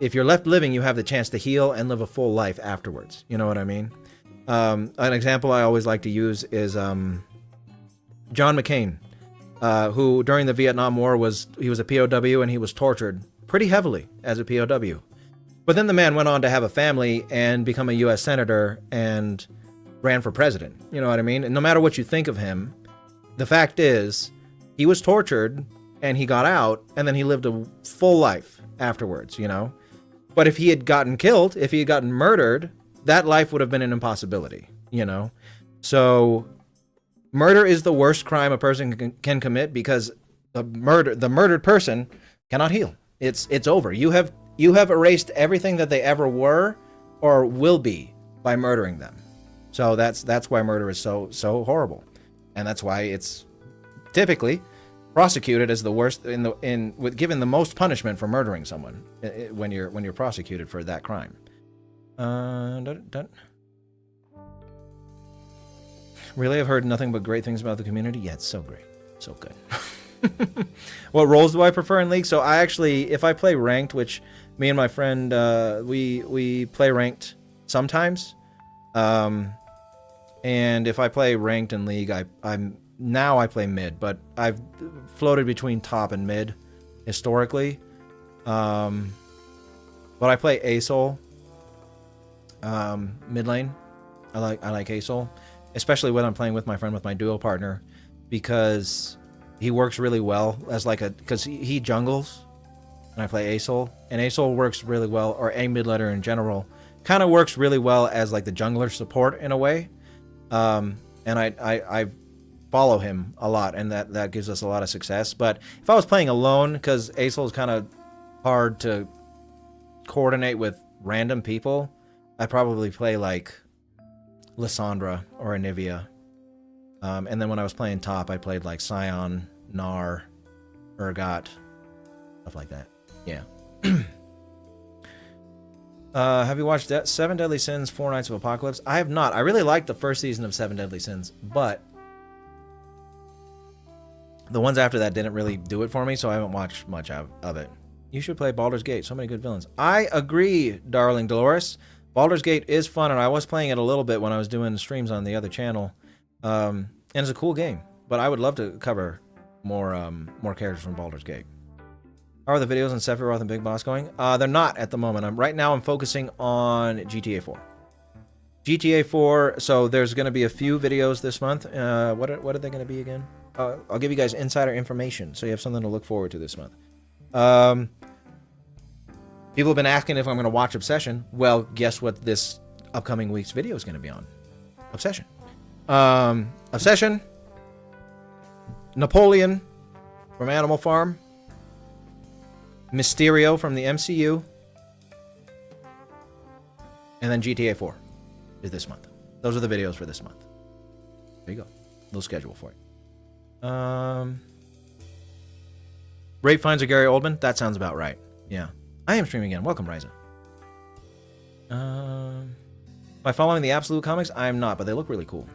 if you're left living, you have the chance to heal and live a full life afterwards. You know what I mean? An example I always like to use is John McCain, who during the Vietnam War was a POW and he was tortured pretty heavily as a POW. But then the man went on to have a family and become a U.S. senator and ran for president. You know what I mean? And no matter what you think of him, the fact is he was tortured and he got out and then he lived a full life afterwards, you know? But if he had gotten killed, if he had gotten murdered, that life would have been an impossibility, you know? So murder is the worst crime a person can commit because the murdered person cannot heal. It's over. You have erased everything that they ever were or will be by murdering them. So that's why murder is so horrible. And that's why it's typically prosecuted as the worst given the most punishment for murdering someone when you're prosecuted for that crime. Really, I've heard nothing but great things about the community. Yeah, it's so great, so good. What roles do I prefer in League? So I actually, if I play ranked, which me and my friend we play ranked sometimes, and if I play ranked in League, I play mid, but I've floated between top and mid historically. But I play ASOL mid lane. I like ASOL, especially when I'm playing with my friend, with my duo partner, because he works really well as because he jungles and I play ASOL, and ASOL works really well, or a mid laner in general kind of works really well as like the jungler support in a way. And I follow him a lot, and that gives us a lot of success. But if I was playing alone, because ASOL is kind of hard to coordinate with random people, I'd probably play like Lissandra or Anivia. And then when I was playing top, I played like Scion, Gnar, Urgot, stuff like that. Yeah. Have you watched Seven Deadly Sins, Four Nights of Apocalypse? I have not. I really liked the first season of Seven Deadly Sins, but the ones after that didn't really do it for me, so I haven't watched much of it. You should play Baldur's Gate. So many good villains. I agree, darling Dolores. Baldur's Gate is fun, and I was playing it a little bit when I was doing streams on the other channel. And it's a cool game, but I would love to cover more characters from Baldur's Gate. How are the videos on Sephiroth and Big Boss going? They're not at the moment. Right now I'm focusing on GTA 4. GTA 4, so there's going to be a few videos this month. What are they going to be again? I'll give you guys insider information, so you have something to look forward to this month. People have been asking if I'm going to watch Obsession. Well, guess what this upcoming week's video is going to be on? Obsession. Obsession, Napoleon from Animal Farm, Mysterio from the MCU, and then GTA 4 is this month. Those are the videos for this month. There you go. Little schedule for you. Rape finds a Gary Oldman. That sounds about right. Yeah. I am streaming again. Welcome, Ryza. By following the Absolute comics, I am not, but they look really cool.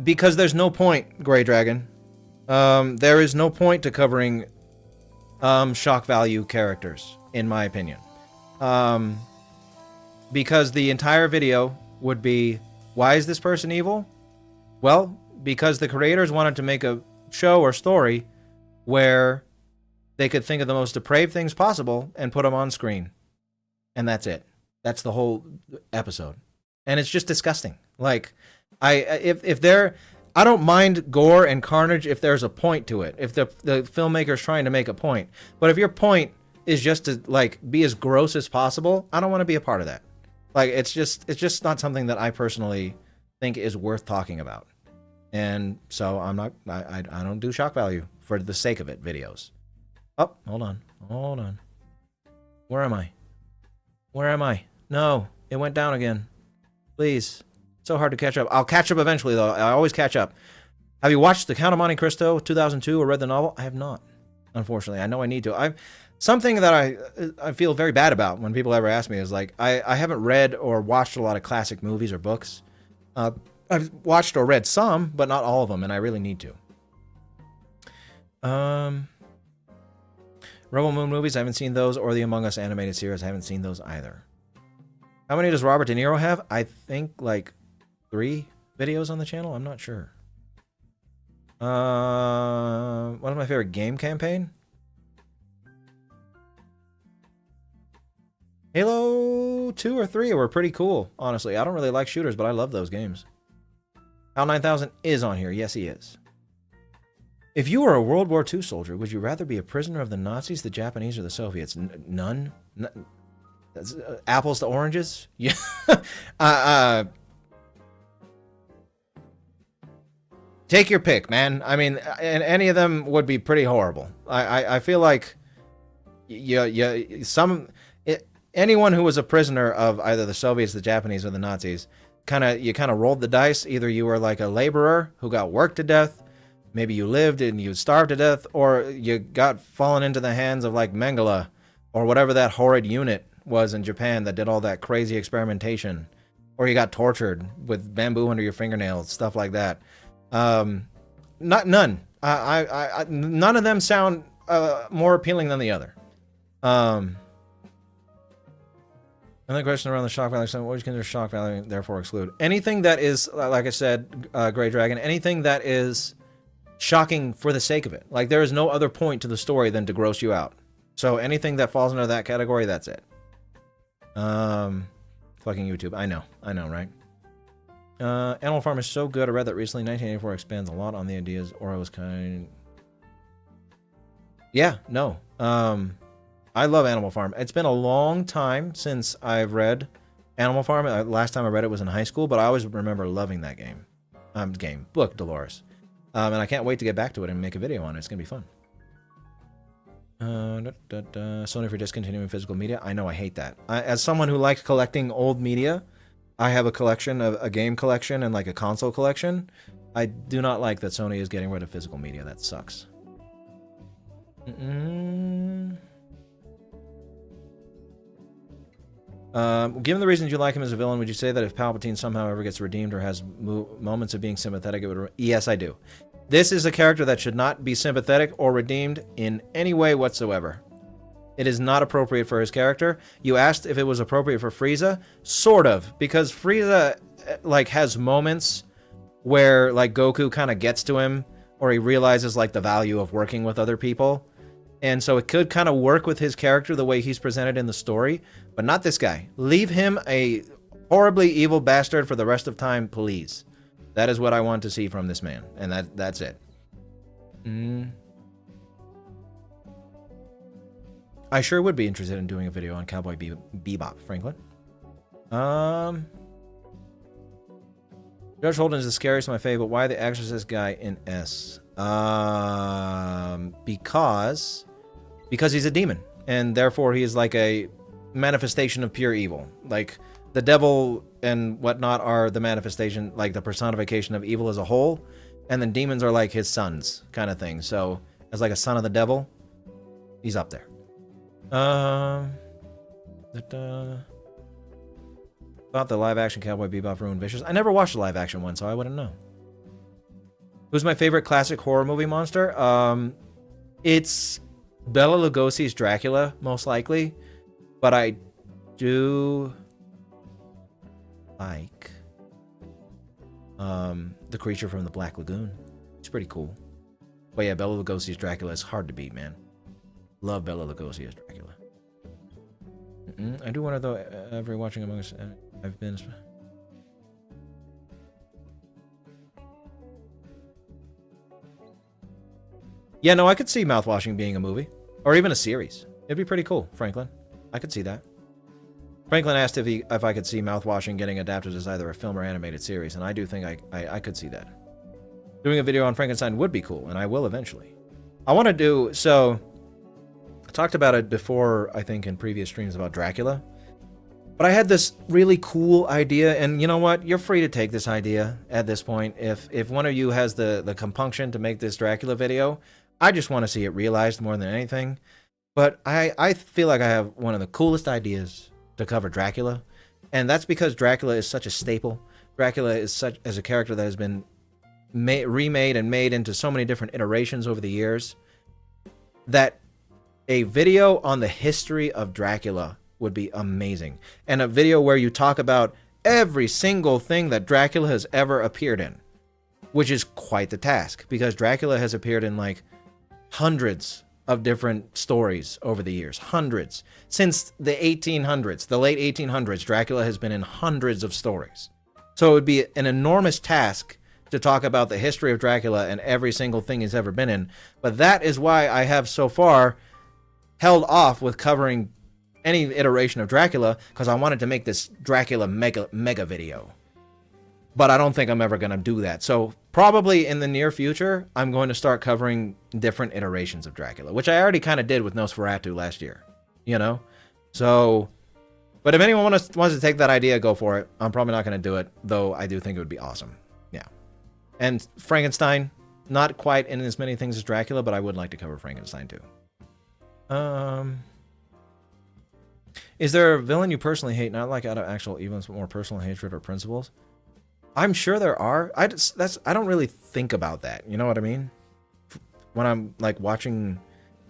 Because there's no point, Grey Dragon. There is no point to covering shock value characters, in my opinion. Because the entire video would be, why is this person evil? Well, because the creators wanted to make a show or story where they could think of the most depraved things possible and put them on screen. And that's it. That's the whole episode. And it's just disgusting. Like, I don't mind gore and carnage if there's a point to it, if the filmmaker's trying to make a point. But if your point is just to like be as gross as possible, I don't want to be a part of that. Like it's just not something that I personally think is worth talking about. And so I don't do shock value for the sake of it videos. Oh, hold on. Where am I? No, it went down again. Please. So hard to catch up. I'll catch up eventually, though. I always catch up. Have you watched The Count of Monte Cristo 2002 or read the novel? I have not, unfortunately. I know I need to. Something that I feel very bad about when people ever ask me is like, I haven't read or watched a lot of classic movies or books. I've watched or read some, but not all of them, and I really need to. Rebel Moon movies, I haven't seen those, or the Among Us animated series, I haven't seen those either. How many does Robert De Niro have? I think like 3 videos on the channel. I'm not sure. What is my favorite game campaign? Halo 2 or 3 were pretty cool, honestly. I don't really like shooters, but I love those games. Hal 9000 is on here. Yes, he is. If you were a World War II soldier, would you rather be a prisoner of the Nazis, the Japanese, or the Soviets? None? Apples to oranges? Yeah. Take your pick, man. I mean, and any of them would be pretty horrible. I feel like anyone who was a prisoner of either the Soviets, the Japanese, or the Nazis, you kind of rolled the dice. Either you were like a laborer who got worked to death, maybe you lived and you starved to death, or you got fallen into the hands of like Mengele or whatever that horrid unit was in Japan that did all that crazy experimentation, or you got tortured with bamboo under your fingernails, stuff like that. None. None of them sound more appealing than the other. Another question around the shock value. What would you consider shock value, therefore exclude? Anything that is, like I said, Grey Dragon, anything that is shocking for the sake of it. Like, there is no other point to the story than to gross you out. So anything that falls under that category, that's it. Fucking YouTube. I know, right? Animal Farm is so good. I read that recently. 1984 expands a lot on the ideas, or I was kind of... Yeah, no. I love Animal Farm. It's been a long time since I've read Animal Farm. Last time I read it was in high school, but I always remember loving that game. Book, Dolores. And I can't wait to get back to it and make a video on it. It's going to be fun. Sony for discontinuing physical media. I know, I hate that. As someone who likes collecting old media, I have a collection, a game collection, and like a console collection. I do not like that Sony is getting rid of physical media. That sucks. Given the reasons you like him as a villain, would you say that if Palpatine somehow ever gets redeemed or has moments of being sympathetic, it would... Yes, I do. This is a character that should not be sympathetic or redeemed in any way whatsoever. It is not appropriate for his character. You asked if it was appropriate for Frieza? Sort of, because Frieza, like, has moments where, like, Goku kind of gets to him, or he realizes, like, the value of working with other people. And so it could kind of work with his character the way he's presented in the story, but not this guy. Leave him a horribly evil bastard for the rest of time, please. That is what I want to see from this man, and that's it. I sure would be interested in doing a video on Cowboy Bebop, Franklin. Judge Holden is the scariest of my fave, but why the Exorcist guy in S? Because he's a demon, and therefore he is like a manifestation of pure evil. Like, the devil and whatnot are the manifestation, like the personification of evil as a whole, and then demons are like his sons, kind of thing. So, as like a son of the devil, he's up there. Thought the live-action Cowboy Bebop ruined Vicious. I never watched the live-action one, so I wouldn't know. Who's my favorite classic horror movie monster? It's Bela Lugosi's Dracula, most likely. But I do like the creature from the Black Lagoon. It's pretty cool. But yeah, Bela Lugosi's Dracula is hard to beat, man. Love Bela Lugosi as Dracula. I do wonder, though, every watching Among Us, I've been... Yeah, no, I could see Mouthwashing being a movie. Or even a series. It'd be pretty cool, Franklin. I could see that. Franklin asked if I could see Mouthwashing getting adapted as either a film or animated series, and I do think I could see that. Doing a video on Frankenstein would be cool, and I will eventually. I want to do... So, I talked about it before, I think, in previous streams about Dracula. But I had this really cool idea, and you know what? You're free to take this idea at this point. If one of you has the compunction to make this Dracula video, I just want to see it realized more than anything. But I feel like I have one of the coolest ideas to cover Dracula, and that's because Dracula is such a staple. Dracula is as a character that has been remade and made into so many different iterations over the years that a video on the history of Dracula would be amazing. And a video where you talk about every single thing that Dracula has ever appeared in, which is quite the task, because Dracula has appeared in like hundreds of different stories over the years. Hundreds. Since the 1800s, the late 1800s, Dracula has been in hundreds of stories. So it would be an enormous task to talk about the history of Dracula and every single thing he's ever been in. But that is why I have so far held off with covering any iteration of Dracula, because I wanted to make this Dracula mega video. But I don't think I'm ever going to do that. So probably in the near future, I'm going to start covering different iterations of Dracula, which I already kind of did with Nosferatu last year, you know? So, but if anyone wants to take that idea, go for it. I'm probably not going to do it, though I do think it would be awesome. Yeah. And Frankenstein, not quite in as many things as Dracula, but I would like to cover Frankenstein too. Is there a villain you personally hate, not like out of actual evils, but more personal hatred or principles? I'm sure there are. I don't really think about that. You know what I mean? When I'm like watching,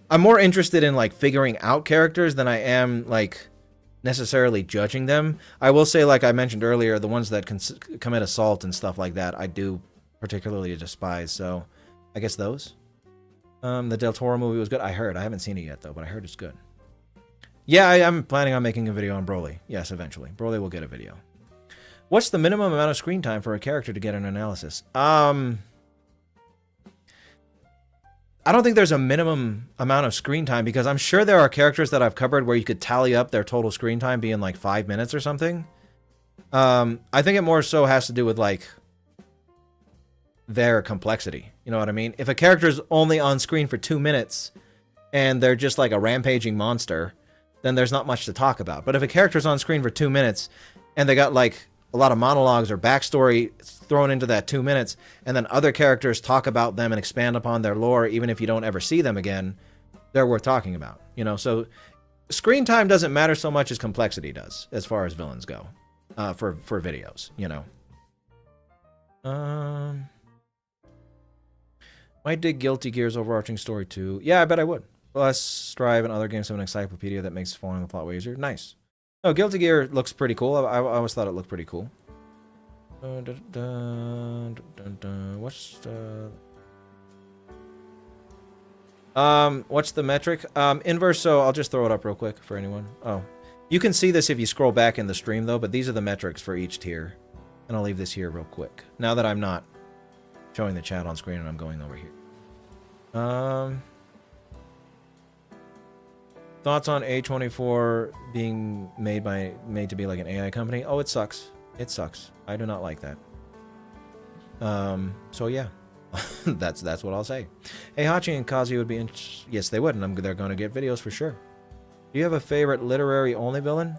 I'm more interested in like figuring out characters than I am like necessarily judging them. I will say, like I mentioned earlier, the ones that commit assault and stuff like that, I do particularly despise. So I guess those. The Del Toro movie was good. I heard. I haven't seen it yet though, but I heard it's good. Yeah, I'm planning on making a video on Broly. Yes, eventually. Broly will get a video. What's the minimum amount of screen time for a character to get an analysis? I don't think there's a minimum amount of screen time, because I'm sure there are characters that I've covered where you could tally up their total screen time being like 5 minutes or something. I think it more so has to do with like their complexity. You know what I mean? If a character's only on screen for 2 minutes and they're just like a rampaging monster, then there's not much to talk about. But if a character's on screen for 2 minutes and they got like a lot of monologues or backstory thrown into that 2 minutes, and then other characters talk about them and expand upon their lore, even if you don't ever see them again, they're worth talking about. You know, so screen time doesn't matter so much as complexity does, as far as villains go, for videos, you know. Might dig Guilty Gear's overarching story too. Yeah, I bet I would. Plus, Strive and other games have an encyclopedia that makes following the plot way easier. Nice. Oh, Guilty Gear looks pretty cool. I always thought it looked pretty cool. What's the metric? Inverse, so I'll just throw it up real quick for anyone. Oh. You can see this if you scroll back in the stream, though, but these are the metrics for each tier. And I'll leave this here real quick. Now that I'm not showing the chat on screen and I'm going over here. Thoughts on A24 being made to be like an AI company? Oh, it sucks. It sucks. I do not like that. So yeah, that's what I'll say. Hey, Hachi and Kazi would be yes, they would, and they're going to get videos for sure. Do you have a favorite literary only villain?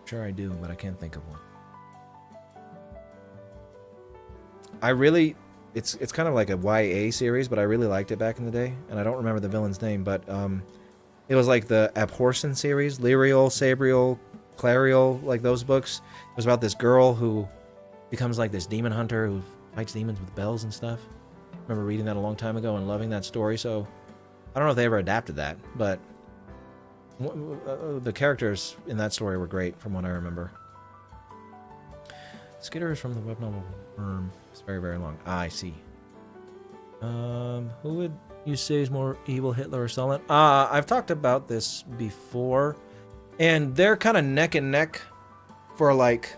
Sure I do, but I can't think of one. It's kind of like a YA series, but I really liked it back in the day, and I don't remember the villain's name, but it was like the Abhorsen series, Lyriel, Sabriel, Clariel, like those books. It was about this girl who becomes like this demon hunter who fights demons with bells and stuff. I remember reading that a long time ago and loving that story, so I don't know if they ever adapted that, but the characters in that story were great, from what I remember. Skitter is from the web novel Worm. It's very, very long. Ah, I see. Who would you say is more evil, Hitler or Stalin? I've talked about this before, and they're kind of neck and neck for like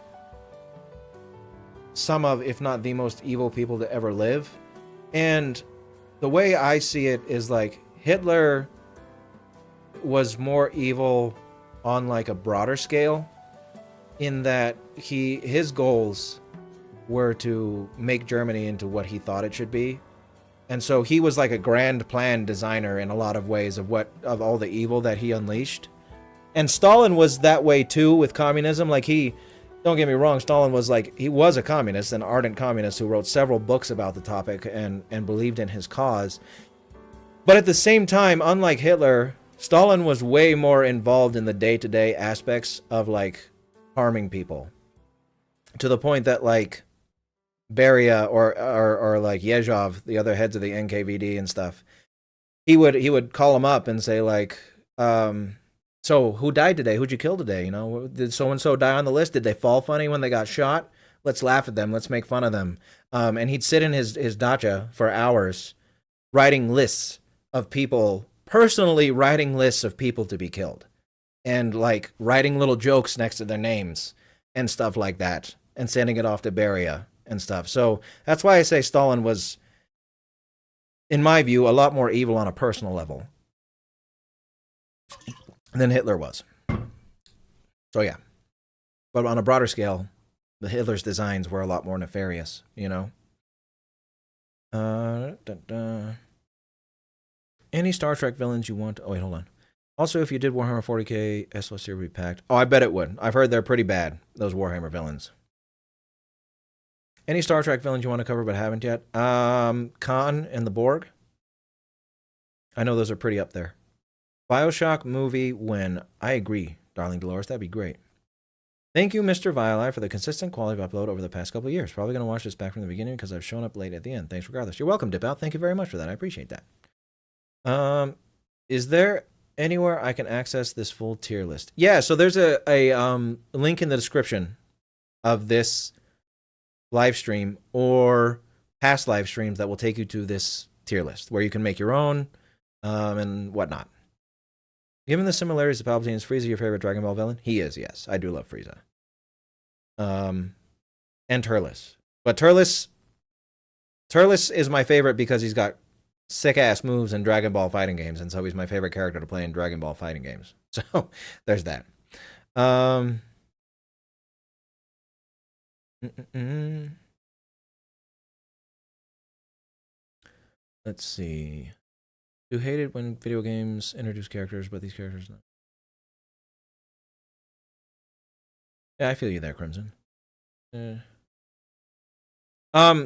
some of, if not the most evil people to ever live. And the way I see it is like Hitler was more evil on like a broader scale, in that his goals were to make Germany into what he thought it should be. And so he was like a grand plan designer in a lot of ways of all the evil that he unleashed. And Stalin was that way too with communism. Like don't get me wrong, Stalin was he was a communist, an ardent communist who wrote several books about the topic and believed in his cause. But at the same time, unlike Hitler, Stalin was way more involved in the day-to-day aspects of like harming people, to the point that like Beria or like Yezhov, the other heads of the NKVD and stuff, he would call them up and say like, so who died today? Who'd you kill today? You know, did so-and-so die on the list? Did they fall funny when they got shot? Let's laugh at them. Let's make fun of them. And he'd sit in his dacha for hours writing lists of people, personally writing lists of people to be killed, and like writing little jokes next to their names and stuff like that, and sending it off to Beria and stuff. So that's why I say Stalin was, in my view, a lot more evil on a personal level than Hitler was. So yeah. But on a broader scale, the Hitler's designs were a lot more nefarious, you know? Any Star Trek villains you want? Oh, wait, hold on. Also, if you did Warhammer 40k, SOS would be packed. Oh, I bet it would. I've heard they're pretty bad, those Warhammer villains. Any Star Trek villains you want to cover but haven't yet? Khan and the Borg. I know those are pretty up there. Bioshock movie when. I agree, darling Dolores. That'd be great. Thank you, Mr. Violi, for the consistent quality of upload over the past couple of years. Probably going to watch this back from the beginning because I've shown up late at the end. Thanks regardless. You're welcome, Dip Out. Thank you very much for that. I appreciate that. Is there anywhere I can access this full tier list? Yeah, so there's a link in the description of this live stream or past live streams that will take you to this tier list where you can make your own and whatnot. Given the similarities to Palpatine, is Frieza your favorite Dragon Ball villain? He is, yes. I do love Frieza. And Turles. But Turles is my favorite because he's got sick-ass moves in Dragon Ball fighting games, and so he's my favorite character to play in Dragon Ball fighting games. So, there's that. Let's see. You hate it when video games introduce characters, but these characters not. Yeah, I feel you there, Crimson.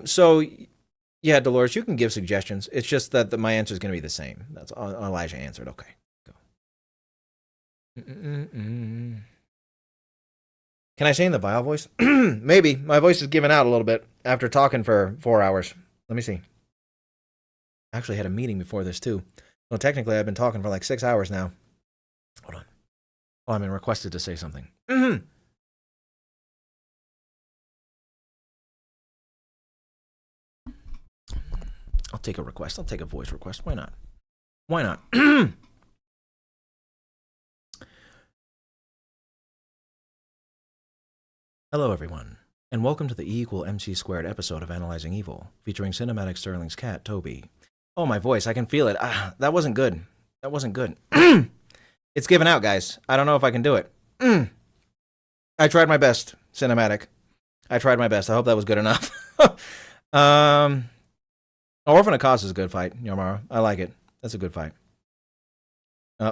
So yeah, Dolores, you can give suggestions. It's just that my answer is going to be the same. That's all Elijah answered. Okay, go. Can I say in the Vile voice? Maybe. My voice is giving out a little bit after talking for 4 hours. Let me see. I actually had a meeting before this too. Well, technically, I've been talking for like 6 hours now. Hold on. Oh, I've been requested to say something. I'll take a request. I'll take a voice request. Why not? Why not? Hello, everyone, and welcome to the E=MC² episode of Analyzing Evil, featuring Cinematic Sterling's cat, Toby. Oh, my voice. I can feel it. That wasn't good. That wasn't good. It's giving out, guys. I don't know if I can do it. I tried my best, Cinematic. I tried my best. I hope that was good enough. Orphan of Cause is a good fight, Yarmara. I like it. That's a good fight.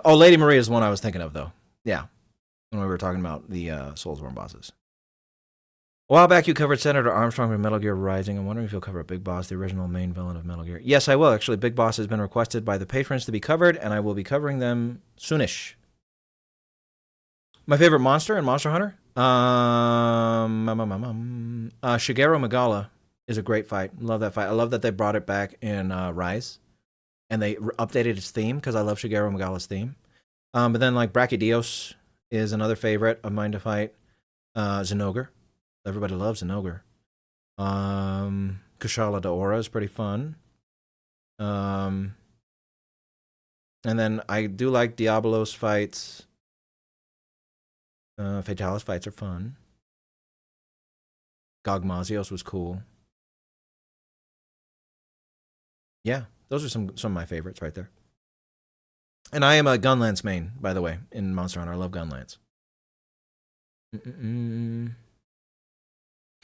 Lady Maria is the one I was thinking of, though. Yeah. When we were talking about the Soulsborne bosses. A while back, you covered Senator Armstrong from Metal Gear Rising. I'm wondering if you'll cover Big Boss, the original main villain of Metal Gear. Yes, I will. Actually, Big Boss has been requested by the patrons to be covered, and I will be covering them soonish. My favorite monster in Monster Hunter? Shigeru Megala is a great fight. Love that fight. I love that they brought it back in Rise, and they updated its theme because I love Shigeru Megala's theme. But then like Brachydios is another favorite of mine to fight. Zenogre. Everybody loves Zenogre. Kushala Daora is pretty fun. And then I do like Diabolos fights. Fatalis fights are fun. Gogmazios was cool. Yeah, those are some of my favorites right there. And I am a Gunlance main, by the way, in Monster Hunter. I love Gunlance.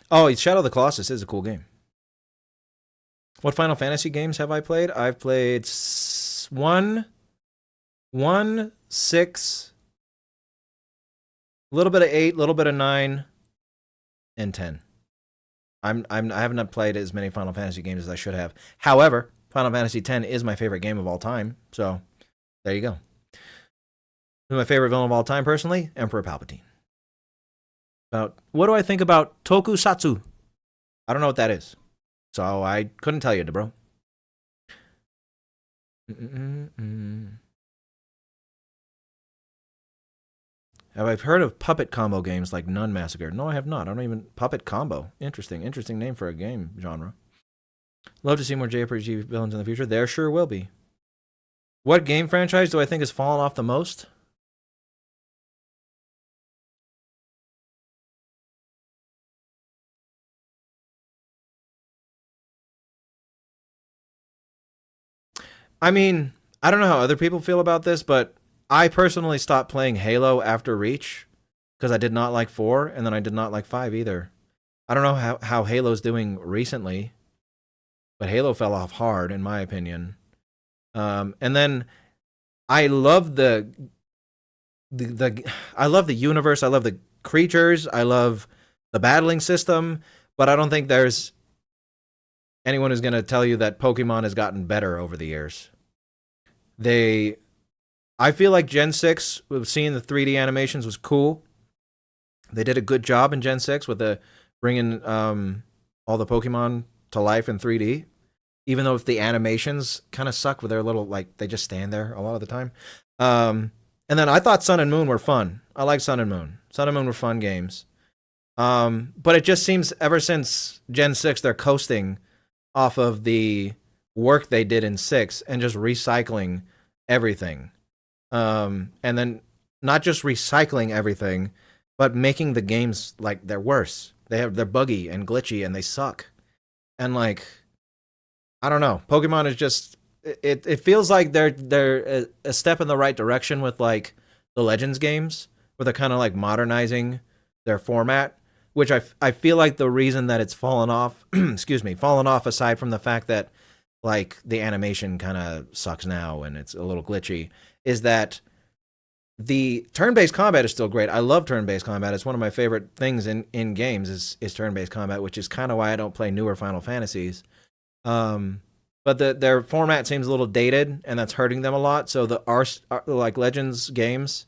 Oh, Shadow of the Colossus is a cool game. What Final Fantasy games have I played? I've played 1, 6, a little bit of 8, a little bit of 9, and 10. I haven't played as many Final Fantasy games as I should have. However, Final Fantasy X is my favorite game of all time. So there you go. Who's my favorite villain of all time, personally? Emperor Palpatine. What do I think about tokusatsu? I don't know what that is. So I couldn't tell you, bro. Have I heard of puppet combo games like Nun Massacre? No, I have not. I don't even... Puppet combo. Interesting. Interesting name for a game genre. Love to see more JRPG villains in the future. There sure will be. What game franchise do I think has fallen off the most? I mean, I don't know how other people feel about this, but I personally stopped playing Halo after Reach because I did not like 4, and then I did not like 5 either. I don't know how Halo's doing recently, but Halo fell off hard, in my opinion. And then I love the I love the universe. I love the creatures. I love the battling system, but I don't think there's anyone who's going to tell you that Pokemon has gotten better over the years. I feel like Gen 6, seeing the 3D animations was cool. They did a good job in Gen 6 with bringing all the Pokemon to life in 3D. Even though if the animations kind of suck with their little, like, they just stand there a lot of the time. And then I thought Sun and Moon were fun. I like Sun and Moon. Sun and Moon were fun games. But it just seems ever since Gen 6, they're coasting off of the work they did in 6 and just recycling everything. And then not just recycling everything, but making the games like they're worse. They're buggy and glitchy and they suck. And like, I don't know. Pokemon is just it feels like they're a step in the right direction with like the Legends games, where they're kind of like modernizing their format, which I feel like the reason that it's fallen off, fallen off aside from the fact that like the animation kind of sucks now and it's a little glitchy, is that the turn-based combat is still great. I love turn-based combat. It's one of my favorite things in games is turn-based combat, which is kind of why I don't play newer Final Fantasies. But their format seems a little dated, and that's hurting them a lot. So like Legends games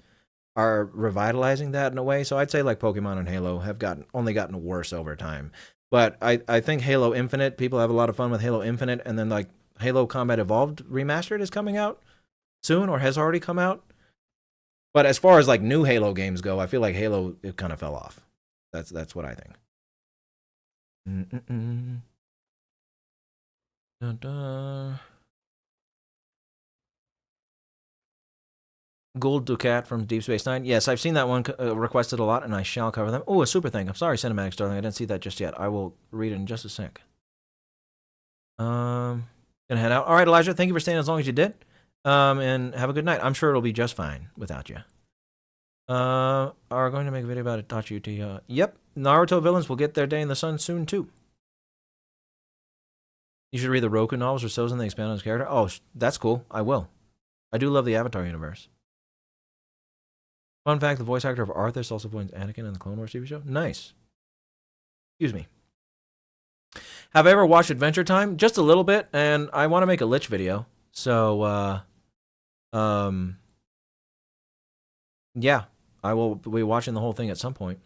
are revitalizing that in a way. So I'd say like Pokemon and Halo have only gotten worse over time. But I think Halo Infinite, people have a lot of fun with Halo Infinite, and then like Halo Combat Evolved Remastered is coming out soon or has already come out. But as far as like new Halo games go, I feel like Halo, it kind of fell off. That's what I think. Gold Ducat from Deep Space Nine. Yes, I've seen that one requested a lot, and I shall cover them. Oh, a super thing. I'm sorry, Cinematic Starling. I didn't see that just yet. I will read it in just a sec. Gonna head out. All right, Elijah. Thank you for staying as long as you did. And have a good night. I'm sure it'll be just fine without you. Are going to make a video about Itachi Uchiha. Yep. Naruto villains will get their day in the sun soon too. You should read the Roku novels or Sozin. They expand on his character. Oh, that's cool. I will. I do love the Avatar universe. Fun fact, the voice actor of Arthas also voiced Anakin in the Clone Wars TV show. Nice. Excuse me. Have I ever watched Adventure Time? Just a little bit, and I want to make a Lich video. So, yeah, I will be watching the whole thing at some point.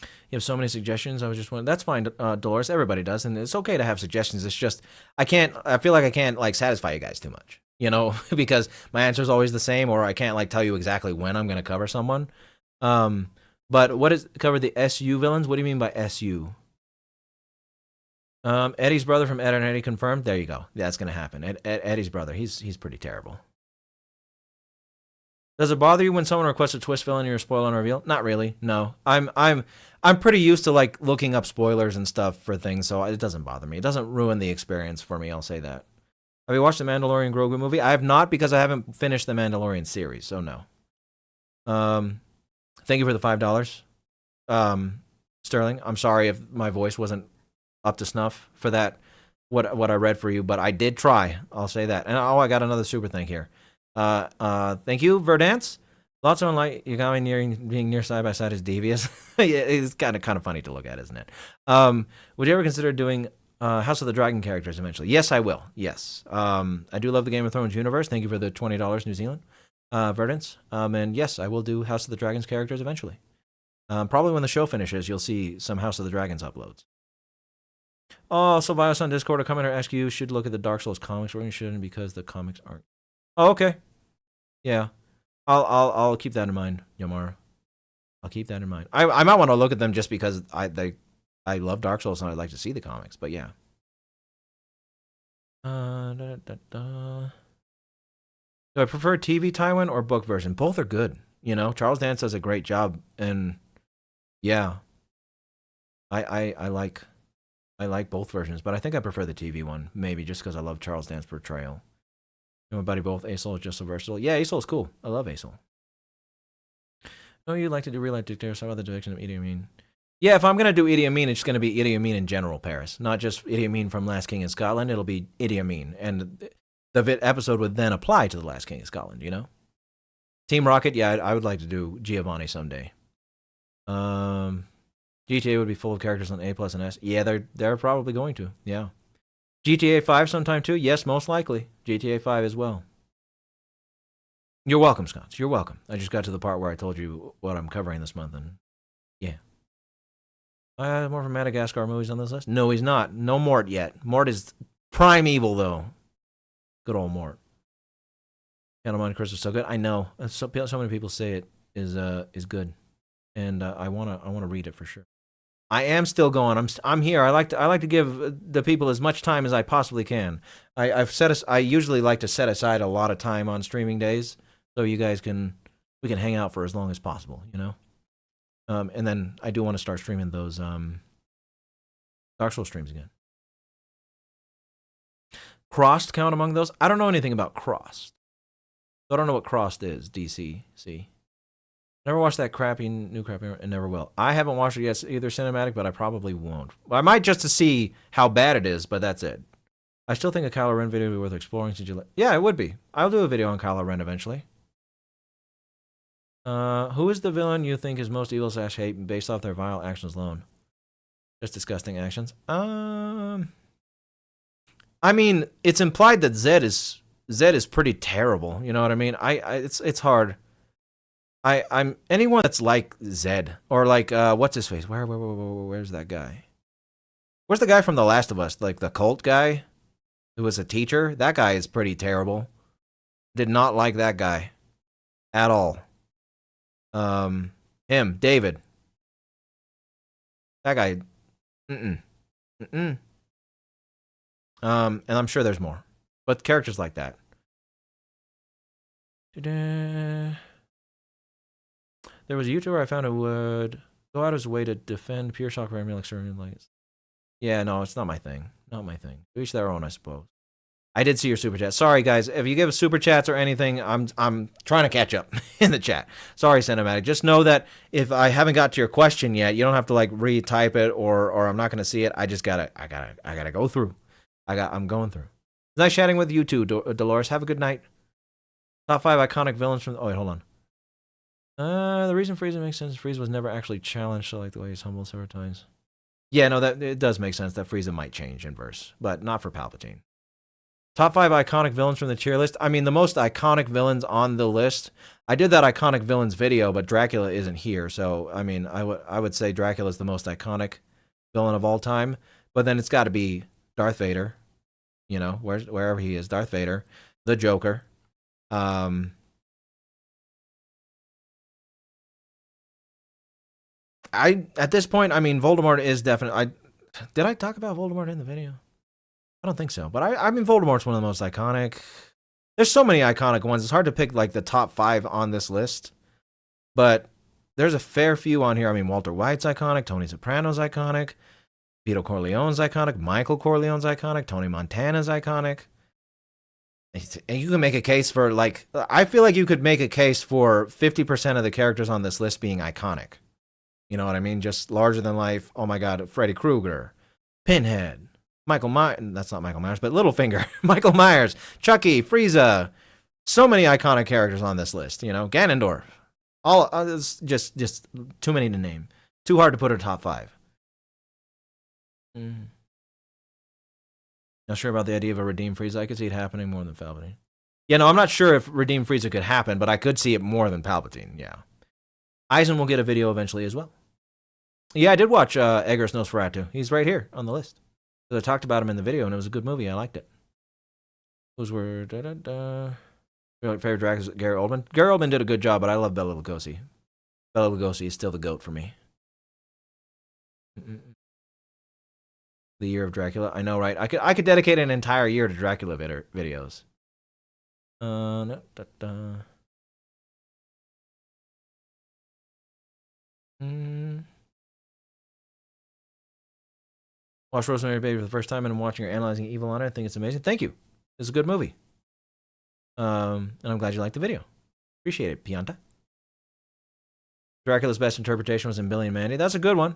You have so many suggestions. I was just wondering. That's fine, Dolores. Everybody does, and it's okay to have suggestions. It's just I feel like I can't like satisfy you guys too much, because my answer is always the same, or I can't like tell you exactly when I'm going to cover someone. But what is cover the SU villains? What do you mean by SU? Eddie's brother from Ed and Eddie confirmed. There you go. Yeah, that's going to happen. Eddie's brother. He's pretty terrible. Does it bother you when someone requests a twist villain and you're spoiling a reveal? Not really. No. I'm pretty used to like looking up spoilers and stuff for things, so it doesn't bother me. It doesn't ruin the experience for me, I'll say that. Have you watched the Mandalorian Grogu movie? I have not, because I haven't finished the Mandalorian series, so no. Thank you for the $5. Sterling, I'm sorry if my voice wasn't up to snuff for that, what I read for you, but I did try. I'll say that. And I got another super thank here. Thank you, Verdance. Lots of like you got me being near side by side is devious. Yeah, it's kind of funny to look at, isn't it? Would you ever consider doing House of the Dragon characters eventually? Yes, I will. Yes. I do love the Game of Thrones universe. Thank you for the $20, New Zealand, Verdance. And yes, I will do House of the Dragons characters eventually. Probably when the show finishes, you'll see some House of the Dragons uploads. Oh, Sylvius on Discord, a commenter asked you should look at the Dark Souls comics, or you shouldn't because the comics aren't. Oh, okay. Yeah. I'll keep that in mind, Yamara. I'll keep that in mind. I might want to look at them just because I love Dark Souls and I'd like to see the comics, but yeah. Do I prefer TV Tywin or book version? Both are good. You know, Charles Dance does a great job, and yeah, I like both versions, but I think I prefer the TV one, maybe just because I love Charles Dance's portrayal. And my buddy both, Aesol is just so versatile. Yeah, Aesol's cool. I love Aesol. Oh, you like to do real-life dictator, so about the direction of Idi Amin. Yeah, if I'm going to do Idi Amin, it's going to be Idi Amin in general, Paris. Not just Idi Amin from Last King in Scotland, it'll be Idi Amin. And the episode would then apply to the Last King of Scotland, you know? Team Rocket, yeah, I would like to do Giovanni someday. GTA would be full of characters on A plus and S. Yeah, they're probably going to. Yeah. GTA 5 sometime too? Yes, most likely. GTA 5 as well. You're welcome, Scots. You're welcome. I just got to the part where I told you what I'm covering this month, and yeah. More from Madagascar movies on this list? No, he's not. No Mort yet. Mort is prime evil, though. Good old Mort. Count on Chris is so good. I know. So many people say it is good, and I wanna read it for sure. I am still going. I'm here. I like to give the people as much time as I possibly can. I usually like to set aside a lot of time on streaming days, so you guys we can hang out for as long as possible, you know. And then I do want to start streaming those Dark Souls streams again. Crossed count among those? I don't know anything about Crossed. I don't know what Crossed is. DC. See. Never watched that new crappy, and never will. I haven't watched it yet, either cinematic, but I probably won't. I might just to see how bad it is, but that's it. I still think a Kylo Ren video would be worth exploring. Yeah, it would be. I'll do a video on Kylo Ren eventually. Who is the villain you think is most evil / hate based off their vile actions alone? Just disgusting actions. I mean, it's implied that Zed is pretty terrible. You know what I mean? It's hard. I'm anyone that's like Zed or like what's his face? Where's that guy? Where's the guy from The Last of Us? Like the cult guy who was a teacher? That guy is pretty terrible. Did not like that guy at all. Him, David. That guy. And I'm sure there's more, but characters like that. There was a YouTuber I found who would go out of his way to defend Pure Shock Rare like certain like. Yeah, no, it's not my thing. Not my thing. To each their own, I suppose. I did see your super chat. Sorry, guys. If you give super chats or anything, I'm trying to catch up in the chat. Sorry, Cinematic. Just know that if I haven't got to your question yet, you don't have to like retype it or I'm not going to see it. I gotta go through. I'm going through. Nice chatting with you too, Dolores. Have a good night. Top 5 iconic villains from. Oh wait, hold on. The reason Frieza makes sense. Frieza was never actually challenged, so like the way he's humbled several times. Yeah, no, that it does make sense that Frieza might change in verse, but not for Palpatine. Top 5 iconic villains from the tier list. I mean, the most iconic villains on the list. I did that iconic villains video, but Dracula isn't here, so I mean, I would say Dracula is the most iconic villain of all time. But then it's got to be Darth Vader. You know, wherever he is, Darth Vader, the Joker. At this point, I mean, Voldemort is definitely. Did I talk about Voldemort in the video? I don't think so, but I mean, Voldemort's one of the most iconic. There's so many iconic ones. It's hard to pick like the top 5 on this list, but there's a fair few on here. I mean, Walter White's iconic, Tony Soprano's iconic, Vito Corleone's iconic, Michael Corleone's iconic, Tony Montana's iconic. And you can make a case for, like, I feel like you could make a case for 50% of the characters on this list being iconic. You know what I mean? Just larger than life. Oh my God, Freddy Krueger, Pinhead, Michael Myers. That's not Michael Myers, but Littlefinger, Michael Myers, Chucky, Frieza. So many iconic characters on this list. You know, Ganondorf. All it's just too many to name. Too hard to put a top 5. Not sure about the idea of a Redeemed Frieza. I could see it happening more than Palpatine. Yeah, no, I'm not sure if Redeemed Frieza could happen, but I could see it more than Palpatine, yeah. Eisen will get a video eventually as well. Yeah, I did watch Eggers Nosferatu. He's right here on the list. I talked about him in the video, and it was a good movie. I liked it. Those were... Your favorite drag is Gary Oldman? Gary Oldman did a good job, but I love Bela Lugosi. Bela Lugosi is still the GOAT for me. The year of Dracula. I know, right? I could dedicate an entire year to Dracula videos. Watched Rosemary Baby for the first time, and I'm watching her analyzing Evil on it. I think it's amazing. Thank you. It's a good movie. And I'm glad you liked the video. Appreciate it, Pianta. Dracula's best interpretation was in Billy and Mandy. That's a good one.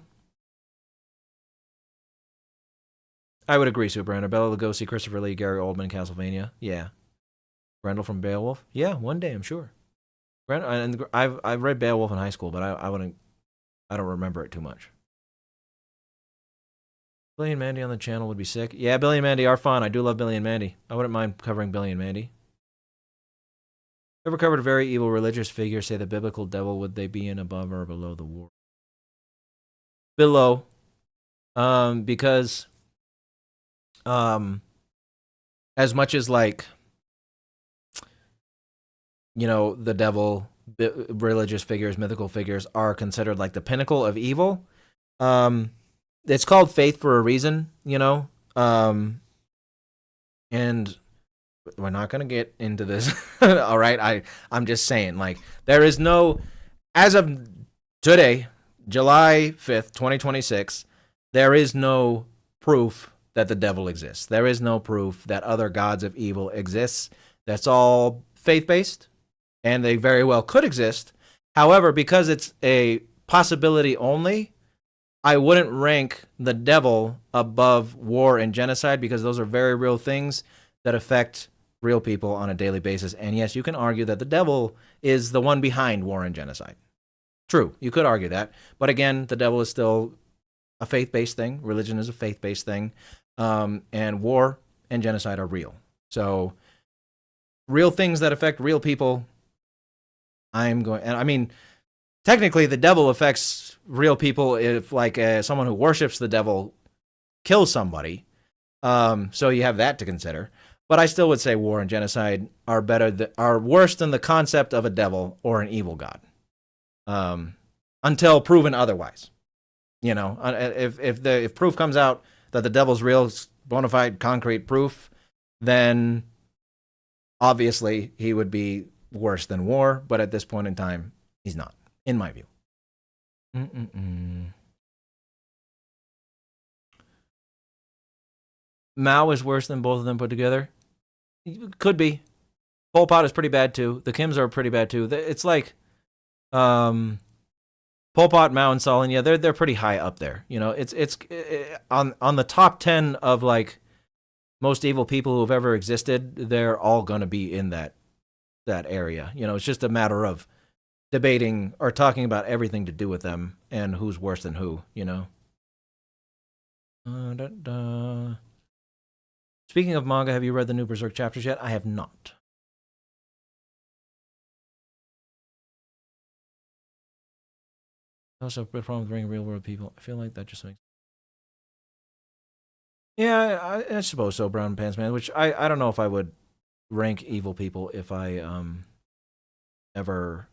I would agree, Super. Bela Lugosi, Christopher Lee, Gary Oldman, Castlevania. Yeah. Grendel from Beowulf. Yeah, one day, I'm sure. And I've read Beowulf in high school, but I don't remember it too much. Billy and Mandy on the channel would be sick. Yeah, Billy and Mandy are fun. I do love Billy and Mandy. I wouldn't mind covering Billy and Mandy. Ever covered a very evil religious figure, say the biblical devil, would they be in above or below the war? Below. Because as much as, like, you know, the devil, religious figures, mythical figures are considered like the pinnacle of evil, it's called faith for a reason, you know? And we're not going to get into this. All right. I'm just saying, like, there is no, as of today, July 5th, 2026, there is no proof that the devil exists. There is no proof that other gods of evil exists. That's all faith-based, and they very well could exist. However, because it's a possibility only, I wouldn't rank the devil above war and genocide, because those are very real things that affect real people on a daily basis. And yes, you can argue that the devil is the one behind war and genocide. True, you could argue that. But again, the devil is still a faith-based thing. Religion is a faith-based thing. And war and genocide are real. So real things that affect real people, and I mean, technically the devil affects real people if, like, someone who worships the devil kills somebody. So you have that to consider. But I still would say war and genocide are worse than the concept of a devil or an evil god, until proven otherwise. You know, if proof comes out that the devil's real, bona fide, concrete proof, then obviously he would be worse than war. But at this point in time, he's not, in my view. Mao is worse than both of them put together. Could be. Pol Pot is pretty bad too. The Kims are pretty bad too. It's like Pol Pot, Mao, and Stalin. Yeah, they're pretty high up there. You know, it's on the top 10 of, like, most evil people who have ever existed. They're all gonna be in that area. You know, it's just a matter of debating or talking about everything to do with them and who's worse than who. You know. Speaking of manga, have you read the new Berserk chapters yet? I have not. Also, a problem with bringing real world people. I feel like that just makes. Yeah, I suppose so, Brown Pants Man. Which I don't know if I would rank evil people if I ever,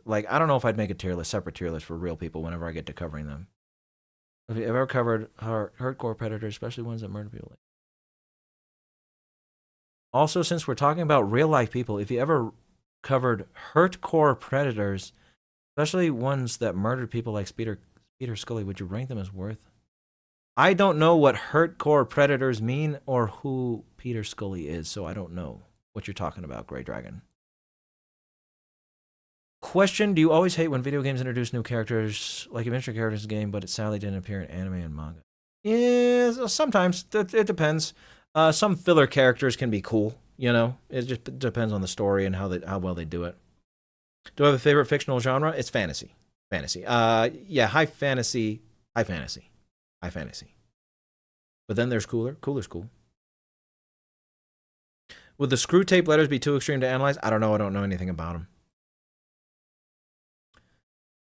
like, I don't know if I'd make a tier list, separate tier list for real people whenever I get to covering them. Have you ever covered hardcore predators, especially ones that murder people? Also, since we're talking about real life people, if you ever covered hardcore predators, especially ones that murdered people like Peter Scully, would you rank them as worth? I don't know what hardcore predators mean or who Peter Scully is, so I don't know what you're talking about, Grey Dragon. Question, do you always hate when video games introduce new characters, like adventure characters in the game, but it sadly didn't appear in anime and manga? Yeah, sometimes. It depends. Some filler characters can be cool, you know? It just depends on the story and how well they do it. Do I have a favorite fictional genre? It's fantasy. Fantasy. Yeah, high fantasy. High fantasy. High fantasy. But then there's cooler. Cooler's cool. Would the screw tape letters be too extreme to analyze? I don't know. I don't know anything about them.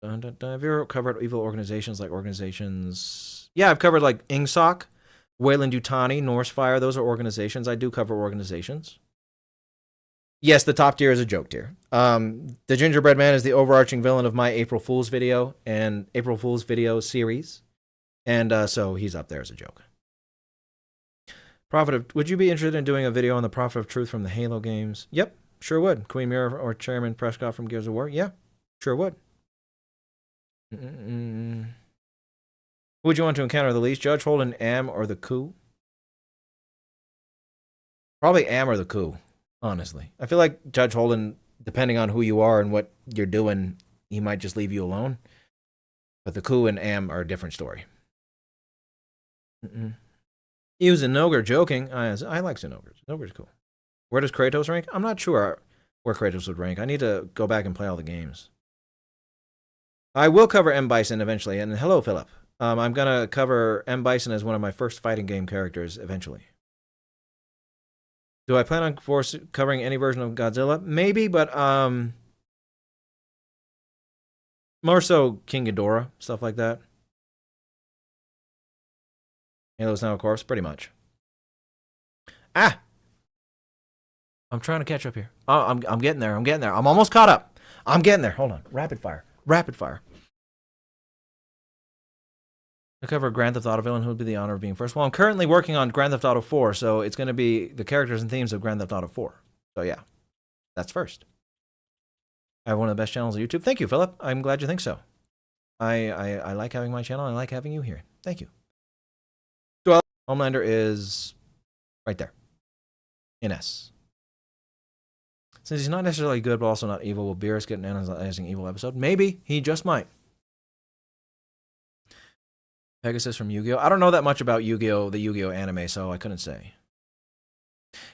Have you ever covered evil organizations like organizations? Yeah, I've covered like Ingsoc, Wayland Yutani, Norsefire. Those are organizations. I do cover organizations. Yes, the top tier is a joke tier. The Gingerbread Man is the overarching villain of my April Fool's video and April Fool's video series. And so he's up there as a joke. Would you be interested in doing a video on the Prophet of Truth from the Halo games? Yep, sure would. Queen Mira or Chairman Prescott from Gears of War? Yeah, sure would. Who would you want to encounter the least? Judge Holden, Am, or the Coup? Probably Am or the Coup, honestly. I feel like Judge Holden, depending on who you are and what you're doing, he might just leave you alone. But the Coup and Am are a different story. He was Zenogre joking. I like Zenogre. Zenogre's cool. Where does Kratos rank? I'm not sure where Kratos would rank. I need to go back and play all the games. I will cover M. Bison eventually. And hello, Philip. I'm going to cover M. Bison as one of my first fighting game characters eventually. Do I plan on covering any version of Godzilla? Maybe, but more so King Ghidorah, stuff like that. Halo's now, of course, pretty much. Ah! I'm trying to catch up here. Oh, I'm getting there. I'm getting there. I'm almost caught up. I'm getting there. Hold on. Rapid fire. Rapid fire. To cover Grand Theft Auto villain, who would be the honor of being first? Well, I'm currently working on Grand Theft Auto 4, so it's going to be the characters and themes of Grand Theft Auto 4. So yeah, that's first. I have one of the best channels on YouTube. Thank you, Philip. I'm glad you think so. I like having my channel. I like having you here. Thank you. Well, Homelander is right there. In S. Since he's not necessarily good, but also not evil, will Beerus get an analyzing evil episode? Maybe. He just might. Pegasus from Yu-Gi-Oh! I don't know that much about Yu-Gi-Oh! The Yu-Gi-Oh! Anime, so I couldn't say.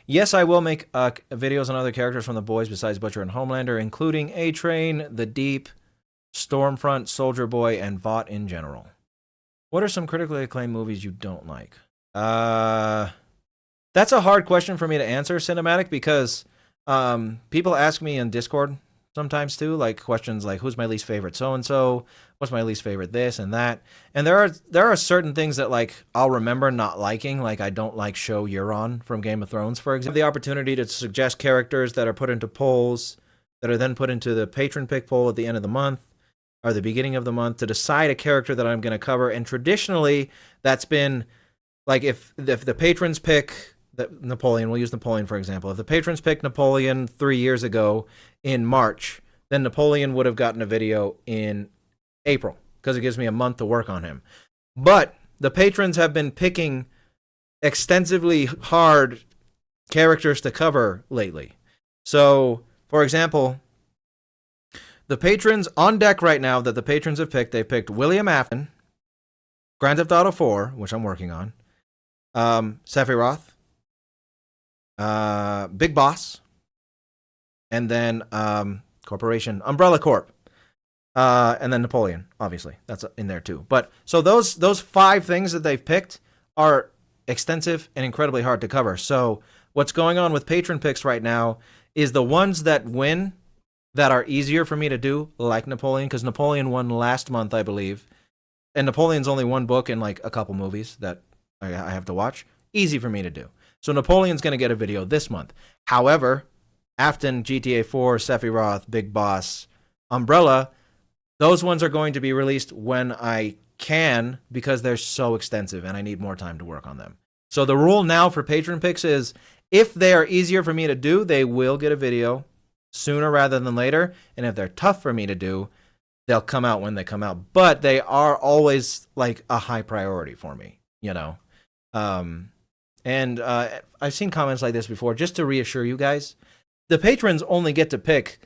Yes, I will make videos on other characters from the boys besides Butcher and Homelander, including A-Train, The Deep, Stormfront, Soldier Boy, and Vought in general. What are some critically acclaimed movies you don't like? That's a hard question for me to answer, Cinematic, because people ask me in Discord sometimes too, like questions like, who's my least favorite so-and-so? What's my least favorite this and that? And there are certain things that like I'll remember not liking, like I don't like Show Euron from Game of Thrones, for example. I have the opportunity to suggest characters that are put into polls that are then put into the patron pick poll at the end of the month or the beginning of the month to decide a character that I'm going to cover. And traditionally, that's been like if the patrons pick Napoleon, we'll use Napoleon for example. If the patrons picked Napoleon 3 years ago in March, then Napoleon would have gotten a video in April because it gives me a month to work on him. But the patrons have been picking extensively hard characters to cover lately. So, for example, the patrons on deck right now that the patrons have picked, they've picked William Afton, Grand Theft Auto 4, which I'm working on, Sephiroth, Big Boss, and then Corporation Umbrella Corp, and then Napoleon, obviously that's in there too. But so those 5 things that they've picked are extensive and incredibly hard to cover. So what's going on with patron picks right now is the ones that win that are easier for me to do, like Napoleon, because Napoleon won last month, I believe, and Napoleon's only one book and like a couple movies that I have to watch. Easy for me to do. So Napoleon's going to get a video this month. However, Afton, GTA 4, Sephiroth, Big Boss, Umbrella, those ones are going to be released when I can because they're so extensive and I need more time to work on them. So the rule now for patron picks is If they are easier for me to do, they will get a video sooner rather than later. And if they're tough for me to do, they'll come out when they come out. But they are always like a high priority for me, you know. And I've seen comments like this before. Just to reassure you guys, the patrons only get to pick.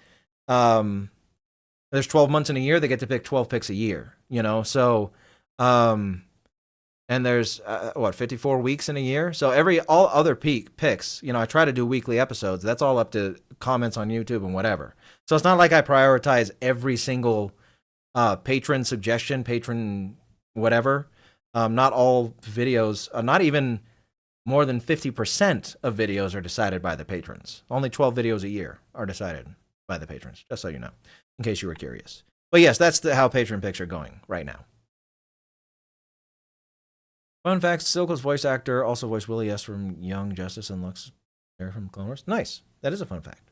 There's 12 months in a year. They get to pick 12 picks a year, you know. So, and there's 54 weeks in a year. So all other picks, you know, I try to do weekly episodes. That's all up to comments on YouTube and whatever. So it's not like I prioritize every single patron suggestion, patron whatever. Not all videos, not even more than 50% of videos are decided by the patrons. Only 12 videos a year are decided by the patrons, just so you know, in case you were curious. But yes, that's how patron picks are going right now. Fun fact, Silco's voice actor also voiced Willie S. from Young Justice and Lux from Clone Wars. Nice. That is a fun fact.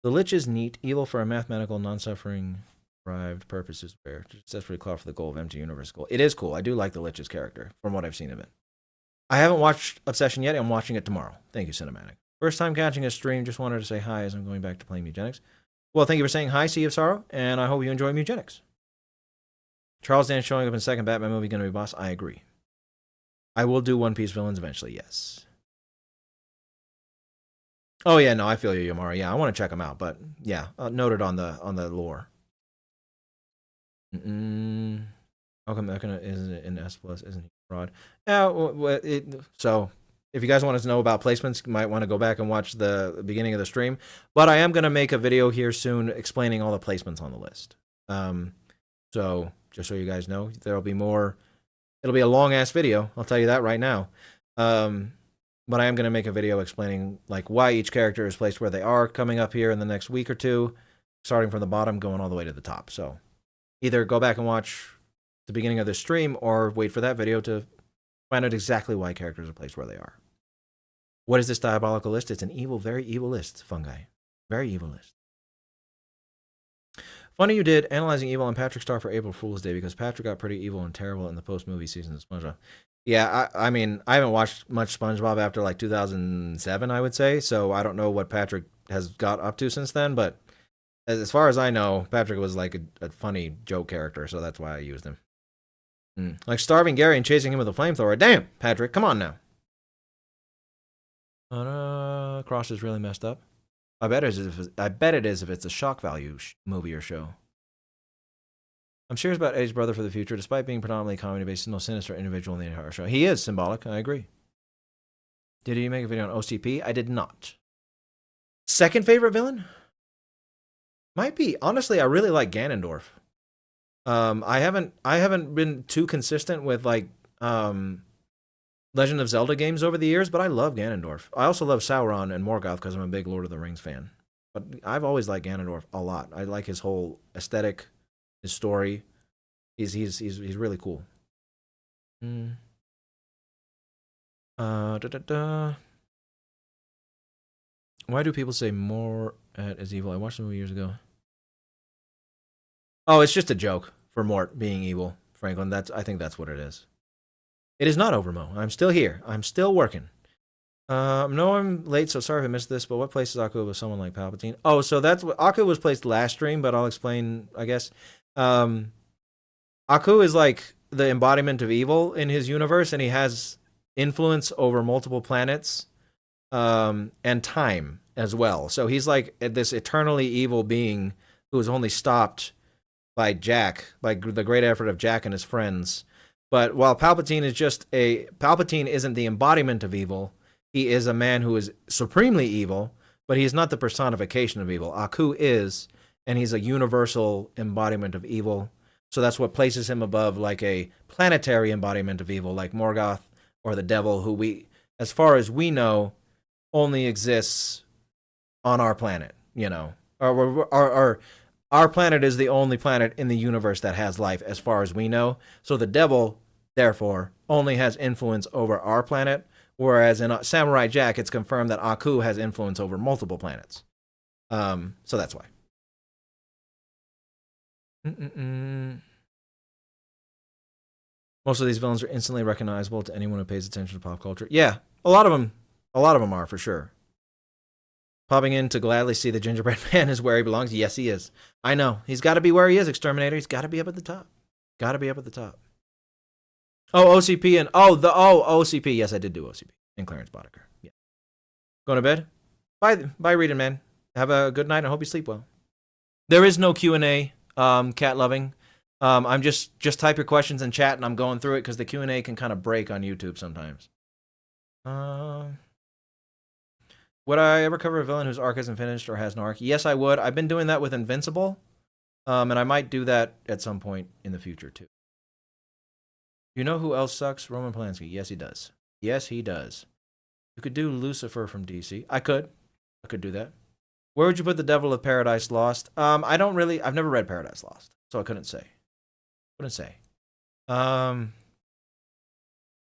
The Lich is neat. Evil for a mathematical, non-suffering, derived purpose is rare. That's pretty clear for the goal of Empty Universe goal. It is cool. I do like the Lich's character from what I've seen of it. I haven't watched Obsession yet. I'm watching it tomorrow. Thank you, Cinematic. First time catching a stream. Just wanted to say hi as I'm going back to playing Mugenics. Well, thank you for saying hi, Sea of Sorrow, and I hope you enjoy Mugenics. Charles Dance showing up in the second Batman movie going to be boss. I agree. I will do One Piece villains eventually, yes. Oh yeah, no, I feel you, Yamara. Yeah, I want to check them out, but yeah, noted on the lore. How come Mechana isn't in S plus? Isn't he fraud? Yeah, so if you guys want to know about placements, you might want to go back and watch the beginning of the stream. But I am going to make a video here soon explaining all the placements on the list. So just so you guys know, there'll be more. It'll be a long ass video. I'll tell you that right now. But I am going to make a video explaining like why each character is placed where they are coming up here in the next week or two, starting from the bottom, going all the way to the top. So either go back and watch the beginning of the stream or wait for that video to find out exactly why characters are placed where they are. What is this diabolical list? It's an evil, very evil list, Fungi. Very evil list. Funny you did analyzing evil on Patrick Star for April Fool's Day because Patrick got pretty evil and terrible in the post-movie season of SpongeBob. Yeah, I mean, I haven't watched much SpongeBob after like 2007, I would say, so I don't know what Patrick has got up to since then, but as far as I know, Patrick was like a funny joke character, so that's why I used him. Like starving Gary and chasing him with a flamethrower. Damn, Patrick, come on now. Cross is really messed up. I bet it is if it's a shock value movie or show. I'm serious about Eddie's brother for the future. Despite being predominantly comedy-based, no sinister individual in the entire show. He is symbolic. I agree. Did you make a video on OCP? I did not. Second favorite villain? Might be. Honestly, I really like Ganondorf. I haven't been too consistent with like Legend of Zelda games over the years, but I love Ganondorf. I also love Sauron and Morgoth because I'm a big Lord of the Rings fan. But I've always liked Ganondorf a lot. I like his whole aesthetic, his story. He's really cool. Why do people say Mort is evil? I watched the movie years ago. Oh, it's just a joke for Mort being evil, Franklin. I think that's what it is. It is not over, Mo. I'm still here. I'm still working. No, I'm late, so sorry if I missed this, but what places Aku with someone like Palpatine? Oh, so that's what Aku was placed last stream, but I'll explain, I guess. Aku is like the embodiment of evil in his universe, and he has influence over multiple planets and time as well. So he's like this eternally evil being who is only stopped by Jack, by the great effort of Jack and his friends. But while Palpatine isn't the embodiment of evil, he is a man who is supremely evil, but he is not the personification of evil. Aku is, and he's a universal embodiment of evil. So that's what places him above like a planetary embodiment of evil, like Morgoth or the devil, who as far as we know, only exists on our planet, you know. Our planet is the only planet in the universe that has life, as far as we know. So the devil, therefore, only has influence over our planet, whereas in Samurai Jack, it's confirmed that Aku has influence over multiple planets. So that's why. Most of these villains are instantly recognizable to anyone who pays attention to pop culture. Yeah, a lot of them A lot of them are, for sure. Popping in to gladly see the gingerbread man is where he belongs. Yes, he is. I know. He's got to be where he is, Exterminator. He's got to be up at the top. Got to be up at the top. Oh, OCP and OCP. Yes, I did do OCP and Clarence Boddicker. Yeah. Going to bed. Bye, reading man. Have a good night and hope you sleep well. There is no Q&A. Cat loving. I'm just type your questions in chat and I'm going through it because the Q&A can kind of break on YouTube sometimes. Would I ever cover a villain whose arc isn't finished or has no arc? Yes, I would. I've been doing that with Invincible, and I might do that at some point in the future too. You know who else sucks? Roman Polanski. Yes, he does. Yes, he does. You could do Lucifer from DC. I could do that. Where would you put the Devil of Paradise Lost? I've never read Paradise Lost, so I couldn't say.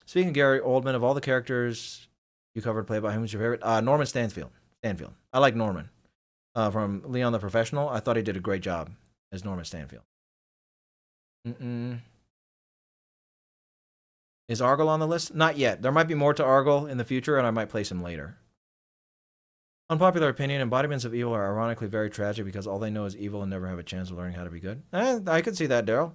Speaking of Gary Oldman, of all the characters you covered played by him, who's your favorite? Norman Stanfield. I like Norman. From Leon the Professional. I thought he did a great job as Norman Stanfield. Is Argyle on the list? Not yet. There might be more to Argyle in the future, and I might place him later. Unpopular opinion, embodiments of evil are ironically very tragic because all they know is evil and never have a chance of learning how to be good. I could see that, Daryl.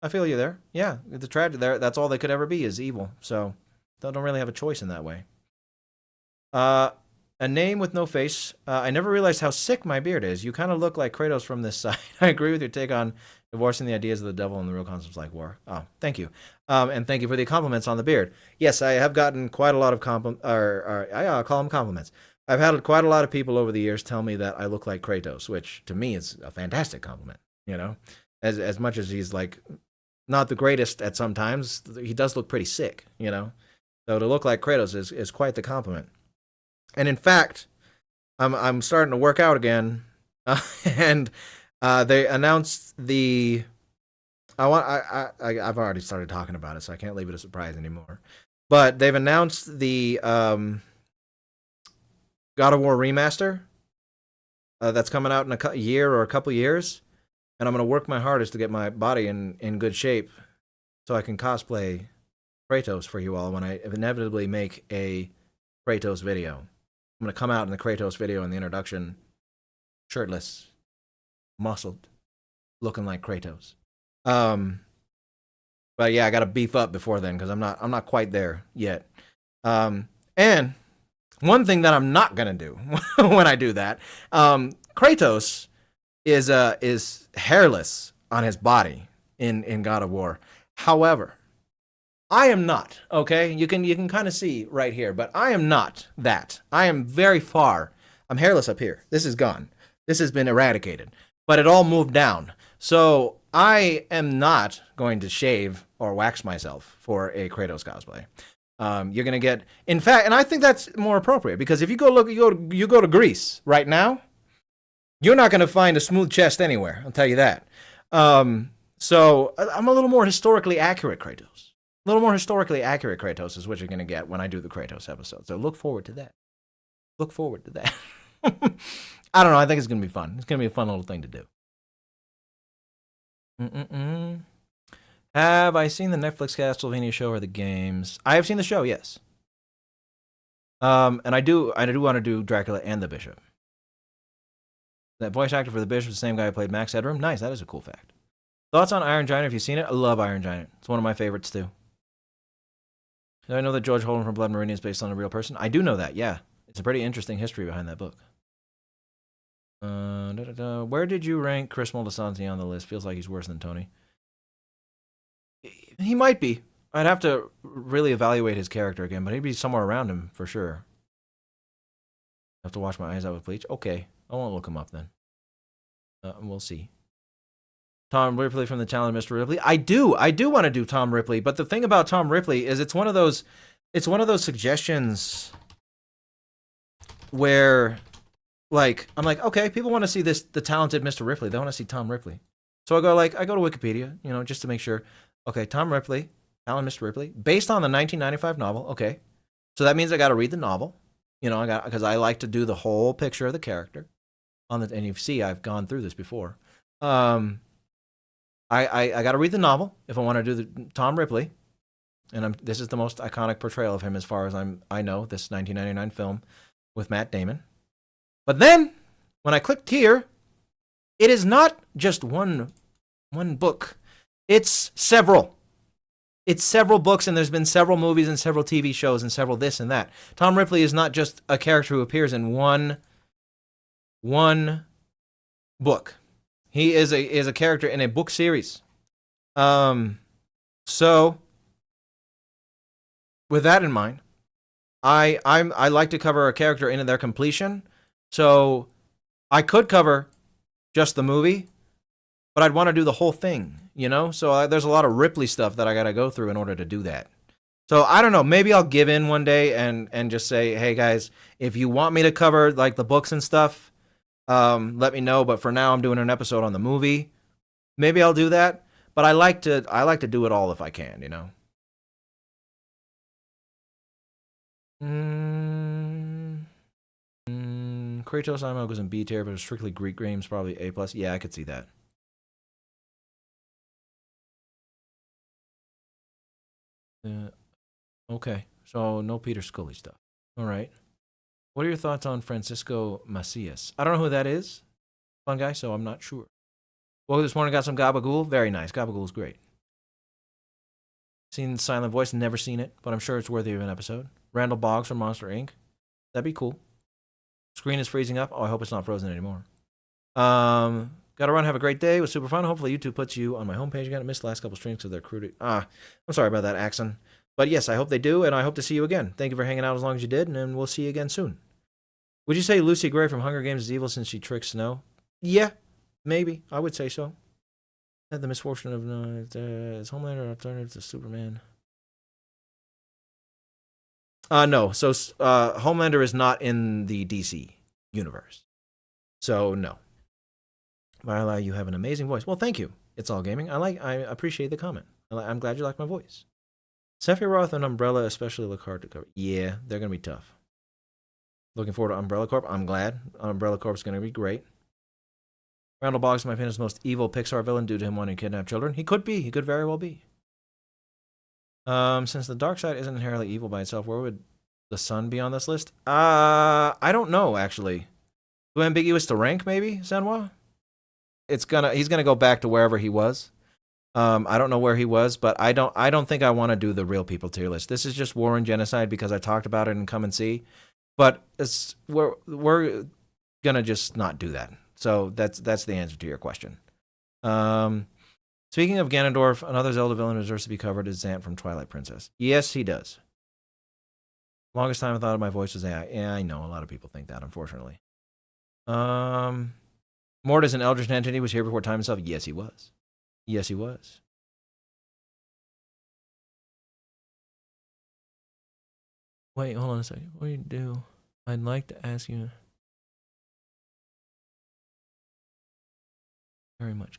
I feel you there. Yeah, the tragedy there. That's all they could ever be is evil. So they don't really have a choice in that way. A name with no face. I never realized how sick my beard is. You kind of look like Kratos from this side. I agree with your take on divorcing the ideas of the devil and the real concepts like war. Oh, thank you. And thank you for the compliments on the beard. Yes, I have gotten quite a lot of I call them compliments. I've had quite a lot of people over the years tell me that I look like Kratos, which to me is a fantastic compliment. You know, as much as he's like not the greatest at some times, he does look pretty sick. You know, so to look like Kratos is quite the compliment. And in fact, I'm starting to work out again, and they announced the. I've already started talking about it, so I can't leave it a surprise anymore. But they've announced the God of War remaster that's coming out in a year or a couple years, and I'm going to work my hardest to get my body in good shape so I can cosplay Kratos for you all when I inevitably make a Kratos video. I'm going to come out in the Kratos video in the introduction, shirtless, muscled, looking like Kratos. But yeah, I got to beef up before then because I'm not quite there yet. And one thing that I'm not gonna do when I do that, Kratos is hairless on his body in God of War. However, I am not. Okay, you can kind of see right here, but I am not that. I am very far. I'm hairless up here. This is gone. This has been eradicated, but it all moved down. So I am not going to shave or wax myself for a Kratos cosplay. You're gonna get, in fact, and I think that's more appropriate because if you go to Greece right now, you're not gonna find a smooth chest anywhere. I'll tell you that. So I'm a little more historically accurate Kratos. A little more historically accurate Kratos is what you're gonna get when I do the Kratos episode. So look forward to that. Look forward to that. I don't know. I think it's gonna be fun. It's gonna be a fun little thing to do. Have I seen the Netflix Castlevania show or the games? I have seen the show, yes. And I do want to do Dracula and the Bishop. That voice actor for the Bishop is the same guy who played Max Headroom. Nice, that is a cool fact. Thoughts on Iron Giant? Have you seen it? I love Iron Giant. It's one of my favorites too. Did I know that George Holden from Blood Meridian is based on a real person? I do know that, yeah. It's a pretty interesting history behind that book. Where did you rank Chris Moltisanti on the list? Feels like he's worse than Tony. He might be. I'd have to really evaluate his character again, but he'd be somewhere around him for sure. I have to wash my eyes out with bleach. Okay, I won't look him up then. We'll see. Tom Ripley from the Challenge, Mr. Ripley. I do want to do Tom Ripley, but the thing about Tom Ripley is it's one of those suggestions where, like, I'm like, okay, people want to see the talented Mr. Ripley. They want to see Tom Ripley. So I go to Wikipedia, just to make sure. Okay, Tom Ripley, Alan Mr. Ripley, based on the 1995 novel. Okay, so that means I got to read the novel. Because I like to do the whole picture of the character. And you see, I've gone through this before. I got to read the novel if I want to do the Tom Ripley. And this is the most iconic portrayal of him as far as I know, this 1999 film with Matt Damon. But then, when I clicked here, it is not just one book. It's several. It's several books, and there's been several movies and several TV shows and several this and that. Tom Ripley is not just a character who appears in one book. He is a character in a book series. So with that in mind, I like to cover a character into their completion. So I could cover just the movie, but I'd want to do the whole thing, you know? So there's a lot of Ripley stuff that I got to go through in order to do that. So I don't know, maybe I'll give in one day and just say, hey guys, if you want me to cover like the books and stuff, let me know. But for now, I'm doing an episode on the movie. Maybe I'll do that. But I like to do it all if I can, you know? Kratos Imo goes in B tier, but it's strictly Greek games, probably A+. Yeah, I could see that. Okay, so no Peter Scully stuff. All right. What are your thoughts on Francisco Macias? I don't know who that is. Fun guy, so I'm not sure. Well, this morning got some Gabagool. Very nice. Gabagool's great. Seen Silent Voice, never seen it, but I'm sure it's worthy of an episode. Randall Boggs from Monster Inc. That'd be cool. Screen is freezing up. Oh, I hope it's not frozen anymore. Gotta run. Have a great day. It was super fun. Hopefully YouTube puts you on my homepage again. I missed the last couple streams because they're crude. I'm sorry about that, Axon. But yes, I hope they do, and I hope to see you again. Thank you for hanging out as long as you did, and we'll see you again soon. Would you say Lucy Gray from Hunger Games is evil since she tricks Snow? Yeah, maybe. I would say so. Had the misfortune of is Homelander alternative to Superman? No. So Homelander is not in the DC universe. So no. Viola, you have an amazing voice. Well, thank you. It's all gaming. I appreciate the comment. I'm glad you like my voice. Sephiroth and Umbrella especially look hard to cover. Yeah, they're gonna be tough. Looking forward to Umbrella Corp. I'm glad. Umbrella Corp is gonna be great. Randall Boggs, in my opinion, is the most evil Pixar villain due to him wanting to kidnap children. He could be. He could very well be. Since the dark side isn't inherently evil by itself, where would the sun be on this list? I don't know, actually. Too ambiguous to rank, maybe, Sanwa? He's gonna go back to wherever he was. I don't know where he was, but I don't think I want to do the real people tier list. This is just War and Genocide because I talked about it and Come and See. But we're gonna just not do that. So that's the answer to your question. Speaking of Ganondorf, another Zelda villain who deserves to be covered is Zant from Twilight Princess. Yes, he does. Longest time I thought my voice was AI. Yeah, I know. A lot of people think that, unfortunately. Mort as an Eldritch entity was here before time itself. Yes, he was. Yes, he was. Wait, hold on a second. What do you do? I'd like to ask you very much.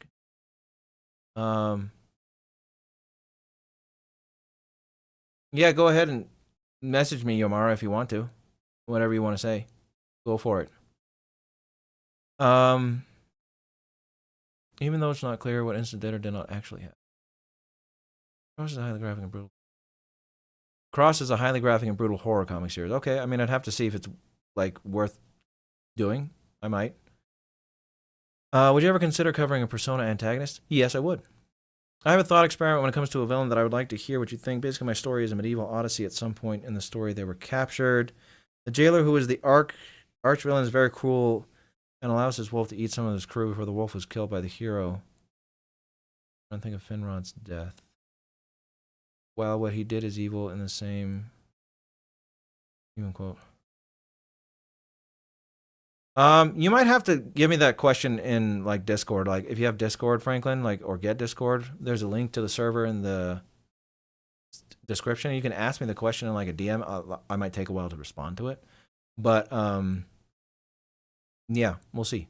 Yeah, go ahead and message me, Yomara, if you want to. Whatever you want to say. Go for it. Even though it's not clear what instant did or did not actually happen. Cross is a highly graphic and brutal. Cross is a highly graphic and brutal horror comic series. Okay, I mean, I'd have to see if it's like worth doing. I might. Would you ever consider covering a Persona antagonist? Yes, I would. I have a thought experiment when it comes to a villain that I would like to hear what you think. Basically, my story is a medieval odyssey. At some point in the story, they were captured. The jailer, who is the arch villain, is very cruel and allows his wolf to eat some of his crew before the wolf was killed by the hero. I don't think of Finrod's death. Well, what he did is evil in the same... Even quote. You might have to give me that question in like Discord. Like if you have Discord, Franklin, like or get Discord, there's a link to the server in the description. You can ask me the question in like a DM. I might take a while to respond to it, but yeah, we'll see.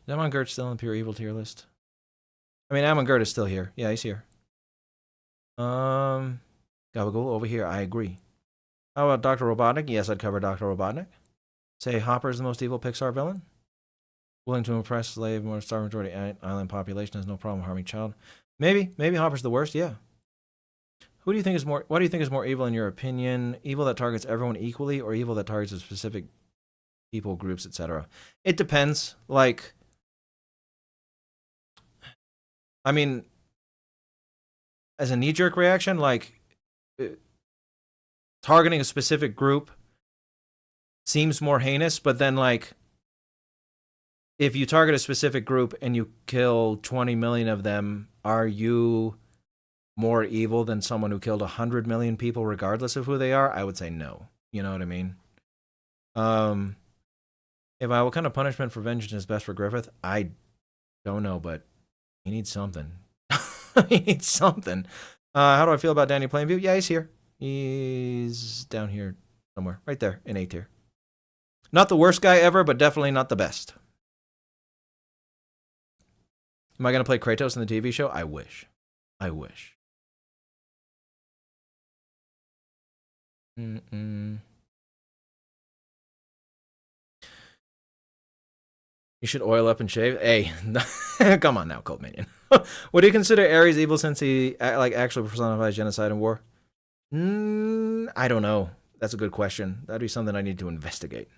Is Amon-Gert still in pure evil tier list? I mean, Amon-Gert is still here. Yeah, he's here. Gabagool over here. I agree. How about Dr. Robotnik? Yes, I'd cover Dr. Robotnik. Say Hopper is the most evil Pixar villain. Willing to impress slave more star majority island population has no problem harming child. Maybe Hopper's the worst. Yeah. Who do you think is more? What do you think is more evil in your opinion? Evil that targets everyone equally, or evil that targets a specific people, groups, etc.? It depends. Like, I mean, as a knee-jerk reaction, like targeting a specific group seems more heinous, but then like if you target a specific group and you kill 20 million of them, are you more evil than someone who killed 100 million people regardless of who they are? I would say no. You know what I mean? What kind of punishment for vengeance is best for Griffith? I don't know, but he needs something. He needs something. How do I feel about Danny Plainview? Yeah, he's here. He's down here somewhere. Right there in A tier. Not the worst guy ever, but definitely not the best. Am I going to play Kratos in the TV show? I wish. I wish. You should oil up and shave. Hey, come on now, Cold Minion. What do you consider Ares evil since he actually personifies genocide and war? I don't know. That's a good question. That'd be something I need to investigate.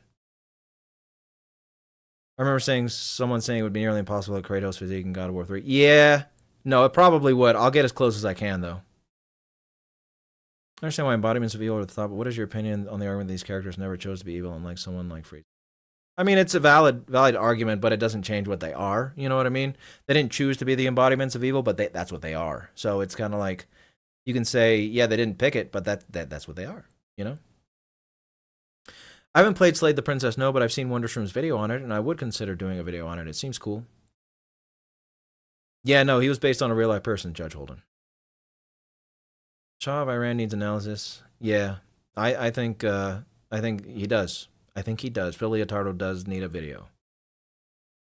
I remember someone saying it would be nearly impossible to Kratos physique in God of War 3. Yeah. No, it probably would. I'll get as close as I can, though. I understand why embodiments of evil are at the top, but what is your opinion on the argument that these characters never chose to be evil, unlike someone like Frieza? I mean, it's a valid argument, but it doesn't change what they are. You know what I mean? They didn't choose to be the embodiments of evil, but that's what they are. So it's kind of like, you can say, yeah, they didn't pick it, but that's what they are, you know? I haven't played Slade the Princess, no, but I've seen Wondershroom's video on it, and I would consider doing a video on it. It seems cool. Yeah, no, he was based on a real-life person, Judge Holden. Shah of Iran needs analysis. Yeah, I think he does. I think he does. Phil Leotardo does need a video.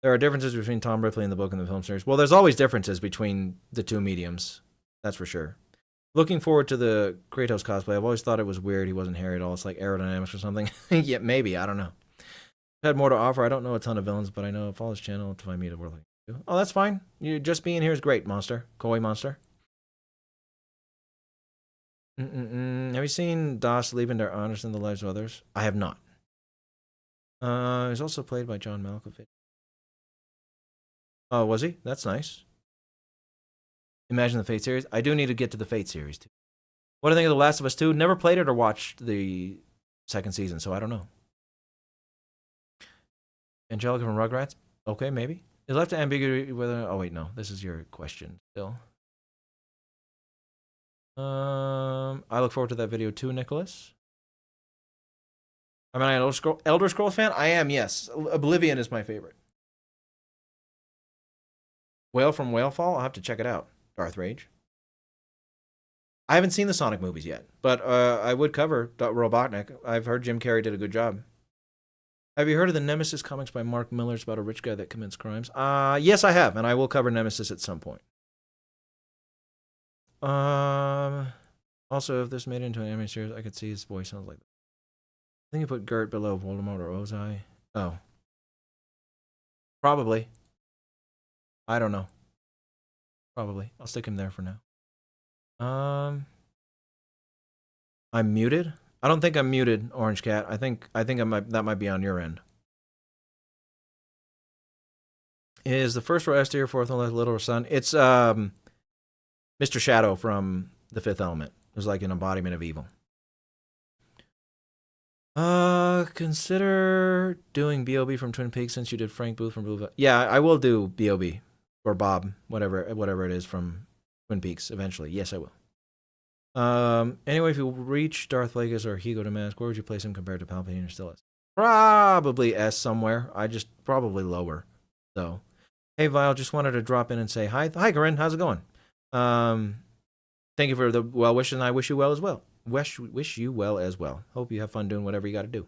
There are differences between Tom Ripley in the book and the film series. Well, there's always differences between the two mediums. That's for sure. Looking forward to the Kratos cosplay. I've always thought it was weird he wasn't hairy at all. It's like aerodynamics or something. Yeah, maybe. I don't know. I've had more to offer. I don't know a ton of villains, but I know follow his channel to find me to work like you. Oh, that's fine. You just being here is great, Monster. Koi Monster. Have you seen Das Lieben der Honest in the Lives of Others? I have not. He's also played by John Malkovich. Oh, was he? That's nice. Imagine the Fate series. I do need to get to the Fate series too. What do you think of The Last of Us 2? Never played it or watched the second season, so I don't know. Angelica from Rugrats? Okay, maybe. Is left to ambiguity whether... Oh, wait, no. This is your question still. I look forward to that video too, Nicholas. Am I an Elder Scrolls fan? I am, yes. Oblivion is my favorite. Whale from Whalefall? I'll have to check it out. Darth Rage. I haven't seen the Sonic movies yet, but I would cover Robotnik. I've heard Jim Carrey did a good job. Have you heard of the Nemesis comics by Mark Miller? It's about a rich guy that commits crimes. Yes, I have, and I will cover Nemesis at some point. Also, if this made it into an anime series, I could see his voice sounds like that. I think you put Gert below Voldemort or Ozai. Oh. Probably. I don't know. Probably. I'll stick him there for now. I'm muted? I don't think I'm muted, Orange Cat. I think that might be on your end. Is the first row S tier, fourth one little son? It's Mr. Shadow from The Fifth Element. It was like an embodiment of evil. Consider doing B.O.B. from Twin Peaks since you did Frank Booth from Blue. Yeah, I will do B.O.B. or Bob, whatever it is from Twin Peaks eventually. Yes, I will. Anyway, if you reach Darth Plagueis or Hugo Damask, where would you place him compared to Palpatine or still S? Probably S somewhere. Probably lower. So, hey, Vile, just wanted to drop in and say hi. Hi, Corinne. How's it going? Thank you for the well wishes, and I wish you well as well. Wish you well as well. Hope you have fun doing whatever you got to do.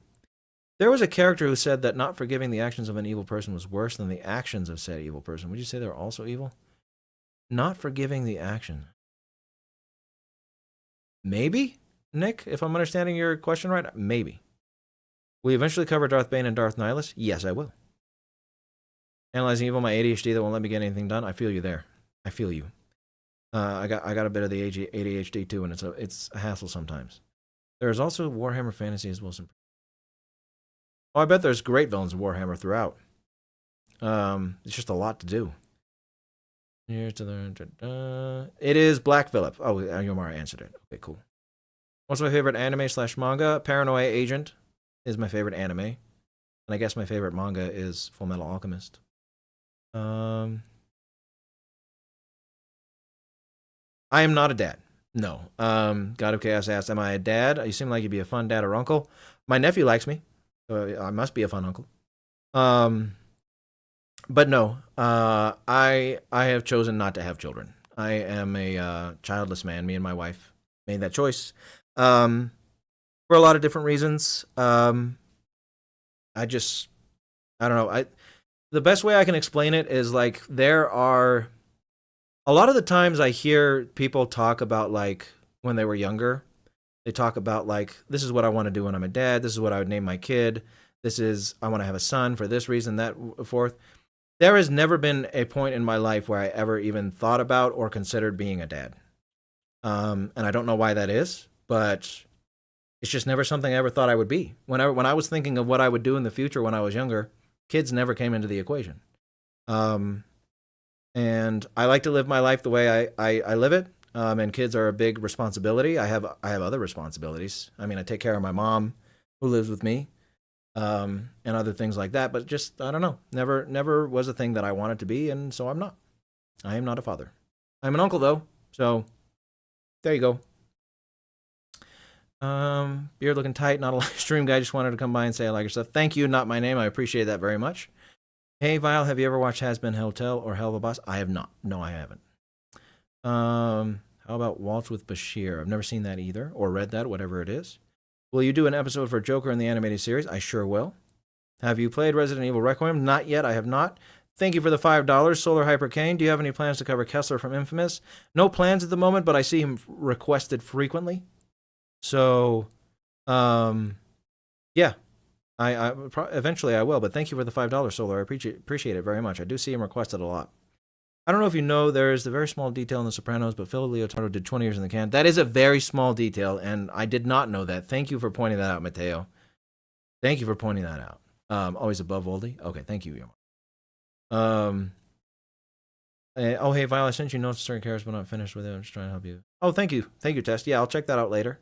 There was a character who said that not forgiving the actions of an evil person was worse than the actions of said evil person. Would you say they're also evil? Not forgiving the action. Maybe, Nick, if I'm understanding your question right, maybe. Will you eventually cover Darth Bane and Darth Nihilus? Yes, I will. Analyzing evil, my ADHD that won't let me get anything done. I feel you there. I feel you. I got a bit of the ADHD too, and it's a hassle sometimes. There's also Warhammer Fantasy as well. Oh, I bet there's great villains in Warhammer throughout. It's just a lot to do. Here's to the. It is Black Phillip. Oh, Yomara answered it. Okay, cool. What's my favorite anime slash manga? Paranoia Agent is my favorite anime, and I guess my favorite manga is Full Metal Alchemist. I am not a dad. No. God of Chaos asked, "Am I a dad? You seem like you'd be a fun dad or uncle." My nephew likes me. I must be a fun uncle. But no. I have chosen not to have children. I am a childless man. Me and my wife made that choice. For a lot of different reasons. I don't know. The best way I can explain it is like there are a lot of the times I hear people talk about like when they were younger. They talk about like, this is what I want to do when I'm a dad. This is what I would name my kid. I want to have a son for this reason, that forth. There has never been a point in my life where I ever even thought about or considered being a dad. And I don't know why that is, but it's just never something I ever thought I would be. When I was thinking of what I would do in the future when I was younger, kids never came into the equation. And I like to live my life the way I live it. And kids are a big responsibility. I have other responsibilities. I mean, I take care of my mom who lives with me, and other things like that. But just, I don't know, never was a thing that I wanted to be. And so I'm not. I am not a father. I'm an uncle though. So there you go. Beard looking tight, not a live stream guy. Just wanted to come by and say I like your stuff. Thank you, not my name. I appreciate that very much. Hey, Vile, have you ever watched Has Been Hotel or Hell of a Boss? I have not. No, I haven't. How about Waltz with Bashir? I've never seen that either, or read that, whatever it is. Will you do an episode for Joker in the animated series? I sure will. Have you played Resident Evil Requiem? Not yet, I have not. Thank you for the $5. Solar Hyper Kane, do you have any plans to cover Kessler from Infamous? No plans at the moment, but I see him requested frequently. So, yeah. I eventually I will, but thank you for the $5, Solar. I appreciate it very much. I do see him requested a lot. I don't know if you know, there is a very small detail in The Sopranos, but Phil Leotardo did 20 years in the can. That is a very small detail, and I did not know that. Thank you for pointing that out, Mateo. Thank you for pointing that out. Always above oldie? Okay, thank you. Oh, hey, Violet, I sent you notes to certain characters, but not finished with it. I'm just trying to help you. Oh, thank you. Thank you, Tess. Yeah, I'll check that out later.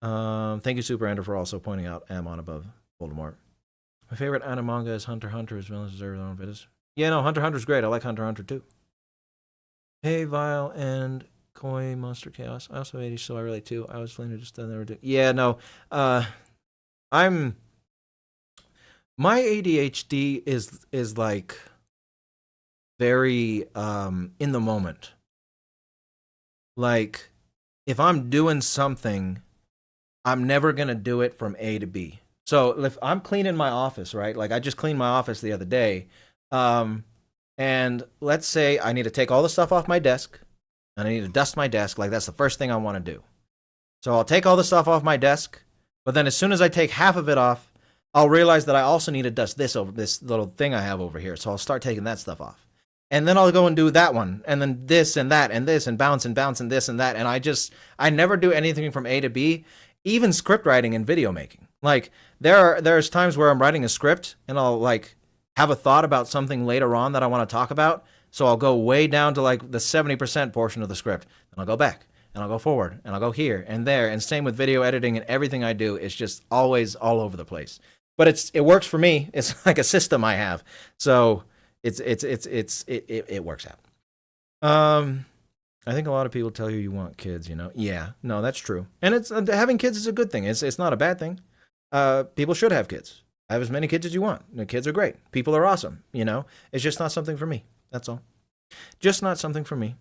Thank you, Super Ender, for also pointing out Amon above Voldemort. My favorite anime manga is Hunter x Hunter, as villains deserve their own videos. Yeah, no, Hunter x Hunter's great. I like Hunter x Hunter too. Hey, Vile and Koi Monster Chaos. I also 80, so I relate too. I was planning to just never do. Yeah, no. My ADHD is like very in the moment. Like if I'm doing something, I'm never gonna do it from A to B. So if I'm cleaning my office, right? Like I just cleaned my office the other day. And let's say I need to take all the stuff off my desk and I need to dust my desk. Like that's the first thing I want to do. So I'll take all the stuff off my desk, but then as soon as I take half of it off, I'll realize that I also need to dust this little thing I have over here. So I'll start taking that stuff off. And then I'll go and do that one, and then this and that and this and bounce and this and that. And I never do anything from A to B, even script writing and video making. Like there's times where I'm writing a script and I'll like have a thought about something later on that I want to talk about. So I'll go way down to like the 70% portion of the script. And I'll go back and I'll go forward and I'll go here and there. And same with video editing and everything I do. It's just always all over the place. But it works for me. It's like a system I have. So it works out. I think a lot of people tell you want kids, you know? Yeah, no, that's true. And it's having kids is a good thing. It's not a bad thing. People should have kids. Have as many kids as you want. The kids are great. People are awesome, you know? It's just not something for me. That's all. Just not something for me.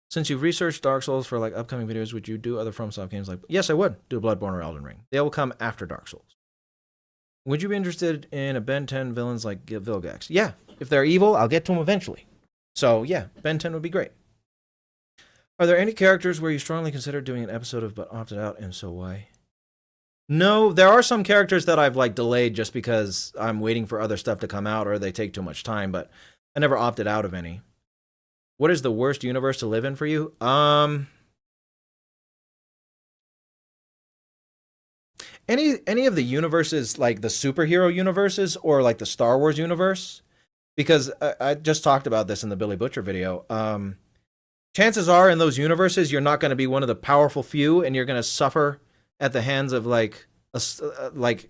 Since you've researched Dark Souls for like upcoming videos, would you do other FromSoft games like... Yes, I would do Bloodborne or Elden Ring. They will come after Dark Souls. Would you be interested in a Ben 10 villains like Vilgax? Yeah. If they're evil, I'll get to them eventually. So yeah, Ben 10 would be great. Are there any characters where you strongly considered doing an episode of but opted out, and so why? No, there are some characters that I've like delayed just because I'm waiting for other stuff to come out or they take too much time, but I never opted out of any. What is the worst universe to live in for you? Any of the universes, like the superhero universes or like the Star Wars universe, because I just talked about this in the Billy Butcher video. Chances are in those universes you're not going to be one of the powerful few, and you're going to suffer at the hands of like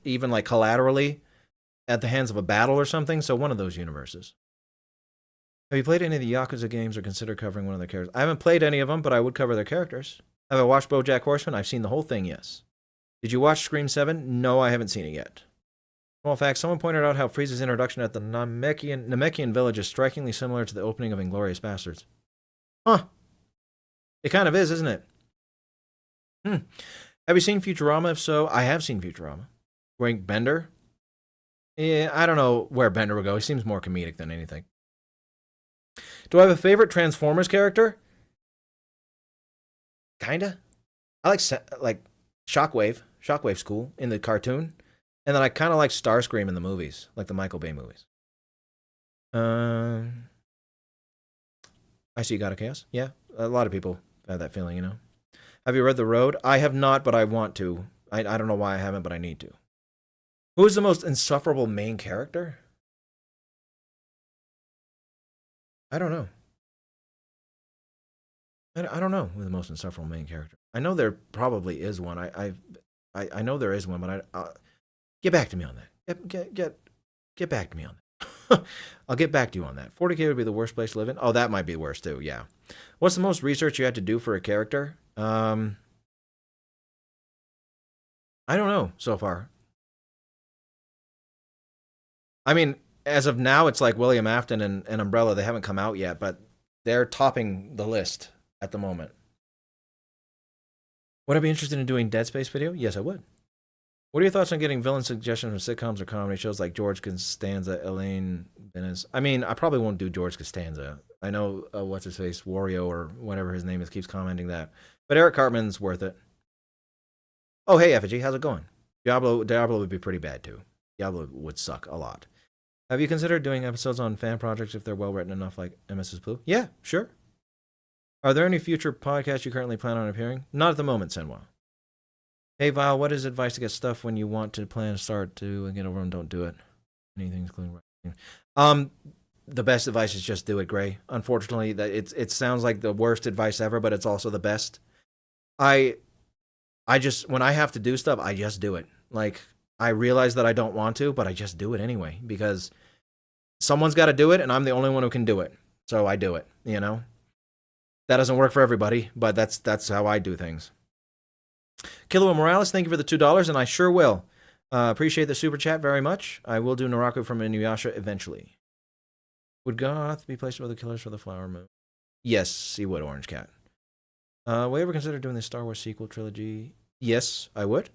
even like collaterally at the hands of a battle or something. So one of those universes. Have you played any of the Yakuza games or consider covering one of their characters? I haven't played any of them, but I would cover their characters. Have I watched BoJack Horseman? I've seen the whole thing, yes. Did you watch Scream 7? No, I haven't seen it yet. Well, in fact, someone pointed out how Frieza's introduction at the Namekian village is strikingly similar to the opening of Inglourious Basterds. Huh. It kind of is, isn't it? Have you seen Futurama? If so, I have seen Futurama. Wearing Bender? Yeah, I don't know where Bender would go. He seems more comedic than anything. Do I have a favorite Transformers character? Kinda. I like Shockwave's cool in the cartoon. And then I kind of like Starscream in the movies, like the Michael Bay movies. I see you got a chaos. Yeah, a lot of people have that feeling, you know. Have you read The Road? I have not, but I want to. I don't know why I haven't, but I need to. Who is the most insufferable main character? I don't know. I don't know who the most insufferable main character. I know there probably is one. I know there is one, but get back to me on that. Get back to me on that. I'll get back to you on that. 40K would be the worst place to live in. Oh, that might be worse too. Yeah. What's the most research you had to do for a character? I don't know so far. I mean, as of now, it's like William Afton and Umbrella. They haven't come out yet, but they're topping the list at the moment. Would I be interested in doing Dead Space video? Yes, I would. What are your thoughts on getting villain suggestions from sitcoms or comedy shows like George Costanza, Elaine Benes? I mean, I probably won't do George Costanza. I know what's his face, Wario or whatever his name is, keeps commenting that. But Eric Cartman's worth it. Oh, hey, Effigy, how's it going? Diablo would be pretty bad too. Diablo would suck a lot. Have you considered doing episodes on fan projects if they're well written enough, like MS's Blue? Yeah, sure. Are there any future podcasts you currently plan on appearing? Not at the moment, Senwa. Hey, Val, what is advice to get stuff when you want to plan to start to and get over and don't do it? Anything including writing? The best advice is just do it, Gray. Unfortunately, that it sounds like the worst advice ever, but it's also the best. I just, when I have to do stuff, I just do it. Like, I realize that I don't want to, but I just do it anyway because someone's got to do it, and I'm the only one who can do it. So I do it, you know? That doesn't work for everybody, but that's how I do things. Kilo Morales, thank you for the $2, and I sure will. Appreciate the super chat very much. I will do Naraku from Inuyasha eventually. Would Goth be placed with the killers for the Flower Moon? Yes, he would, Orange Cat. Will you ever consider doing the Star Wars sequel trilogy? Yes, I would.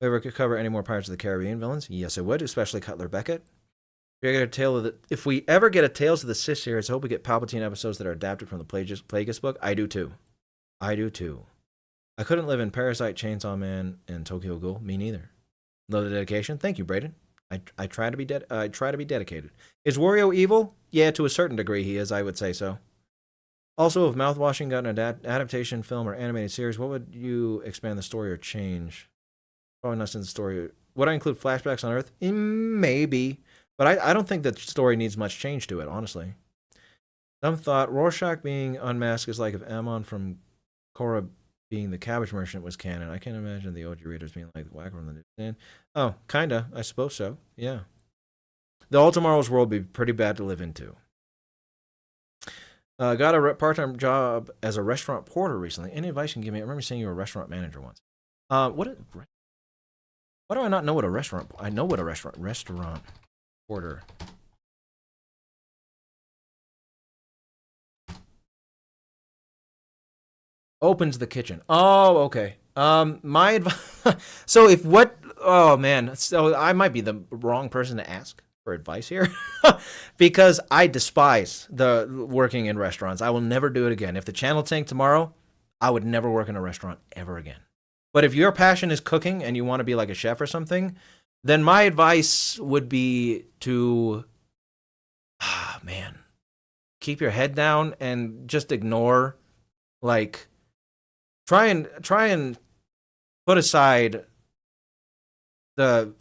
Will you ever cover any more Pirates of the Caribbean villains? Yes, I would, especially Cutler Beckett. If we ever get a Tales of the Sith series, I hope we get Palpatine episodes that are adapted from the Plagueis book. I do too. I couldn't live in Parasite, Chainsaw Man, and Tokyo Ghoul. Me neither. Love the dedication. Thank you, Braden. I try to be dedicated. Is Wario evil? Yeah, to a certain degree he is. I would say so. Also, if Mouthwashing got an adaptation film or animated series, what would you expand the story or change? Probably not in the story. Would I include flashbacks on Earth? Maybe. But I don't think that story needs much change to it, honestly. Some thought Rorschach being unmasked is like if Ammon from Korra being the cabbage merchant was canon. I can't imagine the OG readers being like the whacker from the newsstand. Oh, kinda. I suppose so. Yeah. The All Tomorrow's world would be pretty bad to live into. Got a part-time job as a restaurant porter recently. Any advice you can give me? I remember saying you were a restaurant manager once. Why do I not know what a restaurant? I know what a restaurant porter. Opens the kitchen. Oh, okay. My advice. So if what? Oh man. So I might be the wrong person to ask for advice here, because I despise the working in restaurants. I will never do it again. If the channel tanked tomorrow, I would never work in a restaurant ever again. But if your passion is cooking and you want to be like a chef or something, then my advice would be to, keep your head down and just ignore, like, try and put aside the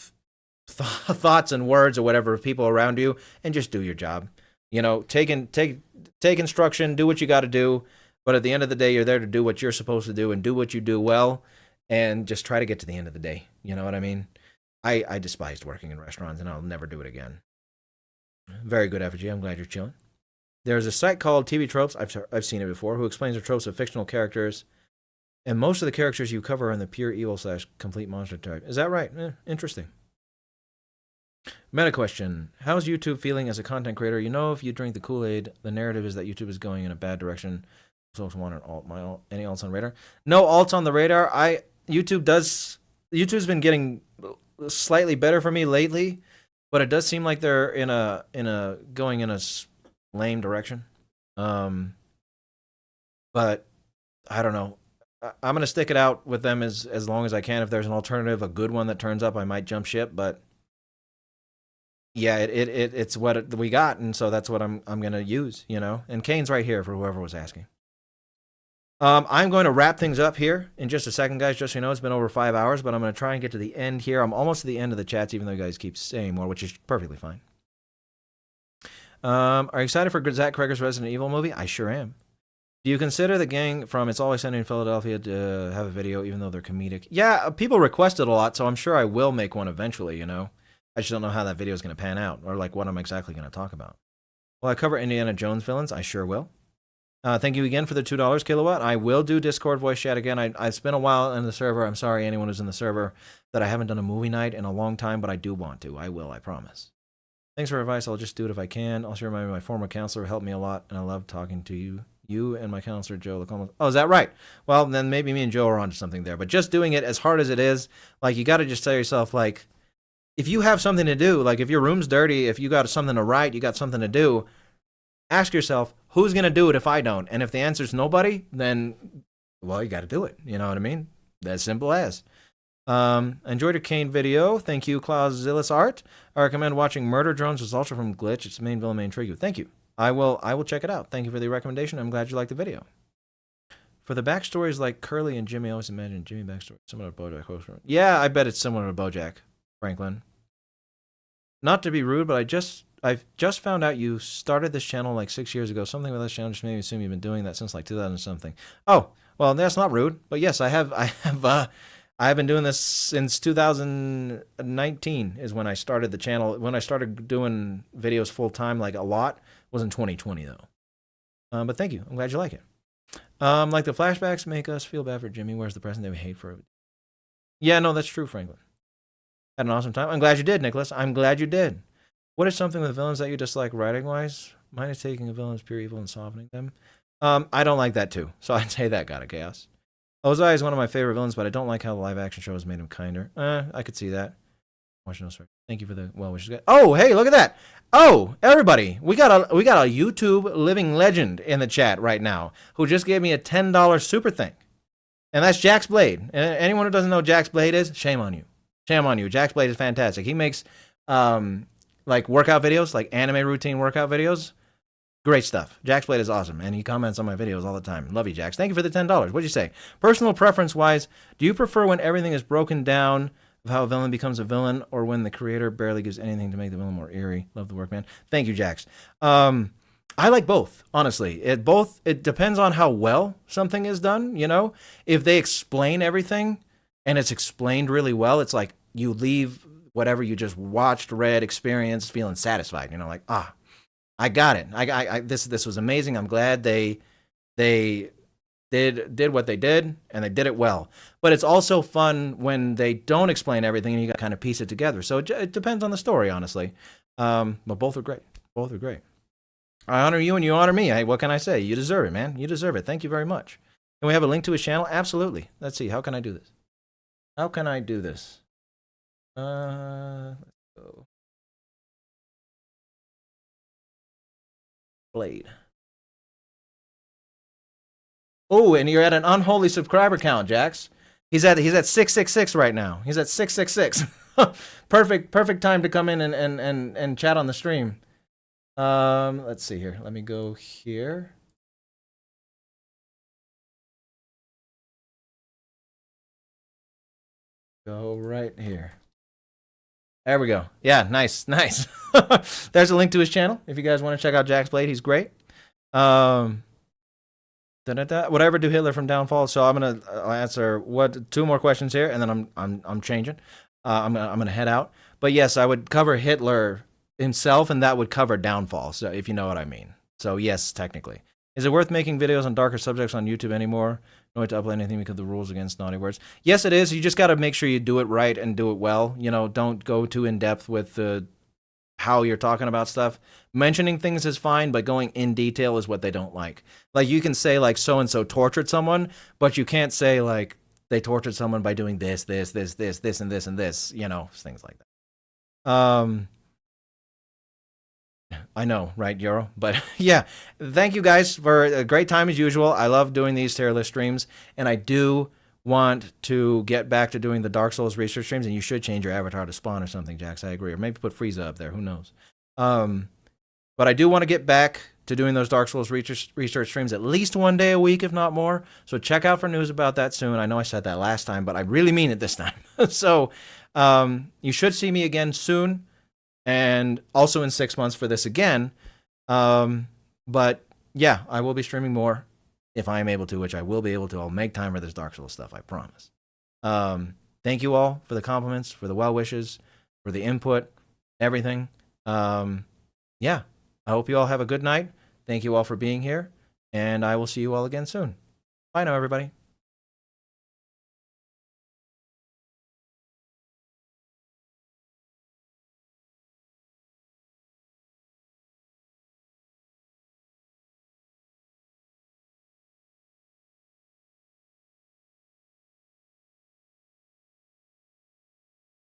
thoughts and words or whatever of people around you and just do your job. You know, take instruction, do what you got to do, but at the end of the day, you're there to do what you're supposed to do and do what you do well, and just try to get to the end of the day. You know what I mean? I despised working in restaurants, and I'll never do it again. Very good, Effigy. I'm glad you're chilling. There's a site called TV Tropes. I've seen it before. Who explains the tropes of fictional characters, and most of the characters you cover are in the pure evil / complete monster type. Is that right? Interesting. Meta question: how's YouTube feeling as a content creator? You know, if you drink the Kool-Aid, the narrative is that YouTube is going in a bad direction. Folks want an alt. Any alts on radar? No alts on the radar. YouTube's been getting slightly better for me lately, but it does seem like they're going in a lame direction. But I don't know. I'm gonna stick it out with them as long as I can. If there's an alternative, a good one that turns up, I might jump ship. But yeah, it's what we got, and so that's what I'm gonna use. You know, and Kane's right here for whoever was asking. I'm going to wrap things up here in just a second, guys. Just so you know, it's been over 5 hours, but I'm going to try and get to the end here. I'm almost to the end of the chats, even though you guys keep saying more, which is perfectly fine. Are you excited for Zach Cregger's Resident Evil movie? I sure am. Do you consider the gang from It's Always Sunny in Philadelphia to have a video, even though they're comedic? Yeah, people requested a lot, so I'm sure I will make one eventually, you know? I just don't know how that video is going to pan out, or like what I'm exactly going to talk about. Will I cover Indiana Jones villains? I sure will. Thank you again for the $2, Kilowatt. I will do Discord voice chat again. It's been a while in the server. I'm sorry, anyone who's in the server, that I haven't done a movie night in a long time, but I do want to. I will, I promise. Thanks for advice. I'll just do it if I can. Also remind me my former counselor helped me a lot, and I love talking to you. You and my counselor, Joe. Oh, is that right? Well, then maybe me and Joe are onto something there. But just doing it as hard as it is, like, you got to just tell yourself, like, if you have something to do, like if your room's dirty, if you got something to write, you got something to do, ask yourself, who's going to do it if I don't? And if the answer is nobody, then, well, you got to do it. You know what I mean? As simple as. Enjoyed your Kane video. Thank you, Clausilis Art. I recommend watching Murder Drones with Ultra from Glitch. Its main villain may intrigue you. Thank you. I will check it out. Thank you for the recommendation. I'm glad you liked the video. For the backstories like Curly and Jimmy, I always imagine Jimmy backstory similar to BoJack Horseman. Yeah, I bet it's similar to BoJack, Franklin. Not to be rude, but I've just found out you started this channel like 6 years ago. Something with this channel just made me assume you've been doing that since like 2000 something. Oh, well, that's not rude, but yes, I have. I've been doing this since 2019 is when I started the channel. When I started doing videos full time, like a lot, was in 2020 though. But thank you. I'm glad you like it. Like the flashbacks make us feel bad for Jimmy. Where's the present that we hate for it? Yeah, no, that's true, Franklin. Had an awesome time. I'm glad you did, Nicholas. I'm glad you did. What is something with villains that you dislike writing-wise? Mine is taking a villain's pure evil and softening them. I don't like that too, so I'd say that God of Chaos. Ozai is one of my favorite villains, but I don't like how the live-action show has made him kinder. I could see that. Thank you for the well wishes. Oh, hey, look at that! Oh, everybody, we got a YouTube living legend in the chat right now who just gave me a $10 super thing, and that's Jax Blade. And anyone who doesn't know who Jax Blade is, shame on you. Shame on you. Jax Blade is fantastic. He makes like workout videos, like anime routine workout videos. Great stuff. Jax Blade is awesome, and he comments on my videos all the time. Love you, Jax. Thank you for the $10. What'd you say? Personal preference-wise, do you prefer when everything is broken down of how a villain becomes a villain, or when the creator barely gives anything to make the villain more eerie? Love the work, man. Thank you, Jax. I like both, honestly. It depends on how well something is done, you know? If they explain everything, and it's explained really well, it's like you leave whatever you just watched, read, experienced, feeling satisfied. You know, like, I got it. This was amazing. I'm glad they did what they did, and they did it well. But it's also fun when they don't explain everything and you got to kind of piece it together. So it depends on the story, honestly. But both are great. Both are great. I honor you and you honor me. What can I say? You deserve it, man. You deserve it. Thank you very much. Can we have a link to his channel? Absolutely. Let's see. How can I do this? How can I do this? Let's go. Blade. Oh, and you're at an unholy subscriber count, Jax. He's at 666 right now. He's at 666. Perfect time to come in and chat on the stream. Let's see here. Let me go here. Go right here. There we go. Yeah, nice, nice. There's a link to his channel if you guys want to check out Jack's Blade. He's great. Whatever do Hitler from Downfall. So I'll answer two more questions here, and then I'm changing. I'm gonna head out. But yes, I would cover Hitler himself, and that would cover Downfall. So if you know what I mean. So yes, technically, is it worth making videos on darker subjects on YouTube anymore? No way to upload anything because of the rules against naughty words. Yes, it is. You just got to make sure you do it right and do it well. You know, don't go too in depth with how you're talking about stuff. Mentioning things is fine, but going in detail is what they don't like. Like you can say like so and so tortured someone, but you can't say like they tortured someone by doing this, and this, and this. You know, things like that. I know, right, Euro? But yeah, thank you guys for a great time as usual. I love doing these tier list streams, and I do want to get back to doing the Dark Souls research streams, and you should change your avatar to Spawn or something, Jax. I agree. Or maybe put Frieza up there. Who knows? But I do want to get back to doing those Dark Souls research streams at least one day a week, if not more. So check out for news about that soon. I know I said that last time, but I really mean it this time. So you should see me again soon. And also in 6 months for this again. But yeah, I will be streaming more if I am able to, which I will be able to. I'll make time for this Dark Souls stuff, I promise. Thank you all for the compliments, for the well wishes, for the input, everything. Yeah, I hope you all have a good night. Thank you all for being here, and I will see you all again soon. Bye now, everybody.